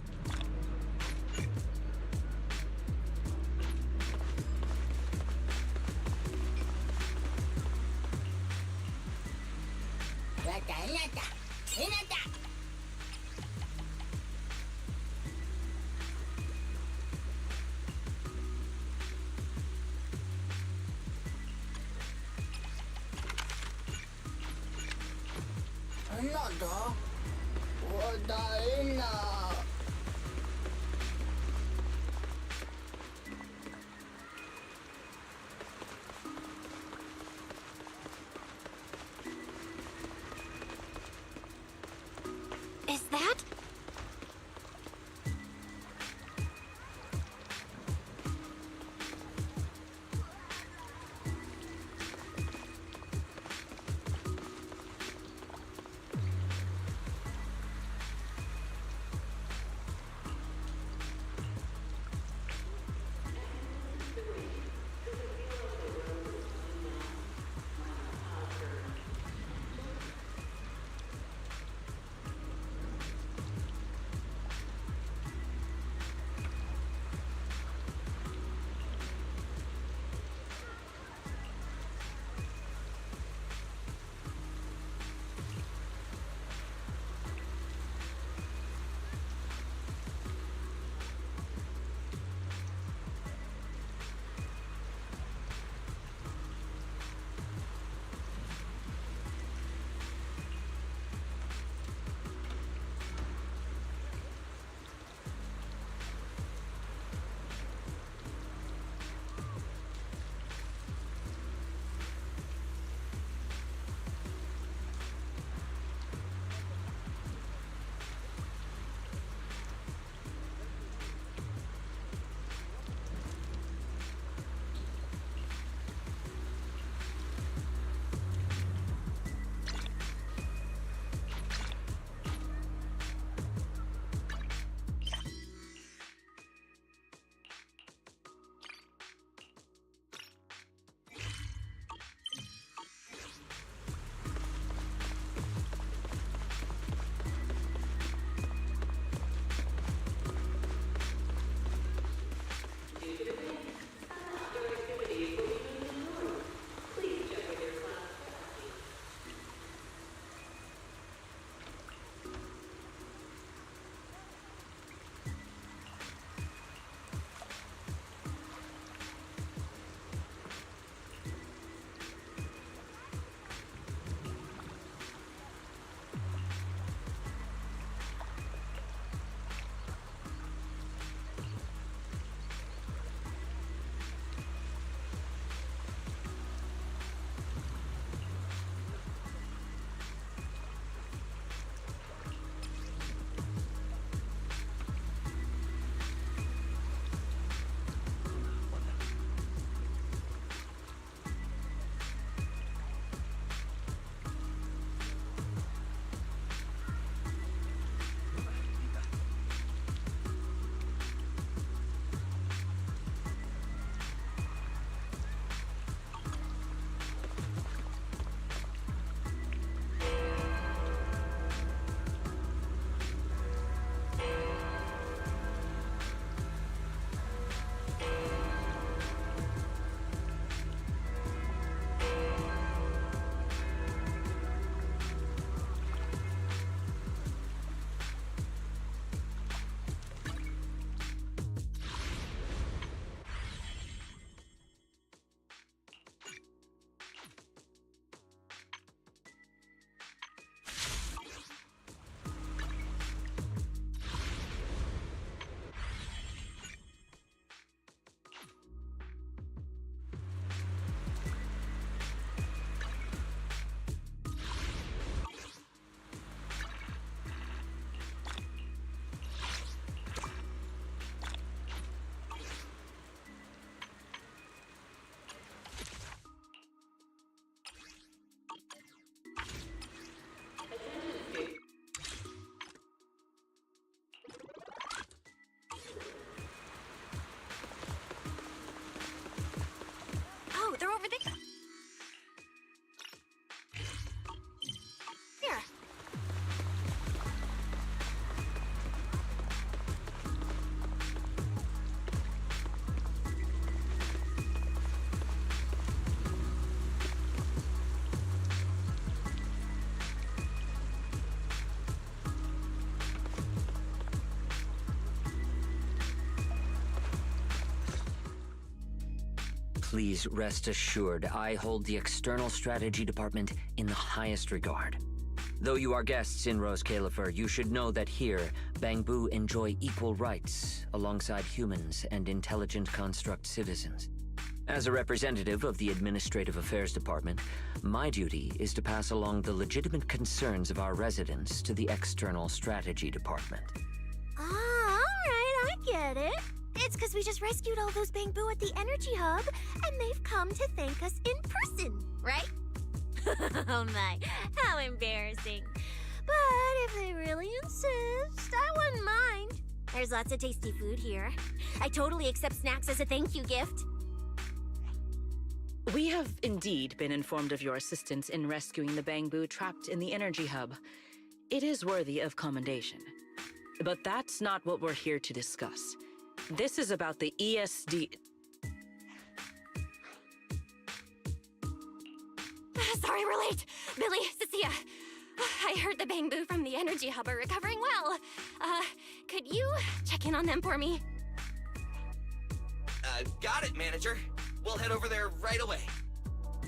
Is that? Please rest assured, I hold the External Strategy Department in the highest regard. Though you are guests in Rose Califer, you should know that here, Bangbu enjoy equal rights alongside humans and intelligent construct citizens. As a representative of the Administrative Affairs Department, my duty is to pass along the legitimate concerns of our residents to the External Strategy Department. Ah, alright, I get it. It's because we just rescued all those Bangbu at the Energy Hub, and they've come to thank us in person, right? Oh my, how embarrassing. But if they really insist, I wouldn't mind. There's lots of tasty food here. I totally accept snacks as a thank you gift. We have indeed been informed of your assistance in rescuing the Bangbu trapped in the Energy Hub. It is worthy of commendation. But that's not what we're here to discuss. This is about the ESD... Sorry we're late. Billy, Cecilia. I heard the Bangbu from the Energy Hub are recovering well. Could you check in on them for me? Got it, manager. We'll head over there right away.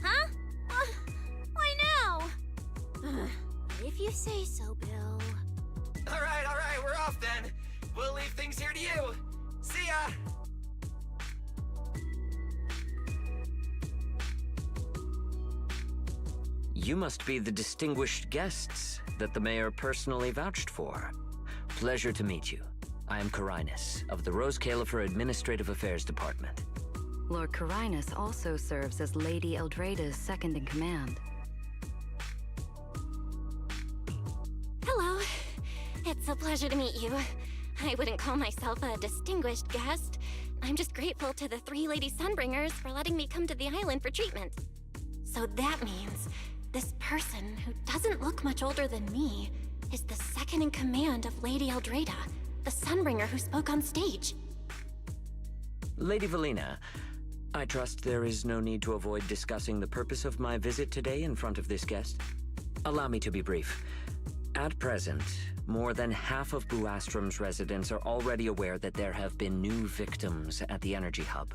Huh? Why now? If you say so, Bill. All right, we're off then. We'll leave things here to you. See ya! You must be the distinguished guests that the mayor personally vouched for. Pleasure to meet you. I am Carinus, of the Rose Califer Administrative Affairs Department. Lord Carinus also serves as Lady Eldrada's second-in-command. Hello. It's a pleasure to meet you. I wouldn't call myself a distinguished guest. I'm just grateful to the 3 Lady Sunbringers for letting me come to the island for treatment. So that means this person, who doesn't look much older than me, is the second-in-command of Lady Eldrada, the Sunbringer who spoke on stage. Lady Velina, I trust there is no need to avoid discussing the purpose of my visit today in front of this guest. Allow me to be brief. At present, more than half of Buastrom's residents are already aware that there have been new victims at the Energy Hub.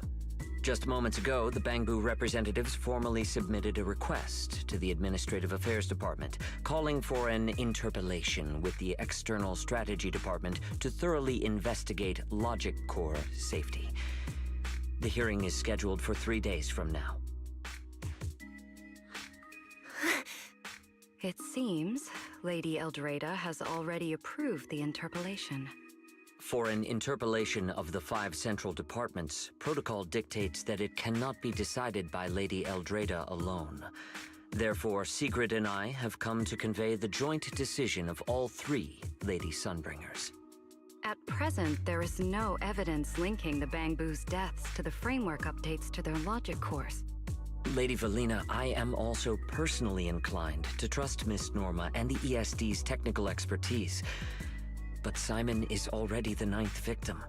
Just moments ago, the Bangbu representatives formally submitted a request to the Administrative Affairs Department, calling for an interpellation with the External Strategy Department to thoroughly investigate Logic Core safety. The hearing is scheduled for 3 days from now. It seems Lady Eldrada has already approved the interpellation. For an interpellation of the 5 central departments, protocol dictates that it cannot be decided by Lady Eldrada alone. Therefore, Sigrid and I have come to convey the joint decision of all 3 Lady Sunbringers. At present, there is no evidence linking the Bangbu's deaths to the framework updates to their logic cores. Lady Velina, I am also personally inclined to trust Miss Norma and the ESD's technical expertise. But Simon is already the 9th victim.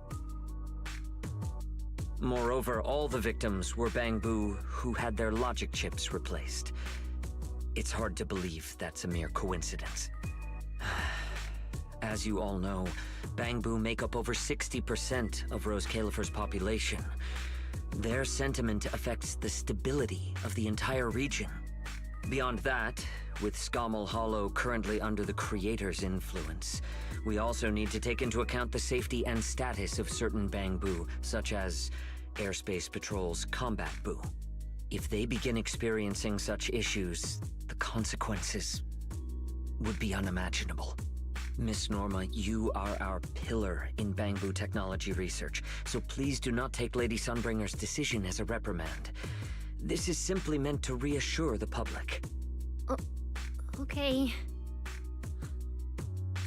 Moreover, all the victims were Bangbu who had their logic chips replaced. It's hard to believe that's a mere coincidence. As you all know, Bangbu make up over 60% of Rose Califer's population. Their sentiment affects the stability of the entire region. Beyond that, with Scommel Hollow currently under the Creator's influence, we also need to take into account the safety and status of certain Bangbu, such as Airspace Patrol's Combat Bu. If they begin experiencing such issues, the consequences would be unimaginable. Miss Norma, you are our pillar in Bangbu technology research, so please do not take Lady Sunbringer's decision as a reprimand. This is simply meant to reassure the public. Okay.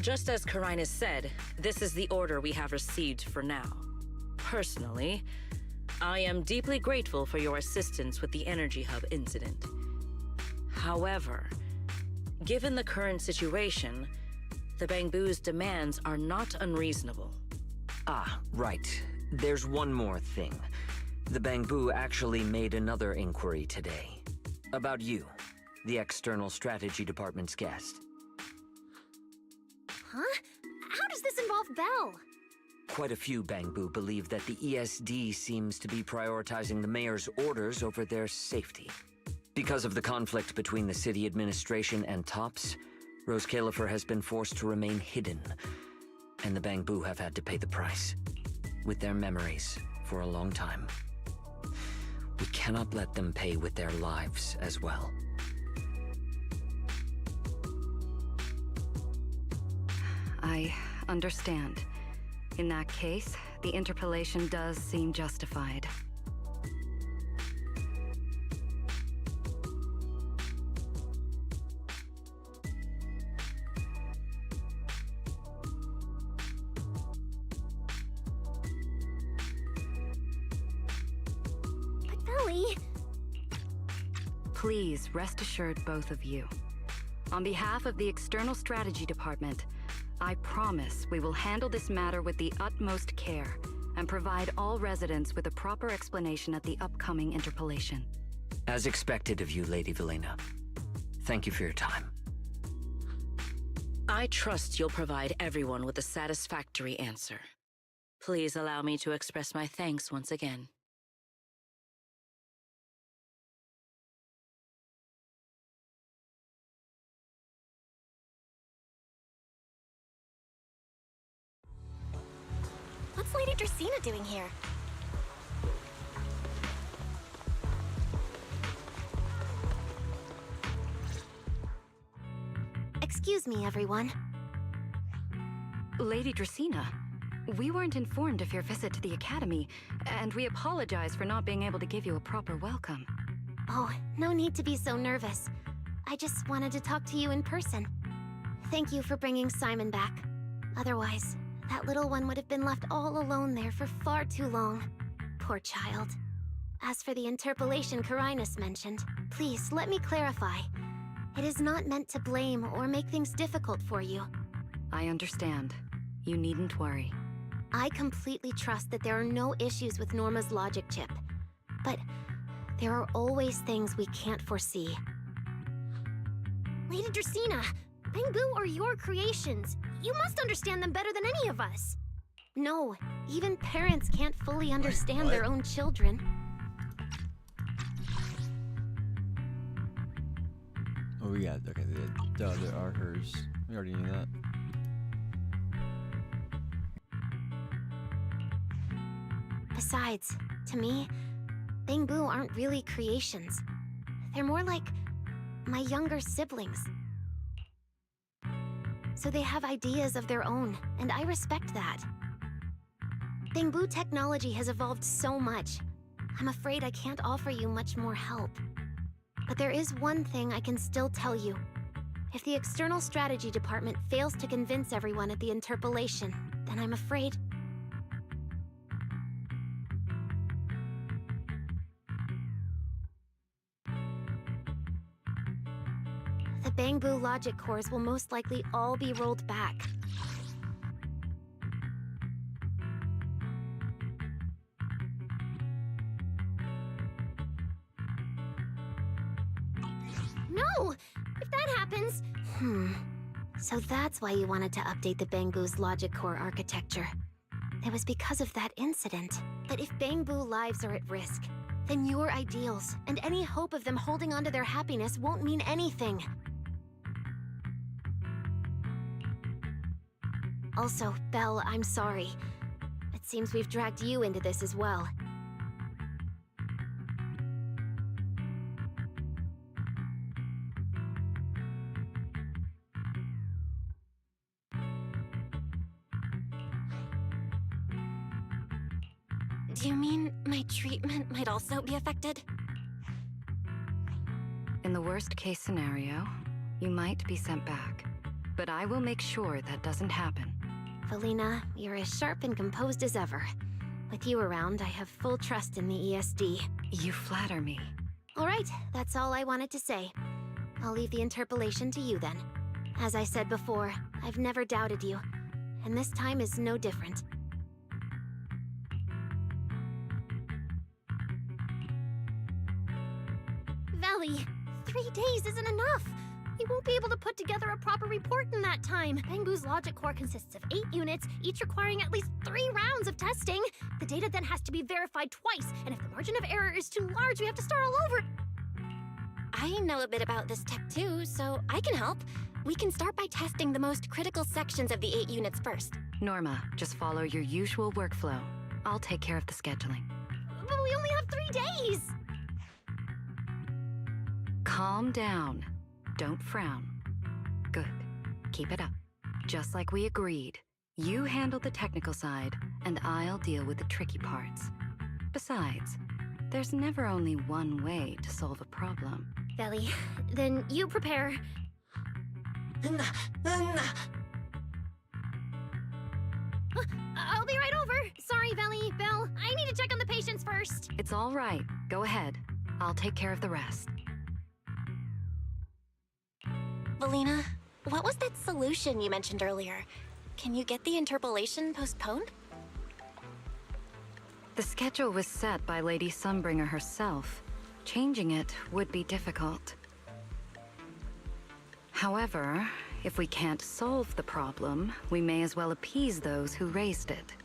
Just as Carinus said, this is the order we have received for now. Personally, I am deeply grateful for your assistance with the Energy Hub incident. However, given the current situation, the Bangbu's demands are not unreasonable. Ah, right. There's one more thing. The Bangbu actually made another inquiry today. About you, the External Strategy Department's guest. Huh? How does this involve Belle? Quite a few Bangbu believe that the ESD seems to be prioritizing the mayor's orders over their safety. Because of the conflict between the city administration and TOPS, Rose Califer has been forced to remain hidden, and the Bangbu have had to pay the price with their memories for a long time. We cannot let them pay with their lives as well. I understand. In that case, the interpolation does seem justified. But Belly... Please rest assured, both of you. On behalf of the External Strategy Department, I promise we will handle this matter with the utmost care and provide all residents with a proper explanation at the upcoming interpolation. As expected of you, Lady Velina. Thank you for your time. I trust you'll provide everyone with a satisfactory answer. Please allow me to express my thanks once again. What's Lady Dracena doing here? Excuse me, everyone. Lady Dracena, we weren't informed of your visit to the Academy, and we apologize for not being able to give you a proper welcome. Oh, no need to be so nervous. I just wanted to talk to you in person. Thank you for bringing Simon back. Otherwise, that little one would have been left all alone there for far too long. Poor child. As for the interpolation Carinus mentioned, please let me clarify. It is not meant to blame or make things difficult for you. I understand. You needn't worry. I completely trust that there are no issues with Norma's logic chip. But there are always things we can't foresee. Lady Dracena, Bangbu are your creations. You must understand them better than any of us. No, even parents can't fully understand their own children. Oh, we got, okay, the other are hers. We already knew that. Besides, to me, Bangbu aren't really creations. They're more like my younger siblings. So they have ideas of their own, and I respect that. Bangbu technology has evolved so much. I'm afraid I can't offer you much more help. But there is one thing I can still tell you. If the External Strategy Department fails to convince everyone at the interpolation, then I'm afraid... the Bangbu logic cores will most likely all be rolled back. No! If that happens... So that's why you wanted to update the Bangbu's logic core architecture. It was because of that incident. But if Bangbu lives are at risk, then your ideals and any hope of them holding onto their happiness won't mean anything. Also, Belle, I'm sorry. It seems we've dragged you into this as well. Do you mean my treatment might also be affected? In the worst case scenario, you might be sent back. But I will make sure that doesn't happen. Velina, you're as sharp and composed as ever. With you around, I have full trust in the ESD. You flatter me. All right, that's all I wanted to say. I'll leave the interpolation to you then. As I said before, I've never doubted you, and this time is no different. Valley, 3 days isn't enough. We won't be able to put together a proper report in that time. Bangbu's logic core consists of 8 units, each requiring at least 3 rounds of testing. The data then has to be verified twice, and if the margin of error is too large, we have to start all over. I know a bit about this tech too, so I can help. We can start by testing the most critical sections of the 8 units first. Norma, just follow your usual workflow. I'll take care of the scheduling. But we only have 3 days! Calm down. Don't frown. Good. Keep it up. Just like we agreed. You handle the technical side, and I'll deal with the tricky parts. Besides, there's never only one way to solve a problem. Veli, then you prepare. I'll be right over. Sorry, Veli, Belle. I need to check on the patients first. It's all right. Go ahead. I'll take care of the rest. Velina, what was that solution you mentioned earlier? Can you get the interpolation postponed? The schedule was set by Lady Sunbringer herself. Changing it would be difficult. However, if we can't solve the problem, we may as well appease those who raised it.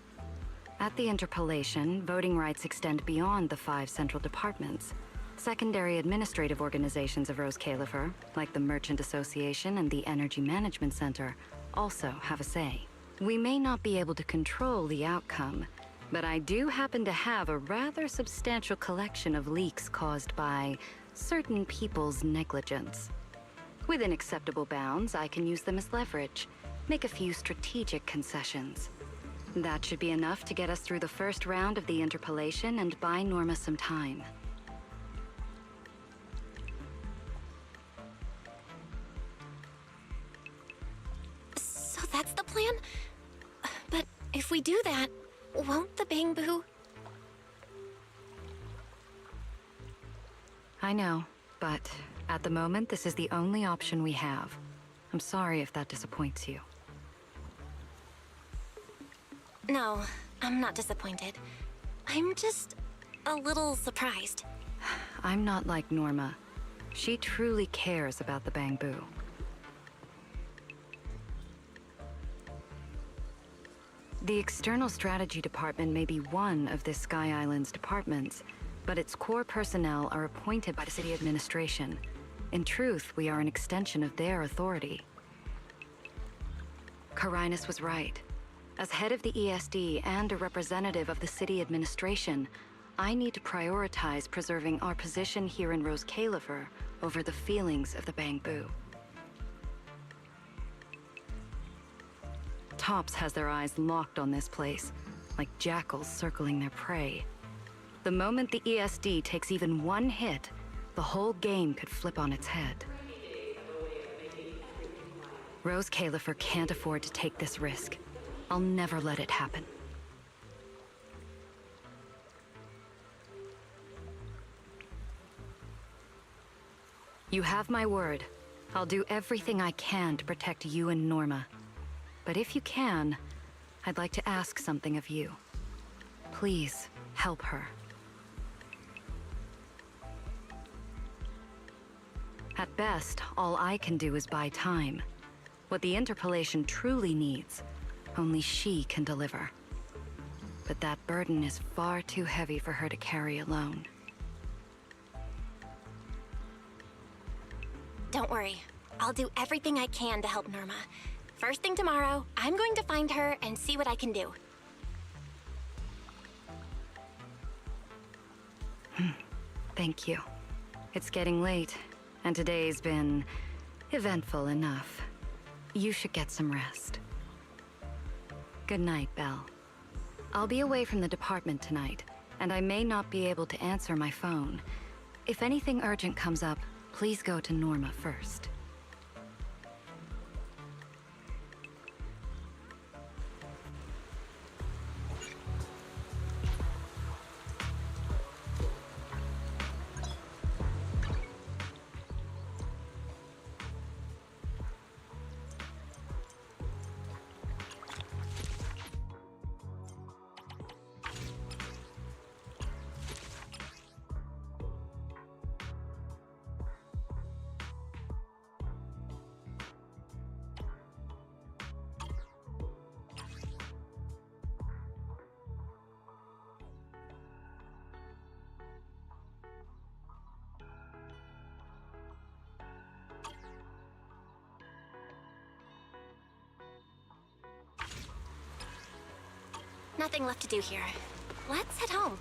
At the interpolation, voting rights extend beyond the 5 central departments. Secondary administrative organizations of Rose Califer, like the Merchant Association and the Energy Management Center, also have a say. We may not be able to control the outcome, but I do happen to have a rather substantial collection of leaks caused by certain people's negligence. Within acceptable bounds, I can use them as leverage, make a few strategic concessions. That should be enough to get us through the first round of the interpolation and buy Norma some time. So that's the plan? But if we do that, won't the Bangbu... I know, but at the moment, this is the only option we have. I'm sorry if that disappoints you. No, I'm not disappointed. I'm just a little surprised. I'm not like Norma. She truly cares about the Bangbu. The External Strategy Department may be one of this Sky Island's departments, but its core personnel are appointed by the city administration. In truth, we are an extension of their authority. Carinus was right. As head of the ESD and a representative of the city administration, I need to prioritize preserving our position here in Rose Califer over the feelings of the Bangbu. Tops has their eyes locked on this place, like jackals circling their prey. The moment the ESD takes even one hit, the whole game could flip on its head. Rose Califer can't afford to take this risk. I'll never let it happen. You have my word. I'll do everything I can to protect you and Norma. But if you can, I'd like to ask something of you. Please, help her. At best, all I can do is buy time. What the interpolation truly needs, only she can deliver. But that burden is far too heavy for her to carry alone. Don't worry. I'll do everything I can to help Norma. First thing tomorrow, I'm going to find her and see what I can do. Thank you. It's getting late, and today's been eventful enough. You should get some rest. Good night, Belle. I'll be away from the department tonight, and I may not be able to answer my phone. If anything urgent comes up, please go to Norma first. nothing left to do here. Let's head home.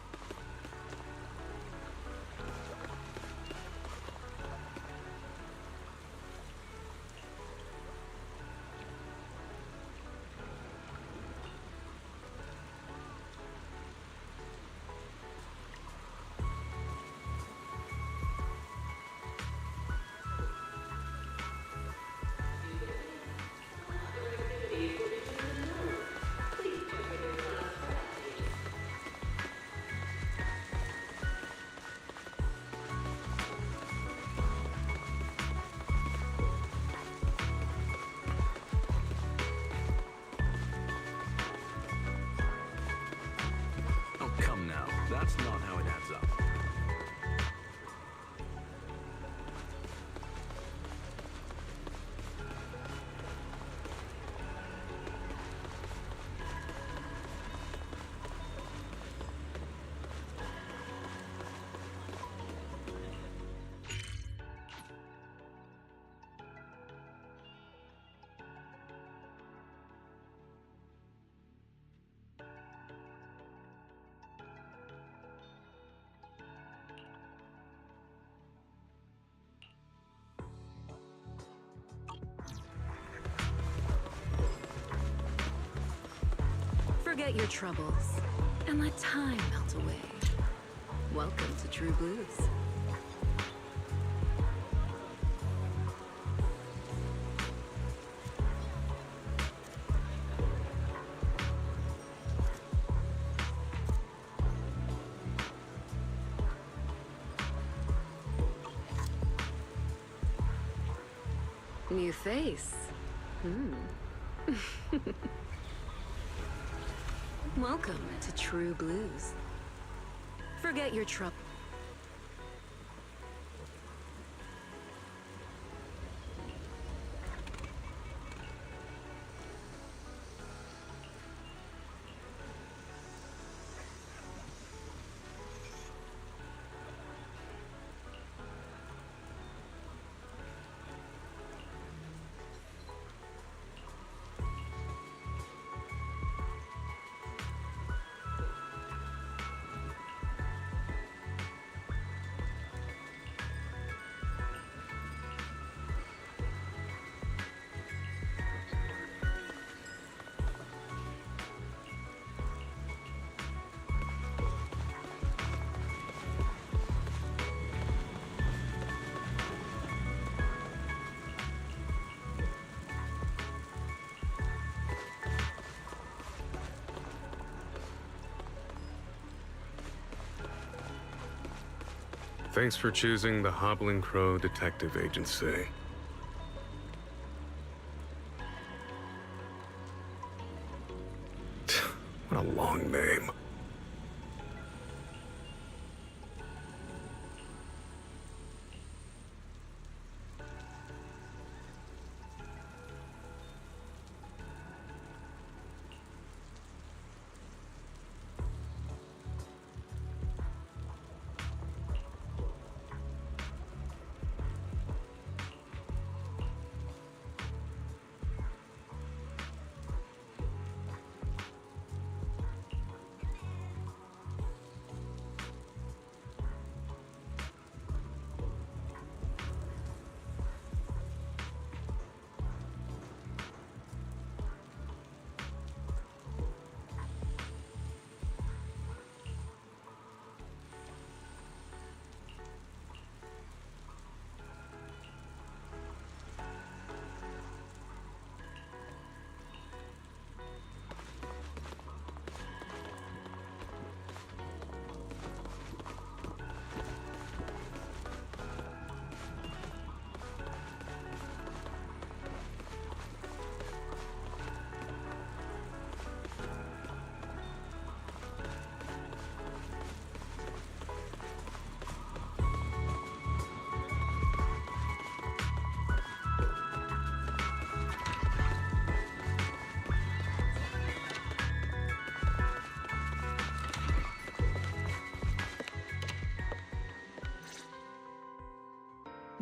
Oh, come now. That's not how it adds up. Forget your troubles and let time melt away. Welcome to True Blues. New face. Welcome to True Blues. Forget your trouble. Thanks for choosing the Hobbling Crow Detective Agency. What a long name.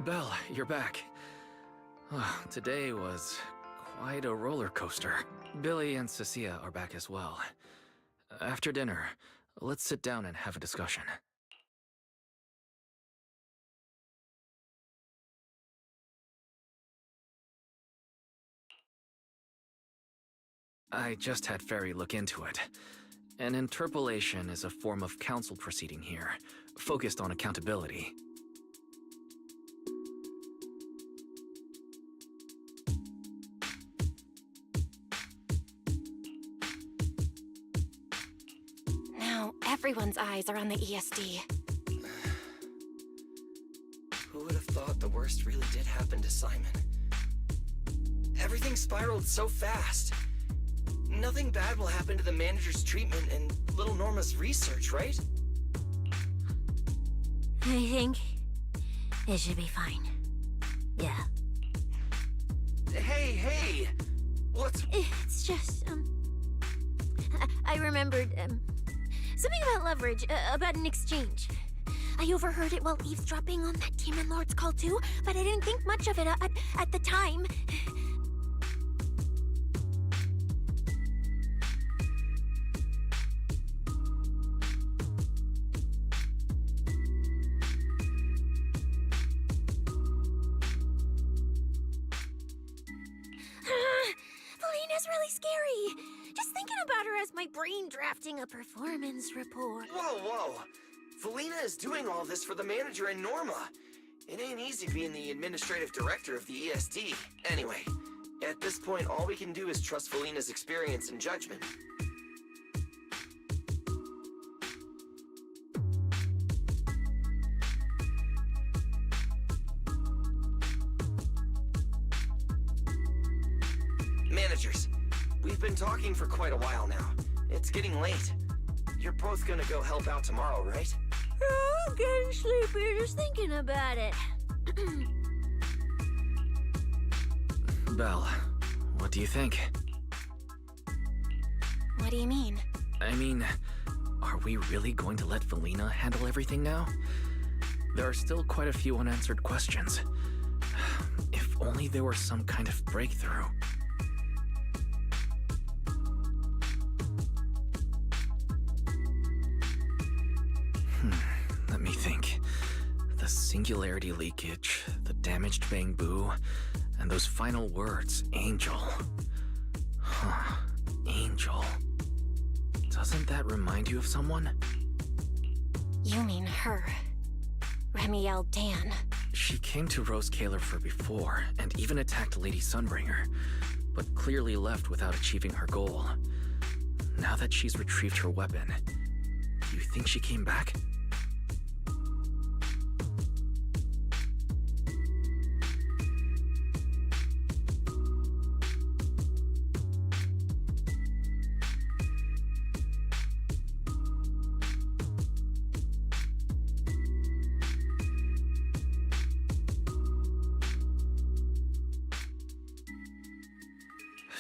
Belle, you're back. Today was quite a roller coaster. Billy and Cecilia are back as well. After dinner, let's sit down and have a discussion. I just had Ferry look into it. An interpolation is a form of council proceeding here, focused on accountability. Now everyone's eyes are on the ESD. Who would have thought the worst really did happen to Simon? Everything spiraled so fast. Nothing bad will happen to the manager's treatment and little Norma's research, right? I think it should be fine. Yeah. Hey! What's... It's just, I remembered, something about leverage, about an exchange. I overheard it while eavesdropping on that Demon Lord's call too, but I didn't think much of it at the time. Velina's really scary. Just thinking about her as my brain drafting a performance report. Whoa! Velina is doing all this for the manager and Norma. It ain't easy being the administrative director of the ESD. Anyway, at this point, all we can do is trust Velina's experience and judgment. Managers, we've been talking for quite a while now. It's getting late. You're both gonna go help out tomorrow, right? Oh, I'm getting sleepy just thinking about it. Belle, what do you think? What do you mean? I mean, are we really going to let Velina handle everything now? There are still quite a few unanswered questions. If only there were some kind of breakthrough. Let me think. The singularity leakage, the damaged bamboo, and those final words, Angel. Huh, Angel. Doesn't that remind you of someone? You mean her. Remiel Dan. She came to Rose Califer before, and even attacked Lady Sunbringer, but clearly left without achieving her goal. Now that she's retrieved her weapon, do you think she came back?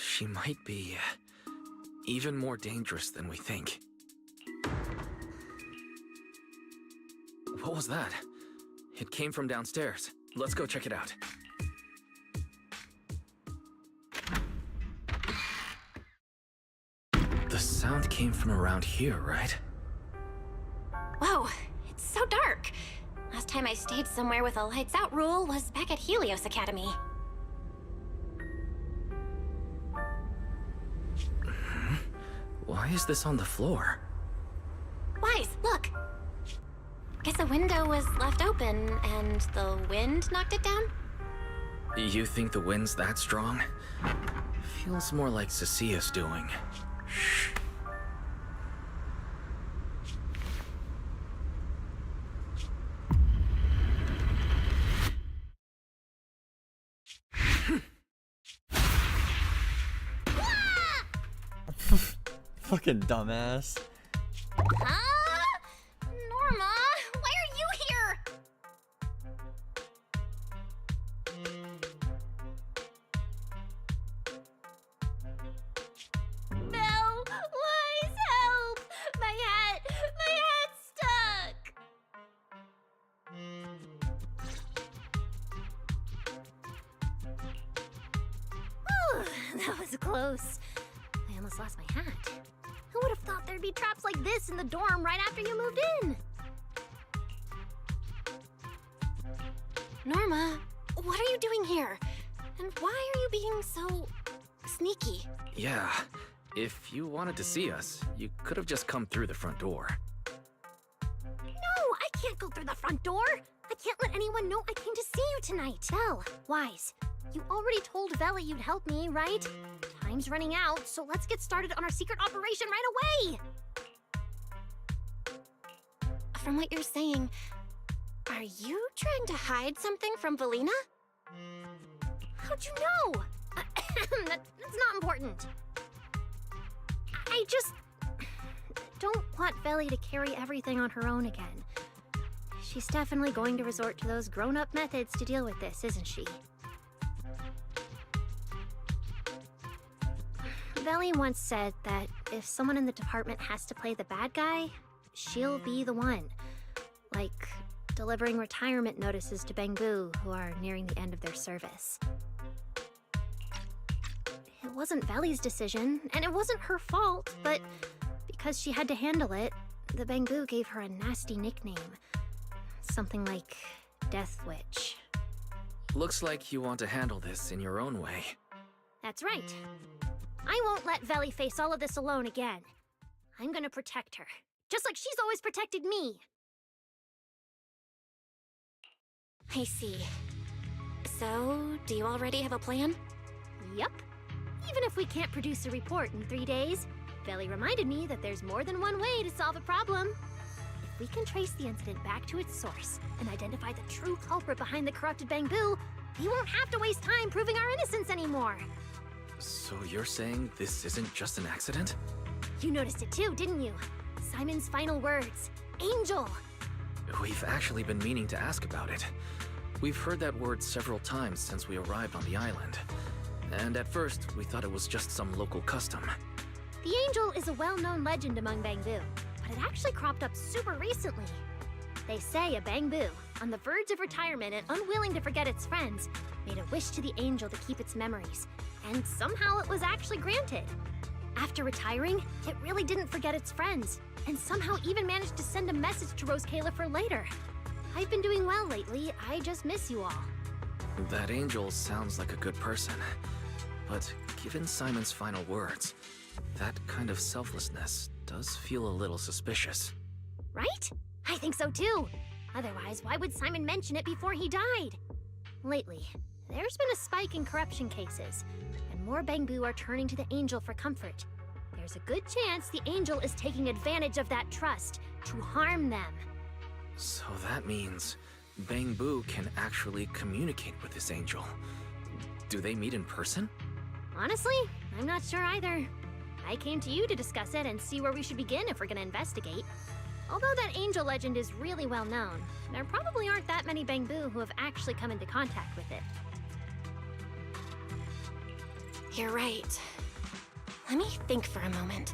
She might be even more dangerous than we think. What was that? It came from downstairs. Let's go check it out. The sound came from around here, right? Whoa, it's so dark. Last time I stayed somewhere with a lights out rule was back at Helios Academy. Why is this on the floor? Wise, look. Guess a window was left open and the wind knocked it down? You think the wind's that strong? Feels more like Cecia's doing. Shh. Fucking dumbass. Huh? Norma, why are you here? Belle, Wise, help! My hat's stuck! Whew, that was close. I almost lost my hat. Who would have thought there'd be traps like this in the dorm right after you moved in? Norma, what are you doing here? And why are you being so sneaky? Yeah, if you wanted to see us, you could have just come through the front door. No, I can't go through the front door. I can't let anyone know I came to see you tonight. Belle, Wise, you already told Vela you'd help me, right? Time's running out, so let's get started on our secret operation right away! From what you're saying, are you trying to hide something from Velina? How'd you know? That's not important. I just don't want Veli to carry everything on her own again. She's definitely going to resort to those grown-up methods to deal with this, isn't she? Veli once said that if someone in the department has to play the bad guy, she'll be the one. Like delivering retirement notices to Bangbu who are nearing the end of their service. It wasn't Veli's decision, and it wasn't her fault, but because she had to handle it, the Bangbu gave her a nasty nickname. Something like Death Witch. Looks like you want to handle this in your own way. That's right. I won't let Veli face all of this alone again. I'm gonna protect her, just like she's always protected me. I see. So, do you already have a plan? Yup. Even if we can't produce a report in 3 days, Veli reminded me that there's more than one way to solve a problem. If we can trace the incident back to its source and identify the true culprit behind the corrupted Bangbu, we won't have to waste time proving our innocence anymore. So you're saying this isn't just an accident? You noticed it too, didn't you? Simon's final words. Angel! We've actually been meaning to ask about it. We've heard that word several times since we arrived on the island. And at first, we thought it was just some local custom. The Angel is a well-known legend among Bangbu, but it actually cropped up super recently. They say a Bangbu, on the verge of retirement and unwilling to forget its friends, made a wish to the Angel to keep its memories, and somehow it was actually granted. After retiring, it really didn't forget its friends, and somehow even managed to send a message to Rose Califer later. I've been doing well lately, I just miss you all. That Angel sounds like a good person. But given Simon's final words, that kind of selflessness does feel a little suspicious. Right? I think so too. Otherwise, why would Simon mention it before he died? Lately, there's been a spike in corruption cases, and more Bangbu are turning to the Angel for comfort. There's a good chance the Angel is taking advantage of that trust to harm them. So that means Bangbu can actually communicate with this Angel. Do they meet in person? Honestly, I'm not sure either. I came to you to discuss it and see where we should begin if we're gonna investigate. Although that Angel legend is really well known, there probably aren't that many Bangbu who have actually come into contact with it. You're right. Let me think for a moment.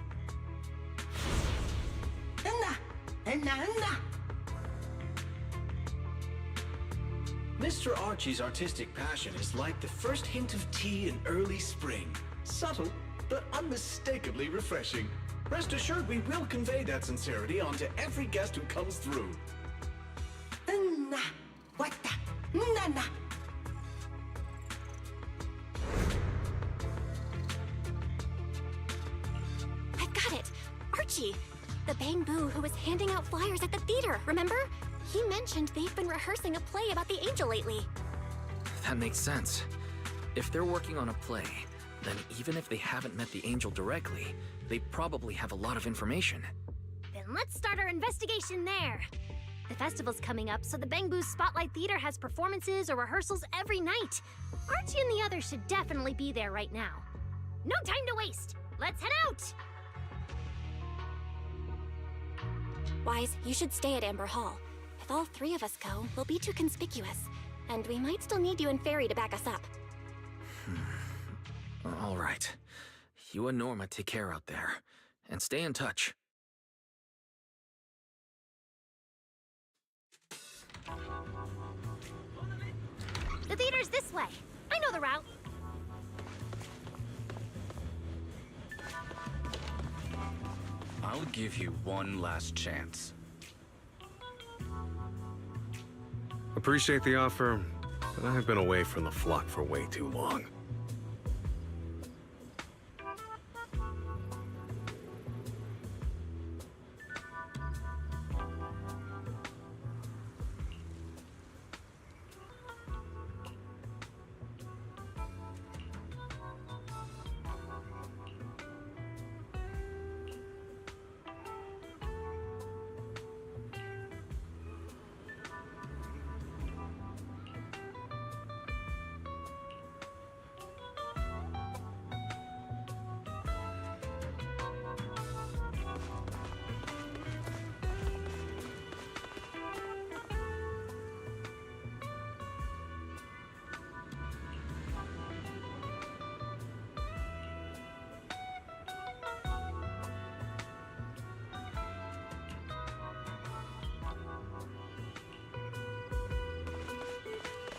Mr. Archie's artistic passion is like the first hint of tea in early spring. Subtle, but unmistakably refreshing. Rest assured we will convey that sincerity onto every guest who comes through. I've got it! Archie! The Bangbu who was handing out flyers at the theater, remember? He mentioned they've been rehearsing a play about the Angel lately. That makes sense. If they're working on a play, then even if they haven't met the Angel directly, they probably have a lot of information. Then let's start our investigation there. The festival's coming up, so the Bangbu's Spotlight Theater has performances or rehearsals every night. Archie and the others should definitely be there right now. No time to waste! Let's head out! Wise, you should stay at Amber Hall. If all three of us go, we'll be too conspicuous. And we might still need you and Fairy to back us up. All right. You and Norma take care out there. And stay in touch. The theater's this way. I know the route. I'll give you one last chance. Appreciate the offer, but I have been away from the flock for way too long.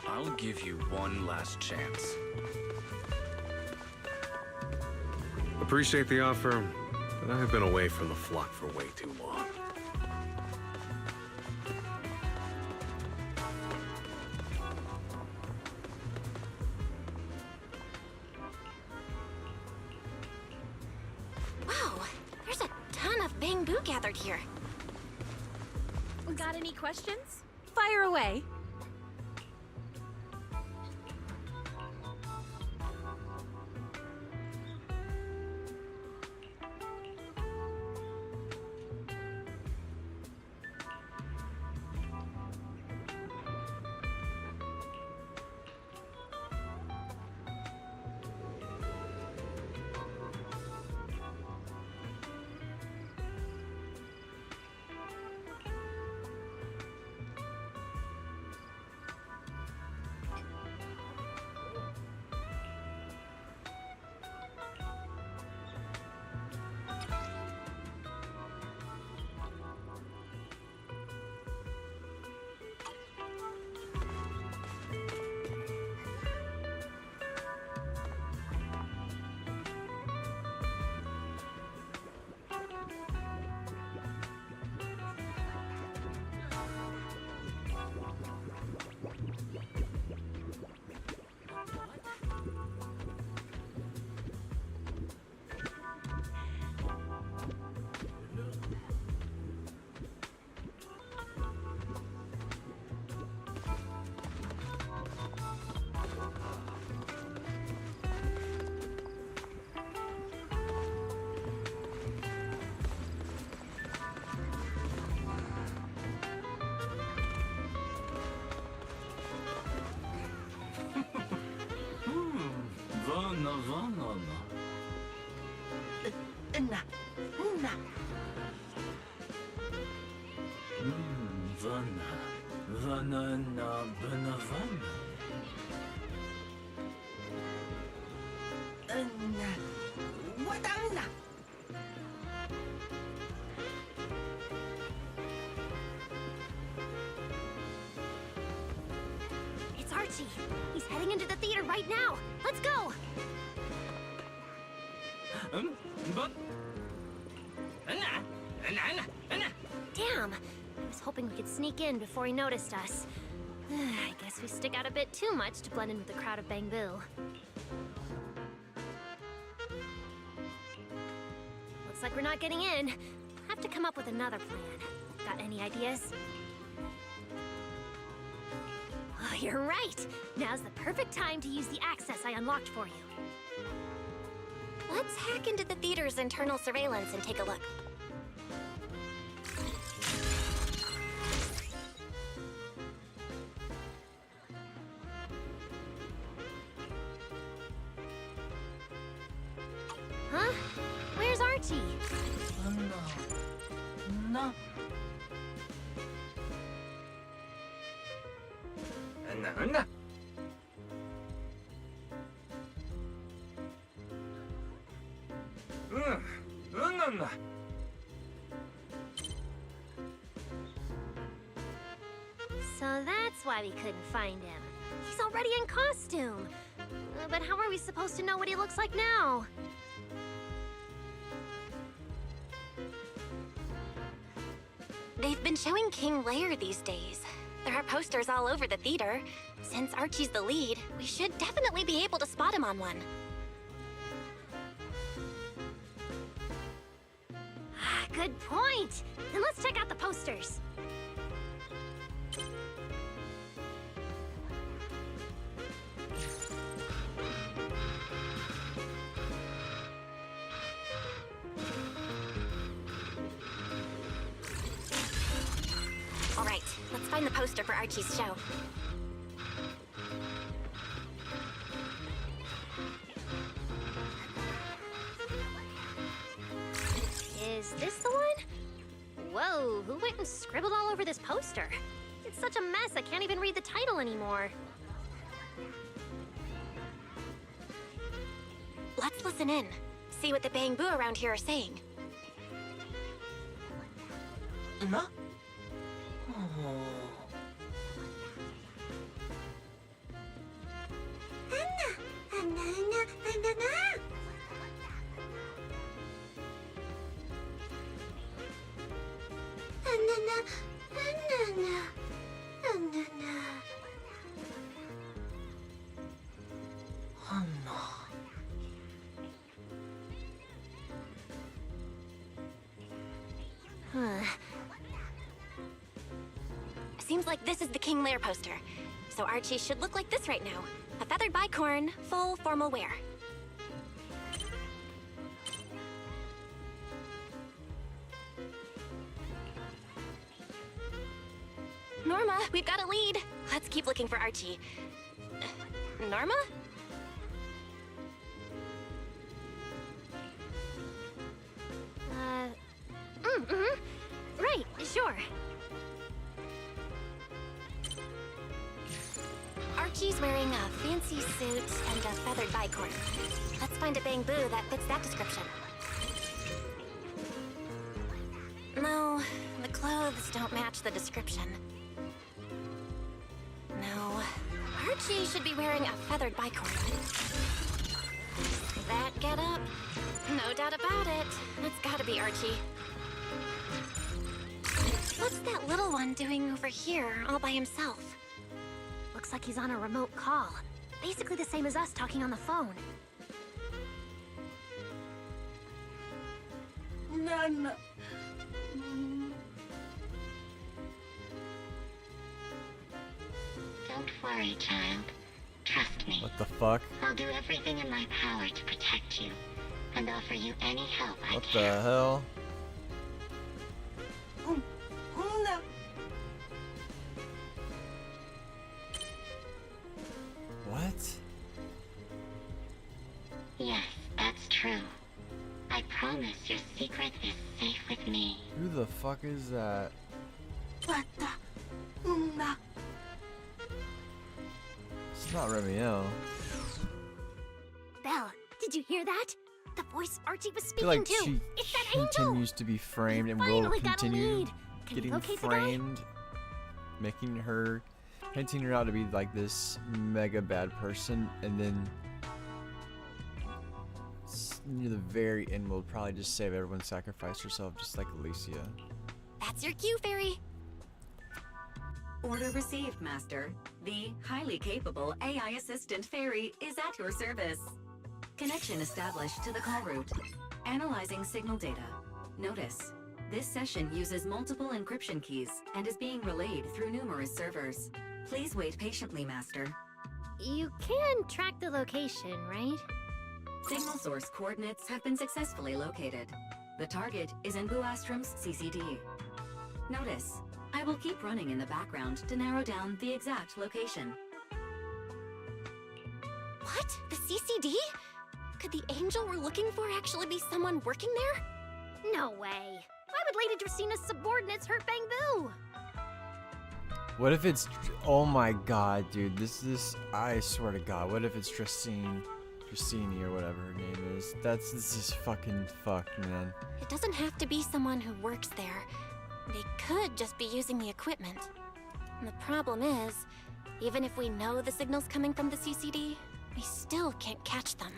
I'll give you one last chance. Appreciate the offer, but I have been away from the flock for way too long. Wow, there's a ton of bamboo gathered here. Got any questions? Fire away. It's Archie. He's heading into the theater right now. Let's go. Damn. I was hoping we could sneak in before he noticed us. I guess we stick out a bit too much to blend in with the crowd of Bangville. Looks like we're not getting in. Have to come up with another plan. Got any ideas? Oh, you're right. Now's the perfect time to use the access I unlocked for you. Let's hack into the theater's internal surveillance and take a look. Huh? Where's Archie? No. So that's why we couldn't find him. He's already in costume. But how are we supposed to know what he looks like now? They've been showing King Lear these days. There are posters all over the theater. Since Archie's the lead, we should definitely be able to spot him on one. Good point. Then let's check out the posters. All right, let's find the poster for Archie's show. Is this the one? Whoa, who went and scribbled all over this poster? It's such a mess, I can't even read the title anymore. Let's listen in. See what the Bangbu around here are saying. Huh? Seems like this is the King Lear poster. So Archie should look like this right now. A feathered bicorn, full formal wear. Norma, we've got a lead. Let's keep looking for Archie. Norma? Right, sure. Archie's wearing a fancy suit and a feathered bicorn. Let's find a Bangbu that fits that description. No, the clothes don't match the description. No, Archie should be wearing a feathered bicorn. That get up? No doubt about it. That's gotta be Archie. What's that little one doing over here all by himself? Looks like he's on a remote call. Basically the same as us talking on the phone. None. Don't worry, child. Trust me. What the fuck? I'll do everything in my power to protect you and offer you any help I What can. the hell? No. What? Yes, that's true. I promise your secret is safe with me. Who the fuck is that? It's not Romeo. Belle, did you hear that? The voice Archie was I feel speaking like to. she It's that angel! continues to be framed and will Finally got a continue lead. Can you getting locate the guy? framed, hinting her out to be like this mega bad person, and then near the very end will probably just save everyone, sacrifice herself just like Alicia. That's your cue, Fairy. Order received, Master. The highly capable AI assistant Fairy is at your service. Connection established to the call route. Analyzing signal data. Notice, this session uses multiple encryption keys and is being relayed through numerous servers. Please wait patiently, Master. You can track the location, right? Signal source coordinates have been successfully located. The target is in Buastrom's CCD. Notice, I will keep running in the background to narrow down the exact location. What? The CCD? Could the angel we're looking for actually be someone working there? No way. Why would Lady Dracina's subordinates hurt Bangbu? What if it's... Oh my god, dude. I swear to god. What if it's Dracini or whatever her name is? This is fucking fucked, man. It doesn't have to be someone who works there. They could just be using the equipment. And the problem is, even if we know the signal's coming from the CCD, we still can't catch them.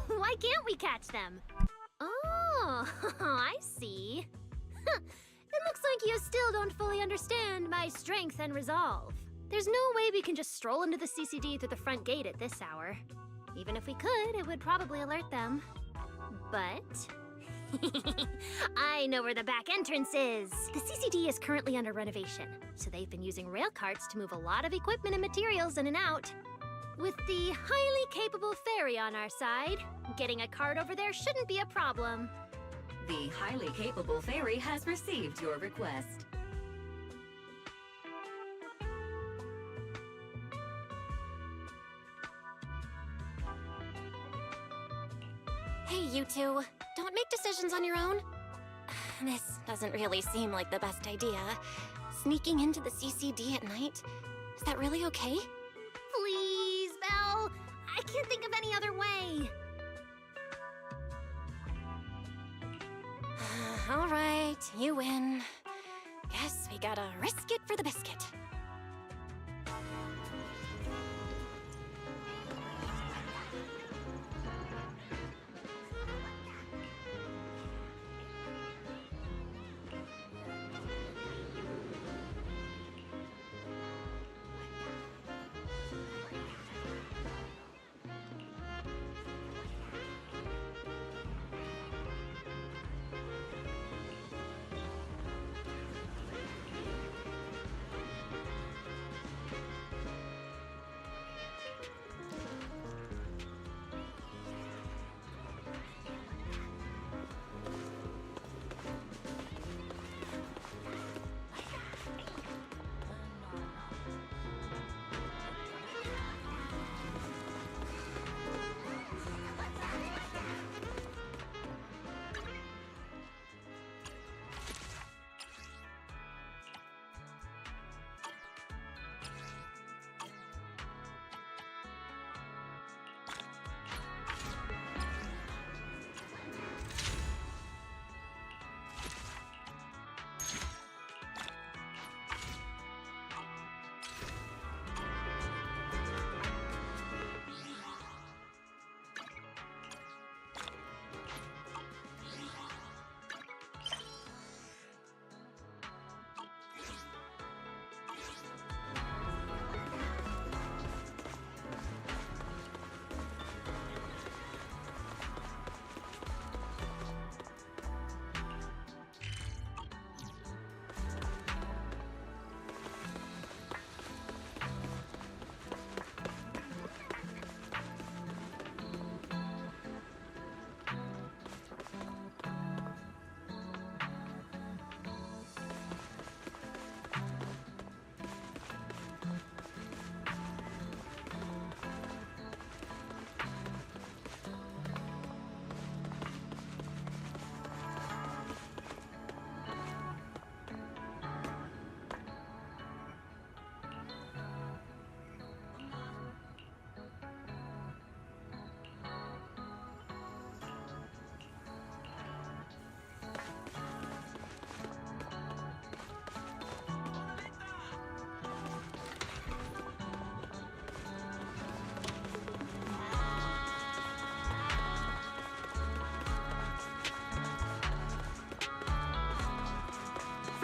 Why can't we catch them? Oh, I see. Then looks like you still don't fully understand my strength and resolve. There's no way we can just stroll into the CCD through the front gate at this hour. Even if we could, it would probably alert them. But... I know where the back entrance is. The CCD is currently under renovation, so they've been using rail carts to move a lot of equipment and materials in and out. With the highly capable fairy on our side, getting a cart over there shouldn't be a problem. The highly capable fairy has received your request. Hey, you two. Don't make decisions on your own. This doesn't really seem like the best idea. Sneaking into the CCD at night? Is that really okay? Please, Belle. I can't think of any other way. All right, you win. Guess we gotta risk it for the biscuit.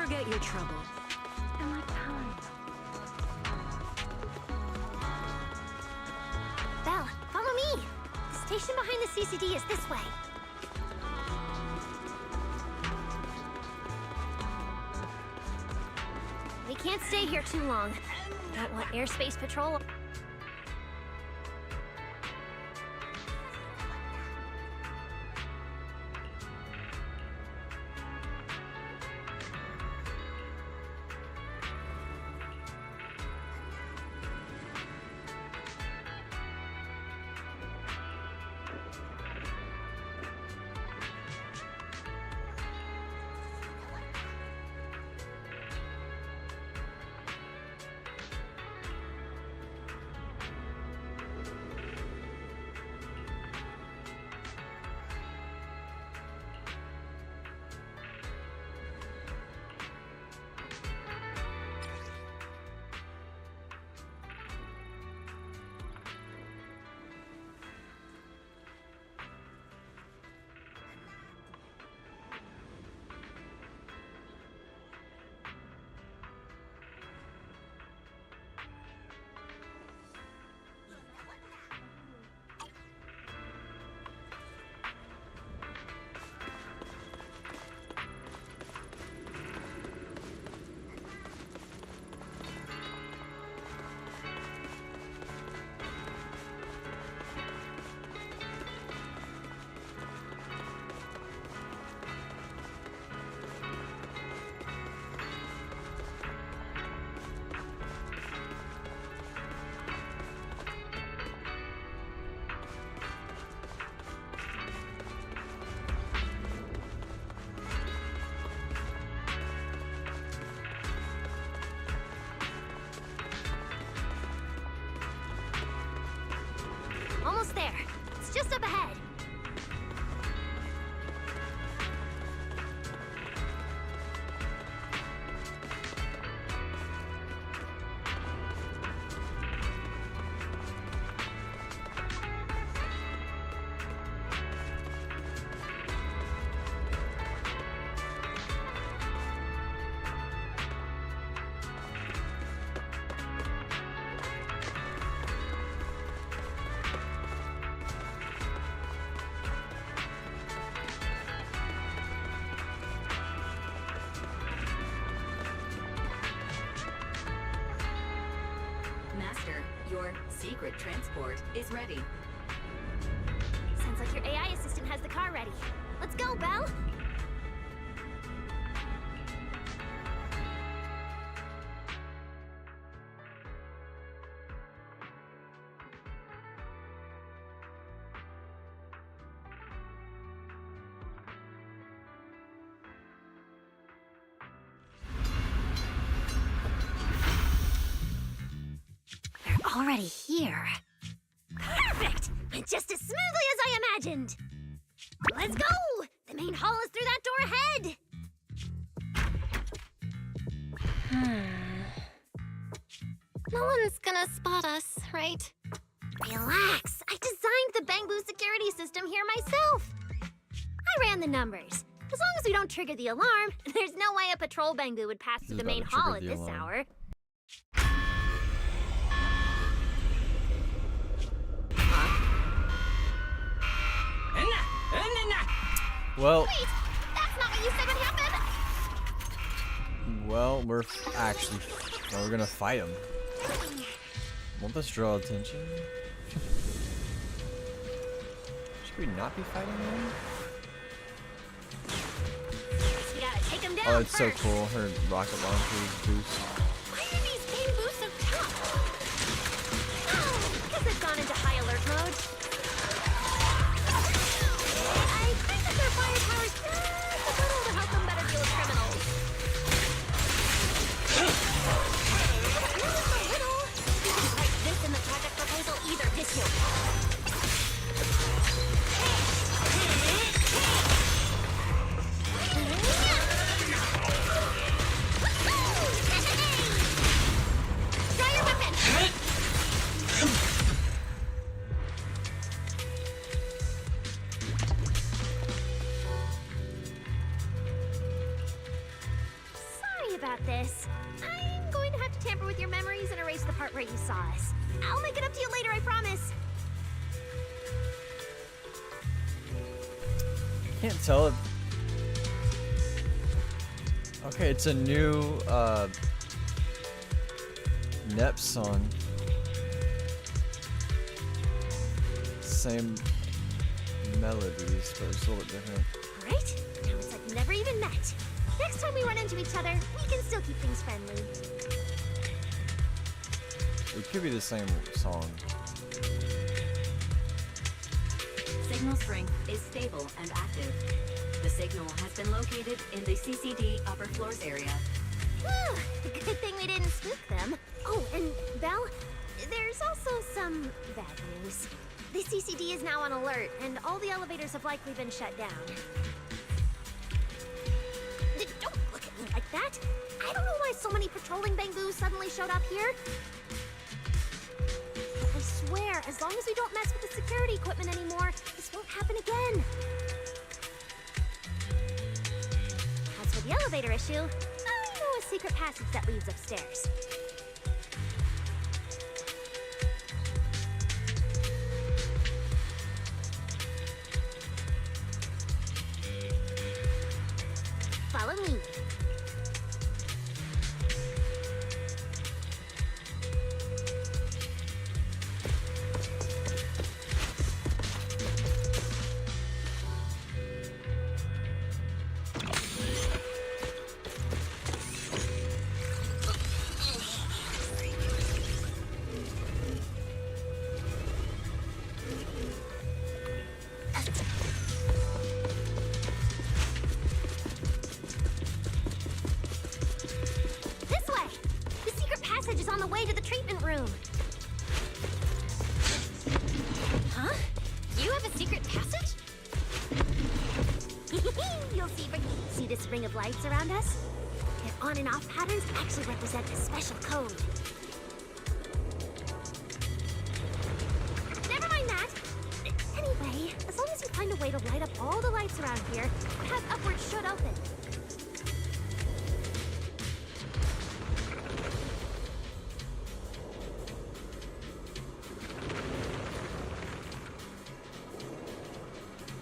Forget your trouble. And my time. Belle, follow me. The station behind the CCD is this way. We can't stay here too long. Don't want airspace patrol. secret transport is ready. Sounds like your AI assistant has the car ready. Let's go, Belle! They're already here. Perfect! Went just as smoothly as I imagined! Let's go! The main hall is through that door ahead! No one's gonna spot us, right? Relax! I designed the Bangbu security system here myself! I ran the numbers. As long as we don't trigger the alarm, there's no way a patrol Bangbu would pass through the main hall at this hour. Well, wait! That's not what you said would happen! well, we're actually, well, we're gonna fight him. Won't this draw attention? Should we not be fighting him? We gotta take him down. Oh, it's so first. cool. Her rocket launcher's boost. Why are these Bangbu so tough? Oh, because they've gone into high alert mode. I think that their firepower's just a little to help them better deal with criminals. Not just a little. We didn't write this in the project proposal either, did you? Try your weapon! Sorry about this. I'm going to have to tamper with your memories and erase the part where you saw us. I'll make it up to you later, I promise. Can't tell if... Okay, it's a new, Nep song. Same melodies, but it's a little bit different. Right? Now it's like we never even met. Next time we run into each other, we can still keep things friendly. It could be the same song. Signal strength is stable and active. The signal has been located in the CCD upper floors area. Good thing we didn't spook them. Oh, and Belle, there's also some bad news. The CCD is now on alert, and all the elevators have likely been shut down. Don't look at me like that. I don't know why so many patrolling Bangboos suddenly showed up here. But I swear, as long as we don't mess with the security equipment anymore, this won't happen again. As for the elevator issue, I know a secret passage that leads upstairs. Follow me. This way! The secret passage is on the way to the treatment room. Huh? You have a secret passage? You'll see this ring of lights around us? Their on and off patterns actually represent a special code. Never mind that. Anyway, as long as you find a way to light up all the lights around here, the path upward should open.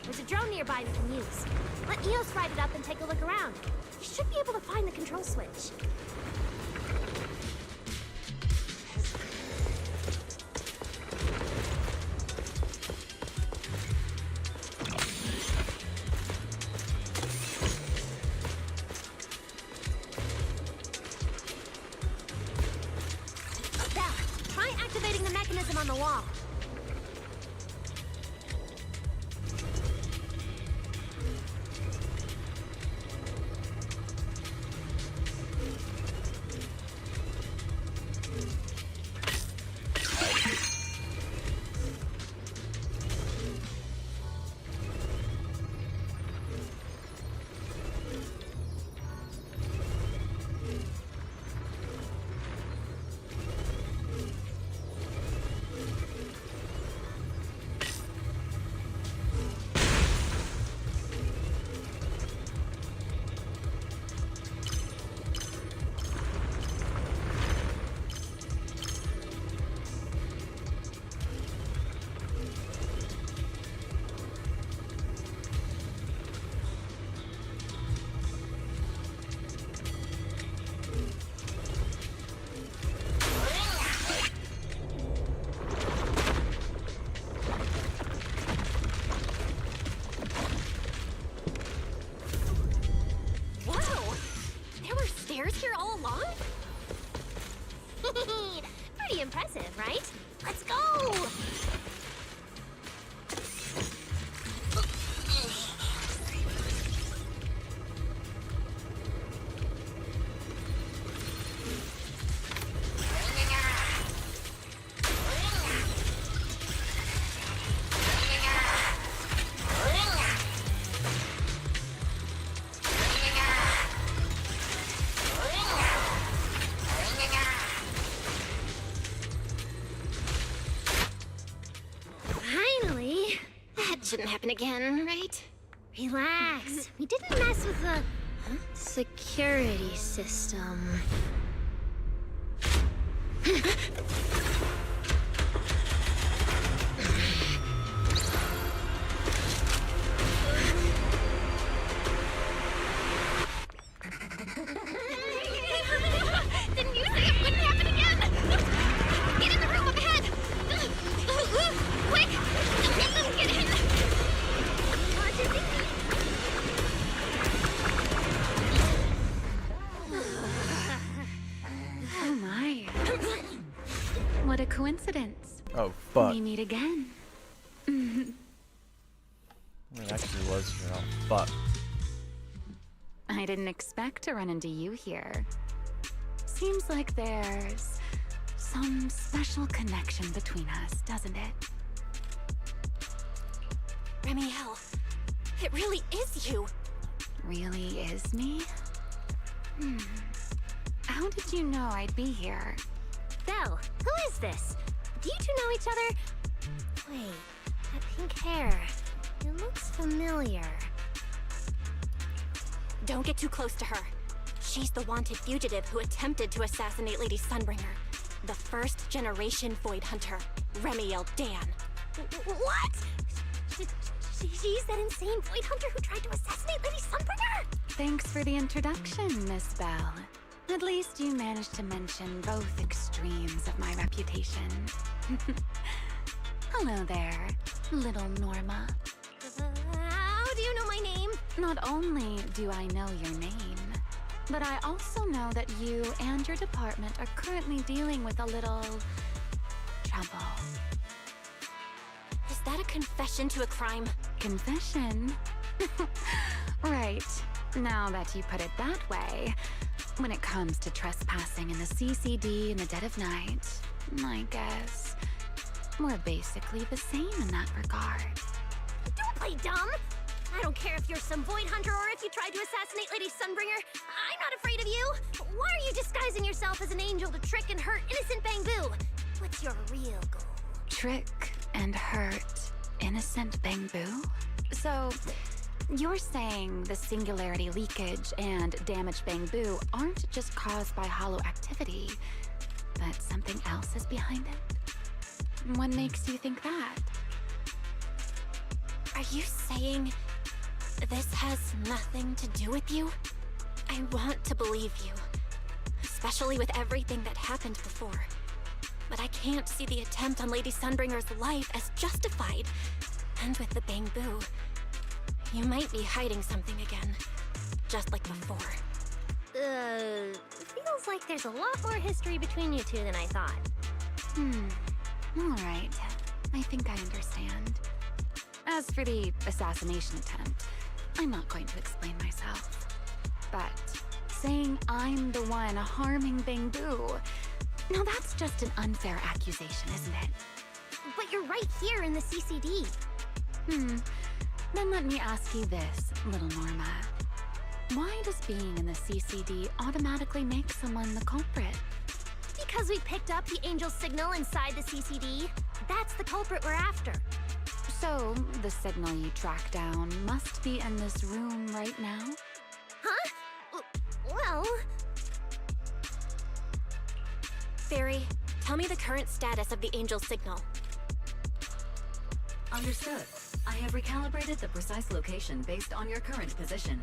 There's a drone nearby we can use. Let Eos ride it up and take a look around. You should be able to find the control switch. impressive, right? Let's go! Finally! That shouldn't happen again, right? Relax. We didn't mess with the security system. Didn't you say it wouldn't happen again? Get in the room up ahead! Quick! Get in! What's your thinking? Oh my. What a coincidence. Oh, fuck. We meet again. It actually was here. Oh, fuck. I didn't expect to run into you here. Seems like there's some special connection between us, doesn't it? Remiel, it really is you. Really is me? How did you know I'd be here? Belle, who is this? Do you two know each other? Wait, that pink hair. It looks familiar. Don't get too close to her. She's the wanted fugitive who attempted to assassinate Lady Sunbringer. The first generation Void Hunter, Remiel Dan. What? She's that insane Void Hunter who tried to assassinate Lady Sunbringer? Thanks for the introduction, Miss Belle. At least you managed to mention both extremes of my reputation. Hello there, little Norma. How do you know my name? Not only do I know your name, but I also know that you and your department are currently dealing with a little trouble. Is that a confession to a crime? Confession? Right. Now that you put it that way, when it comes to trespassing in the CCD in the dead of night, I guess we're basically the same in that regard. Don't play dumb! I don't care if you're some Void Hunter or if you tried to assassinate Lady Sunbringer. I'm not afraid of you! Why are you disguising yourself as an angel to trick and hurt innocent Bangbu? What's your real goal? Trick and hurt innocent Bangbu? So, you're saying the singularity leakage and damaged Bangbu aren't just caused by hollow activity, but something else is behind it? What makes you think that? Are you saying this has nothing to do with you? I want to believe you, especially with everything that happened before. But I can't see the attempt on Lady Sunbringer's life as justified. And with the Bangbu, you might be hiding something again, just like before. Feels like there's a lot more history between you two than I thought. Alright. I think I understand. As for the assassination attempt, I'm not going to explain myself. But saying I'm the one harming Bangbu, now that's just an unfair accusation, isn't it? But you're right here in the CCD. Then let me ask you this, little Norma. Why does being in the CCD automatically make someone the culprit? Because we picked up the angel signal inside the CCD. That's the culprit we're after. So, the signal you track down must be in this room right now? Huh? Well... Fairy, tell me the current status of the angel signal. Understood. I have recalibrated the precise location based on your current position.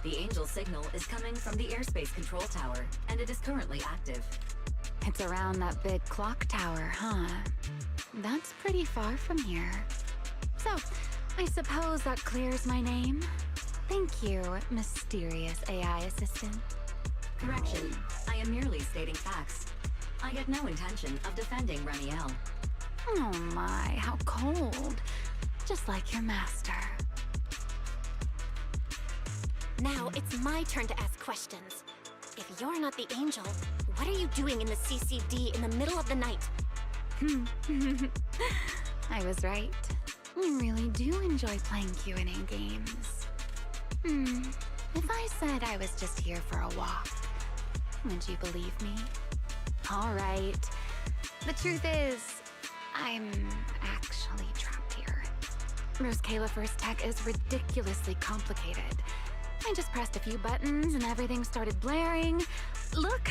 The angel signal is coming from the airspace control tower, and it is currently active. It's around that big clock tower, huh? That's pretty far from here. So, I suppose that clears my name? Thank you, mysterious AI assistant. Correction. I am merely stating facts. I had no intention of defending Remiel. Oh my, how cold. Just like your master. Now it's my turn to ask questions. If you're not the angel, what are you doing in the CCD in the middle of the night? I was right. You really do enjoy playing Q&A games. If I said I was just here for a walk, would you believe me? All right. The truth is, I'm actually trapped here. Rose Califer's tech is ridiculously complicated. I just pressed a few buttons and everything started blaring. Look!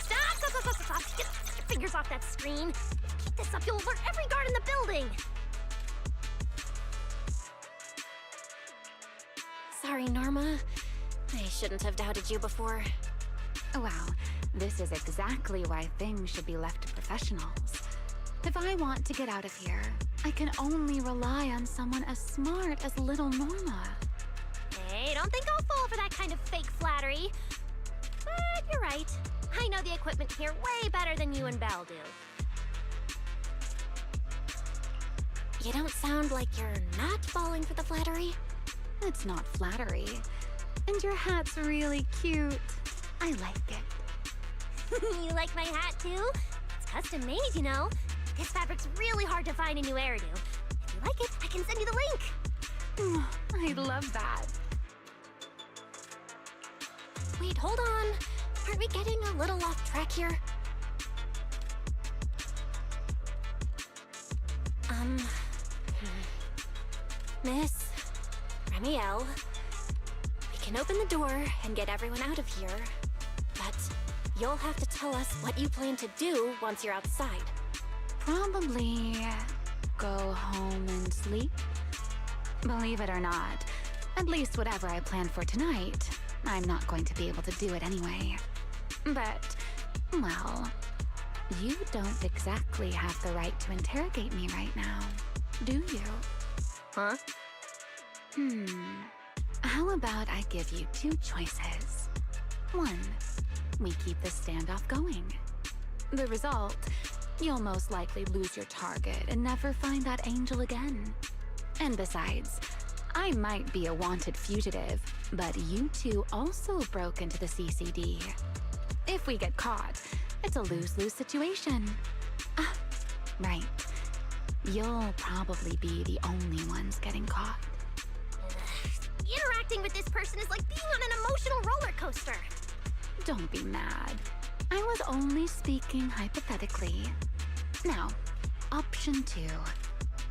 Stop! Get your fingers off that screen. Keep this up, you'll alert every guard in the building. Sorry, Norma. I shouldn't have doubted you before. Wow, this is exactly why things should be left to professionals. If I want to get out of here, I can only rely on someone as smart as little Norma. Hey, don't think I'll fall for that kind of fake flattery. But you're right. I know the equipment here way better than you and Belle do. You don't sound like you're not falling for the flattery. It's not flattery. And your hat's really cute. I like it. You like my hat too? It's custom made, you know. This fabric's really hard to find in New Eridu. If you like it, I can send you the link. I love that. Wait, hold on. Aren't we getting a little off track here? Miss Remiel, we can open the door and get everyone out of here, but you'll have to tell us what you plan to do once you're outside. Probably go home and sleep. Believe it or not, at least whatever I planned for tonight, I'm not going to be able to do it anyway. But, well, you don't exactly have the right to interrogate me right now, do you? Huh? How about I give you two choices? One, we keep this standoff going. The result, you'll most likely lose your target and never find that angel again. And besides, I might be a wanted fugitive, but you two also broke into the CCD. If we get caught, it's a lose-lose situation. Ah, right. You'll probably be the only ones getting caught. Interacting with this person is like being on an emotional roller coaster. Don't be mad. I was only speaking hypothetically. Now, option 2.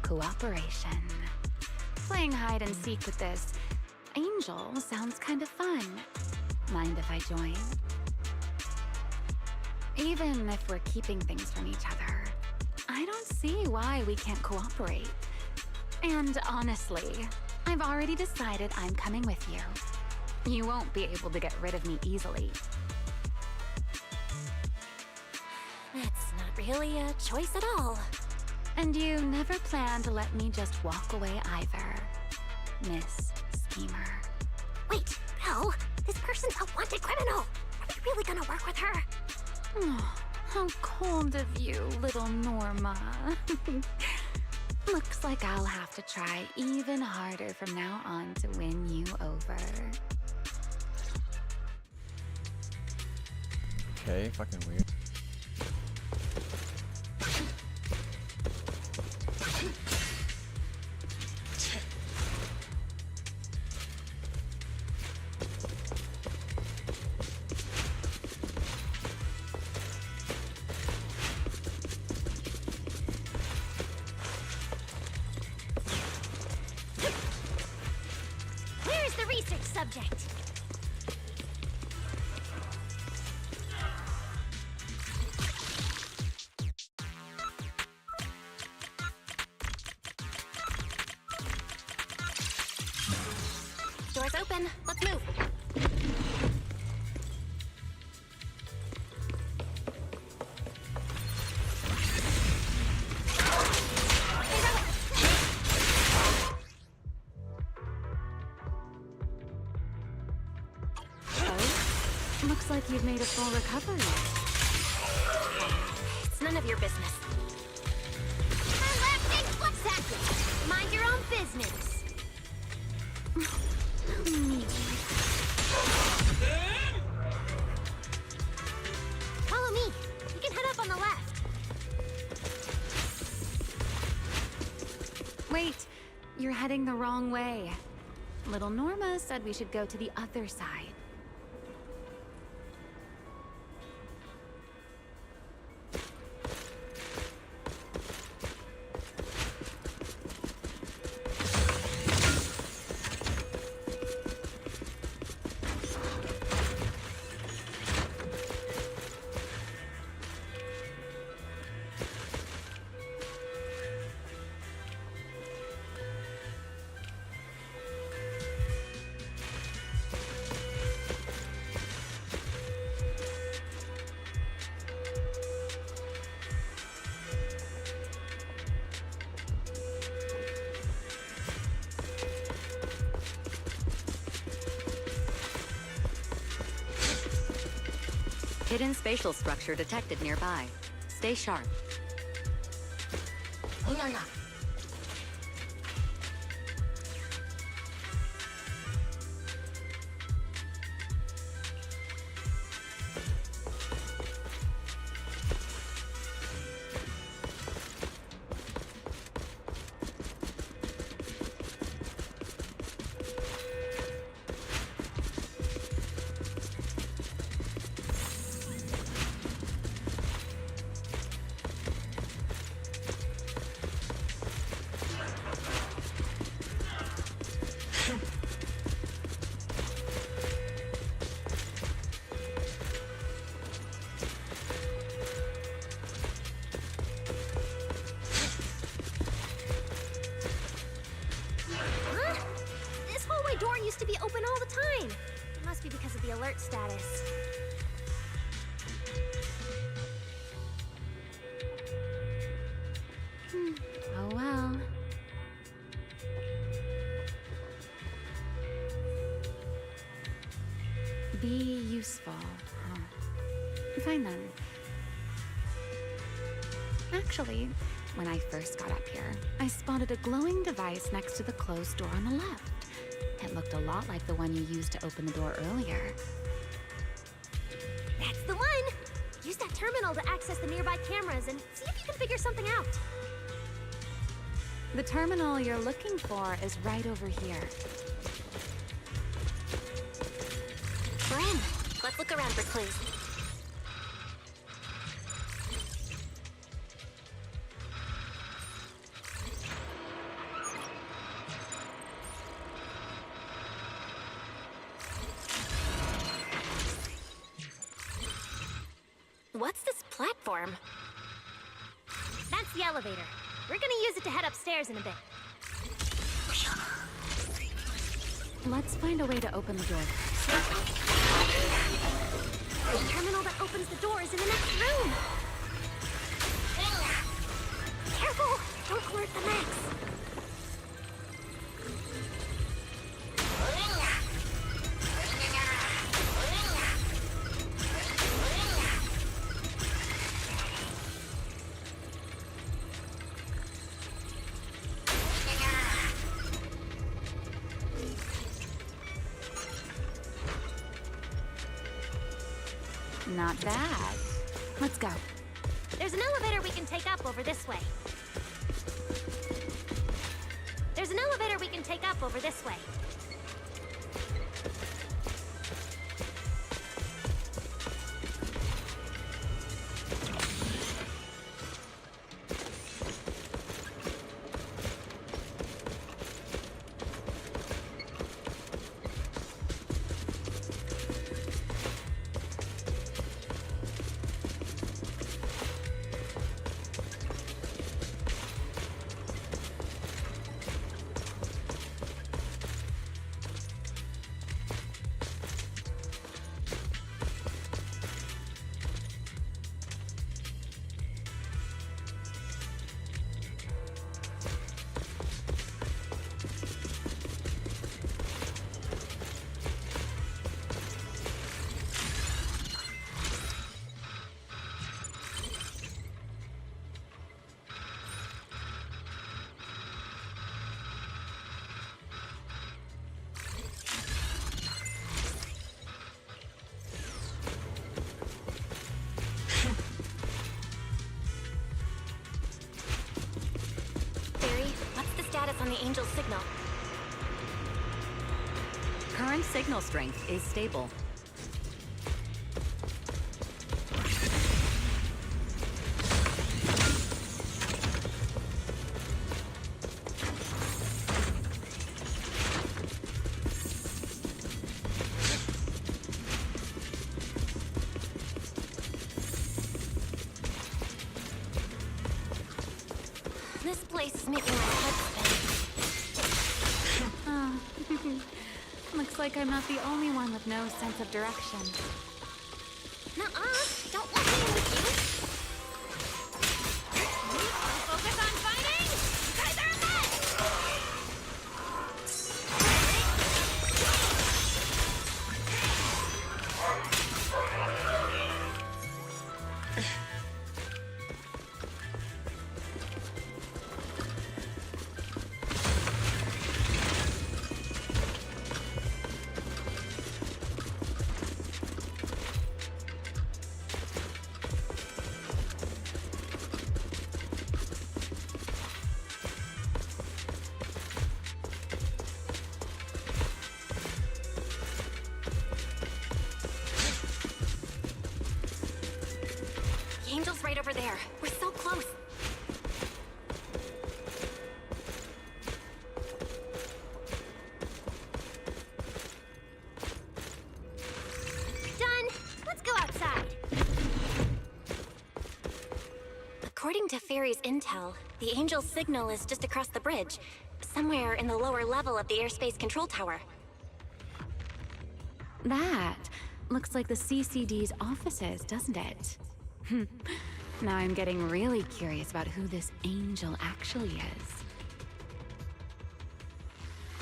Cooperation. Playing hide and seek with this angel sounds kind of fun. Mind if I join? Even if we're keeping things from each other, I don't see why we can't cooperate. And honestly, I've already decided I'm coming with you. You won't be able to get rid of me easily. That's not really a choice at all. And you never plan to let me just walk away either, Miss Schemer. Wait, Belle, this person's a wanted criminal. Are we really gonna work with her? Oh, how cold of you, little Norma. Looks like I'll have to try even harder from now on to win you over. Okay, fucking weird. Where's the research subject? Door's open. Let's move. Looks like you've made a full recovery. It's none of your business. Exactly. Mind your own business. Follow me. You can head up on the left. Wait, you're heading the wrong way. Little Norma said we should go to the other side. Hidden spatial structure detected nearby. Stay sharp. Door used to be open all the time. It must be because of the alert status. Oh well. Be useful. Fine then. Actually, when I first got up here, I spotted a glowing device next to the closed door on the left. It looked a lot like the one you used to open the door earlier. That's the one! Use that terminal to access the nearby cameras and see if you can figure something out. The terminal you're looking for is right over here. We're in. Let's look around for clues. What's this platform? That's the elevator. We're gonna use it to head upstairs in a bit. Let's find a way to open the door. The terminal that opens the door is in the next room. Careful! Don't alert the Max. Not bad. Let's go. There's an elevator we can take up over this way. There's an elevator we can take up over this way. on the Angel's signal. Current signal strength is stable. This place is making my head spin. Oh. Looks like I'm not the only one with no sense of direction. Nuh-uh. Don't let me in with you. Focus on fighting! You guys are a mess! The Angel's right over there. We're so close. Done. Let's go outside. According to Fairy's intel, the Angel's signal is just across the bridge, somewhere in the lower level of the airspace control tower. That looks like the CCD's offices, doesn't it? Now I'm getting really curious about who this Angel actually is.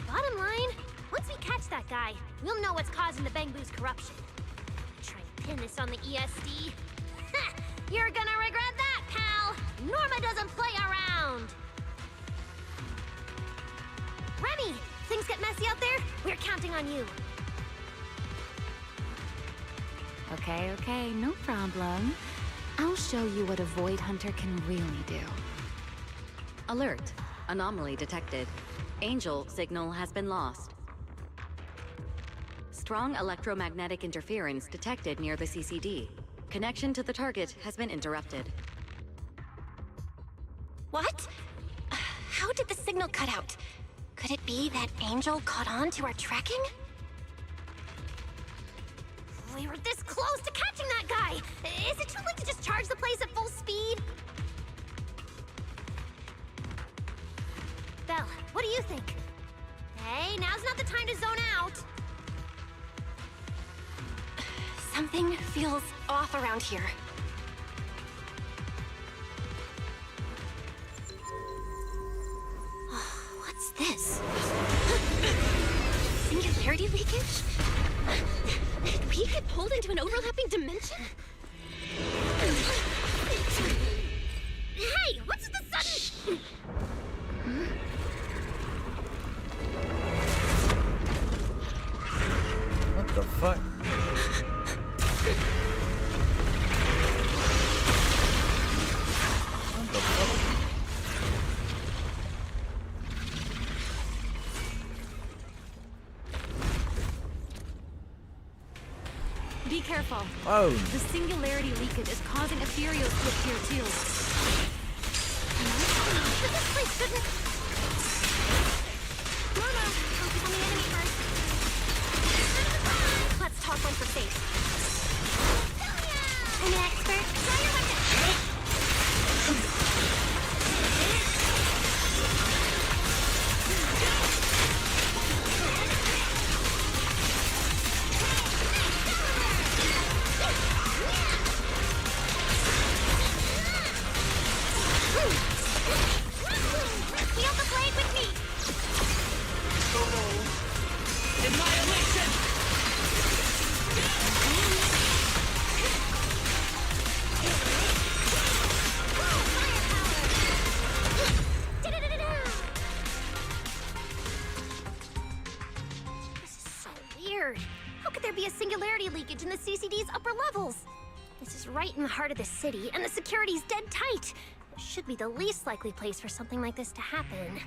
Bottom line, once we catch that guy, we'll know what's causing the Bangboo's corruption. Try and pin this on the ESD. Ha! You're gonna regret that, pal! Norma doesn't play around! Remy! Things get messy out there? We're counting on you. Okay, no problem. I'll show you what a Void Hunter can really do. Alert. Anomaly detected. Angel signal has been lost. Strong electromagnetic interference detected near the CCD. Connection to the target has been interrupted. What? How did the signal cut out? Could it be that Angel caught on to our tracking? We were this close to catching that guy! Is it too late to just charge the place at full speed? Belle, what do you think? Hey, now's not the time to zone out! Something feels off around here. What's this? Singularity leakage? Did we get pulled into an overlapping dimension? Hey, what's the sudden... What the fuck? What the fuck? Be careful. Oh. The singularity leakage is causing ethereals to appear too. This place shouldn't... Norma, focus on the enemy first. Let's talk one for safe. I'm an expert. Try your weapon. Feel the blade with me! Annihilation! This is so weird. How could there be a singularity leakage in the CCD's upper levels? This is right in the heart of the city, and the security's dead tight. It should be the least likely place for something like this to happen.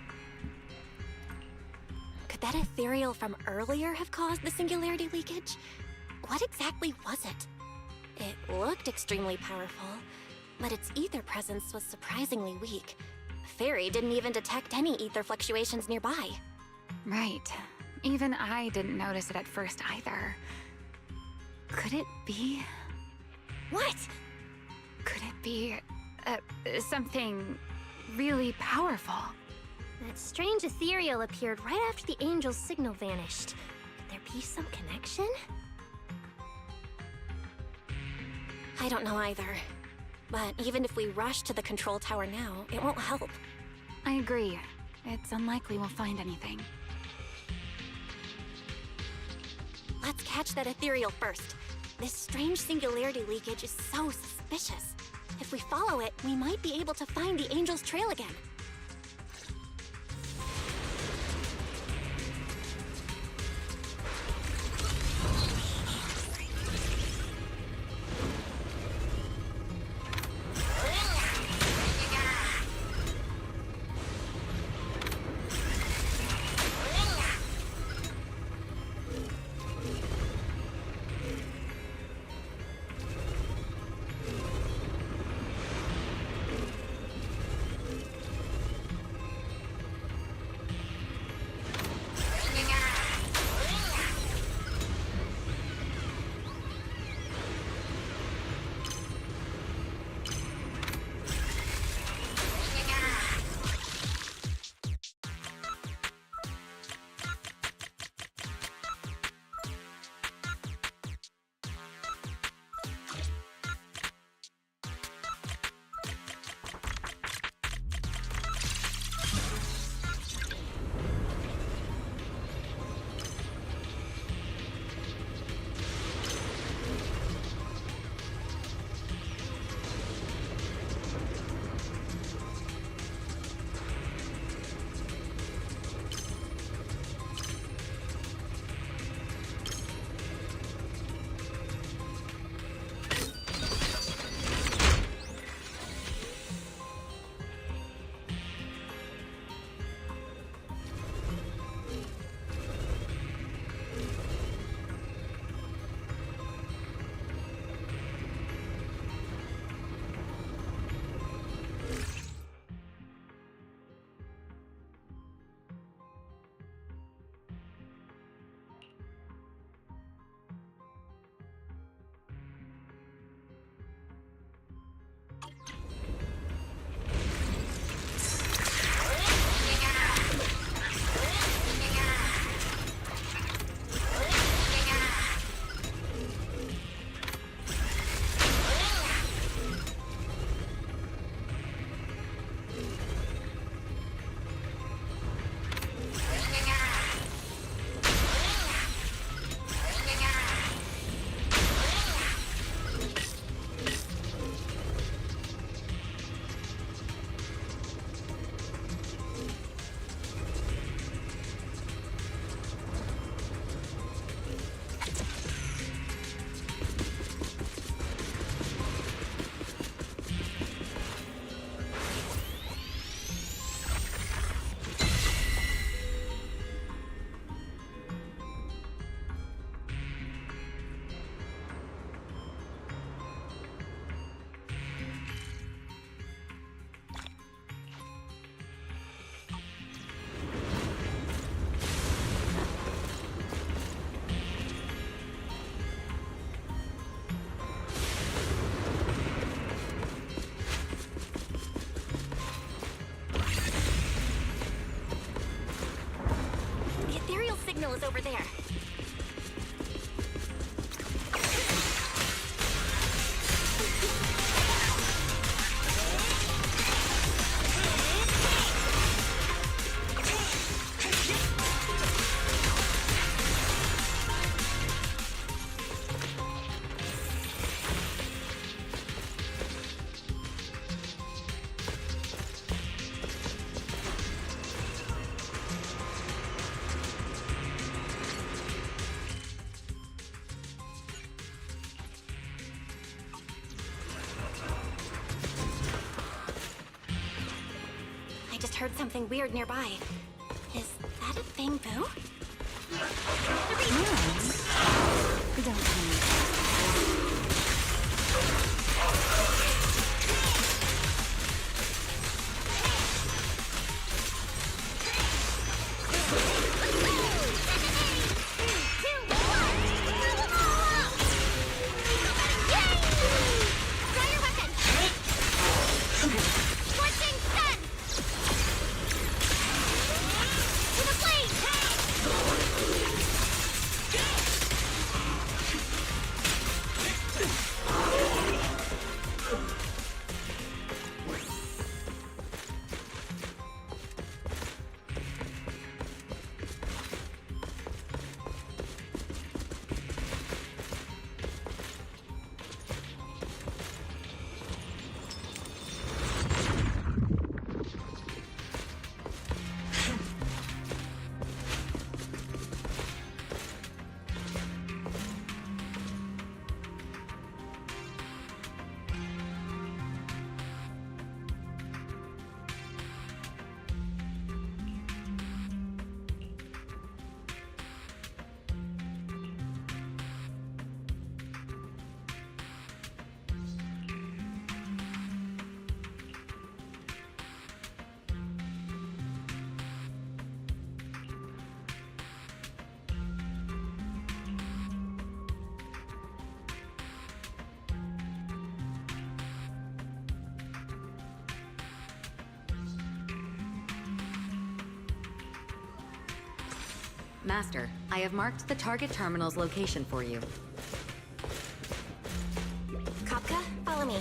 Could that ethereal from earlier have caused the singularity leakage? What exactly was it? It looked extremely powerful, but its ether presence was surprisingly weak. Fairy didn't even detect any ether fluctuations nearby. Right. Even I didn't notice it at first either. Could it be? What? Could it be something really powerful? That strange ethereal appeared right after the angel's signal vanished. Could there be some connection? I don't know either. But even if we rush to the control tower now, it won't help. I agree. It's unlikely we'll find anything. Let's catch that ethereal first. This strange singularity leakage is so suspicious. If we follow it, we might be able to find the angel's trail again. signal is over there. I just heard something weird nearby. Is that Bamboo? Don't panic. Master, I have marked the target terminal's location for you. Kapka, follow me.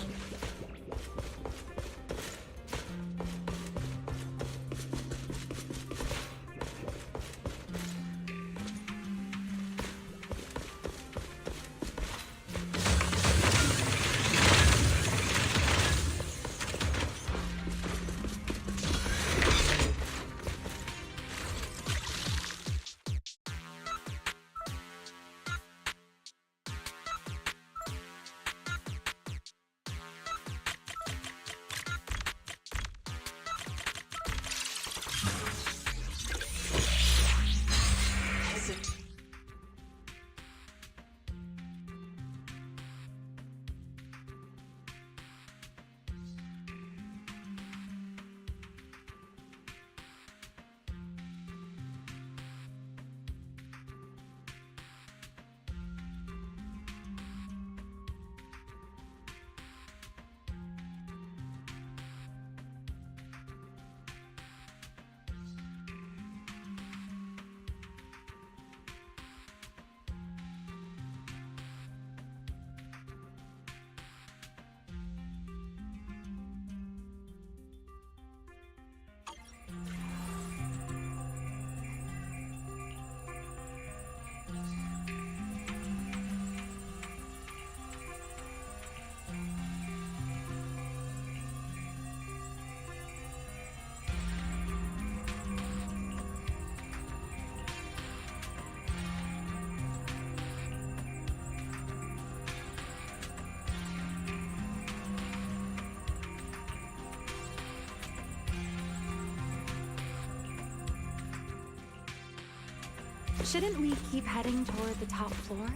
Shouldn't we keep heading toward the top floor?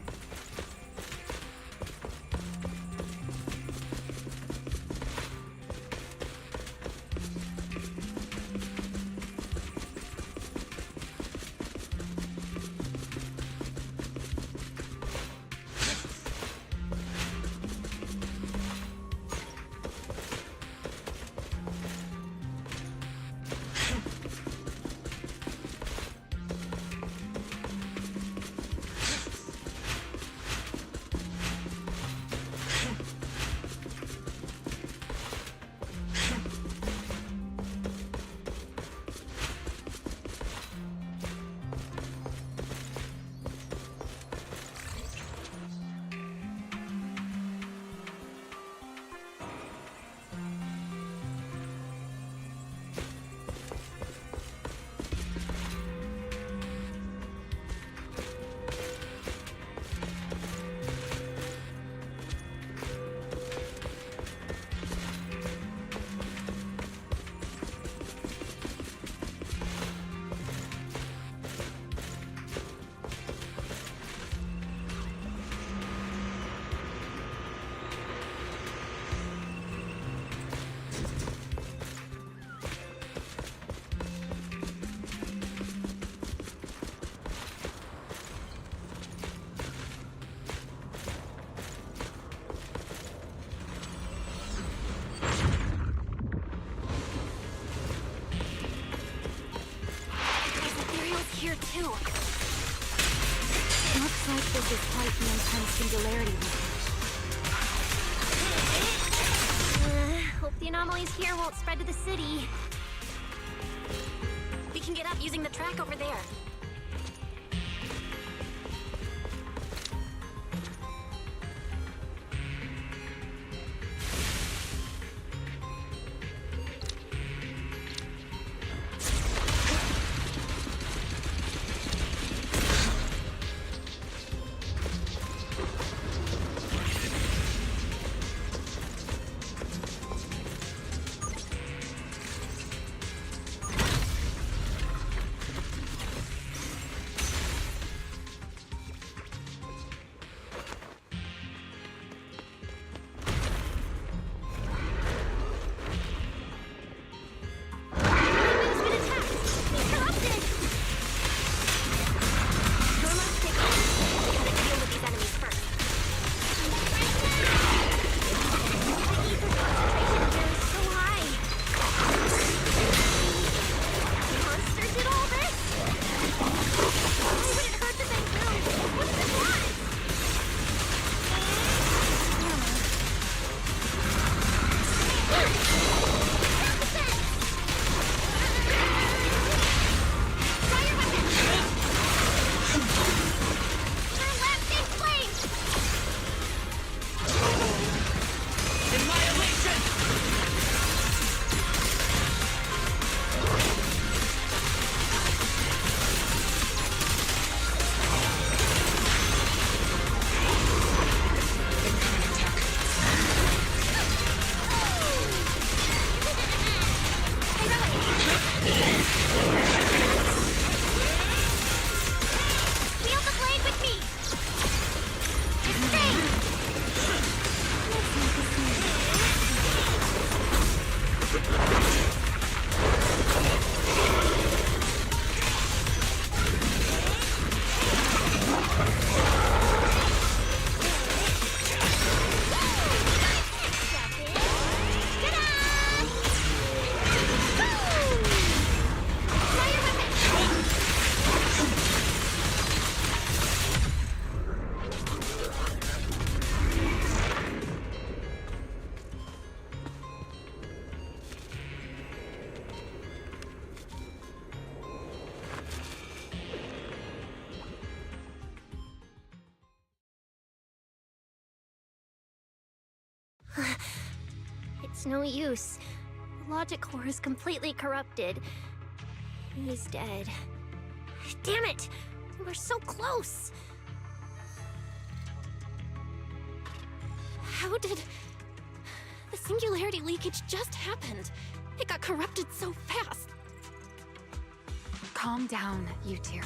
here too. Looks like this is quite the intense singularity leakage. Hope the anomalies here won't spread to the city. We can get up using the track over there. It's no use. The logic core is completely corrupted. He's dead. Damn it! We're so close! How did... The singularity leakage just happened. It got corrupted so fast. Calm down, you two.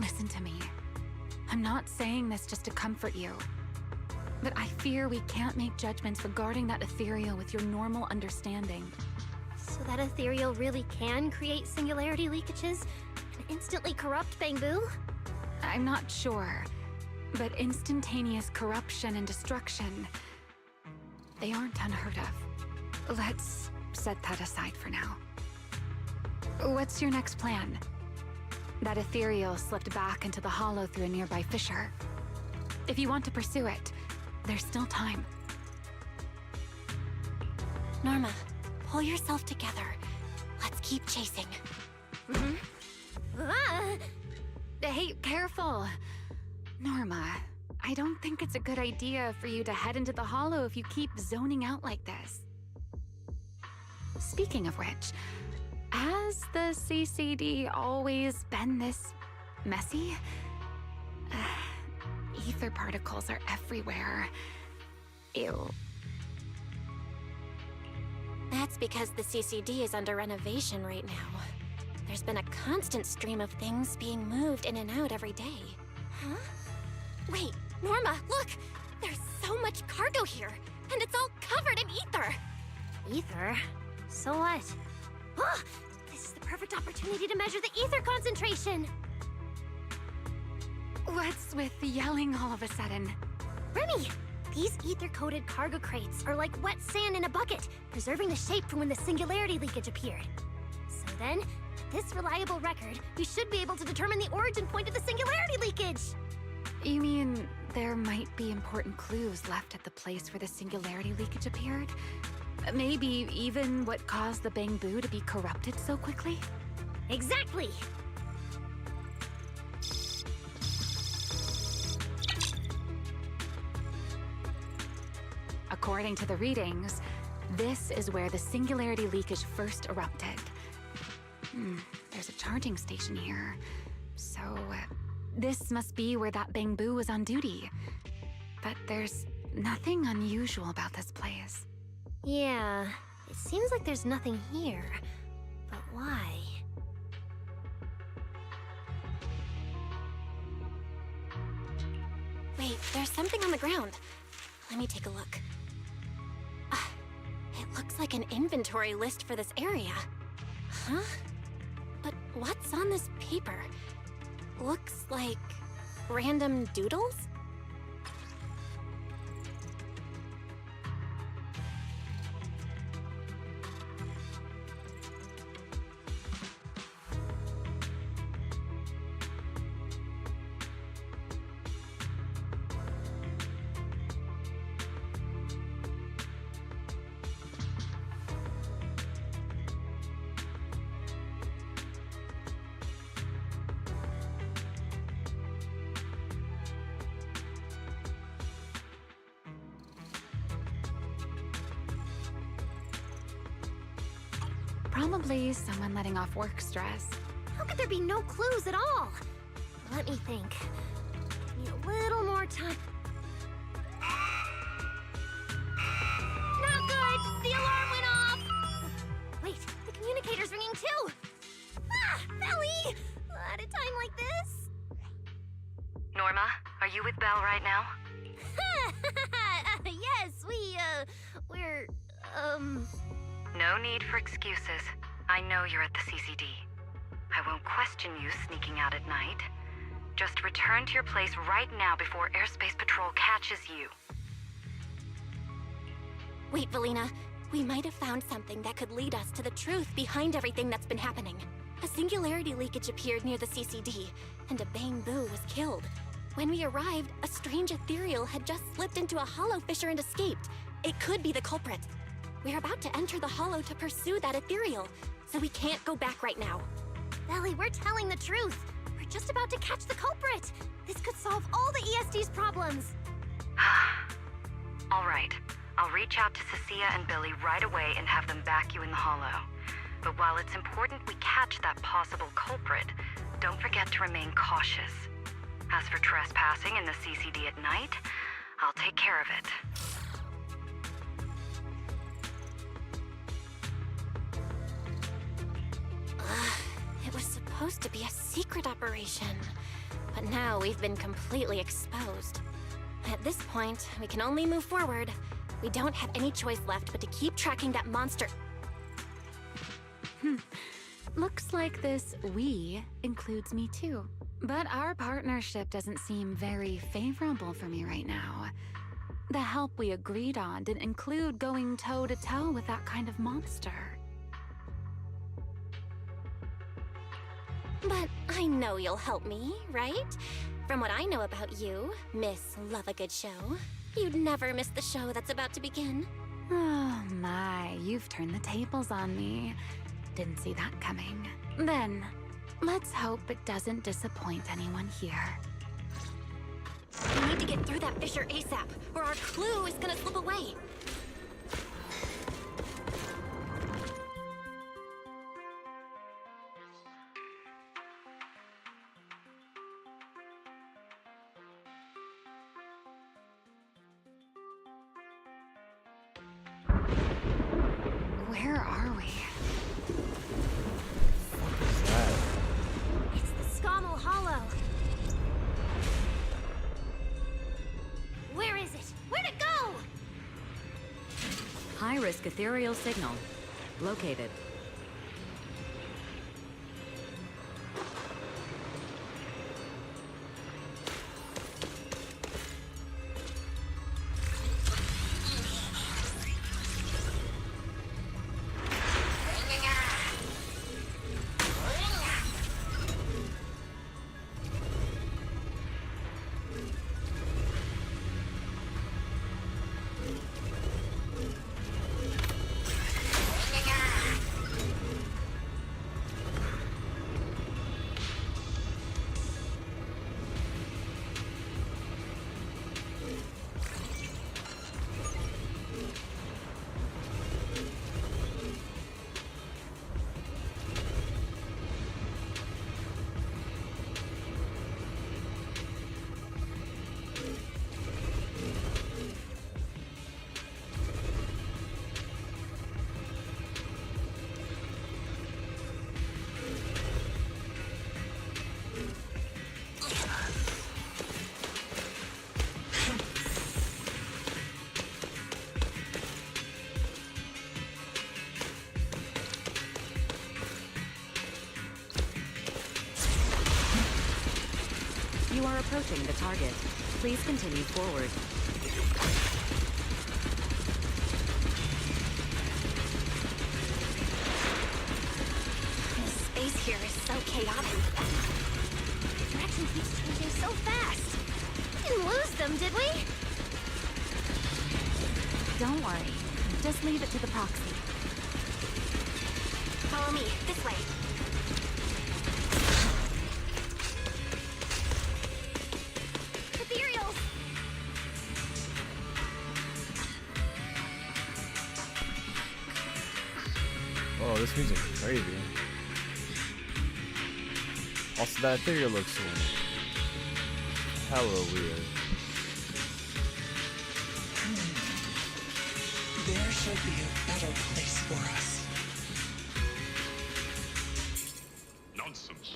Listen to me. I'm not saying this just to comfort you. But I fear we can't make judgments regarding that ethereal with your normal understanding. So that ethereal really can create singularity leakages and instantly corrupt Bangbu? I'm not sure, but instantaneous corruption and destruction, they aren't unheard of. Let's set that aside for now. What's your next plan? That ethereal slipped back into the hollow through a nearby fissure. If you want to pursue it, there's still time. Norma, pull yourself together. Let's keep chasing. Hey, careful! Norma, I don't think it's a good idea for you to head into the hollow if you keep zoning out like this. Speaking of which, has the CCD always been this messy? Ether particles are everywhere. Ew. That's because the CCD is under renovation right now. There's been a constant stream of things being moved in and out every day. Huh? Wait, Norma, look! There's so much cargo here, and it's all covered in ether! Ether? So what? Ah, this is the perfect opportunity to measure the ether concentration! What's with yelling all of a sudden? Remy! These ether-coated cargo crates are like wet sand in a bucket, preserving the shape from when the singularity leakage appeared. So then, this reliable record, we should be able to determine the origin point of the singularity leakage! You mean there might be important clues left at the place where the singularity leakage appeared? Maybe even what caused the Bangbu to be corrupted so quickly? Exactly! According to the readings, this is where the singularity leakage first erupted. There's a charging station here. So, this must be where that Bangbu was on duty. But there's nothing unusual about this place. Yeah, it seems like there's nothing here. But why? Wait, there's something on the ground. Let me take a look. It looks like an inventory list for this area. Huh? But what's on this paper? Looks like random doodles? Probably someone letting off work stress. How could there be no clues at all? Let me think. Need a little more time. Not good! The alarm went off! Wait, the communicator's ringing too! Ah! Belly! At a time like this? Norma, are you with Belle right now? Yes, we're, No need for excuses. I know you're at the CCD. I won't question you sneaking out at night. Just return to your place right now before Airspace Patrol catches you. Wait, Velina. We might have found something that could lead us to the truth behind everything that's been happening. A singularity leakage appeared near the CCD, and a Bangbu was killed. When we arrived, a strange ethereal had just slipped into a hollow fissure and escaped. It could be the culprit. We're about to enter the hollow to pursue that ethereal, so we can't go back right now. Belly, we're telling the truth. We're just about to catch the culprit. This could solve all the ESD's problems. All right. I'll reach out to Cecilia and Billy right away and have them back you in the hollow. But while it's important we catch that possible culprit, don't forget to remain cautious. As for trespassing in the CCD at night, I'll take care of it. It was supposed to be a secret operation, but now we've been completely exposed. At this point, we can only move forward. We don't have any choice left but to keep tracking that monster. Looks like this "we" includes me too. But our partnership doesn't seem very favorable for me right now. The help we agreed on didn't include going toe-to-toe with that kind of monster. But I know you'll help me, right? From what I know about you, Miss Love a Good Show, you'd never miss the show that's about to begin. Oh my, you've turned the tables on me. Didn't see that coming. Then, let's hope it doesn't disappoint anyone here. We need to get through that fissure ASAP, or our clue is gonna slip away. Where are we? It's the Scommel Hollow. Where is it? Where'd it go? High-risk ethereal signal. Located. You are approaching the target. Please continue forward. This space here is so chaotic. The direction keeps changing so fast. We didn't lose them, did we? Don't worry. Just leave it to the proxy. Follow me, this way. Ethereals! Oh, this music is crazy. Also, that ethereal looks hella weird. There should be a better place for us. Nonsense.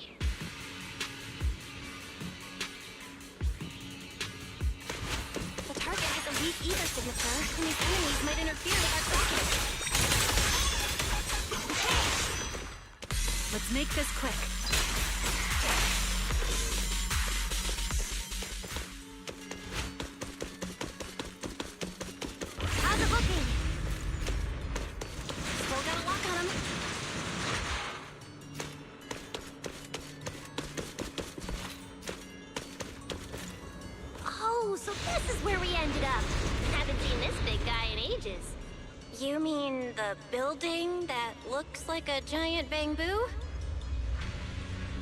The target has a weak ether signature, and these enemies might interfere with our tracking. Let's make this quick. How's it looking? Still got a lock on him. Oh, so this is where we ended up. Haven't seen this big guy in ages. You mean the building that looks like a giant bamboo?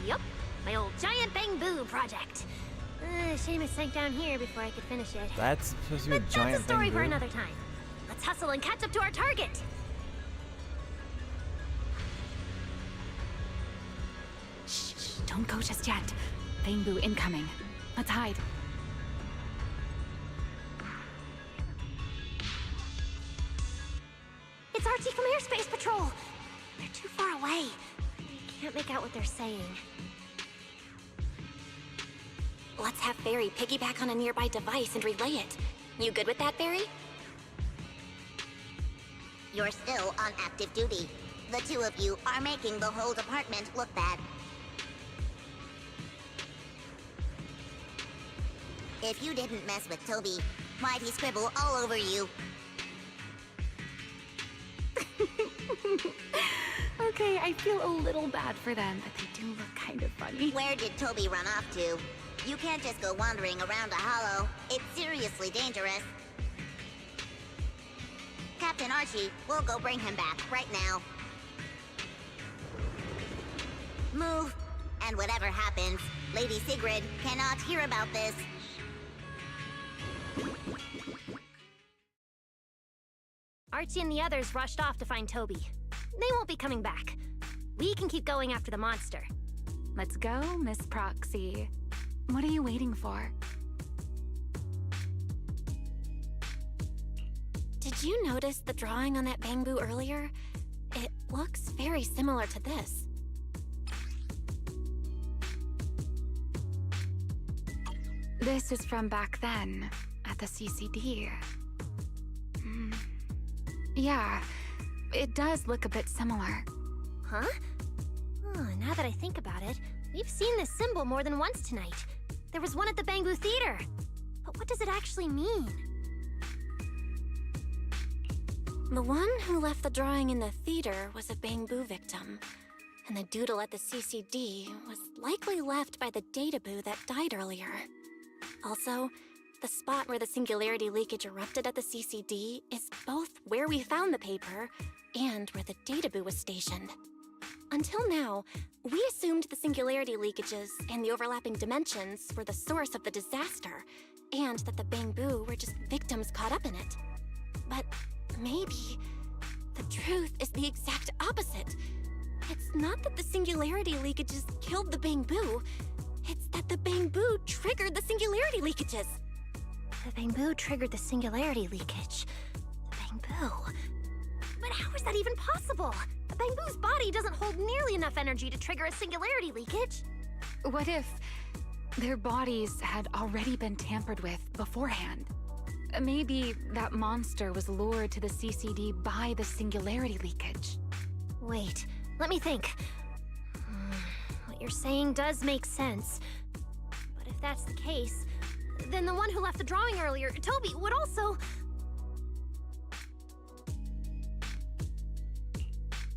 Yup, my old giant bamboo project. Shame it sank down here before I could finish it. That's supposed to be a giant That's a story for bamboo? another time. Let's hustle and catch up to our target. Shh, don't go just yet. Bamboo incoming. Let's hide. It's Archie from Airspace Patrol. They're too far away. Can't make out what they're saying. Let's have Barry piggyback on a nearby device and relay it. You good with that, Barry? You're still on active duty. The two of you are making the whole department look bad. If you didn't mess with Toby, why'd he scribble all over you? Okay, I feel a little bad for them, but they do look kind of funny. Where did Toby run off to? You can't just go wandering around a hollow. It's seriously dangerous. Captain Archie, we'll go bring him back right now. Move, and whatever happens, Lady Sigrid cannot hear about this. Archie and the others rushed off to find Toby. They won't be coming back. We can keep going after the monster. Let's go, Miss Proxy. What are you waiting for? Did you notice the drawing on that bamboo earlier? It looks very similar to this. This is from back then, at the CCD. Yeah, it does look a bit similar. Huh? Oh, now that I think about it, we've seen this symbol more than once tonight. There was one at the Bamboo Theater. But what does it actually mean? The one who left the drawing in the theater was a bamboo victim. And the doodle at the CCD was likely left by the databoo that died earlier. Also, the spot where the singularity leakage erupted at the CCD is both where we found the paper and where the databoo was stationed. Until now, we assumed the singularity leakages and the overlapping dimensions were the source of the disaster, and that the bamboo were just victims caught up in it. But maybe the truth is the exact opposite. It's not that the singularity leakages killed the bamboo, it's that the bamboo triggered the singularity leakages. The bamboo triggered the singularity leakage. The bamboo. But how is that even possible? The bamboo's body doesn't hold nearly enough energy to trigger a singularity leakage. What if their bodies had already been tampered with beforehand? Maybe that monster was lured to the CCD by the singularity leakage. Wait, let me think. What you're saying does make sense. But if that's the case, then the one who left the drawing earlier, Toby, would also...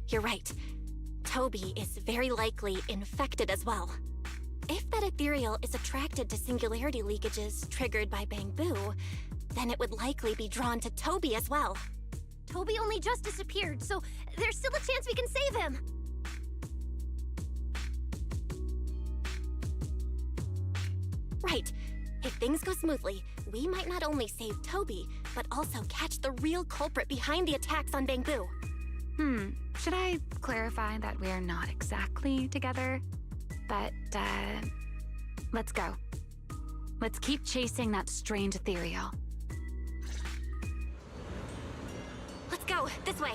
You're right. Toby is very likely infected as well. If that ethereal is attracted to singularity leakages triggered by Bamboo, then it would likely be drawn to Toby as well. Toby only just disappeared, so there's still a chance we can save him. Right. If things go smoothly, we might not only save Toby, but also catch the real culprit behind the attacks on Bamboo. Should I clarify that we're not exactly together? But, let's go. Let's keep chasing that strange ethereal. Let's go, this way.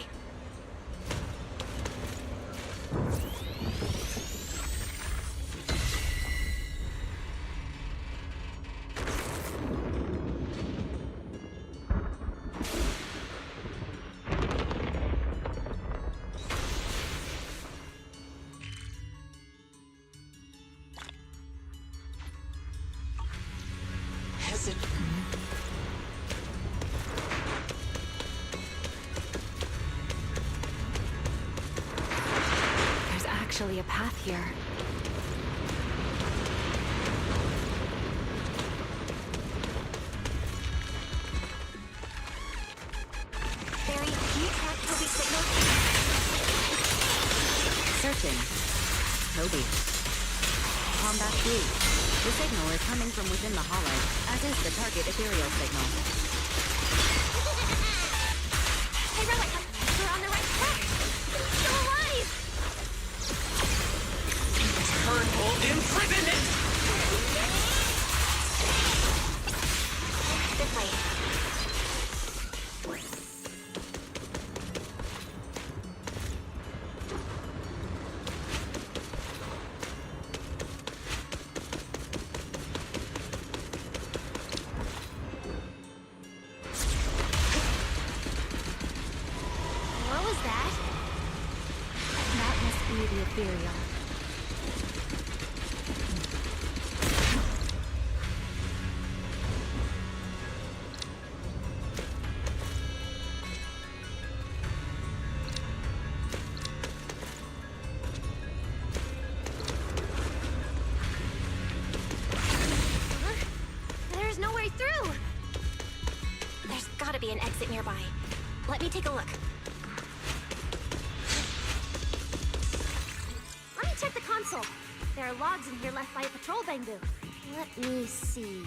There's actually a path here. Barry, can you track Toby's signal? Searching. Toby. Combat view. The signal is coming from within the hollow, as is the target ethereal signal. Hey, Relic, we're on the right track. He's still alive! Eternal imprisonment! This way. What was that? That must be the ethereal. There's no way through! There's gotta be an exit nearby. Let me take a look. Let me check the console. There are logs in here left by a patrol Bamboo. Let me see.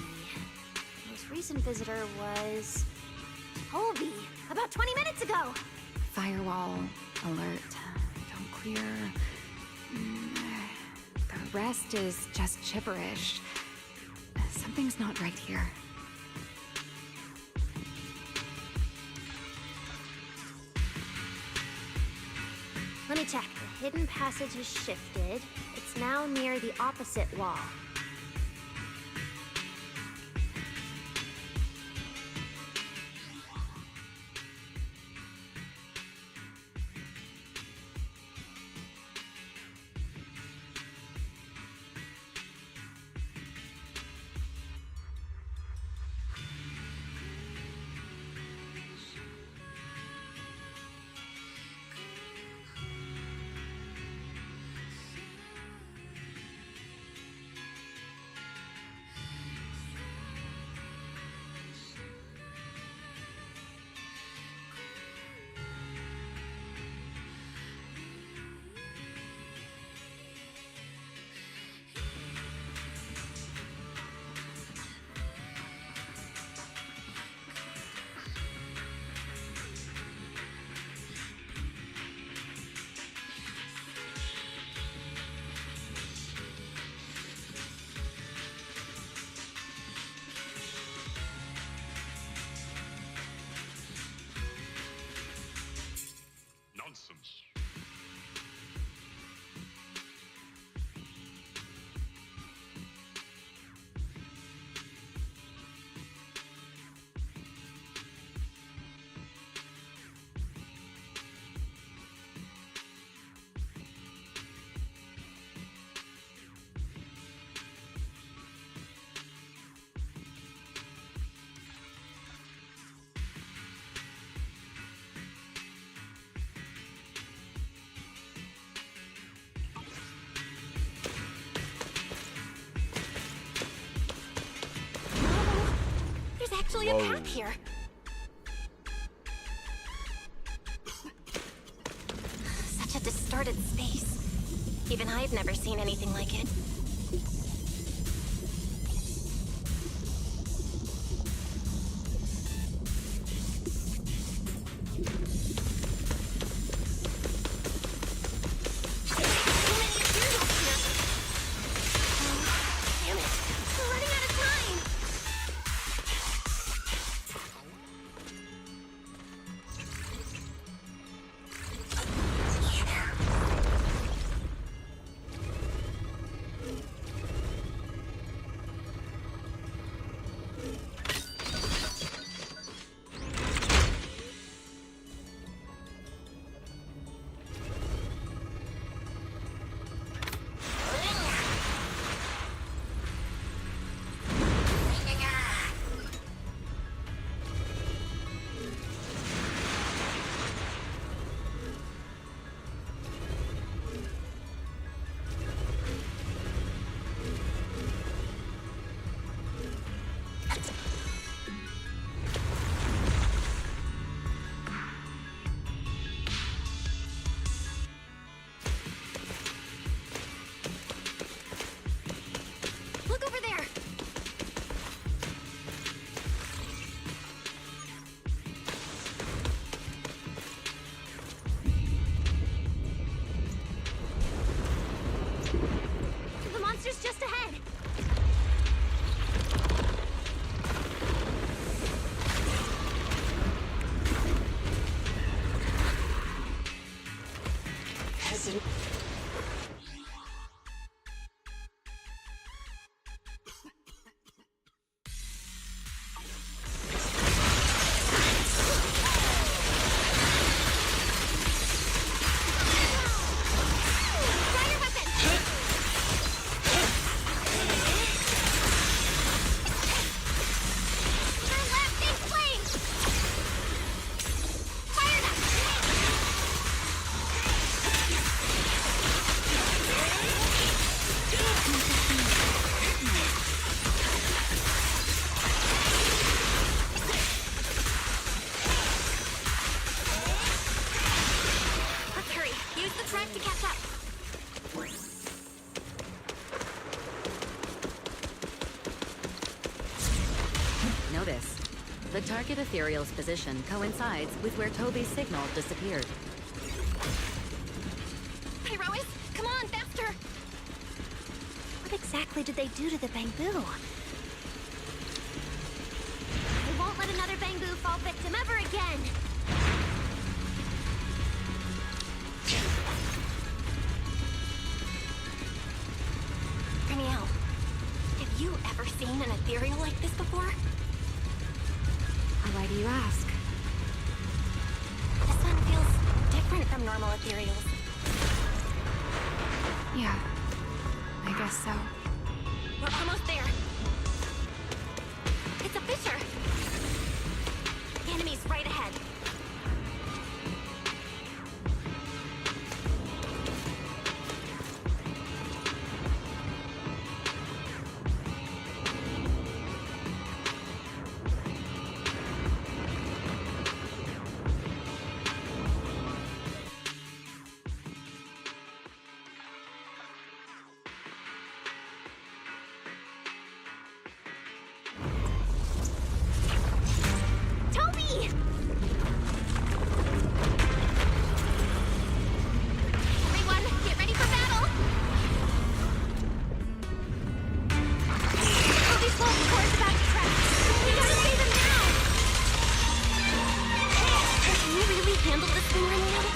Most recent visitor was... Toby, about 20 minutes ago! Firewall. Alert. Don't clear. The rest is just gibberish. Something's not right here. Let me check. The hidden passage has shifted. It's now near the opposite wall. actually a path here. Such a distorted space. Even I've never seen anything like it. Look over there! The monster's just ahead! Let's hurry. Use the tread to catch up. Notice, the target ethereal's position coincides with where Toby's signal disappeared. Herois, come on, faster! What exactly did they do to the bamboo? I won't let another bamboo fall victim ever again! Danielle, have you ever seen an ethereal like this before? Why do you ask? This one feels different from normal ethereals. Yeah, I guess so. We're almost there. It's a fissure. The enemy's right ahead. Toby! Everyone, get ready for battle! Toby's wolf core's about to crash. We gotta save him now! Can you really handle this thing, Renee?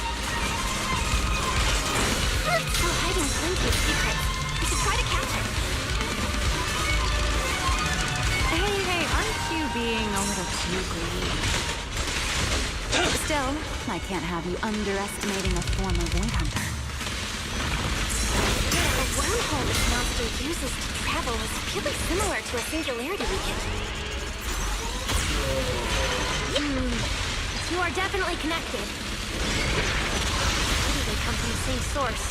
It's still hiding plenty of secrets. We should try to catch it. Hey, aren't you being a little too greedy? Still, I can't have you underestimating a former void hunter. The wormhole this monster uses to travel is really similar to a singularity weekend. The two are definitely connected. Maybe they come from the same source.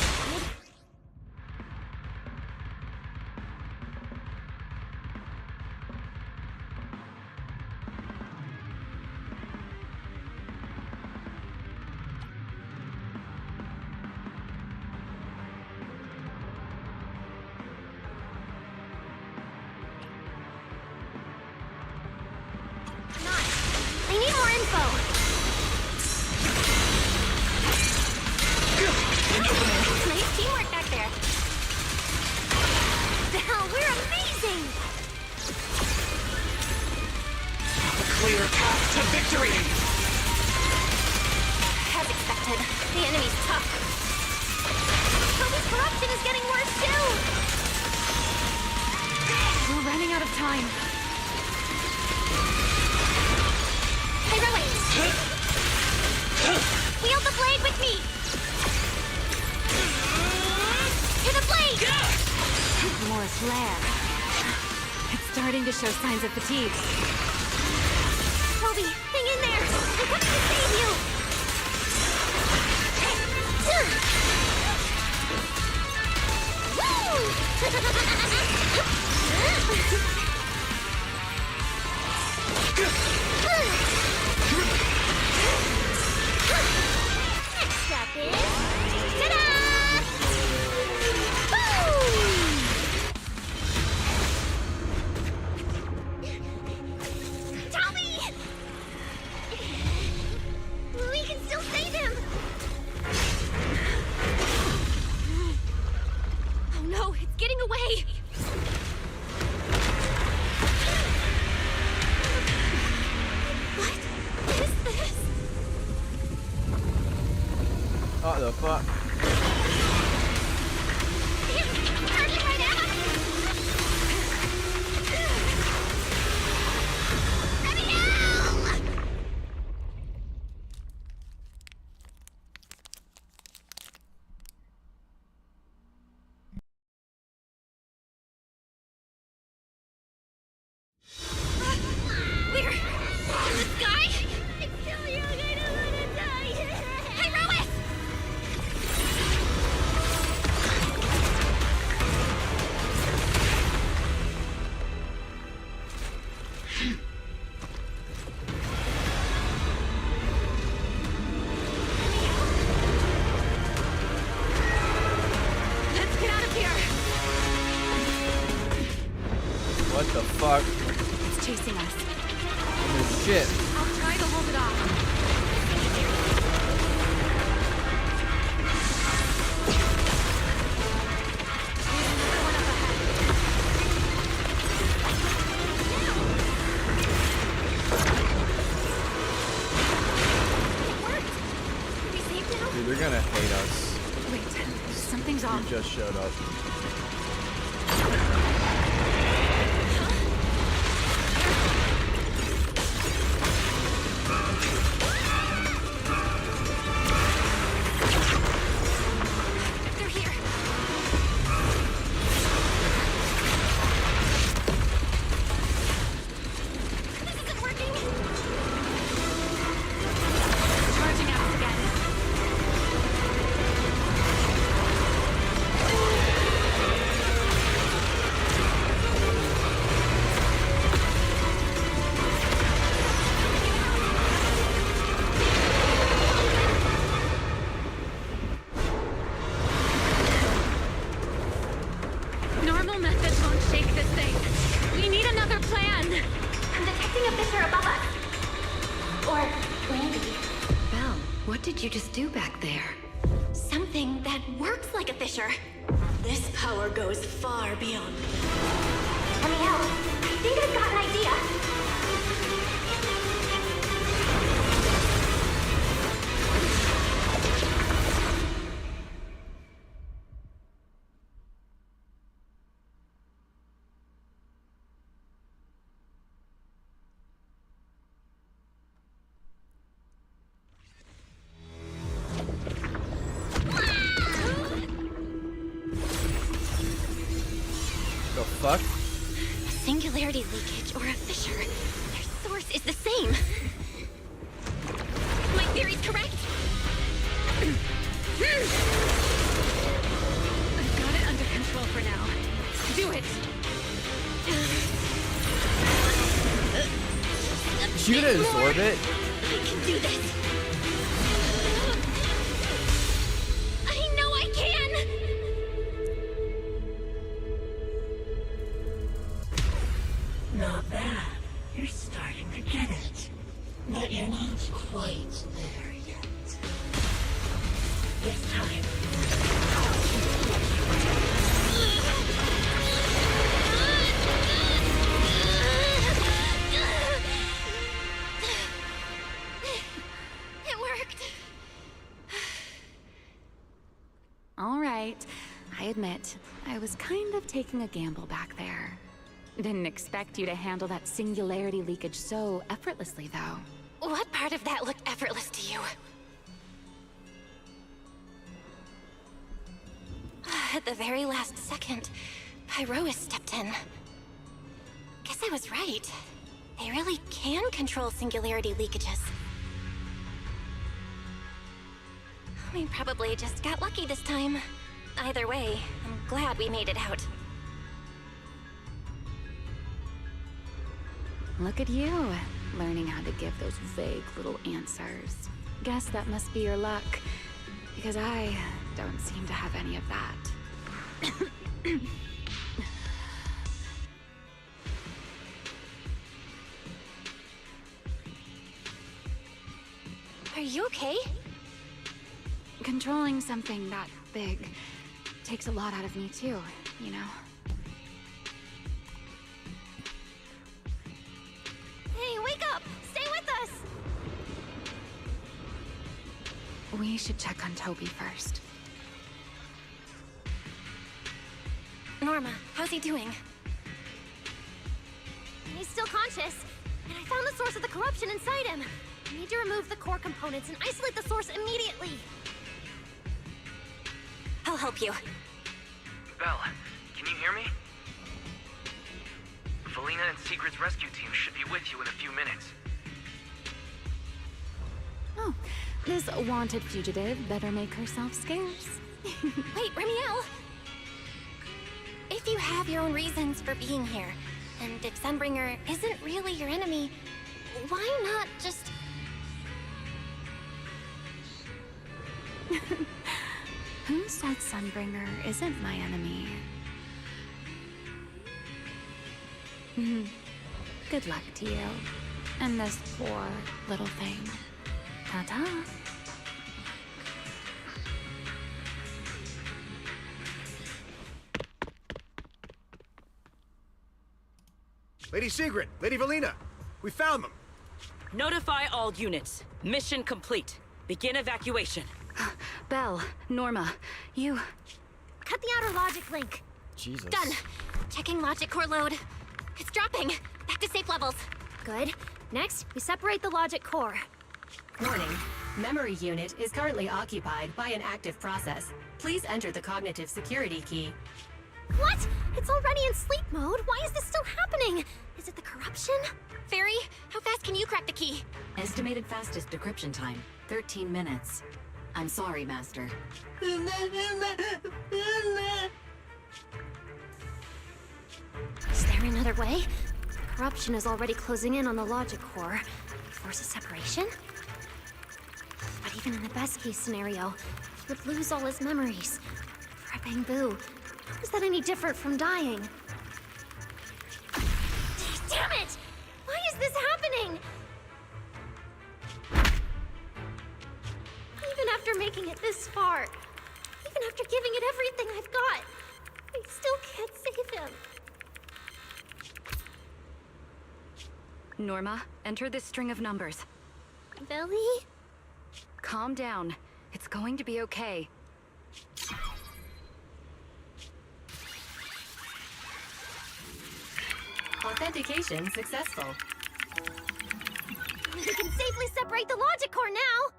combo! Nice teamwork back there. Val, we're amazing! Clear path to victory! As expected, the enemy's tough. Toby's corruption is getting worse too! We're running out of time. Heroic! Wield the blade with me! To the blade! More flare. It's starting to show signs of fatigue. Toby, hang in there! I'm coming to save you! Next step is... Ta-da! Tommy! We can still save him! Oh no, it's getting away! What is this? What the fuck? Hurry right out! Let me out! We're in the sky? It's still young, I don't want to die! Hey, Rowan! Let's get out of here. What the fuck? It's chasing us. Oh shit. I'll try to hold it off. Dude, they're gonna hate us. Wait, something's You off. just showed up. They're here. This isn't working. Charging out again. Normal methods won't shake this thing. We need another plan. I'm detecting a fissure above us. Or plan B. Val, what did you just do back there? Something that works like a fissure. This power goes far beyond me. Let me out. I think I've got an idea. The fuck? A singularity leakage or a fissure. Their source is the same. My theory's correct. I've got it under control for now. Do it. Is she gonna absorb it? I can do this. I know I can. Not bad. You're starting to get it. But you're not quite there yet. It's time. It worked. All right. I admit, I was kind of taking a gamble back there. Didn't expect you to handle that singularity leakage so effortlessly, though. What part of that looked effortless to you? At the very last second, Pyrois stepped in. Guess I was right. They really can control singularity leakages. We probably just got lucky this time. Either way, I'm glad we made it out. Look at you, learning how to give those vague little answers. Guess that must be your luck, because I don't seem to have any of that. Are you okay? Controlling something that big takes a lot out of me too, you know? Hey, wake up! Stay with us! We should check on Toby first. Norma, how's he doing? He's still conscious, and I found the source of the corruption inside him. I need to remove the core components and isolate the source immediately. I'll help you. Belle, can you hear me? Velina and Secret's rescue team should be with you in a few minutes. Oh, this wanted fugitive better make herself scarce. Wait, Remiel! If you have your own reasons for being here, and if Sunbringer isn't really your enemy, why not just... Who said Sunbringer isn't my enemy? Good luck to you. And this poor little thing. Ta-ta. Lady Secret, Lady Velina, we found them. Notify all units. Mission complete. Begin evacuation. Belle, Norma, you... Cut the outer logic link. Jesus. Done. Checking logic core load. It's dropping. Back to safe levels. Good. Next, we separate the logic core. Warning. Memory unit is currently occupied by an active process. Please enter the cognitive security key. What? It's already in sleep mode. Why is this still happening? Is it the corruption? Fairy, how fast can you crack the key? Estimated fastest decryption time, 13 minutes. I'm sorry, Master. Is there another way? Corruption is already closing in on the logic core. Force a separation? But even in the best case scenario, he would lose all his memories. For a Bangbu, how is that any different from dying? Damn it! Why is this happening? Even after making it this far, even after giving it everything I've got, I still can't save him. Norma, enter this string of numbers. Velly? Calm down. It's going to be okay. Authentication successful. We can safely separate the logic core now!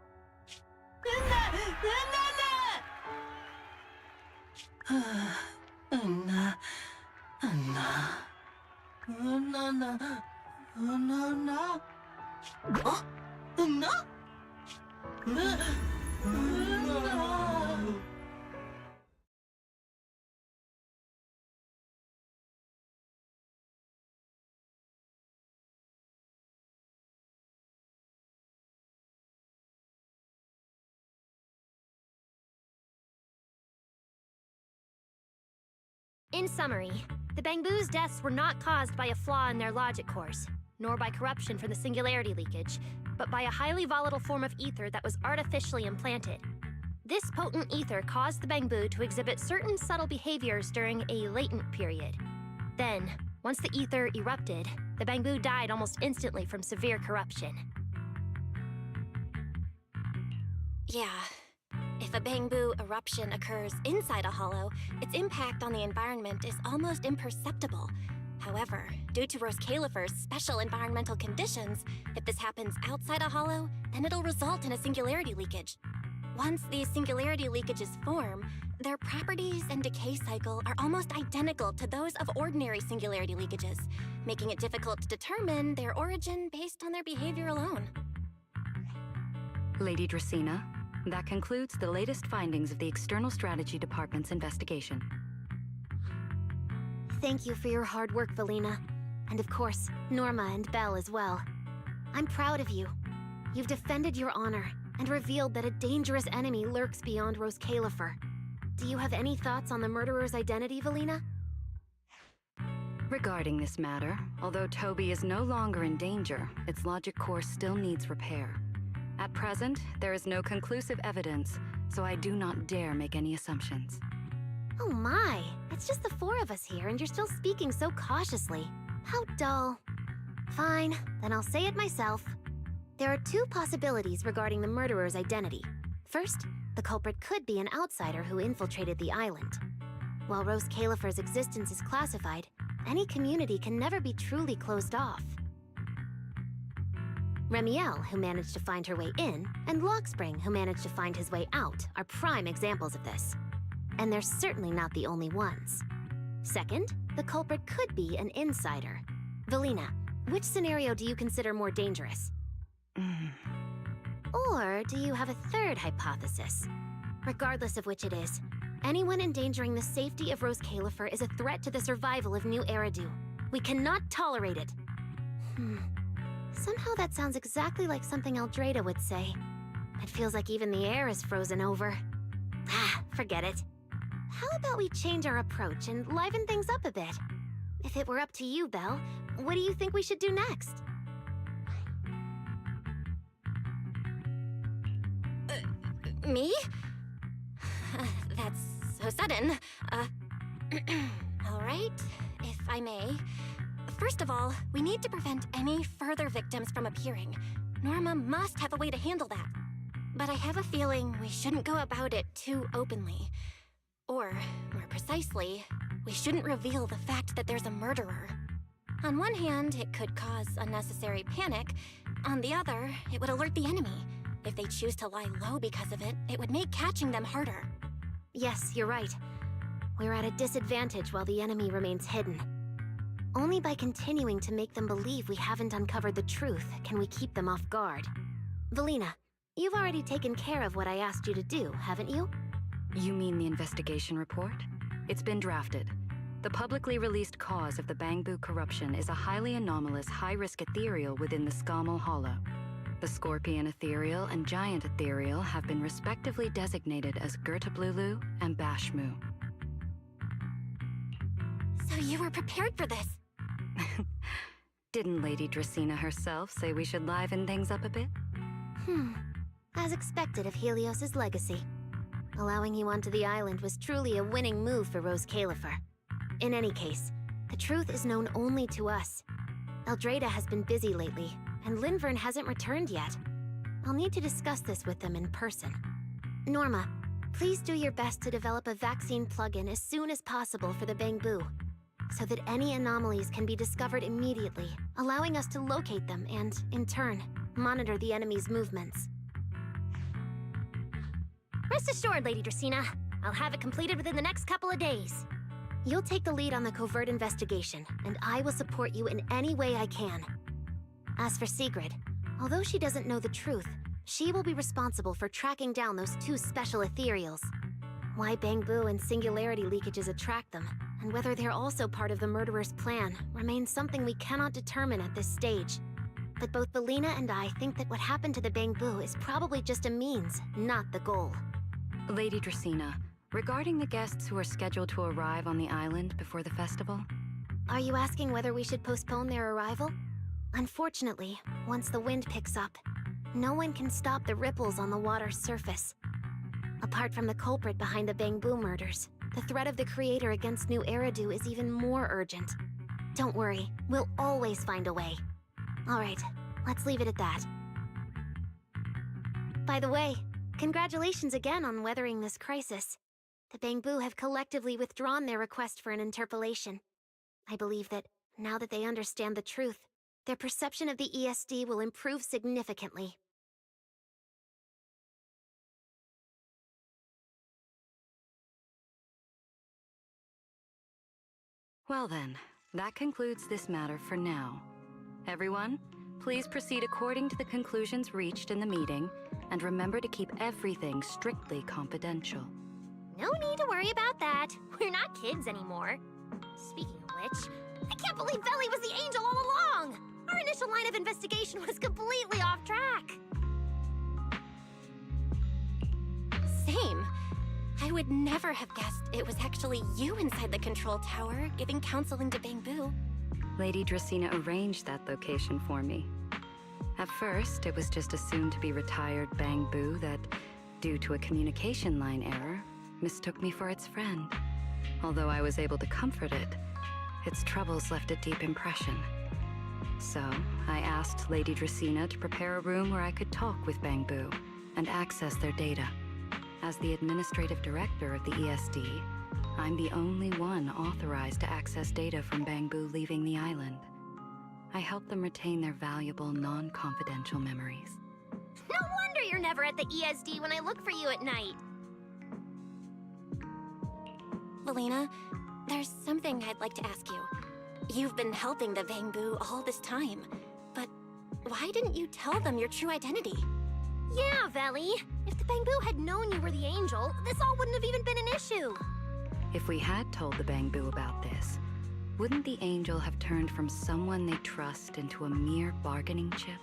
In summary, the Bangbu's deaths were not caused by a flaw in their logic cores. nor by corruption from the singularity leakage, but by a highly volatile form of ether that was artificially implanted. This potent ether caused the Bangbu to exhibit certain subtle behaviors during a latent period. Then, once the ether erupted, the Bangbu died almost instantly from severe corruption. Yeah. If a Bangbu eruption occurs inside a hollow, its impact on the environment is almost imperceptible. However, due to Rose Califer's special environmental conditions, if this happens outside a hollow, then it'll result in a singularity leakage. Once these singularity leakages form, their properties and decay cycle are almost identical to those of ordinary singularity leakages, making it difficult to determine their origin based on their behavior alone. Lady Dracena, that concludes the latest findings of the External Strategy Department's investigation. Thank you for your hard work, Velina. And of course, Norma and Belle as well. I'm proud of you. You've defended your honor and revealed that a dangerous enemy lurks beyond Rose Califer. Do you have any thoughts on the murderer's identity, Velina? Regarding this matter, although Toby is no longer in danger, its logic core still needs repair. At present, there is no conclusive evidence, so I do not dare make any assumptions. Oh my, it's just the four of us here and you're still speaking so cautiously. How dull. Fine, then I'll say it myself. There are two possibilities regarding the murderer's identity. First, the culprit could be an outsider who infiltrated the island. While Rose Califer's existence is classified, any community can never be truly closed off. Remiel, who managed to find her way in, and Lockspring, who managed to find his way out, are prime examples of this. And they're certainly not the only ones. Second, the culprit could be an insider. Velina, which scenario do you consider more dangerous? Or do you have a third hypothesis? Regardless of which it is, anyone endangering the safety of Rose Califer is a threat to the survival of New Eridu. We cannot tolerate it. Somehow that sounds exactly like something Eldrada would say. It feels like even the air is frozen over. Forget it. How about we change our approach and liven things up a bit? If it were up to you, Belle, what do you think we should do next? Me? That's so sudden. All right, if I may. First of all, we need to prevent any further victims from appearing. Norma must have a way to handle that. But I have a feeling we shouldn't go about it too openly. Or, more precisely, we shouldn't reveal the fact that there's a murderer. On one hand, it could cause unnecessary panic. On the other, it would alert the enemy. If they choose to lie low because of it, it would make catching them harder. Yes, you're right. We're at a disadvantage while the enemy remains hidden. Only by continuing to make them believe we haven't uncovered the truth can we keep them off guard. Velina, you've already taken care of what I asked you to do, haven't you? You mean the investigation report? It's been drafted. The publicly released cause of the Bangbu corruption is a highly anomalous, high-risk ethereal within the Scamal Hollow. The Scorpion Ethereal and Giant Ethereal have been respectively designated as Gertablulu and Bashmu. So you were prepared for this? Didn't Lady Dracena herself say we should liven things up a bit? As expected of Helios's legacy. Allowing you onto the island was truly a winning move for Rose Califer. In any case, the truth is known only to us. Eldrada has been busy lately, and Linvern hasn't returned yet. I'll need to discuss this with them in person. Norma, please do your best to develop a vaccine plugin as soon as possible for the Bangbu, so that any anomalies can be discovered immediately, allowing us to locate them and, in turn, monitor the enemy's movements. Rest assured, Lady Dracena. I'll have it completed within the next couple of days. You'll take the lead on the covert investigation, and I will support you in any way I can. As for Sigrid, although she doesn't know the truth, she will be responsible for tracking down those two special ethereals. Why Bangbu and singularity leakages attract them, and whether they're also part of the murderer's plan, remains something we cannot determine at this stage. But both Velina and I think that what happened to the Bangbu is probably just a means, not the goal. Lady Dracena, regarding the guests who are scheduled to arrive on the island before the festival? Are you asking whether we should postpone their arrival? Unfortunately, once the wind picks up, no one can stop the ripples on the water's surface. Apart from the culprit behind the Bangbu murders, the threat of the creator against New Eridu is even more urgent. Don't worry, we'll always find a way. Alright, let's leave it at that. By the way, congratulations again on weathering this crisis. The Bangbu have collectively withdrawn their request for an interpolation. I believe that, now that they understand the truth, their perception of the ESD will improve significantly. Well then, that concludes this matter for now. Everyone, please proceed according to the conclusions reached in the meeting, and remember to keep everything strictly confidential. No need to worry about that. We're not kids anymore. Speaking of which, I can't believe Veli was the angel all along! Our initial line of investigation was completely off track. Same. I would never have guessed it was actually you inside the control tower, giving counseling to Bangbu. Lady Dracena arranged that location for me. At first, it was just a soon-to-be retired Bangbu that, due to a communication line error, mistook me for its friend. Although I was able to comfort it, its troubles left a deep impression. So, I asked Lady Dracena to prepare a room where I could talk with Bangbu and access their data. As the administrative director of the ESD, I'm the only one authorized to access data from Bangbu leaving the island. I help them retain their valuable, non-confidential memories. No wonder you're never at the ESD when I look for you at night. Velina, there's something I'd like to ask you. You've been helping the Bangbu all this time, but why didn't you tell them your true identity? Yeah, Veli. If the Bangbu had known you were the angel, this all wouldn't have even been an issue. If we had told the Bangbu about this, wouldn't the angel have turned from someone they trust into a mere bargaining chip?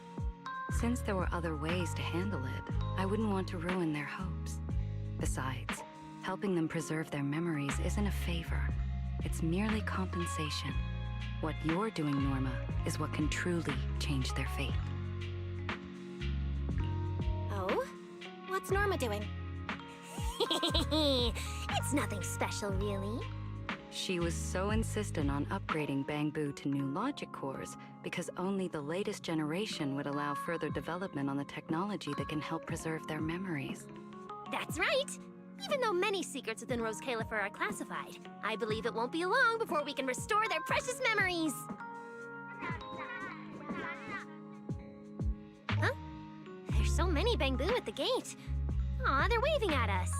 Since there were other ways to handle it, I wouldn't want to ruin their hopes. Besides, helping them preserve their memories isn't a favor. It's merely compensation. What you're doing, Norma, is what can truly change their fate. Oh? What's Norma doing? It's nothing special, really. She was so insistent on upgrading Bangbu to new logic cores because only the latest generation would allow further development on the technology that can help preserve their memories. That's right! Even though many secrets within Rose Califer are classified, I believe it won't be long before we can restore their precious memories! Huh? There's so many Bangbu at the gate. Aw, they're waving at us.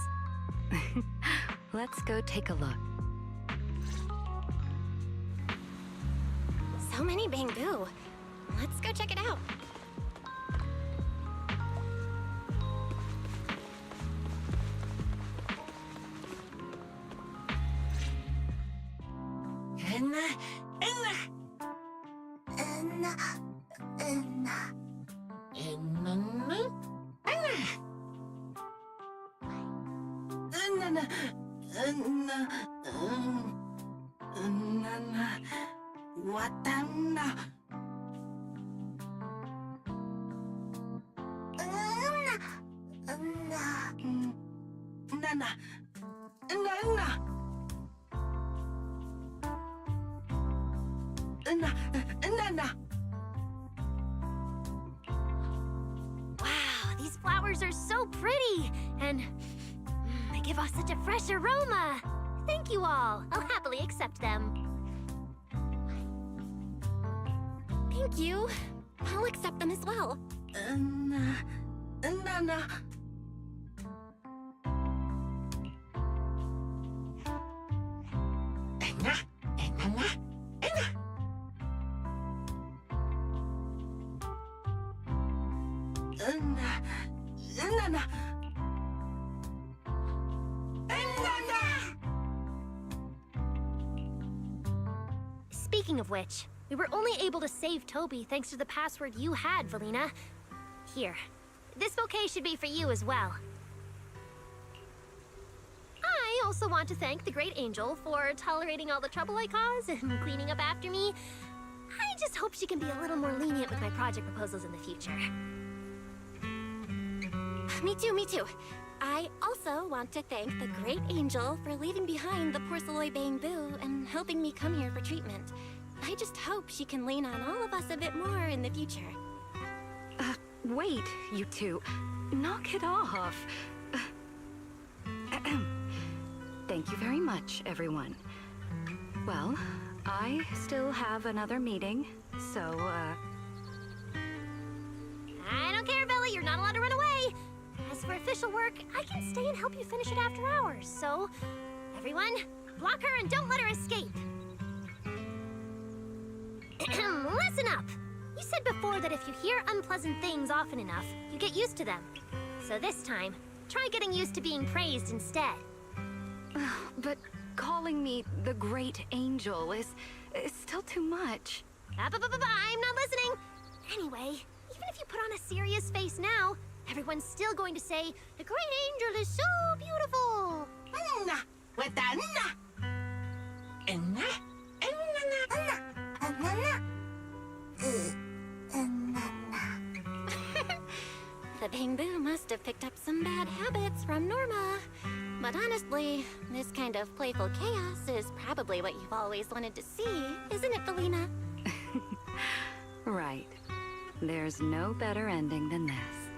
Let's go take a look. So many Bangbu. Let's go check it out. Wow, these flowers are so pretty, and they give off such a fresh aroma. Thank you all. I'll happily accept them. Thank you. I'll accept them as well. Speaking of which, we were only able to save Toby thanks to the password you had, Velina. Here, this bouquet should be for you as well. I also want to thank the Great Angel for tolerating all the trouble I caused and cleaning up after me. I just hope hope she can be a little more lenient with my project proposals in the future. Me too, me too. I also want to thank the Great Angel for leaving behind the Porceloy Bamboo and helping me come here for treatment. I just hope she can lean on all of us a bit more in the future. Wait, you two. Knock it off. Thank you very much, everyone. Well, I still have another meeting, so, I don't care, Belly. You're not allowed to run away. As for official work, I can stay and help you finish it after hours. So, everyone, block her and don't let her escape. Listen up. You said before that if you hear unpleasant things often enough, you get used to them. So this time, try getting used to being praised instead. But calling me the Great Angel is still too much. I'm not listening. Anyway, even if you put on a serious face now, everyone's still going to say, the Great Angel is so beautiful. With that The Bamboo must have picked up some bad habits from Norma. But honestly, this kind of playful chaos is probably what you've always wanted to see, isn't it, Velina? Right. There's no better ending than this.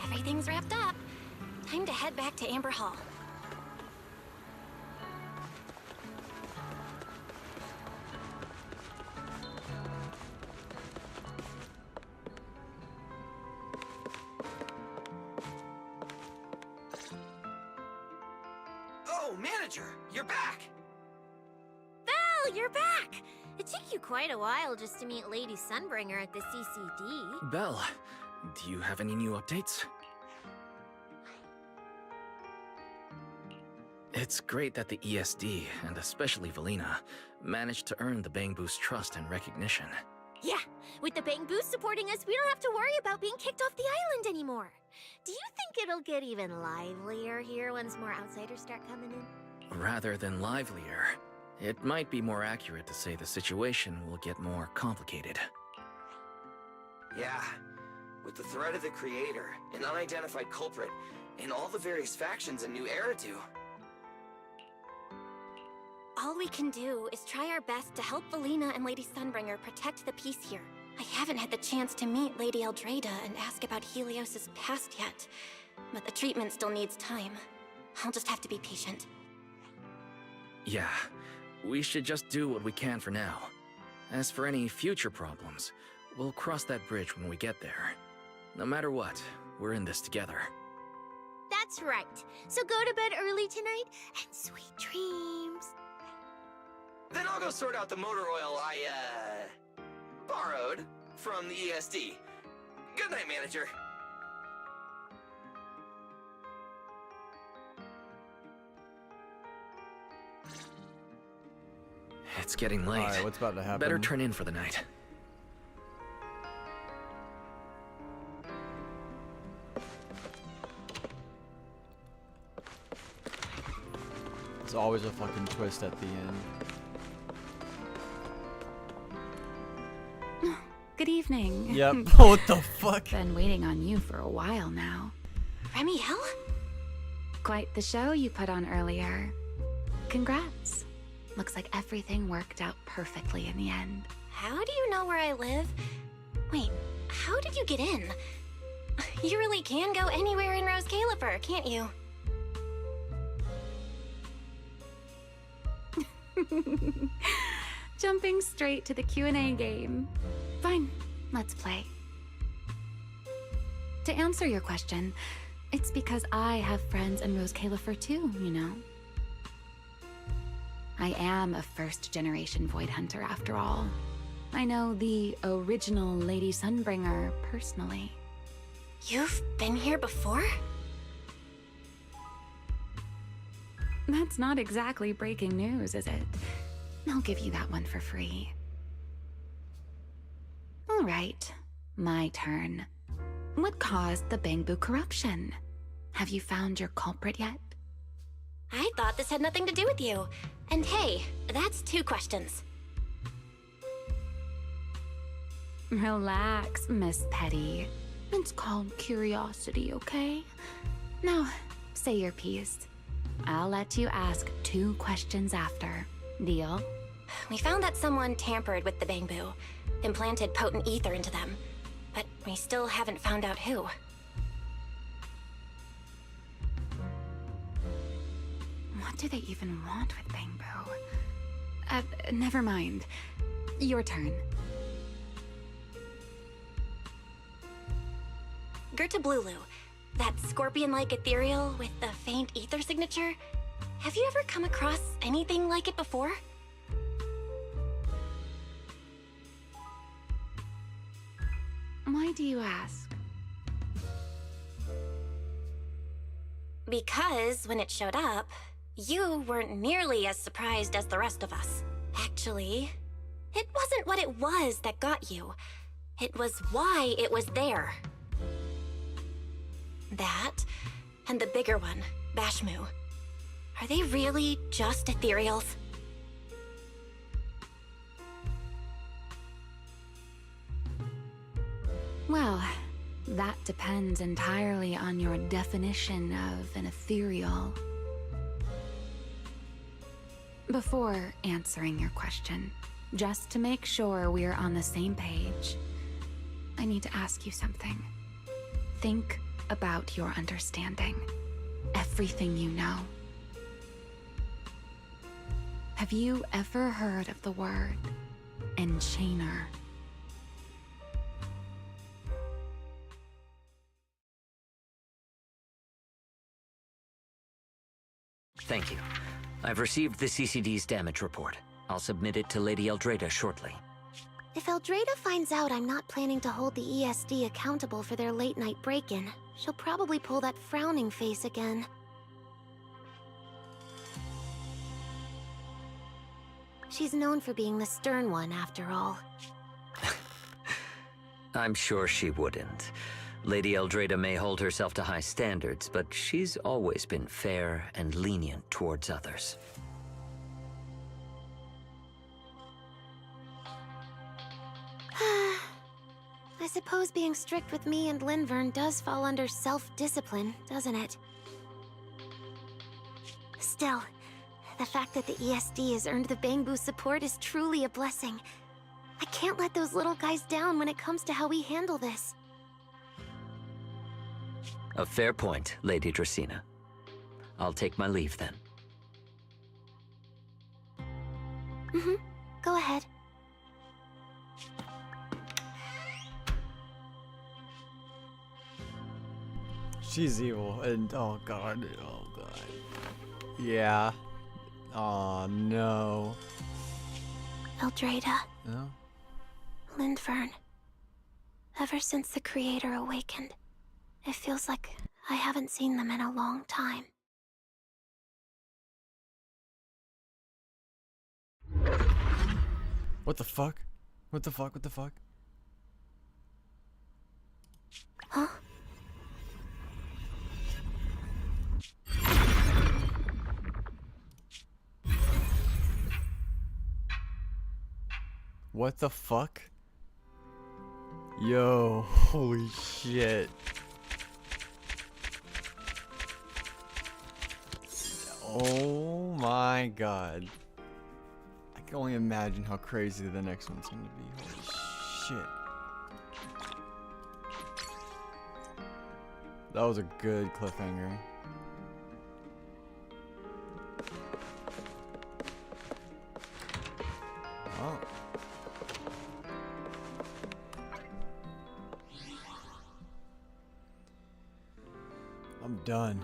Everything's wrapped up. Time to head back to Amber Hall. Oh, manager, you're back! Val, you're back! It took you quite a while just to meet Lady Sunbringer at the CCD. Belle, do you have any new updates? It's great that the ESD, and especially Velina, managed to earn the Bamboo's trust and recognition. Yeah, with the Bamboo supporting us, we don't have to worry about being kicked off the island anymore. Do you think it'll get even livelier here once more outsiders start coming in? Rather than livelier, it might be more accurate to say the situation will get more complicated. Yeah, with the threat of the Creator, an unidentified culprit, and all the various factions a new era to. All we can do is try our best to help Velina and Lady Sunbringer protect the peace here. I haven't had the chance to meet Lady Eldrada and ask about Helios's past yet, but the treatment still needs time. I'll just have to be patient. Yeah, we should just do what we can for now. As for any future problems, we'll cross that bridge when we get there. No matter what, we're in this together. That's right. So go to bed early tonight and sweet dreams. Then I'll go sort out the motor oil I, borrowed from the ESD. Good night, manager. It's getting late. Alright, what's about to happen? Better turn in for the night. There's always a fucking twist at the end. Good evening. Yep. What the fuck? Been waiting on you for a while now. Remiel? Quite the show you put on earlier. Congrats. Looks like everything worked out perfectly in the end. How do you know where I live? Wait, how did you get in? You really can go anywhere in Rose Califer, can't you? Jumping straight to the Q&A game. Fine, let's play. To answer your question, it's because I have friends in Rose Califer too, you know. I am a first-generation Void Hunter after all. I know the original Lady Sunbringer personally. You've been here before? That's not exactly breaking news, is it? I'll give you that one for free. All right, my turn. What caused the Bamboo corruption? Have you found your culprit yet? I thought this had nothing to do with you. And hey, that's 2 questions. Relax, Miss Petty. It's called curiosity, okay? Now, say your piece. I'll let you ask 2 questions after. Deal? We found that someone tampered with the Bangbu, implanted potent ether into them, but we still haven't found out who. What do they even want with Bangbu? Never mind. Your turn. Gerta Blulu, that scorpion-like ethereal with the faint ether signature. Have you ever come across anything like it before? Why do you ask? Because when it showed up, you weren't nearly as surprised as the rest of us. Actually, it wasn't what it was that got you. It was why it was there. That, and the bigger one, Bashmu. Are they really just ethereals? Well, that depends entirely on your definition of an ethereal. Before answering your question, just to make sure we're on the same page, I need to ask you something. Think about your understanding. Everything you know. Have you ever heard of the word enchainer? Thank you. I've received the CCD's damage report. I'll submit it to Lady Eldrada shortly. If Eldrada finds out I'm not planning to hold the ESD accountable for their late-night break-in, she'll probably pull that frowning face again. She's known for being the stern one, after all. I'm sure she wouldn't. Lady Eldrada may hold herself to high standards, but she's always been fair and lenient towards others. I suppose being strict with me and Linvern does fall under self-discipline, doesn't it? Still, the fact that the ESD has earned the Bangbu support is truly a blessing. I can't let those little guys down when it comes to how we handle this. A fair point, Lady Dracena. I'll take my leave then. Go ahead. She's evil, and oh god. Yeah. Oh no. Eldrada. No? Linvern. Ever since the Creator awakened, it feels like I haven't seen them in a long time. What the fuck? What the fuck? What the fuck? Huh? What the fuck? Yo, holy shit. Oh my god. I can only imagine how crazy the next one's gonna be. Holy shit. That was a good cliffhanger. Oh. I'm done.